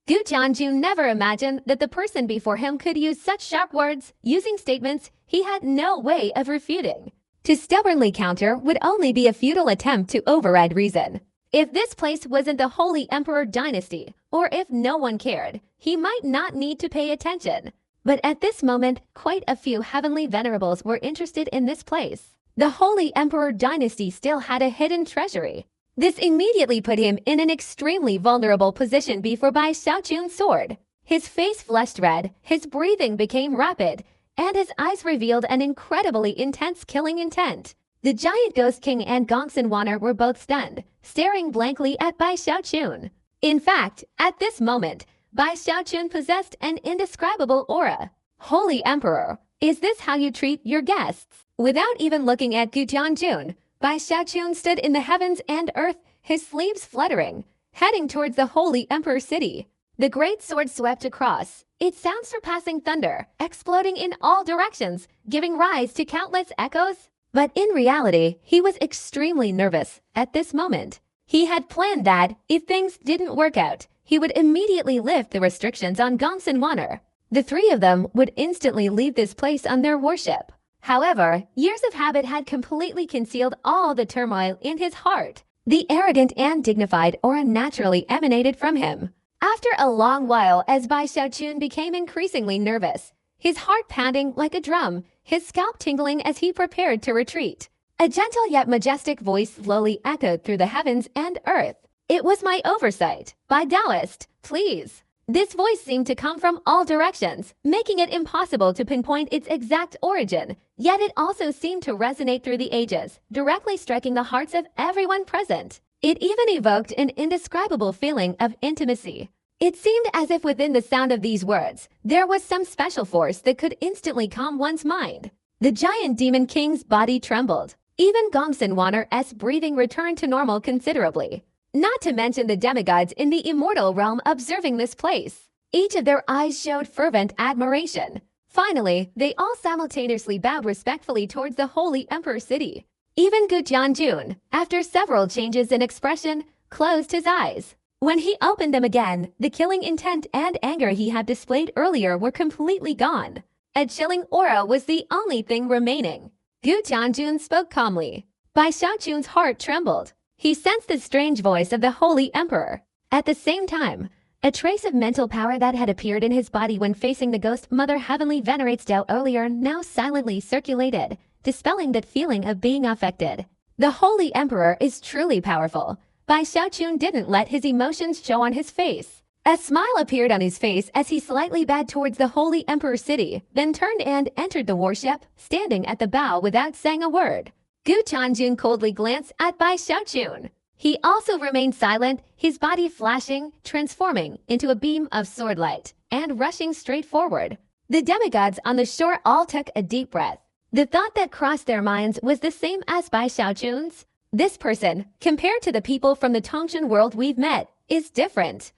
Gu Tianjun never imagined that the person before him could use such sharp words, using statements he had no way of refuting. To stubbornly counter would only be a futile attempt to override reason. If this place wasn't the Holy Emperor dynasty, or if no one cared, he might not need to pay attention. But at this moment, quite a few heavenly venerables were interested in this place. The Holy Emperor dynasty still had a hidden treasury. This immediately put him in an extremely vulnerable position before Bai Xiaochun's sword. His face flushed red, his breathing became rapid, and his eyes revealed an incredibly intense killing intent. The giant Ghost King and Gongsun Wanner were both stunned, staring blankly at Bai Xiaochun. In fact, at this moment, Bai Xiaochun possessed an indescribable aura. Holy Emperor, is this how you treat your guests? Without even looking at Gu Tianjun, Bai Xiaochun stood in the heavens and earth, his sleeves fluttering, heading towards the Holy Emperor city. The great sword swept across, its sound surpassing thunder, exploding in all directions, giving rise to countless echoes. But in reality, he was extremely nervous at this moment. He had planned that, if things didn't work out, he would immediately lift the restrictions on Gongsun Wanner. The 3 of them would instantly leave this place on their warship. However, years of habit had completely concealed all the turmoil in his heart. The arrogant and dignified aura naturally emanated from him. After a long while, as Bai Xiaochun became increasingly nervous, his heart pounding like a drum, his scalp tingling as he prepared to retreat, a gentle yet majestic voice slowly echoed through the heavens and earth. It was my oversight. Bai Taoist, please. This voice seemed to come from all directions, making it impossible to pinpoint its exact origin, yet it also seemed to resonate through the ages, directly striking the hearts of everyone present. It even evoked an indescribable feeling of intimacy. It seemed as if within the sound of these words, there was some special force that could instantly calm one's mind. The giant demon king's body trembled. Even Gongsun Wanner's breathing returned to normal considerably. Not to mention the demigods in the immortal realm observing this place. Each of their eyes showed fervent admiration. Finally, they all simultaneously bowed respectfully towards the Holy Emperor city. Even Gu Tianjun, after several changes in expression, closed his eyes. When he opened them again, the killing intent and anger he had displayed earlier were completely gone. A chilling aura was the only thing remaining. Gu Tianjun spoke calmly. Bai Xiaochun's heart trembled. He sensed the strange voice of the Holy Emperor. At the same time, a trace of mental power that had appeared in his body when facing the ghost Mother Heavenly Venerates Tao earlier now silently circulated, dispelling that feeling of being affected. The Holy Emperor is truly powerful. Bai Xiaochun didn't let his emotions show on his face. A smile appeared on his face as he slightly bowed towards the Holy Emperor city, then turned and entered the warship, standing at the bow without saying a word. Gu Tianjun coldly glanced at Bai Xiaochun. He also remained silent, his body flashing, transforming into a beam of sword light, and rushing straight forward. The demigods on the shore all took a deep breath. The thought that crossed their minds was the same as Bai Xiaochun's. This person, compared to the people from the Tongshan world we've met, is different.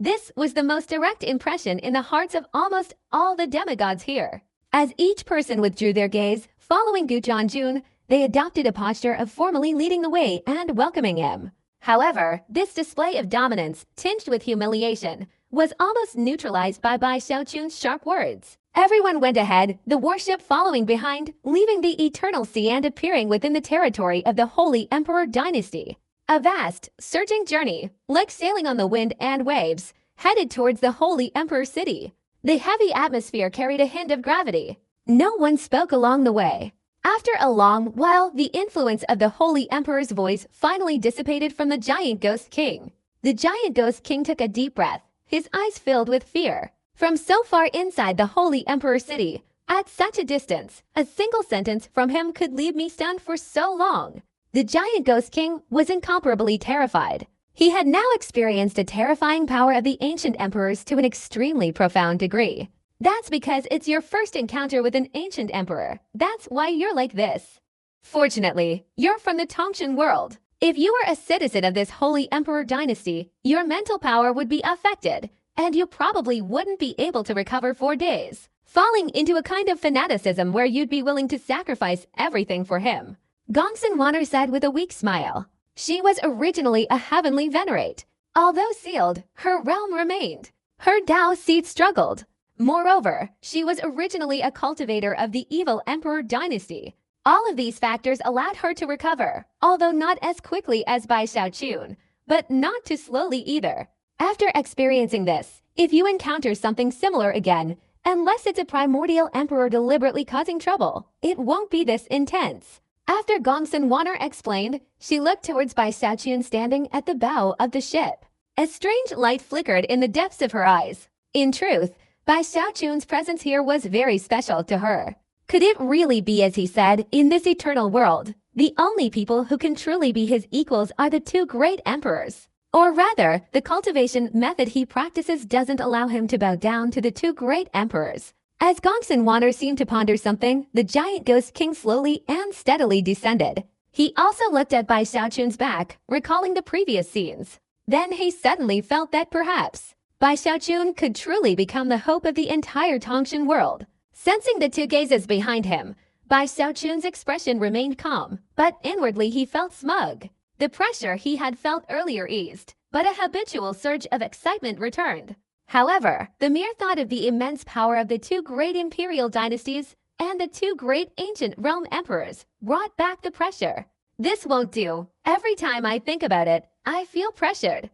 This was the most direct impression in the hearts of almost all the demigods here. As each person withdrew their gaze, following Gu Tianjun, they adopted a posture of formally leading the way and welcoming him. However, this display of dominance, tinged with humiliation, was almost neutralized by Bai Xiaochun's sharp words. Everyone went ahead, the warship following behind, leaving the eternal sea and appearing within the territory of the Holy Emperor dynasty. A vast, surging journey, like sailing on the wind and waves, headed towards the Holy Emperor city. The heavy atmosphere carried a hint of gravity. No one spoke along the way. After a long while, the influence of the Holy Emperor's voice finally dissipated from the giant Ghost King. The giant Ghost King took a deep breath, his eyes filled with fear. From so far inside the Holy Emperor city, at such a distance, a single sentence from him could leave me stunned for so long. The giant Ghost King was incomparably terrified. He had now experienced a terrifying power of the ancient emperors to an extremely profound degree. That's because it's your first encounter with an ancient emperor. That's why you're like this. Fortunately, you're from the Tongtian world. If you were a citizen of this holy emperor dynasty, your mental power would be affected, and you probably wouldn't be able to recover for days, falling into a kind of fanaticism where you'd be willing to sacrifice everything for him. Gongsun Wanner said with a weak smile. She was originally a heavenly venerate. Although sealed, her realm remained. Her Dao seed struggled. Moreover, she was originally a cultivator of the evil emperor dynasty. All of these factors allowed her to recover, although not as quickly as Bai Xiaochun, but not too slowly either. After experiencing this, if you encounter something similar again, unless it's a primordial emperor deliberately causing trouble, it won't be this intense. After Gongsun Wanner explained, she looked towards Bai Xiaochun standing at the bow of the ship. A strange light flickered in the depths of her eyes. In truth, Bai Xiaochun's presence here was very special to her. Could it really be as he said, in this eternal world, the only people who can truly be his equals are the two great emperors? Or rather, the cultivation method he practices doesn't allow him to bow down to the two great emperors. As Gongsun Wanner seemed to ponder something, the giant ghost king slowly and steadily descended. He also looked at Bai Xiaochun's back, recalling the previous scenes. Then he suddenly felt that perhaps Bai Xiaochun could truly become the hope of the entire Tongtian world. Sensing the two gazes behind him, Bai Xiaochun's expression remained calm, but inwardly he felt smug. The pressure he had felt earlier eased, but a habitual surge of excitement returned. However, the mere thought of the immense power of the two great imperial dynasties and the two great ancient realm emperors brought back the pressure. This won't do. Every time I think about it, I feel pressured.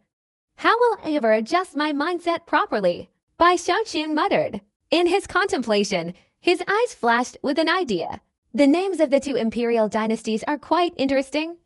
How will I ever adjust my mindset properly? Bai Xiaochun muttered. In his contemplation, his eyes flashed with an idea. The names of the two imperial dynasties are quite interesting.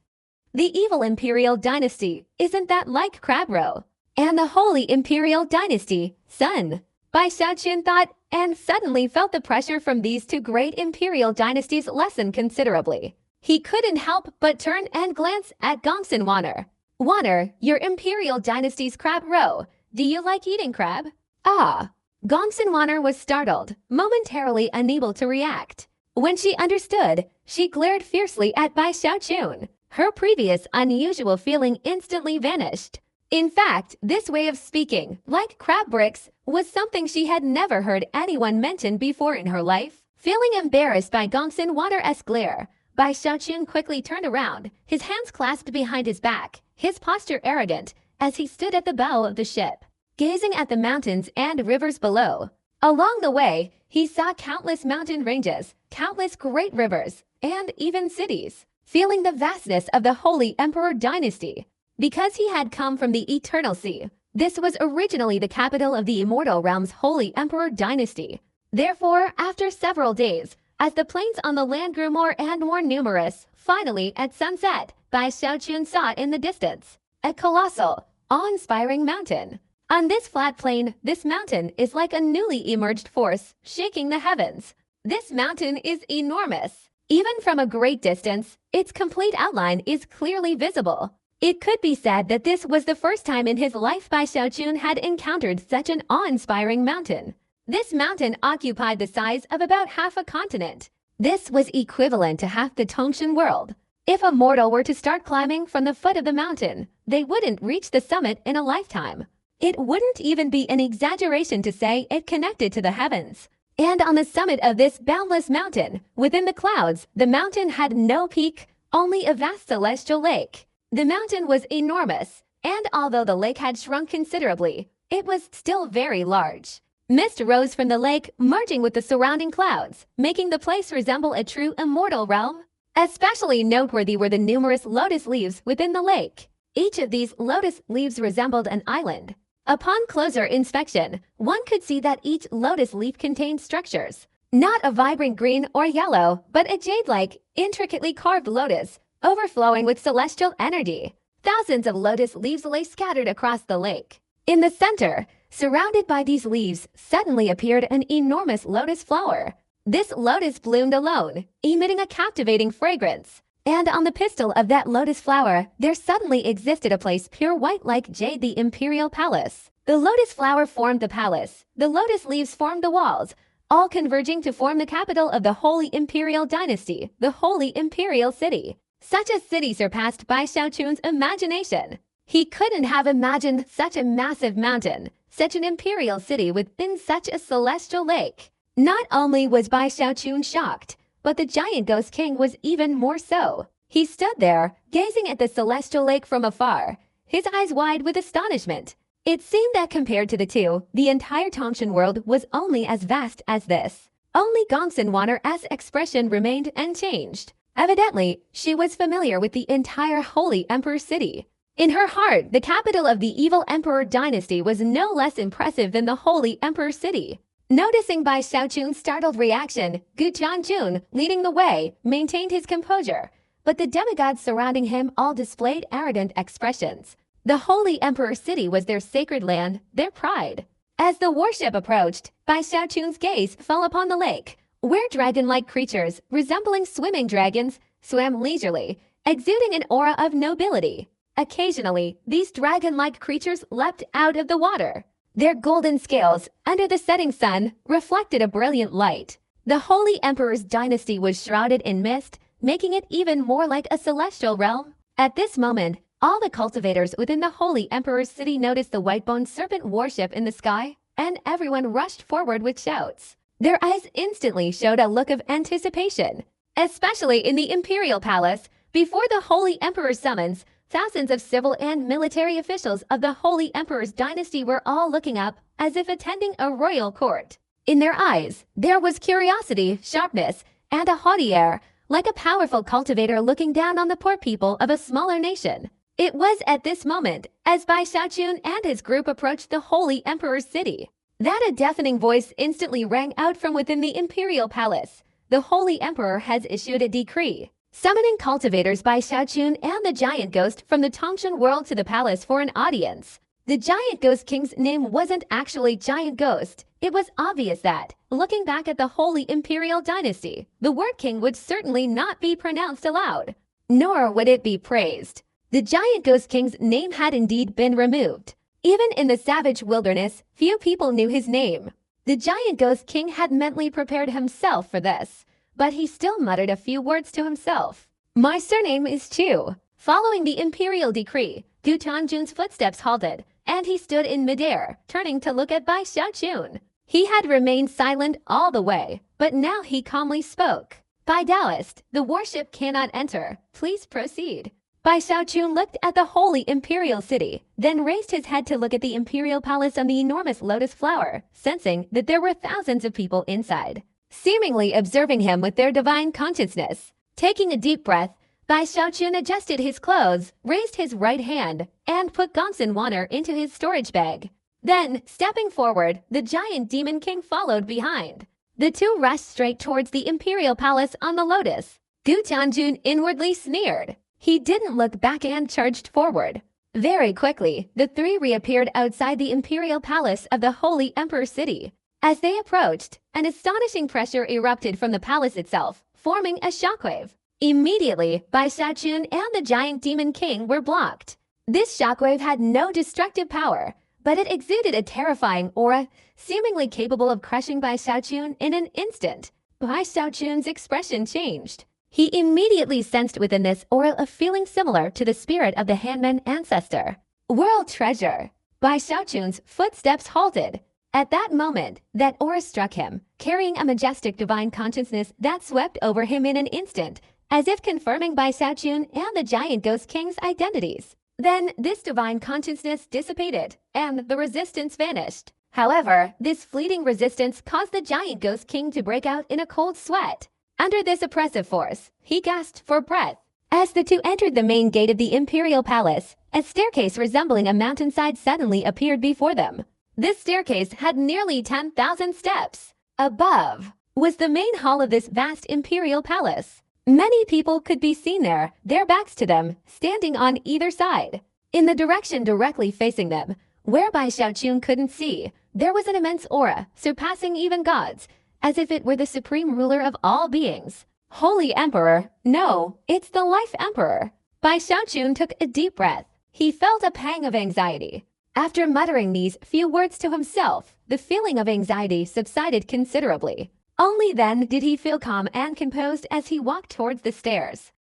The evil imperial dynasty, isn't that like Crabro? And the holy imperial dynasty, Sun. Bai Xiaochun thought, and suddenly felt the pressure from these two great imperial dynasties lessen considerably. He couldn't help but turn and glance at Gongsun Wanner. Wanner, your imperial dynasty's crab roe. Do you like eating crab? Ah. Gongsun Wanner was startled, momentarily unable to react. When she understood, she glared fiercely at Bai Xiaochun. Her previous unusual feeling instantly vanished. In fact, this way of speaking, like crab bricks, was something she had never heard anyone mention before in her life. Feeling embarrassed by Gongsun Wanner's glare, Bai Xiaochun quickly turned around, his hands clasped behind his back, his posture arrogant, as he stood at the bow of the ship, gazing at the mountains and rivers below. Along the way, he saw countless mountain ranges, countless great rivers, and even cities. Feeling the vastness of the Holy Emperor dynasty. Because he had come from the Eternal Sea, this was originally the capital of the Immortal Realm's Holy Emperor dynasty. Therefore, after several days, as the plains on the land grew more and more numerous, finally, at sunset, Bai Xiaochun saw in the distance a colossal, awe-inspiring mountain. On this flat plain, this mountain is like a newly emerged force, shaking the heavens. This mountain is enormous. Even from a great distance, its complete outline is clearly visible. It could be said that this was the first time in his life Bai Xiaochun had encountered such an awe-inspiring mountain. This mountain occupied the size of about half a continent. This was equivalent to half the Tongtian world. If a mortal were to start climbing from the foot of the mountain, they wouldn't reach the summit in a lifetime. It wouldn't even be an exaggeration to say it connected to the heavens. And on the summit of this boundless mountain, within the clouds, the mountain had no peak, only a vast celestial lake. The mountain was enormous, and although the lake had shrunk considerably, it was still very large. Mist rose from the lake, merging with the surrounding clouds, making the place resemble a true immortal realm. Especially noteworthy were the numerous lotus leaves within the lake. Each of these lotus leaves resembled an island. Upon closer inspection, one could see that each lotus leaf contained structures. Not a vibrant green or yellow, but a jade-like, intricately carved lotus, overflowing with celestial energy. Thousands of lotus leaves lay scattered across the lake. In the center, surrounded by these leaves, suddenly appeared an enormous lotus flower. This lotus bloomed alone, emitting a captivating fragrance. And on the pistil of that lotus flower, there suddenly existed a place pure white like jade, the imperial palace. The lotus flower formed the palace. The lotus leaves formed the walls, all converging to form the capital of the Holy Imperial Dynasty, the Holy Imperial City. Such a city surpassed Bai Xiaochun's imagination. He couldn't have imagined such a massive mountain, such an imperial city within such a celestial lake. Not only was Bai Xiaochun shocked, but the giant ghost king was even more so. He stood there, gazing at the celestial lake from afar, his eyes wide with astonishment. It seemed that compared to the two, the entire Tongshan world was only as vast as this. Only Gongsun Wanner's expression remained unchanged. Evidently, she was familiar with the entire Holy Emperor City. In her heart, the capital of the evil Emperor Dynasty was no less impressive than the Holy Emperor City. Noticing Bai Xiaochun's startled reaction, Gu Tianjun, leading the way, maintained his composure, but the demigods surrounding him all displayed arrogant expressions. The Holy Emperor City was their sacred land, their pride. As the warship approached, Bai Xiaochun's gaze fell upon the lake, where dragon-like creatures, resembling swimming dragons, swam leisurely, exuding an aura of nobility. Occasionally, these dragon-like creatures leapt out of the water. Their golden scales, under the setting sun, reflected a brilliant light. The Holy Emperor's dynasty was shrouded in mist, making it even more like a celestial realm. At this moment, all the cultivators within the Holy Emperor's city noticed the white-boned serpent warship in the sky, and everyone rushed forward with shouts. Their eyes instantly showed a look of anticipation. Especially in the Imperial Palace, before the Holy Emperor's summons, thousands of civil and military officials of the Holy Emperor's dynasty were all looking up, as if attending a royal court. In their eyes, there was curiosity, sharpness, and a haughty air, like a powerful cultivator looking down on the poor people of a smaller nation. It was at this moment, as Bai Xiaochun and his group approached the Holy Emperor's city, that a deafening voice instantly rang out from within the Imperial Palace. The Holy Emperor has issued a decree, summoning cultivators Bai Xiaochun and the giant ghost from the Tongshan world to the palace for an audience. The giant ghost king's name wasn't actually Giant Ghost. It was obvious that, looking back at the Holy Imperial Dynasty, the word king would certainly not be pronounced aloud, nor would it be praised. The giant ghost king's name had indeed been removed. Even in the savage wilderness, few people knew his name. The giant ghost king had mentally prepared himself for this, but he still muttered a few words to himself. My surname is Chu. Following the imperial decree, Gu Tianjun's footsteps halted, and he stood in midair, turning to look at Bai Xiaochun. He had remained silent all the way, but now he calmly spoke. Bai Taoist, the warship cannot enter. Please proceed. Bai Xiaochun looked at the Holy Imperial City, then raised his head to look at the Imperial Palace on the enormous lotus flower, sensing that there were thousands of people inside, seemingly observing him with their divine consciousness. Taking a deep breath, Bai Xiaochun adjusted his clothes, raised his right hand, and put Gongsun Wanner into his storage bag. Then, stepping forward, the giant demon king followed behind. The two rushed straight towards the Imperial Palace on the lotus. Gu Tianjun inwardly sneered. He didn't look back and charged forward. Very quickly, the three reappeared outside the Imperial Palace of the Holy Emperor City. As they approached, an astonishing pressure erupted from the palace itself, forming a shockwave. Immediately, Bai Xiaochun and the giant demon king were blocked. This shockwave had no destructive power, but it exuded a terrifying aura, seemingly capable of crushing Bai Xiaochun in an instant. Bai Xiaochun's expression changed. He immediately sensed within this aura a feeling similar to the spirit of the Hanman ancestor. World treasure! Bai Xiaochun's footsteps halted. At that moment, that aura struck him, carrying a majestic divine consciousness that swept over him in an instant, as if confirming Bai Xiaochun and the giant ghost king's identities. Then, this divine consciousness dissipated, and the resistance vanished. However, this fleeting resistance caused the giant ghost king to break out in a cold sweat. Under this oppressive force, he gasped for breath. As the two entered the main gate of the Imperial Palace, a staircase resembling a mountainside suddenly appeared before them. This staircase had nearly 10,000 steps. Above was the main hall of this vast Imperial Palace. Many people could be seen there, their backs to them, standing on either side. In the direction directly facing them, where Bai Xiaochun couldn't see, there was an immense aura, surpassing even gods, as if it were the supreme ruler of all beings. Holy Emperor, no, it's the Life Emperor. Bai Xiaochun took a deep breath. He felt a pang of anxiety. After muttering these few words to himself, the feeling of anxiety subsided considerably. Only then did he feel calm and composed as he walked towards the stairs.